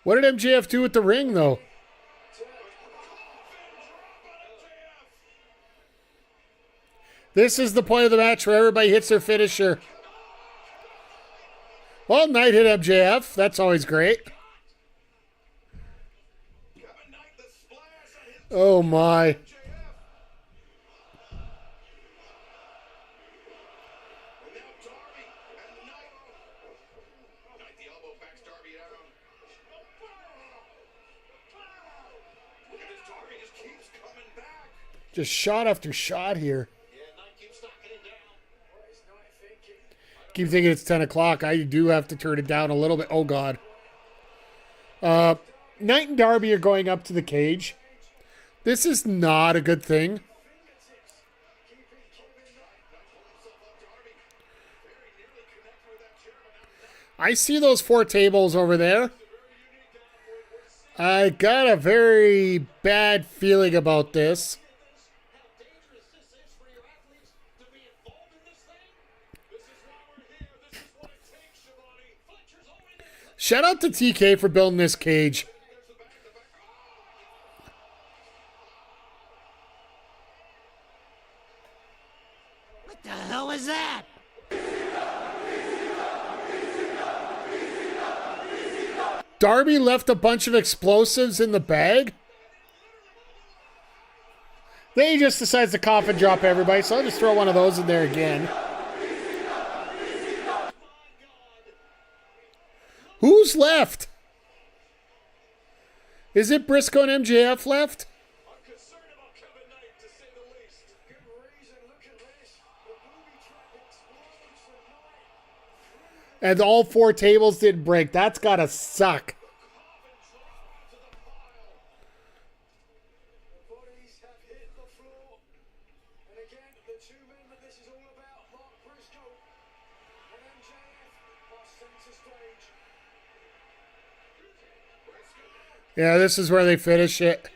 What did MJF do with the ring, though? This is the point of the match where everybody hits their finisher. Well, Knight hit MJF. That's always great. Kevin Knight, the splash on his Oh, my. MJF. And now Darby and Knight. Knight the elbow backs Darby down. Look at this, Darby just keeps coming back. Just shot after shot here. Keep thinking it's 10 o'clock. I do have to turn it down a little bit. Oh, God. Knight and Darby are going up to the cage. This is not a good thing. I see those 4 tables over there. I got a very bad feeling about this. Shout out to TK for building this cage. What the hell was that? Darby left a bunch of explosives in the bag. Then he just decides to coffin drop everybody, so I'll just throw one of those in there again. Who's left? Is it Briscoe and MJF left? I'm concerned about Kevin Knight, to say the least. Good reason. Look at this. The booby trap explodes tonight. And all 4 tables didn't break. That's gotta suck. The bodies have hit the floor. And again, the two men that this is all about, Mark Briscoe and MJF, are center stage. Yeah, this is where they finish it.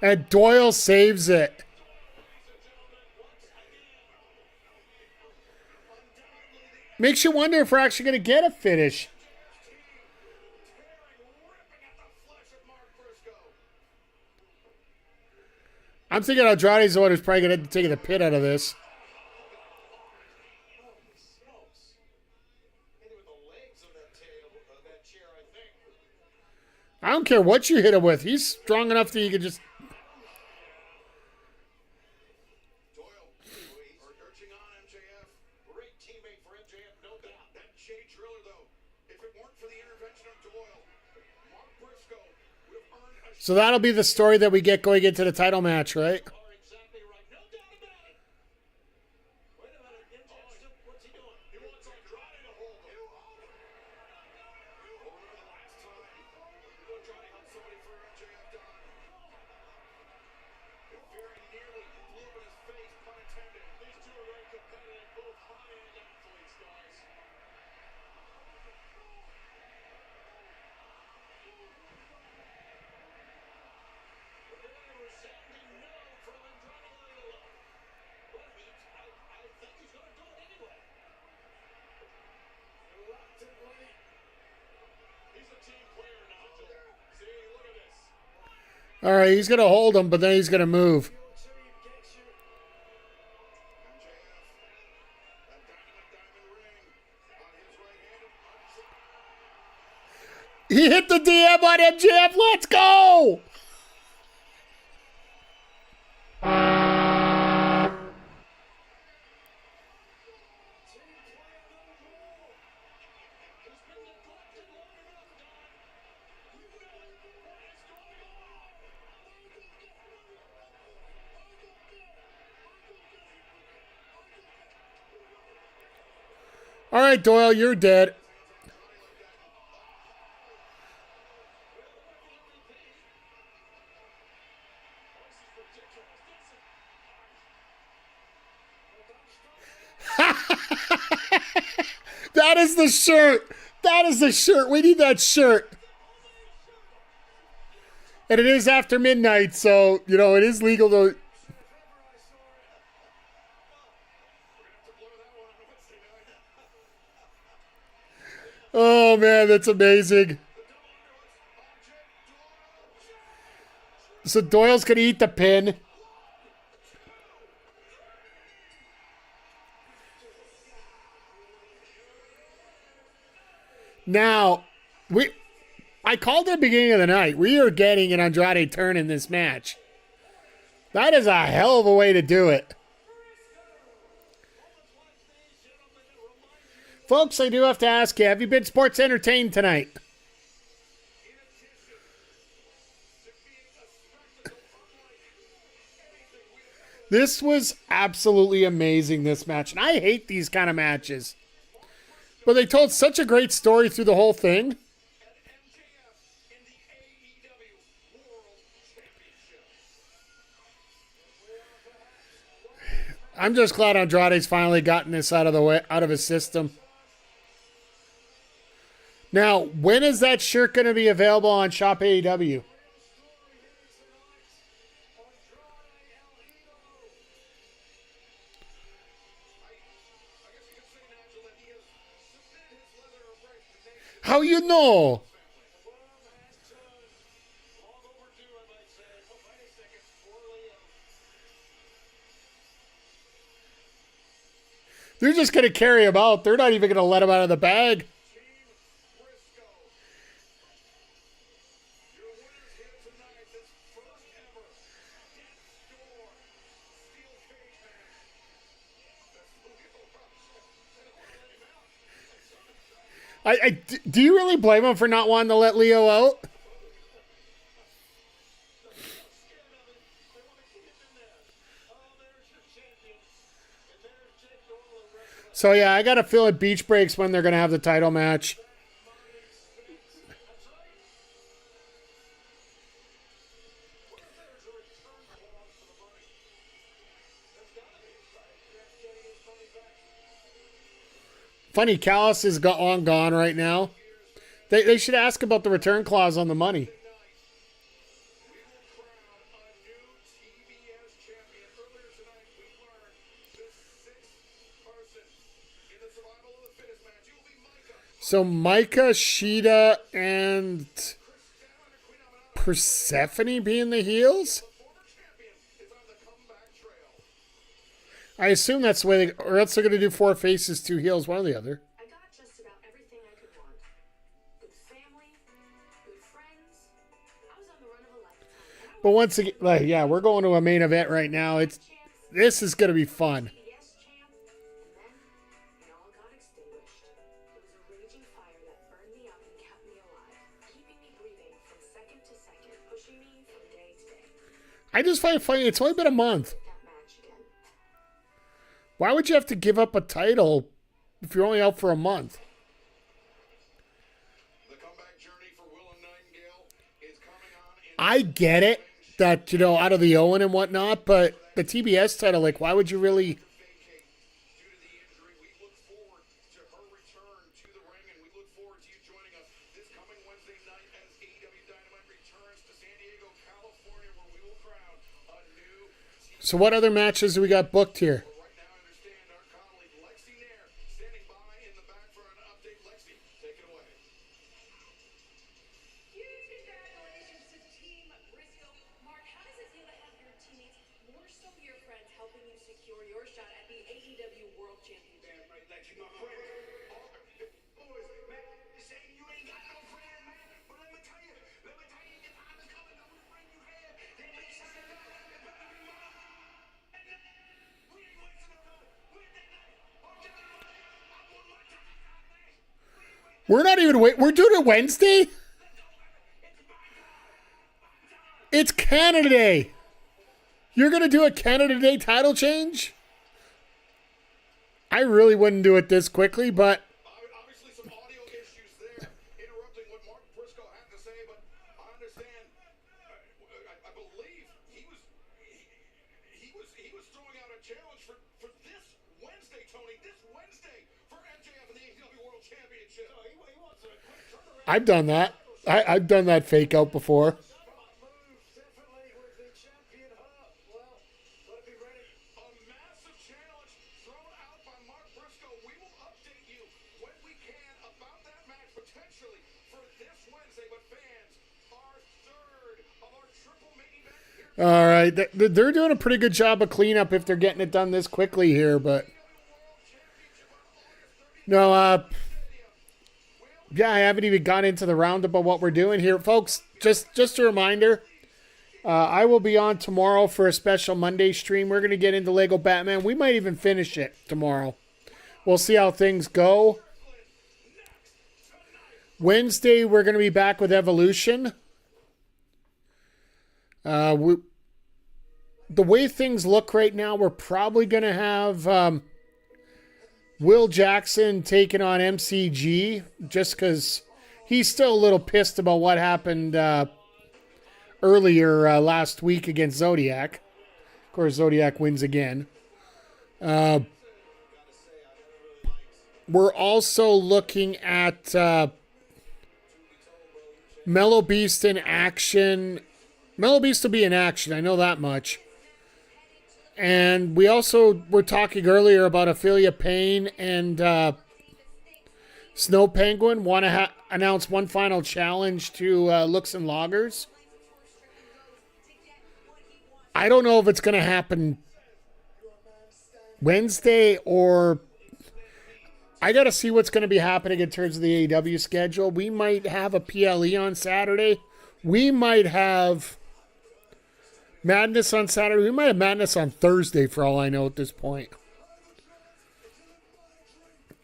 And Doyle saves it. Makes you wonder if we're actually going to get a finish. I'm thinking Andrade's the one who's probably going to end up taking the pin out of this. I don't care what you hit him with. He's strong enough that you can just... Doyle, urging on MJF. Great teammate for MJF, no doubt. That Jay Driller, though, if it weren't for the intervention of Doyle, Mark Briscoe would have earned a So that'll be the story that we get going into the title match, right? Are exactly right. No doubt about it. Wait a minute. MJF still, what's he doing? He wants Andrade to hold him. Remember the last time Andrade held somebody for MJF down? It very nearly blew up in his face, pun intended. These two are very competitive, both high-end athletes, guys. Resounding no from Andrade. But I think he's going to do it anyway. Reluctantly, He's a team player now, Joel. See, look at this. All right, he's going to hold him, but then he's going to move. your team gets you. MJF, that diamond ring on his right hand. He hit the DM on MJF. Let's go! All right, Doyle, you're dead. That is the shirt. That is the shirt. We need that shirt. And it is after midnight, so, you know, it is legal to... Oh, man, that's amazing. So Doyle's going to eat the pin. Now, I called it at the beginning of the night. We are getting an Andrade turn in this match. That is a hell of a way to do it. Folks, I do have to ask you, have you been sports entertained tonight? This was absolutely amazing, this match. And I hate these kind of matches. But they told such a great story through the whole thing. I'm just glad Andrade's finally gotten this out of the way, out of his system. Now, when is that shirt going to be available on Shop AEW? no. They're just going to carry him out. They're not even going to let him out of the bag. Do you really blame him for not wanting to let Leo out? So, yeah, I got to feel it beach breaks when they're going to have the title match. Funny, Callis is gone right now. They should ask about the return clause on the money. So Micah, Sheeta, and Persephone being the heels? I assume that's the way they, or else they're going to do 4 faces, 2 heels, one or the other. I got just about everything I could want. Good family, good friends. I was on the run of a lifetime. But once again, like, yeah, we're going to a main event right now. This is going to be fun. Yes, champ. And then it all got extinguished. It was a raging fire that burned me up and kept me alive, keeping me breathing from second to second, pushing me from day to day. I just find it funny. It's only been a month. That match again. Why would you have to give up a title if you're only out for a month? The comeback journey for Willem Nightingale is coming on in I get it that, you know, out of the Owen and whatnot, but the TBS title, like, why would you really... vacate due to the injury. We look forward to her return to the ring, and we look forward to you joining us this coming Wednesday night as AEW Dynamite returns to San Diego, California, where we will crown a new team. So what other matches do we got booked here? Right now, I understand our colleague Lexi Nair standing by in the back for an update. Lexi, take it away. Huge congratulations to Team Briscoe. Mark, how does it feel to have your teammates, more so your friends, helping you secure your shot at the AEW World Championship? Damn right, Lexi, my friend. Boys, man, saying you ain't got no friend, man. But let me tell you, if I was coming over the ring you had, then make sure you know it better be mine. We ain't wasting no time. We're that night. I'm telling you, I want my time, man. We're not even wait. We're doing it Wednesday? It's Canada Day. You're going to do a Canada Day title change? I really wouldn't do it this quickly, but Obviously, some audio issues there, interrupting what Mark Briscoe had to say, but I understand. I believe he was throwing out a challenge for this Wednesday, Tony. This Wednesday for MJF and the AEW World Championship. He wants a quick turnaround. I've done that. I've done that fake out before. Definitely with the champion heart. Well, gotta be ready. A massive challenge thrown out by Mark Briscoe. We will update you when we can about that match potentially for this Wednesday. But fans, our third of our triple main event here. All right. They're doing a pretty good job of cleanup if they're getting it done this quickly here, but... No, yeah, I haven't even got into the roundup of what we're doing here. Folks, just a reminder, I will be on tomorrow for a special Monday stream. We're going to get into Lego Batman. We might even finish it tomorrow. We'll see how things go. Wednesday, we're going to be back with Evolution. The way things look right now, we're probably going to have... Will Jackson taking on MCG just because he's still a little pissed about what happened earlier last week against Zodiac. Of course, Zodiac wins again. We're also looking at Mellow Beast in action. Mellow Beast will be in action, I know that much. And we also were talking earlier about Ophelia Payne and Snow Penguin. Want to announce one final challenge to Looks and Loggers. I don't know if it's going to happen Wednesday or I got to see what's going to be happening in terms of the AEW schedule. We might have a PLE on Saturday. We might have Madness on Saturday. We might have Madness on Thursday for all I know at this point.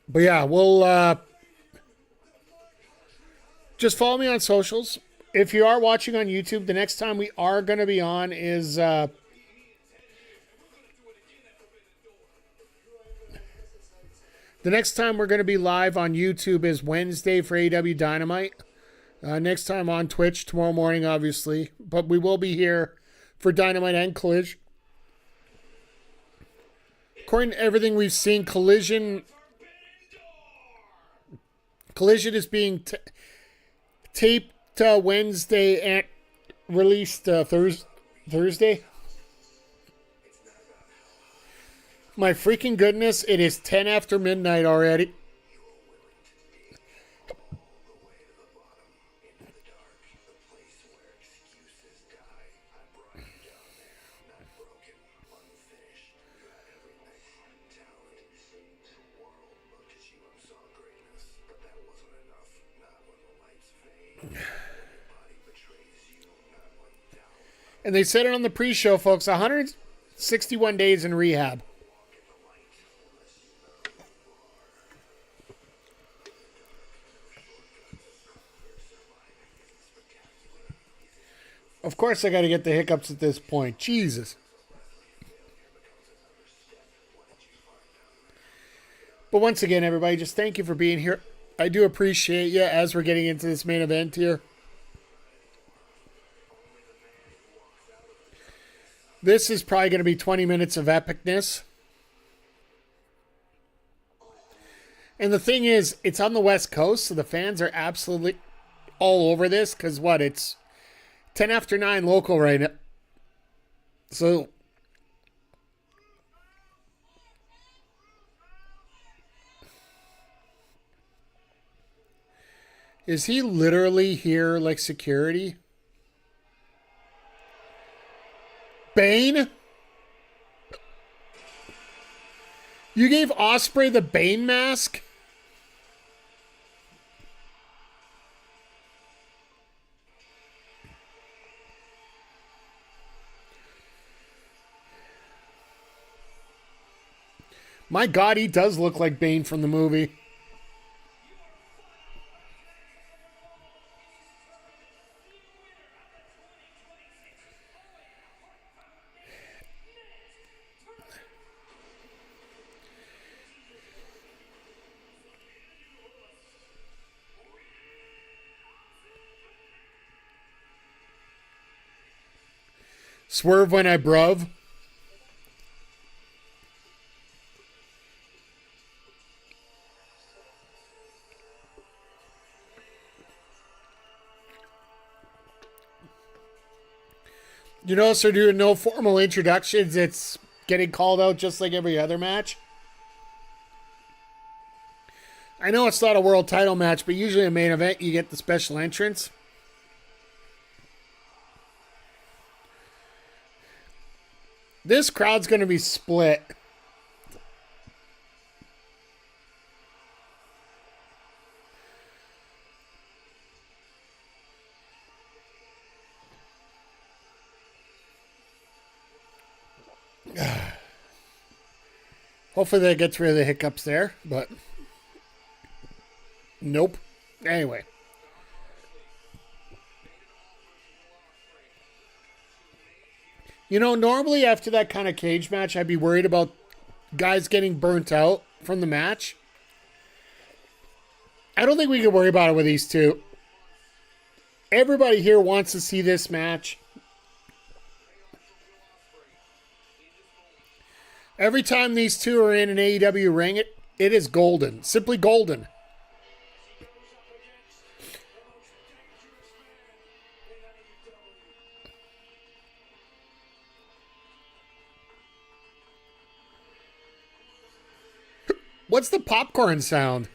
But yeah, we'll just follow me on socials. If you are watching on YouTube, the next time we are going to be on is the next time we're going to be live on YouTube is Wednesday for AEW Dynamite. Next time on Twitch tomorrow morning, obviously, but we will be here for Dynamite and Collision. According to everything we've seen, Collision is being taped Wednesday and released Thursday. My freaking goodness, it is 10 after midnight already. And they said it on the pre-show, folks, 161 days in rehab. Of course I got to get the hiccups at this point. Jesus. But once again, everybody, just thank you for being here. I do appreciate you as we're getting into this main event here. This is probably going to be 20 minutes of epicness. And the thing is, it's on the West Coast, so the fans are absolutely all over this. Because what? It's 10 after 9 local right now. So is he literally here like security? Bane? You gave Ospreay the Bane mask? My God, he does look like Bane from the movie. Swerve when I bruv. You notice they're doing no formal introductions. It's getting called out just like every other match. I know it's not a world title match, but usually a main event, you get the special entrance. This crowd's going to be split. Hopefully that gets rid of the hiccups there, but nope. Anyway. You know, normally after that kind of cage match, I'd be worried about guys getting burnt out from the match. I don't think we can worry about it with these two. Everybody here wants to see this match. Every time these two are in an AEW ring, it is golden. Simply golden. What's the popcorn sound?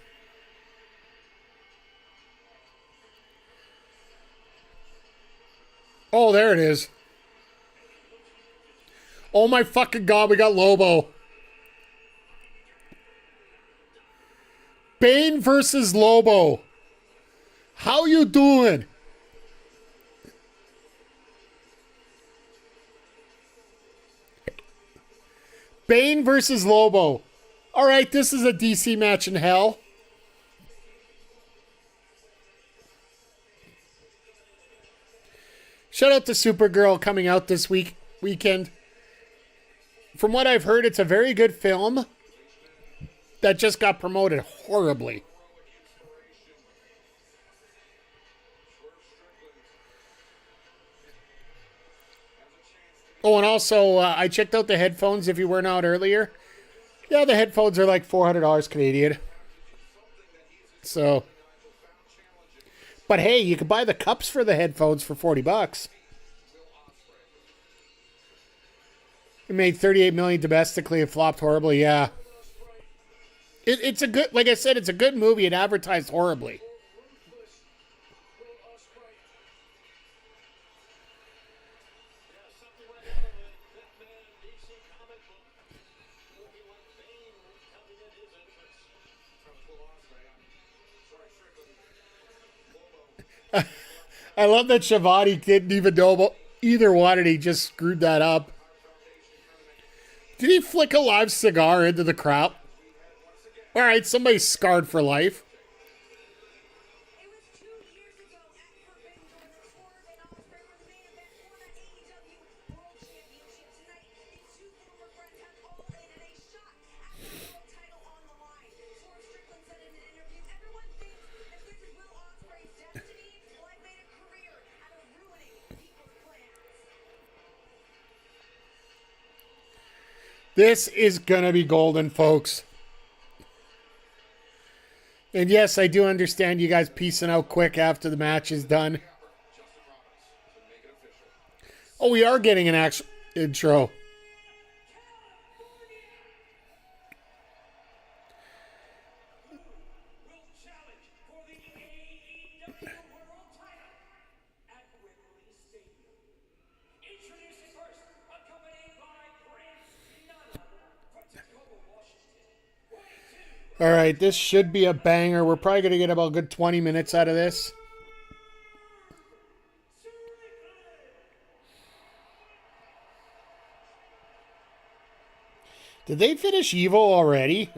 Oh, there it is. Oh my fucking God, we got Lobo. Bane versus Lobo. How you doing? Bane versus Lobo. All right, this is a DC match in hell. Shout out to Supergirl coming out this weekend. From what I've heard, it's a very good film that just got promoted horribly. Oh, and also, I checked out the headphones if you weren't out earlier. Yeah, the headphones are like $400 Canadian. So, but hey, you can buy the cups for the headphones for $40. It made $38 million domestically. It flopped horribly. Yeah, it's a good. Like I said, it's a good movie. It advertised horribly. I love that Shivani didn't even know about either one, and he just screwed that up. Did he flick a live cigar into the crowd? All right, somebody's scarred for life. It was 2 years ago at Forbidden Door that Swerve and Ospreay were the main event for that AEW World Championship. Tonight, these two former friends have all in a shot at the world title on the line. Swerve Strickland said in an interview, "Everyone thinks that this is Will Ospreay's destiny. Well, I've made a career out of ruining people's plans." This is gonna be golden, folks. And yes, I do understand you guys peacing out quick after the match is done. Oh, we are getting an actual intro. All right, this should be a banger. We're probably going to get about a good 20 minutes out of this. Did they finish Evo already?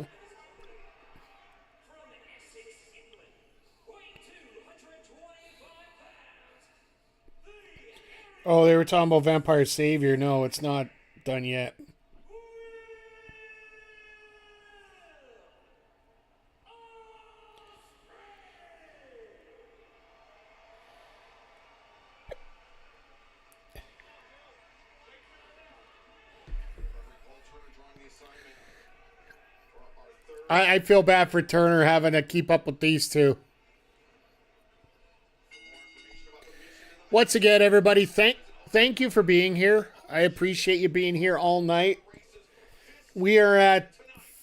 Oh, they were talking about Vampire Savior. No, it's not done yet. I feel bad for Turner having to keep up with these two. Once again, everybody, thank you for being here. I appreciate you being here all night. We are at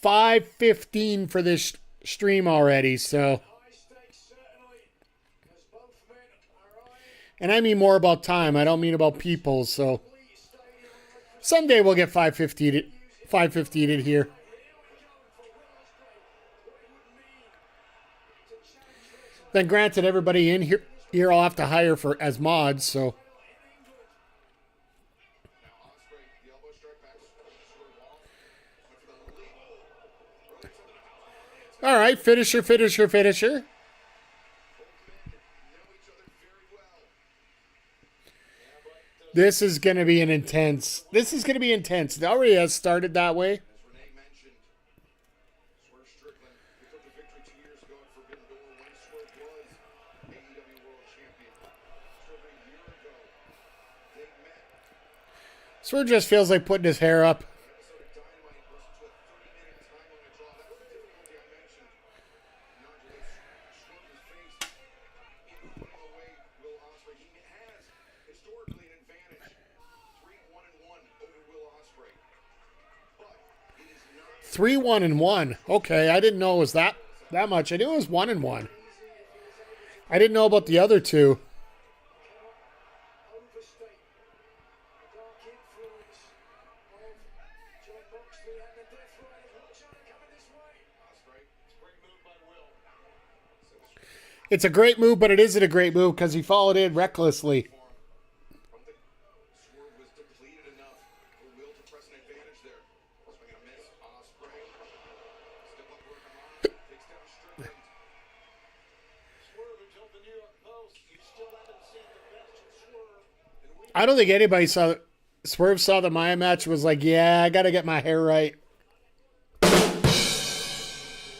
5:15 for this stream already, so. And I mean more about time. I don't mean about people, so. Someday we'll get 5:15 in here. Then granted, everybody in here I'll have to hire for as mods, so. All right, finisher. This is going to be intense. It already has started that way. Swerve just feels like putting his hair up. Three 1-1. Okay, I didn't know it was that much. I knew it was 1-1. I didn't know about the other two. overstate the dark influence of John Moxley and the Death Riders. Watch out, they're coming this way. Ospreay, it's a great move by Will. It's a great move, but it isn't a great move because he followed in recklessly. Swerve was depleted enough for Will to press an advantage there. Swing and a miss. Ospreay. Step up work on. Takes down Strickland. Swerve had told the New York Post, you still haven't seen the best of Swerve. I don't think anybody saw Swerve saw the Maya match was like, yeah, I got to get my hair right.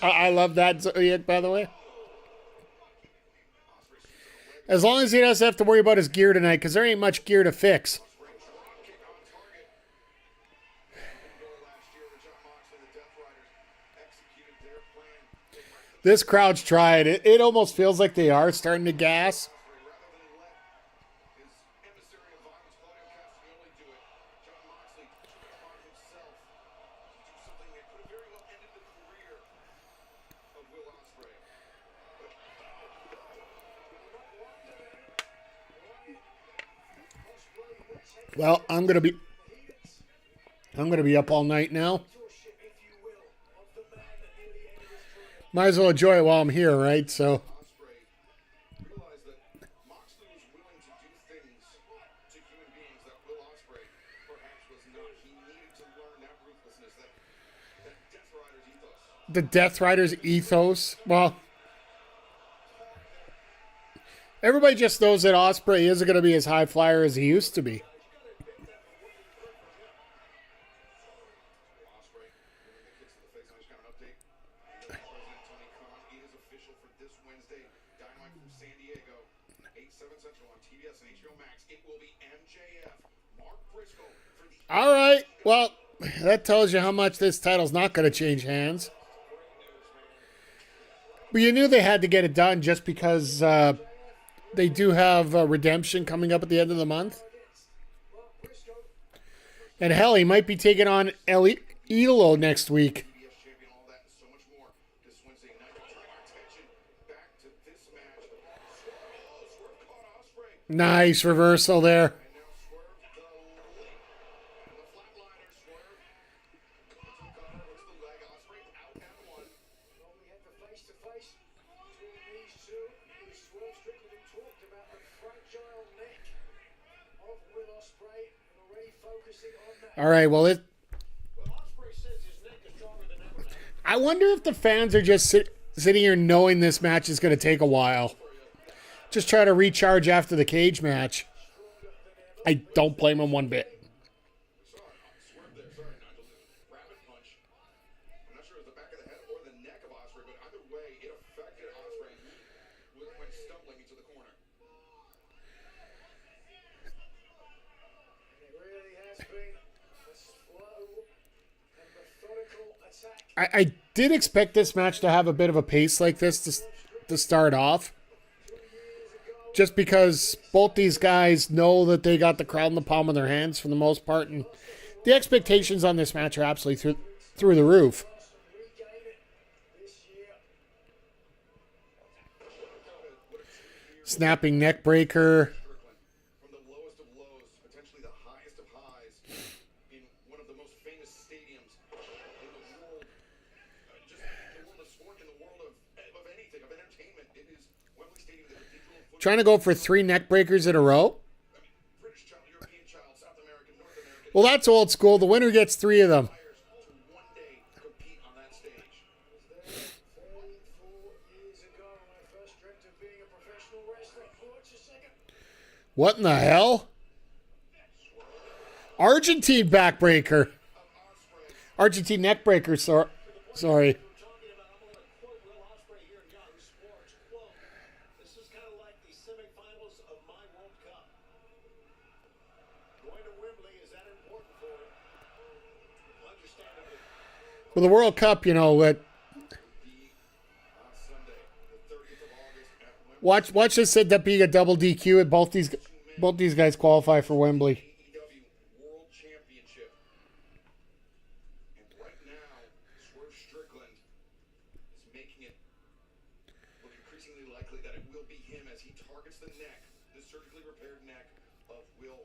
I love that, Zodiac, by the way. As long as he doesn't have to worry about his gear tonight, because there ain't much gear to fix. This crowd's tried. It almost feels like they are starting to gas. Well, I'm gonna be up all night now. Might as well enjoy it while I'm here, right? So. Realized that Moxley was willing to do things to human beings that Will Ospreay perhaps was not. He needed to learn that ruthlessness, that Death Rider's ethos. The Death Rider's ethos. Well, everybody just knows that Ospreay isn't going to be as high flyer as he used to be. All right. Well, that tells you how much this title's not going to change hands. But you knew they had to get it done just because they do have Redemption coming up at the end of the month. And hell, he might be taking on Elo next week. Nice reversal there. All right, well, I wonder if the fans are just sitting here knowing this match is going to take a while. Just try to recharge after the cage match. I don't blame them one bit. I did expect this match to have a bit of a pace like this to start off. Just because both these guys know that they got the crowd in the palm of their hands for the most part. And the expectations on this match are absolutely through the roof. Snapping neck breaker. Trying to go for 3 neck breakers in a row. Well, that's old school. The winner gets 3 of them. What in the hell? Argentine backbreaker. Argentine neck breaker, sorry. Well, the World Cup, you know, watch this end up being a double DQ, and both these guys qualify for Wembley. World Championship. And right now, Swerve Strickland is making it look increasingly likely that it will be him as he targets the neck, the surgically repaired neck of Will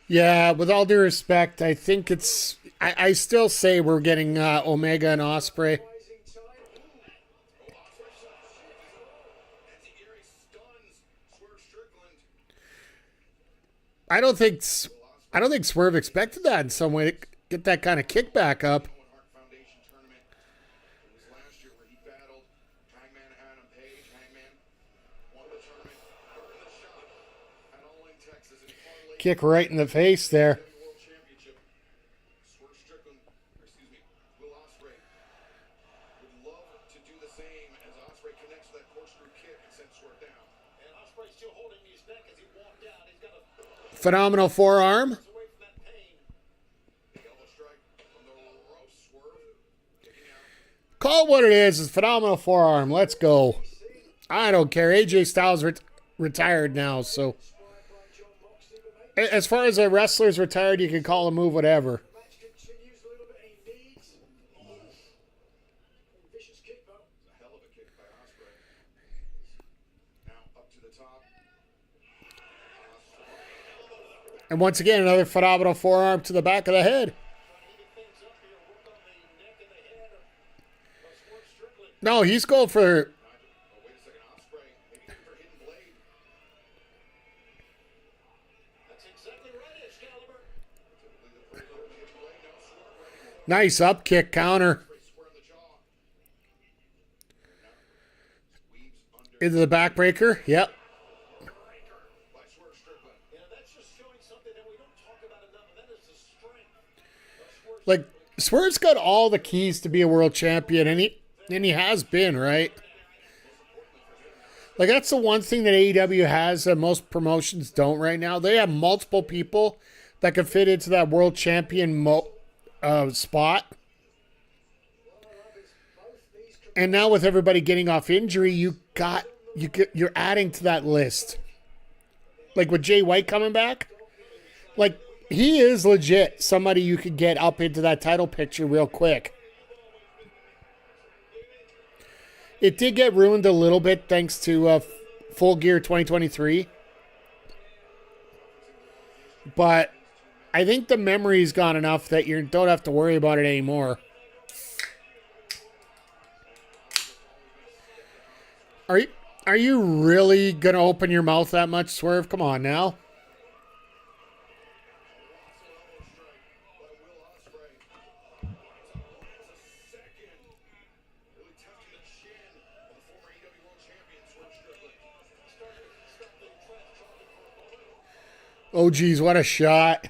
Yeah, with all due respect, I think it's. I still say we're getting Omega and Osprey. Rising tide. I don't think Swerve expected that in some way to get that kind of kickback up. Foundation tournament. It was last year where he battled Hangman Adam Page. Hangman won the tournament, earned the shot at All In Texas and parlay Kick right in the face there. World Championship. Swerve Strickland, Will Ospreay would love to do the same as Ospreay connects with that corkscrew kick and sends Swerve down. And Ospreay still holding his neck as he walked out. He's got a Phenomenal forearm. away from that pain. The elbow strike from the ropes. Swerve kicking out. Call it what it is. It's phenomenal forearm. Let's go. I don't care. AJ Styles retired now, so as far as a wrestler's retired, you can call a move whatever. Match continues a little bit. He needs. Vicious kick though. A hell of a kick by Ospreay. Now up to the top. And once again, another phenomenal forearm to the back of the head. No, he's going for. Oh, wait a second. Ospreay maybe looking for hidden blade. That's exactly right, Excalibur. Typically the preload hidden blade. Now Swerve ready for Nice up kick counter square in the jaw. Weaves under into the backbreaker. Yep. by Swerve Strickland. You know, that's just showing something that we don't talk about enough, and that is the strength of Swerve. Like Swerve's got all the keys to be a world champion, and he has been, right? Like that's the one thing that AEW has that most promotions don't right now. They have multiple people that can fit into that world champion spot. And now with everybody getting off injury, you're adding to that list. Like with Jay White coming back, like he is legit somebody you could get up into that title picture real quick. It did get ruined a little bit thanks to Full Gear 2023. But I think the memory's gone enough that you don't have to worry about it anymore. Are you really going to open your mouth that much, Swerve? Come on now. Oh, geez, what a shot.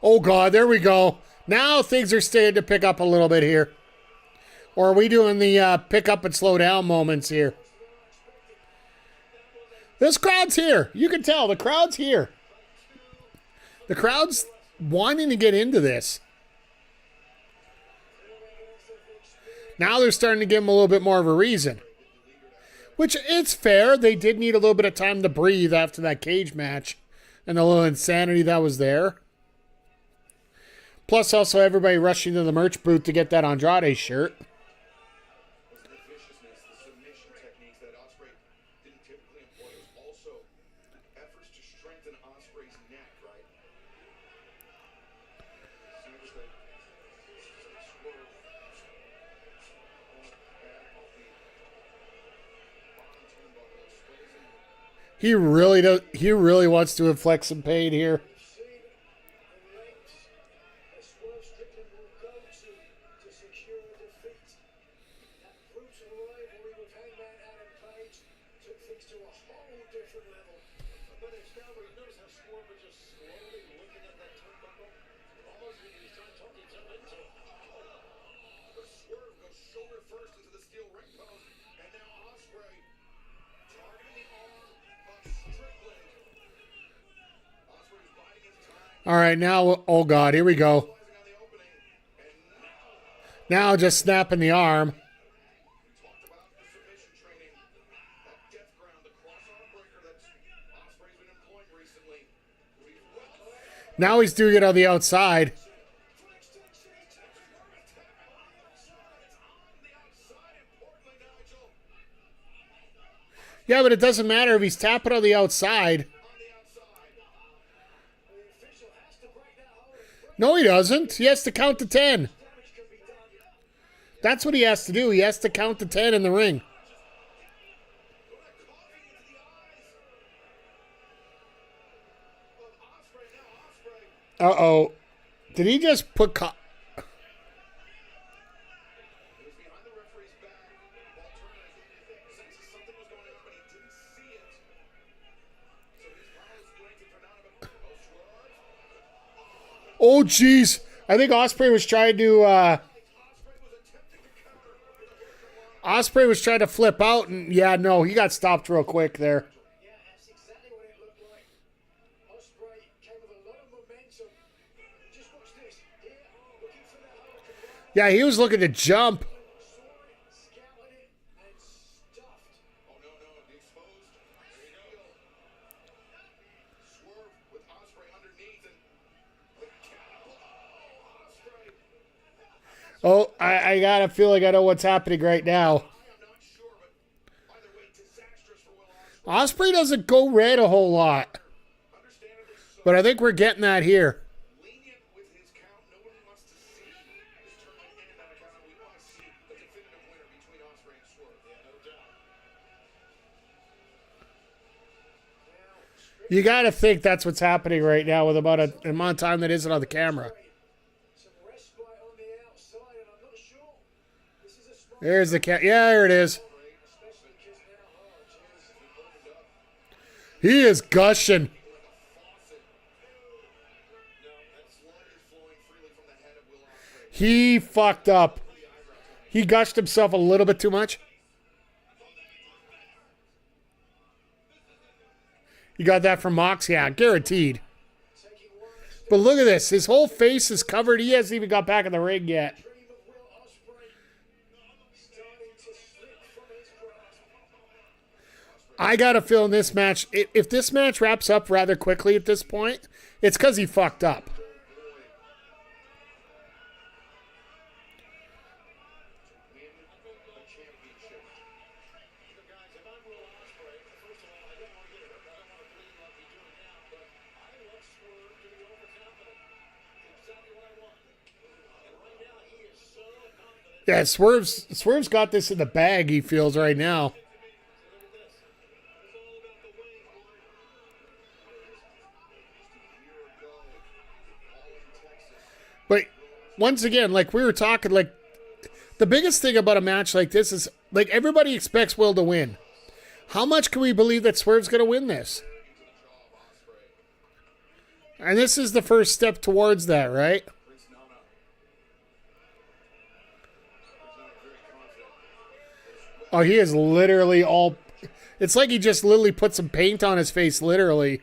Oh, God, there we go. Now things are starting to pick up a little bit here. Or are we doing the pick up and slow down moments here? This crowd's here. You can tell the crowd's here. The crowd's wanting to get into this. Now they're starting to give them a little bit more of a reason. Which, it's fair. They did need a little bit of time to breathe after that cage match. And the little insanity that was there. Plus, also everybody rushing to the merch booth to get that Andrade shirt. The viciousness, the submission techniques that Ospreay didn't typically employ was also efforts to strengthen Ospreay's neck, right? Seems that Swerve back off the bottom turnbuckle, exposing He really does. He really wants to inflict some pain here. Swerve Strickland will go to secure a defeat. That brutal rivalry with Hangman Adam Page took things to a whole different level. But Excalibur, you notice how Swerve was just slowly looking at that turnbuckle? Almost like he was trying to talk himself into it. The Swerve goes shoulder first into the steel ring post, and now Ospreay targeting the arm of Strickland. Ospreay's biding his time, All right, now, oh God, here we go. capitalizing on the opening, and now Now just snapping the arm. we talked about the submission training, that death ground, the cross arm breaker that's Now he's doing it on the outside. Yeah, but it doesn't matter if he's tapping on the outside. No, he doesn't. He has to count to 10. That's what he has to do. He has to count to 10 in the ring. Uh-oh. Did he just put... Oh, jeez. I think Ospreay was trying to... Ospreay was trying to flip out, and yeah, no, he got stopped real quick there. Yeah, that's exactly what it looked like. Ospreay came with a lot of momentum. Just watch this. Here, looking for the Hurricane. Yeah, he was looking to jump. Scouted it and stuffed. Oh, no, the exposed. There you go. Swerve with Ospreay underneath and the catapult. Oh, Ospreay. Oh, I got a feeling I know what's happening right now. I am not sure, but either way, disastrous for Will Ospreay. Ospreay doesn't go red a whole lot. Understandably so. But I think we're getting that here. Lenient with his count. Nobody wants to see this tournament end on a count. We want to see a definitive winner between Ospreay and Swerve. Yeah, no doubt. You got to think that's what's happening right now with about an amount of time that isn't on the camera. Some respite on the outside, and I'm not sure. This is a strong, There's the cat. Yeah, there it is. especially because now, oh, jeez. He is gushing. He fucked up. He gushed himself a little bit too much. You got that from Mox? Yeah, guaranteed. But look at this. His whole face is covered. He hasn't even got back in the ring yet. Dream of Will Ospreay starting to slip from his grasp. I got a feel in this match, if this match wraps up rather quickly at this point, it's because he fucked up. Yeah, Swerve's got this in the bag, he feels right now. But once again, like we were talking, like the biggest thing about a match like this is like everybody expects Will to win. How much can we believe that Swerve's going to win this? And this is the first step towards that, right? Oh, he is literally all... It's like he just literally put some paint on his face, literally.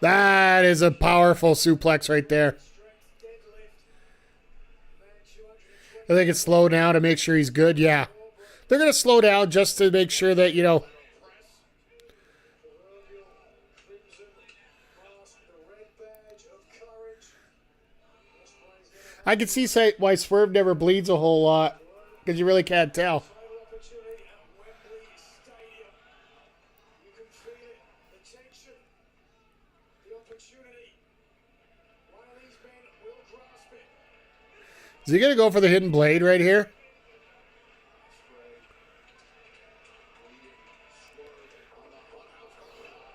That is a powerful suplex right there. I think it's slow down to make sure he's good. Yeah. They're going to slow down just to make sure that, you know... I can see why Swerve never bleeds a whole lot, because you really can't tell. Is he going to go for the hidden blade right here?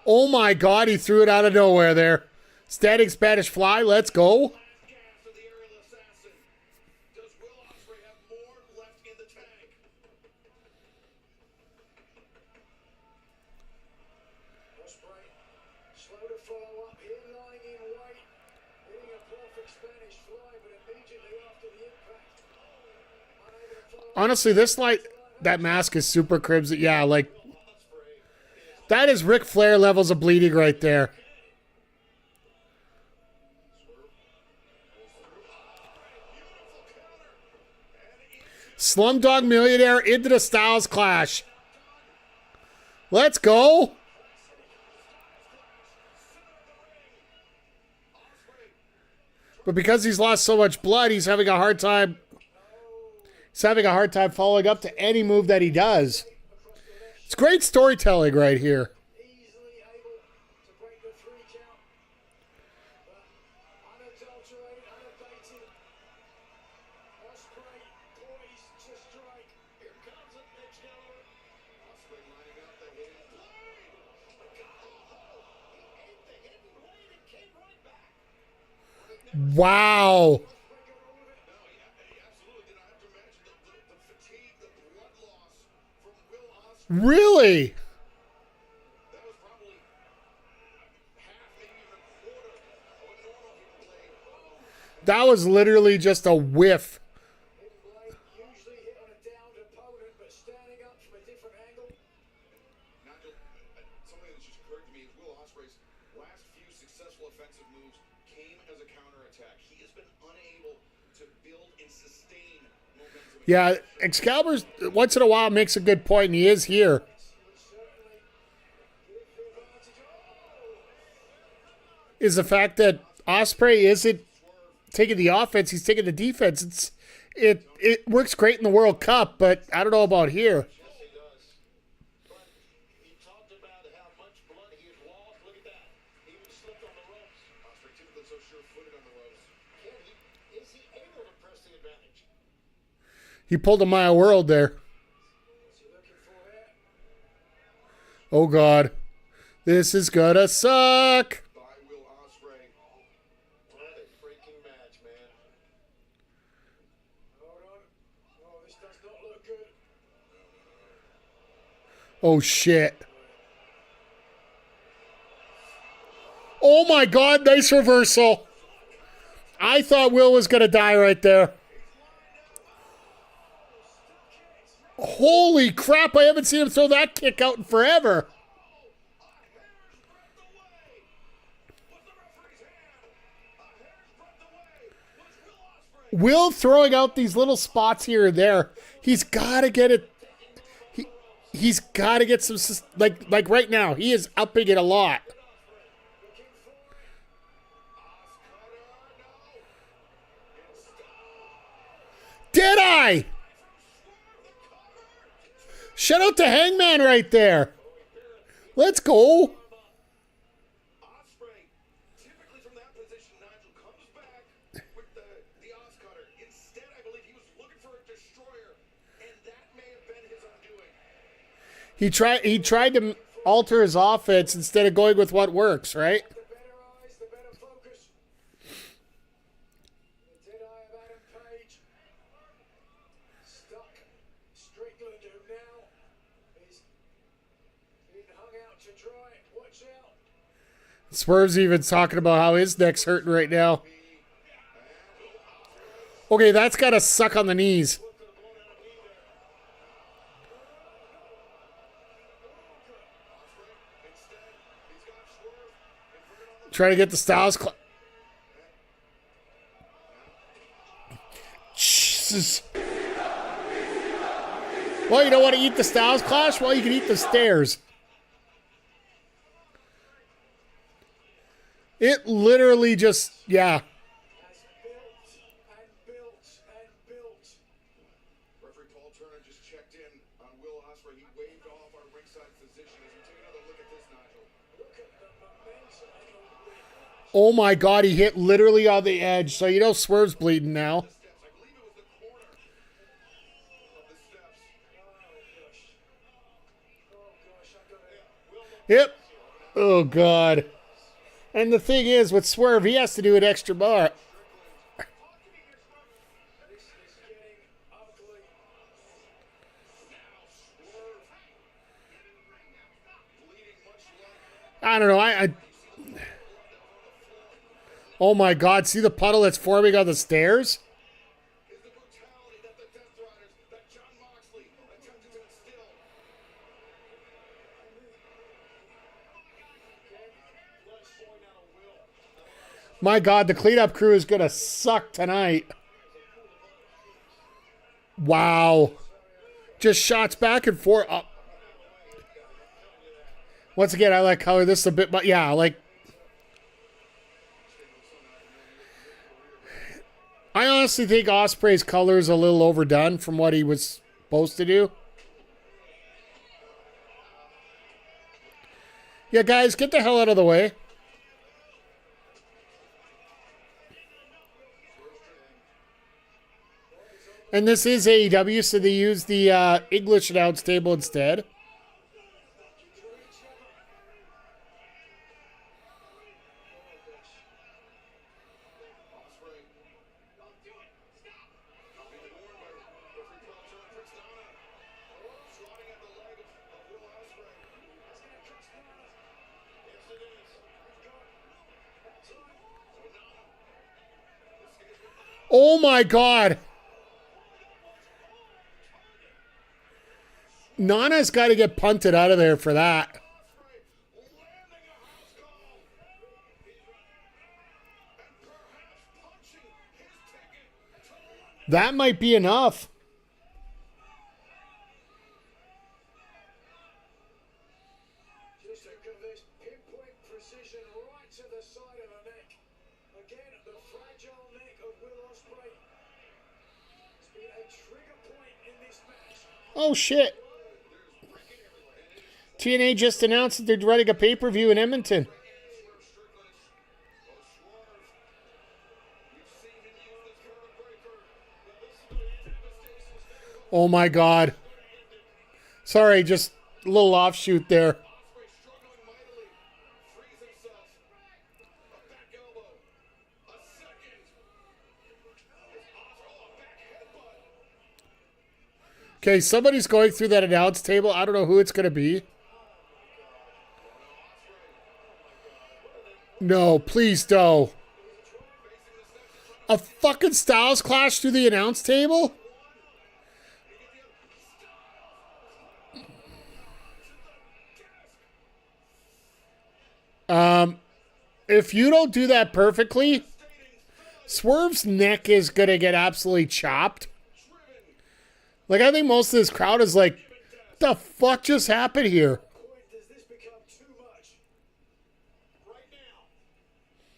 Oh my God, he threw it out of nowhere there. Standing Spanish fly, let's go. Slow to follow up here, lying in wait, hitting a perfect Spanish fly, but immediately after the impact, unable to follow. Honestly, this light, that mask is super crimson. Yeah, like, that is Ric Flair levels of bleeding right there. Slumdog Millionaire into the Styles Clash. Let's go. But because he's lost so much blood, he's having a hard time. He's having a hard time following up to any move that he does. It's great storytelling right here. Easily able to break the 3 count. But unadulterated, unabated. Ospreay poised to strike. Here comes it, Excalibur. Ospreay lining up the hidden blade. Oh my God! He ate the hidden blade and came right back. Wow. No, he absolutely did not have to imagine the fatigue, the blood loss from Will Ospreay. Really? That was probably half, maybe even a quarter of a normal hidden blade. That was literally just a whiff. Hidden blade usually hit on a downed opponent, but standing up from a different angle. Nigel, something that's just occurred to me is Will Ospreay's last few successful offensive moves came as a counterattack. He has been unable to build and sustain momentum. Yeah, Excalibur's once in a while makes a good point, and he is here. Is the fact that Ospreay isn't taking the offense, he's taking the defense. It works great in the World Cup, but I don't know about here. Yes, he does. But he talked about how much blood he has lost. Look at that. He even slipped on the ropes. Ospreay typically so sure-footed on the ropes. Is he able to press the advantage? He pulled a Maya World there. Oh, God. This is gonna suck. By Will Ospreay. What a freaking match, man. Hold on. Oh, this does not look good. Oh, shit. Oh, my God. Nice reversal. I thought Will was going to die right there. Holy crap. I haven't seen him throw that kick out in forever. Will throwing out these little spots here and there. He's got to get it. He's got to get some, like right now. He is upping it a lot. Did I? Shout out to Hangman right there. Let's go. Ospreay, typically from that position, Nigel comes back with the Os cutter. Instead, I believe he was looking for a destroyer, and that may have been his undoing. He tried to alter his offense instead of going with what works, right? The better eyes, the better focus. The dead eye of Adam Page. Stuck. Strickland, who now is being hung out to dry. Watch out. Swerve's even talking about how his neck's hurting right now. Okay, that's got to suck on the knees. Trying to get the Styles. Jesus. Well, you don't want to eat the Styles Clash? Well, you can eat the stairs. It literally just, yeah. Has built and built. Referee Paul Turner just checked in on Will Ospreay. He waved off our ringside physician as we take another look at this, Nigel. Look at the momentum and the whiplash. Oh my God, he hit literally on the edge. So you know Swerve's bleeding now. Steps. I believe it was the corner of the steps. Oh gosh, I got it. Yep. Oh God. And the thing is, with Swerve, he has to do an extra bar. This is getting ugly. Now Swerve. Bleeding much like I don't know. Oh my God. See the puddle that's forming on the stairs? is the brutality that the Death Riders, that John Moxley attempted to instill. My God, the cleanup crew is going to suck tonight. Wow. Just shots back and forth. Once again, I like color. This a bit, but yeah, I honestly think Ospreay's color is a little overdone from what he was supposed to do. Yeah, guys, get the hell out of the way. And this is AEW, so they use the English announce table instead. Oh my God. Nana's got to get punted out of there for that. That might be enough. Just look at this pinpoint precision right to the side of the neck. Again, the fragile neck of Will Ospreay. It's been a trigger point in this match. Oh, shit. TNA just announced that they're running a pay-per-view in Edmonton. Oh my God. Sorry, just a little offshoot there. Okay, somebody's going through that announce table. I don't know who it's going to be. No, please don't. A fucking Styles Clash through the announce table? If you don't do that perfectly, Swerve's neck is going to get absolutely chopped. Like, I think most of this crowd is like, what the fuck just happened here? Does this become too much? Right now,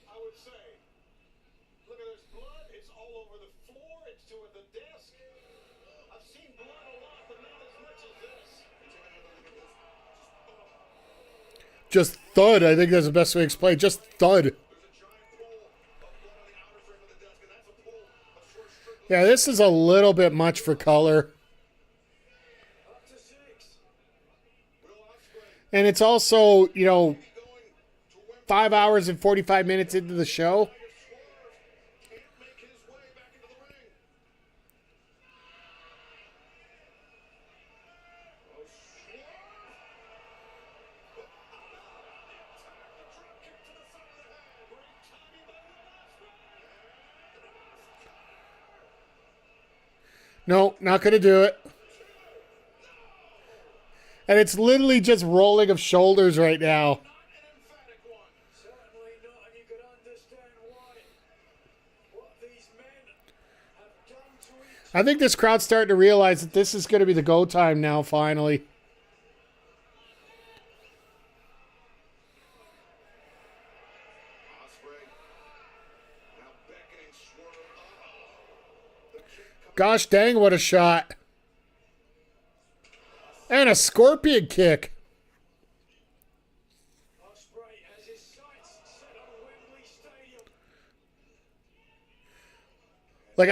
I would say, look at this blood. It's all over the floor. It's to the desk. I've seen blood a lot, but not as much as this. Just thud. I think that's the best way to explain. Just thud. Yeah, this is a little bit much for color. And it's also, 5 hours and 45 minutes into the show. No, not going to do it. And it's literally just rolling of shoulders right now. Certainly not, and you can understand why. What these men have done to each I think this crowd's starting to realize that this is going to be the go time now, finally. Gosh dang, what a shot. And a scorpion kick. Ospreay has his sights set on Wembley Stadium. Like,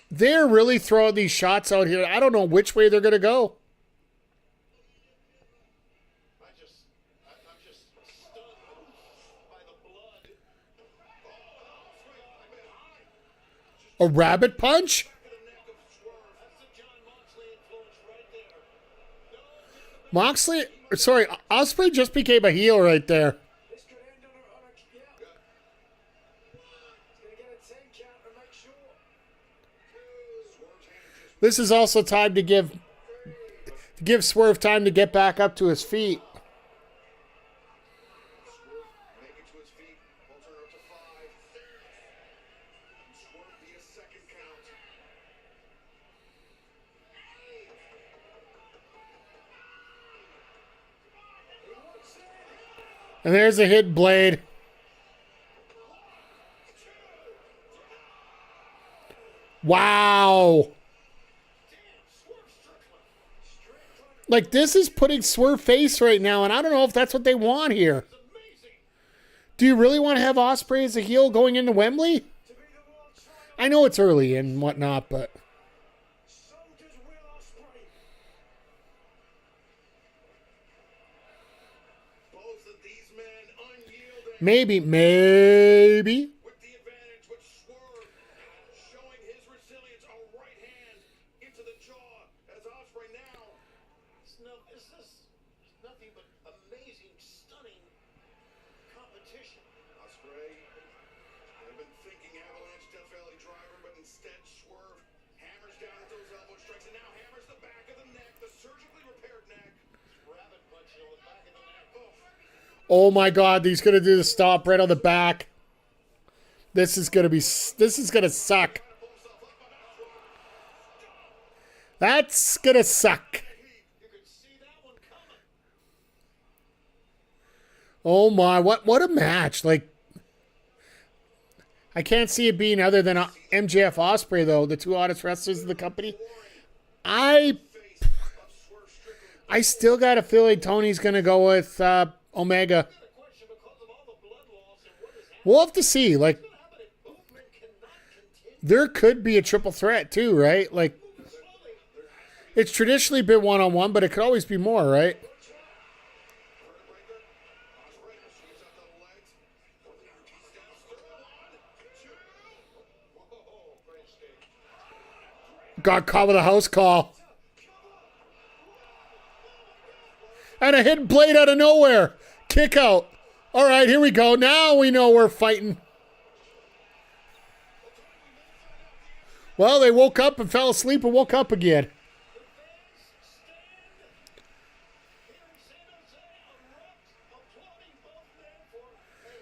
they're really throwing these shots out here. I don't know which way they're going to go. I'm just stunned by the blood. A rabbit punch? Moxley, sorry, Ospreay just became a heel right there. This could end on a yeah. He's going to get a 10 count to make sure. This is also time to give Swerve time to get back up to his feet. And there's a hit blade. Wow. Like, this is putting Swerve face right now, and I don't know if that's what they want here. Do you really want to have Ospreay as a heel going into Wembley? I know it's early and whatnot, but... Maybe. With the advantage with Swerve showing his resilience, a right hand into the jaw as Ospreay now. It's nothing but amazing, stunning competition. Ospreay, I've been thinking Avalanche Death Valley driver, but instead Swerve hammers down at those elbow strikes and now hammers the back of the neck, the surgically repaired neck. Rabbit punch on the back of the neck. Oh my God, he's gonna do the stop right on the back. This is gonna suck. That's gonna suck. Oh my, what a match. Like, I can't see it being other than MJF Ospreay though, the two hottest wrestlers in the company. I still got a feeling Tony's gonna go with Omega. We'll have to see. Like, there could be a triple threat too, right? Like, it's traditionally been one-on-one, but it could always be more, right? Got caught with a house call. And a hidden blade out of nowhere. Kick out. All right, here we go. Now we know we're fighting. Well, they woke up and fell asleep and woke up again.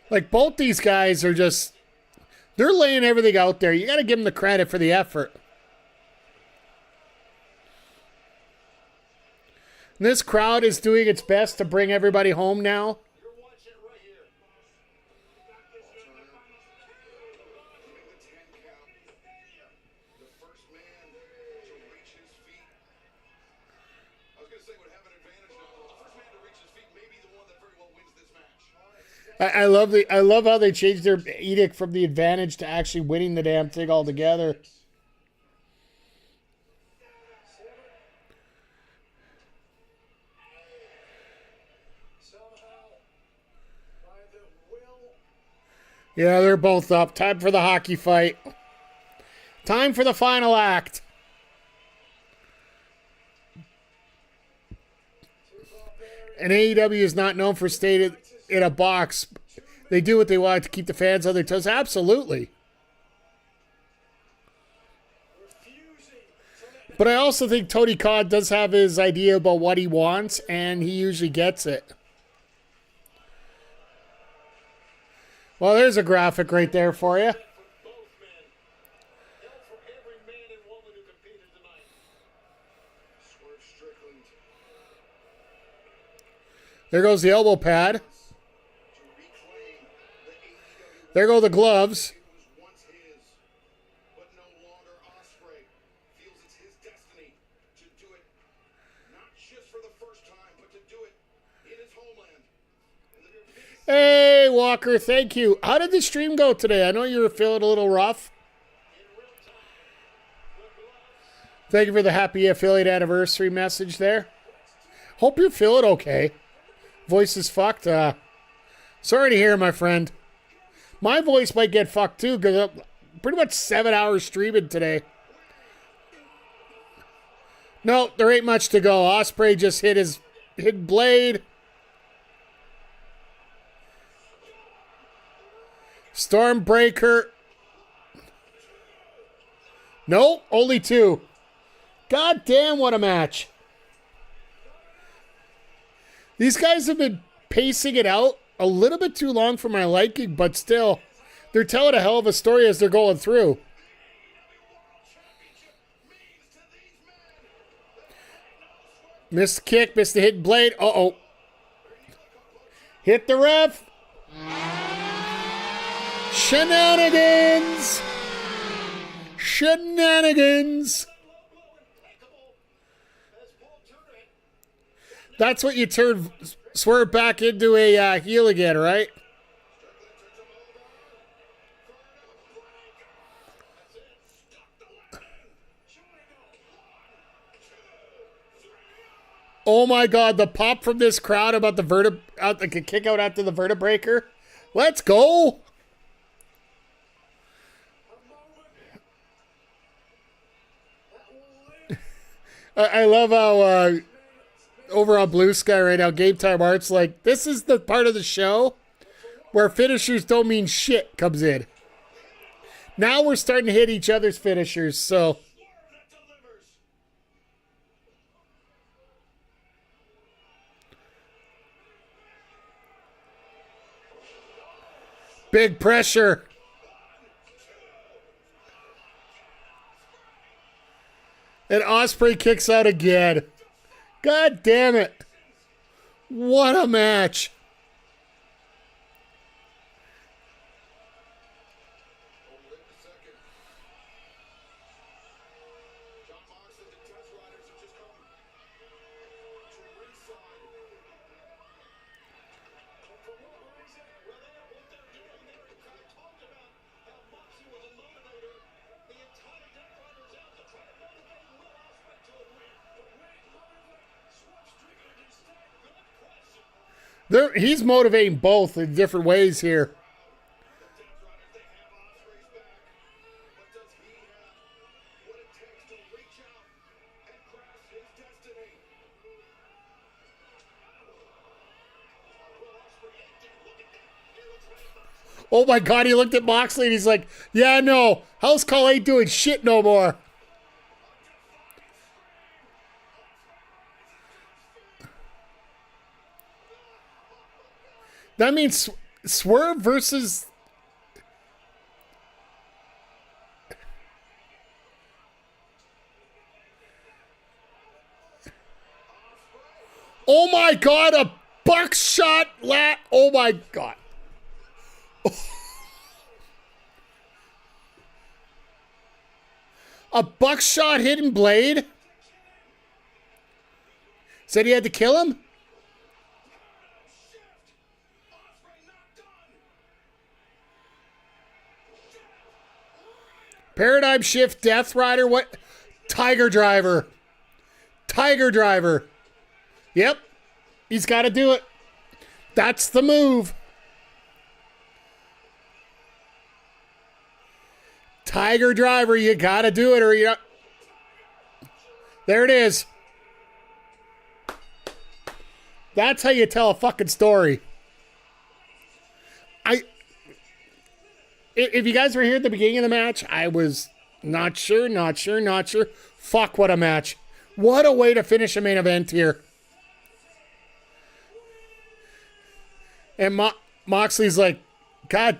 Like, both these guys are just... They're laying everything out there. You got to give them the credit for the effort. And this crowd is doing its best to bring everybody home now. I love how they changed their edict from the advantage to actually winning the damn thing altogether. Yeah, they're both up. Time for the hockey fight. Time for the final act. And AEW is not known for staying in a box. They do what they want to keep the fans on their toes. Absolutely. But I also think Tony Khan does have his idea about what he wants, and he usually gets it. Well, there's a graphic right there for you. There goes the elbow pad. There go the gloves. Hey, Walker, thank you. How did the stream go today? I know you were feeling a little rough. Thank you for the happy affiliate anniversary message there. Hope you're feeling okay. Voice is fucked. Sorry to hear, my friend. My voice might get fucked too because I'm pretty much 7 hours streaming today. No, there ain't much to go. Ospreay just hit his blade. Stormbreaker. No, only two. God damn, what a match. These guys have been pacing it out a little bit too long for my liking, but still, they're telling a hell of a story as they're going through. Missed the kick, missed the hidden blade. Uh-oh. Hit the ref. Shenanigans. Shenanigans. That's what you turn Swerve back into a heel again, right? Oh my God, the pop from this crowd about the kick out after the vertebreaker. Let's go. I love how over on Blue Sky right now, Game Time Art's like, this is the part of the show where finishers don't mean shit comes in. Now we're starting to hit each other's finishers, so. Big pressure. And Ospreay kicks out again. God damn it. What a match. He's motivating both in different ways here. Oh my God, he looked at Moxley and he's like, yeah, no, House Call ain't doing shit no more. That means Swerve versus... Oh my God, a buckshot Oh my God. A buckshot hidden blade? Said he had to kill him? Paradigm shift, Death Rider, what? Tiger Driver. Tiger Driver. Yep. He's got to do it. That's the move. Tiger Driver, you got to do it or you... There it is. That's how you tell a fucking story. If you guys were here at the beginning of the match, I was not sure. Fuck, what a match. What a way to finish a main event here. And Moxley's like, God,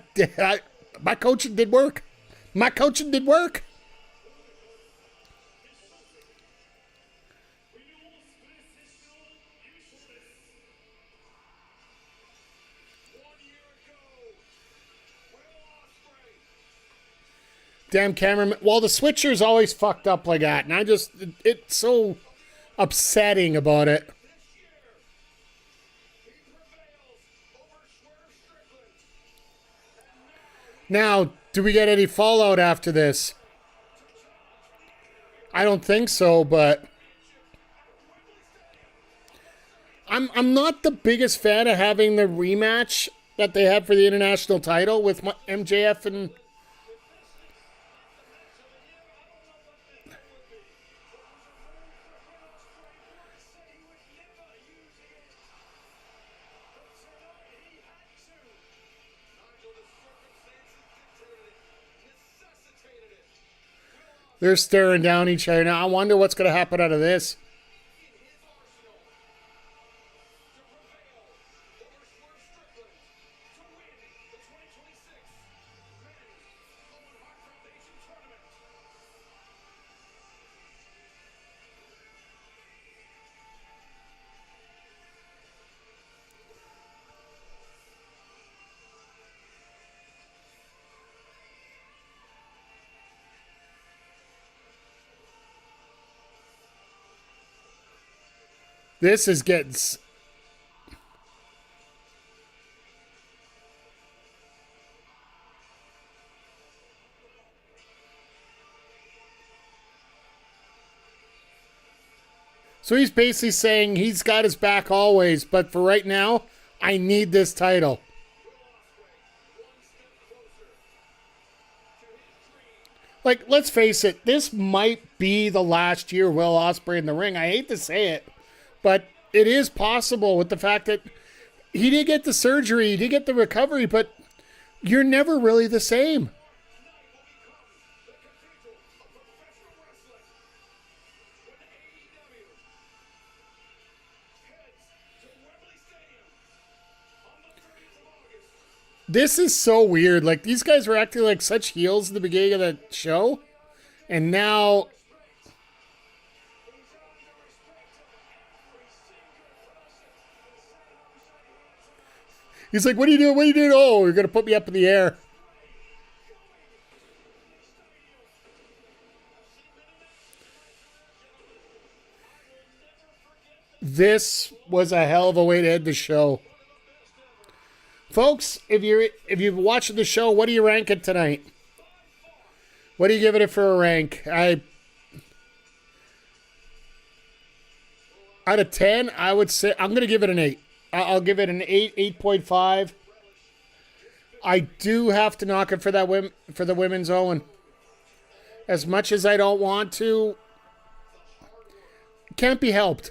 my coaching did work. My coaching did work. Damn cameraman. Well, the switcher's always fucked up like that. And it's so upsetting about it. Now, do we get any fallout after this? I don't think so, but I'm not the biggest fan of having the rematch that they had for the international title with MJF and... They're staring down each other now. I wonder what's going to happen out of this. This is getting... So he's basically saying he's got his back always, but for right now, I need this title. Like, let's face it, this might be the last year Will Ospreay in the ring. I hate to say it, but it is possible with the fact that he did get the surgery, he did get the recovery, but you're never really the same. This is so weird. Like, these guys were acting like such heels at the beginning of the show. And now... He's like, what are you doing? What are you doing? Oh, you're going to put me up in the air. This was a hell of a way to end the show. Folks, if you're watching the show, what do you rank it tonight? What are you giving it for a rank? Out of 10, I would say I'm going to give it an 8. I'll give it an 8, 8.5. I do have to knock it for the women's Owen. As much as I don't want to, can't be helped.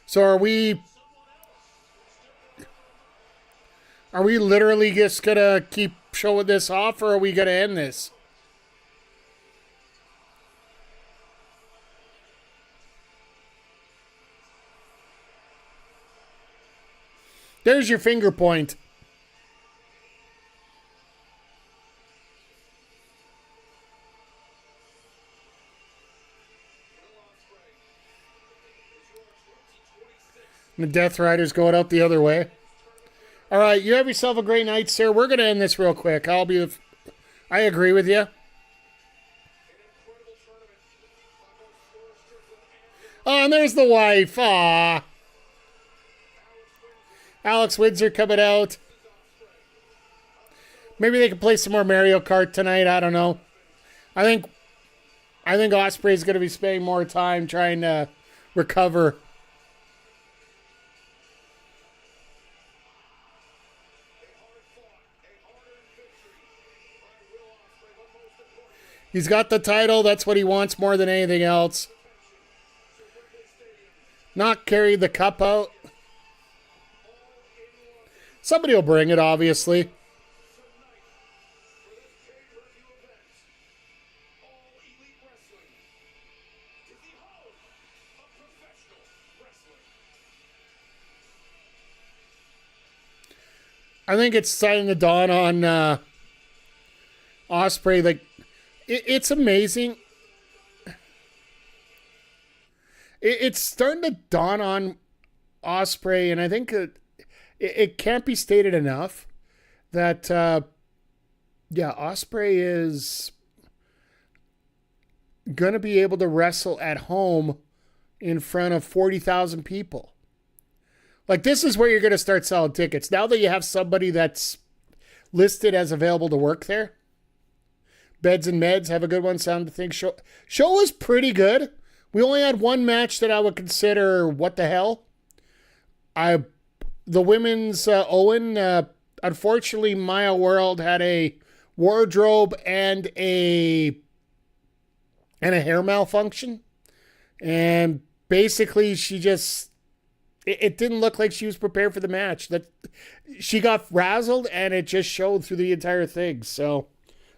So are we literally just going to keep showing this off, or are we going to end this? There's your finger point. The Death Rider's going out the other way. All right, you have yourself a great night, sir. We're going to end this real quick. I agree with you. Oh, and there's the wife. Aw. Alex Windsor coming out. Maybe they can play some more Mario Kart tonight. I don't know. I think Ospreay's going to be spending more time trying to recover. He's got the title. That's what he wants more than anything else. Not carry the cup out. Somebody will bring it, obviously. I think it's starting to dawn on Ospreay. Like, it's amazing. It's starting to dawn on Ospreay, and I think it can't be stated enough that, Ospreay is going to be able to wrestle at home in front of 40,000 people. Like, this is where you're going to start selling tickets. Now that you have somebody that's listed as available to work there. Beds and Meds, have a good one. Sound to think. Show was pretty good. We only had one match that I would consider what the hell. The women's Owen, unfortunately, Maya World had a wardrobe and a hair malfunction. And basically, she just... It didn't look like she was prepared for the match. That she got frazzled, and it just showed through the entire thing. So,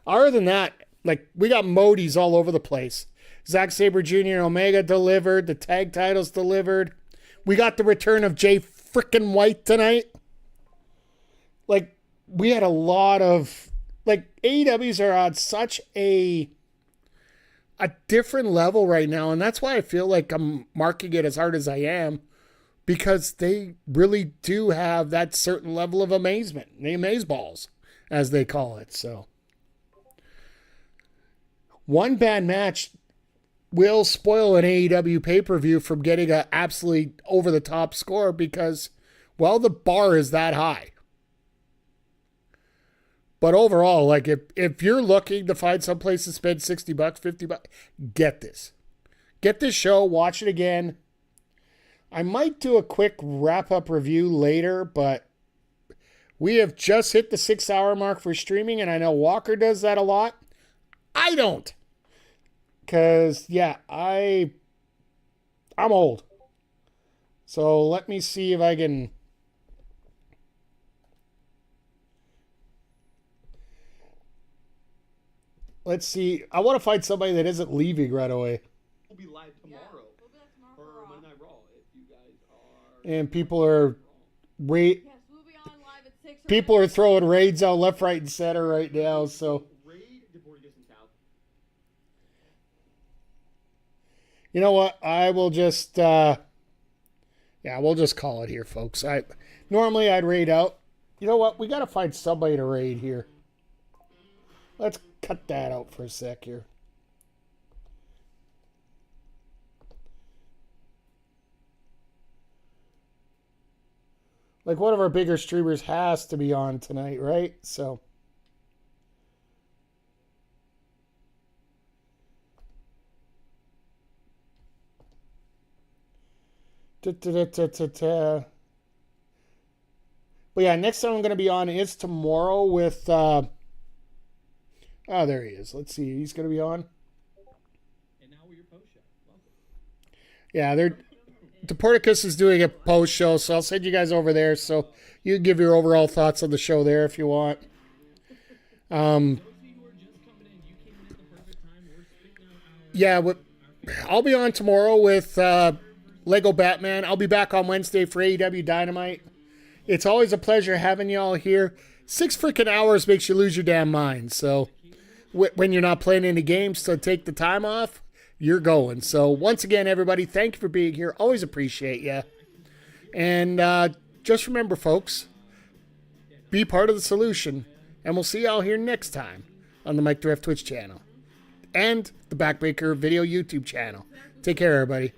other than that, like, we got Modis all over the place. Zack Sabre Jr. and Omega delivered. The tag titles delivered. We got the return of Jay frickin' White tonight. Like, we had a lot of... Like, AEWs are on such a different level right now, and that's why I feel like I'm marking it as hard as I am. Because they really do have that certain level of amazement. The amazeballs, as they call it. So, one bad match will spoil an AEW pay-per-view from getting an absolutely over-the-top score because, well, the bar is that high. But overall, like if you're looking to find some place to spend $60, $50, get this. Get this show, watch it again. I might do a quick wrap-up review later, but we have just hit the 6-hour mark for streaming, and I know Walker does that a lot. I don't. Because, yeah, I'm old. So let me see if I can... Let's see. I want to find somebody that isn't leaving right away. We'll be live tomorrow. We'll be live tomorrow For for Monday Night Raw. If you guys are... And people are... Yes, we'll be on live at 6. People are throwing raids out left, right, and center right now, so... Raid Deportes and South. You know what? I will just... we'll just call it here, folks. Normally, I'd raid out. You know what? We got to find somebody to raid here. Let's cut that out for a sec here. Like, one of our bigger streamers has to be on tonight, right? So... But yeah, next time I'm going to be on is tomorrow with... oh, there he is. Let's see. He's going to be on. And now we're your post show. Welcome. Yeah, Deporticus is doing a post show, so I'll send you guys over there so you can give your overall thoughts on the show there if you want. Yeah, I'll be on tomorrow with Lego Batman. I'll be back on Wednesday for AEW Dynamite. It's always a pleasure having y'all here. 6 freaking hours makes you lose your damn mind. So when you're not playing any games to take the time off, you're going. So once again, everybody, thank you for being here. Always appreciate you. And just remember, folks, be part of the solution. And we'll see y'all here next time on the Mike Drift Twitch channel and the Backbreaker Video YouTube channel. Take care, everybody.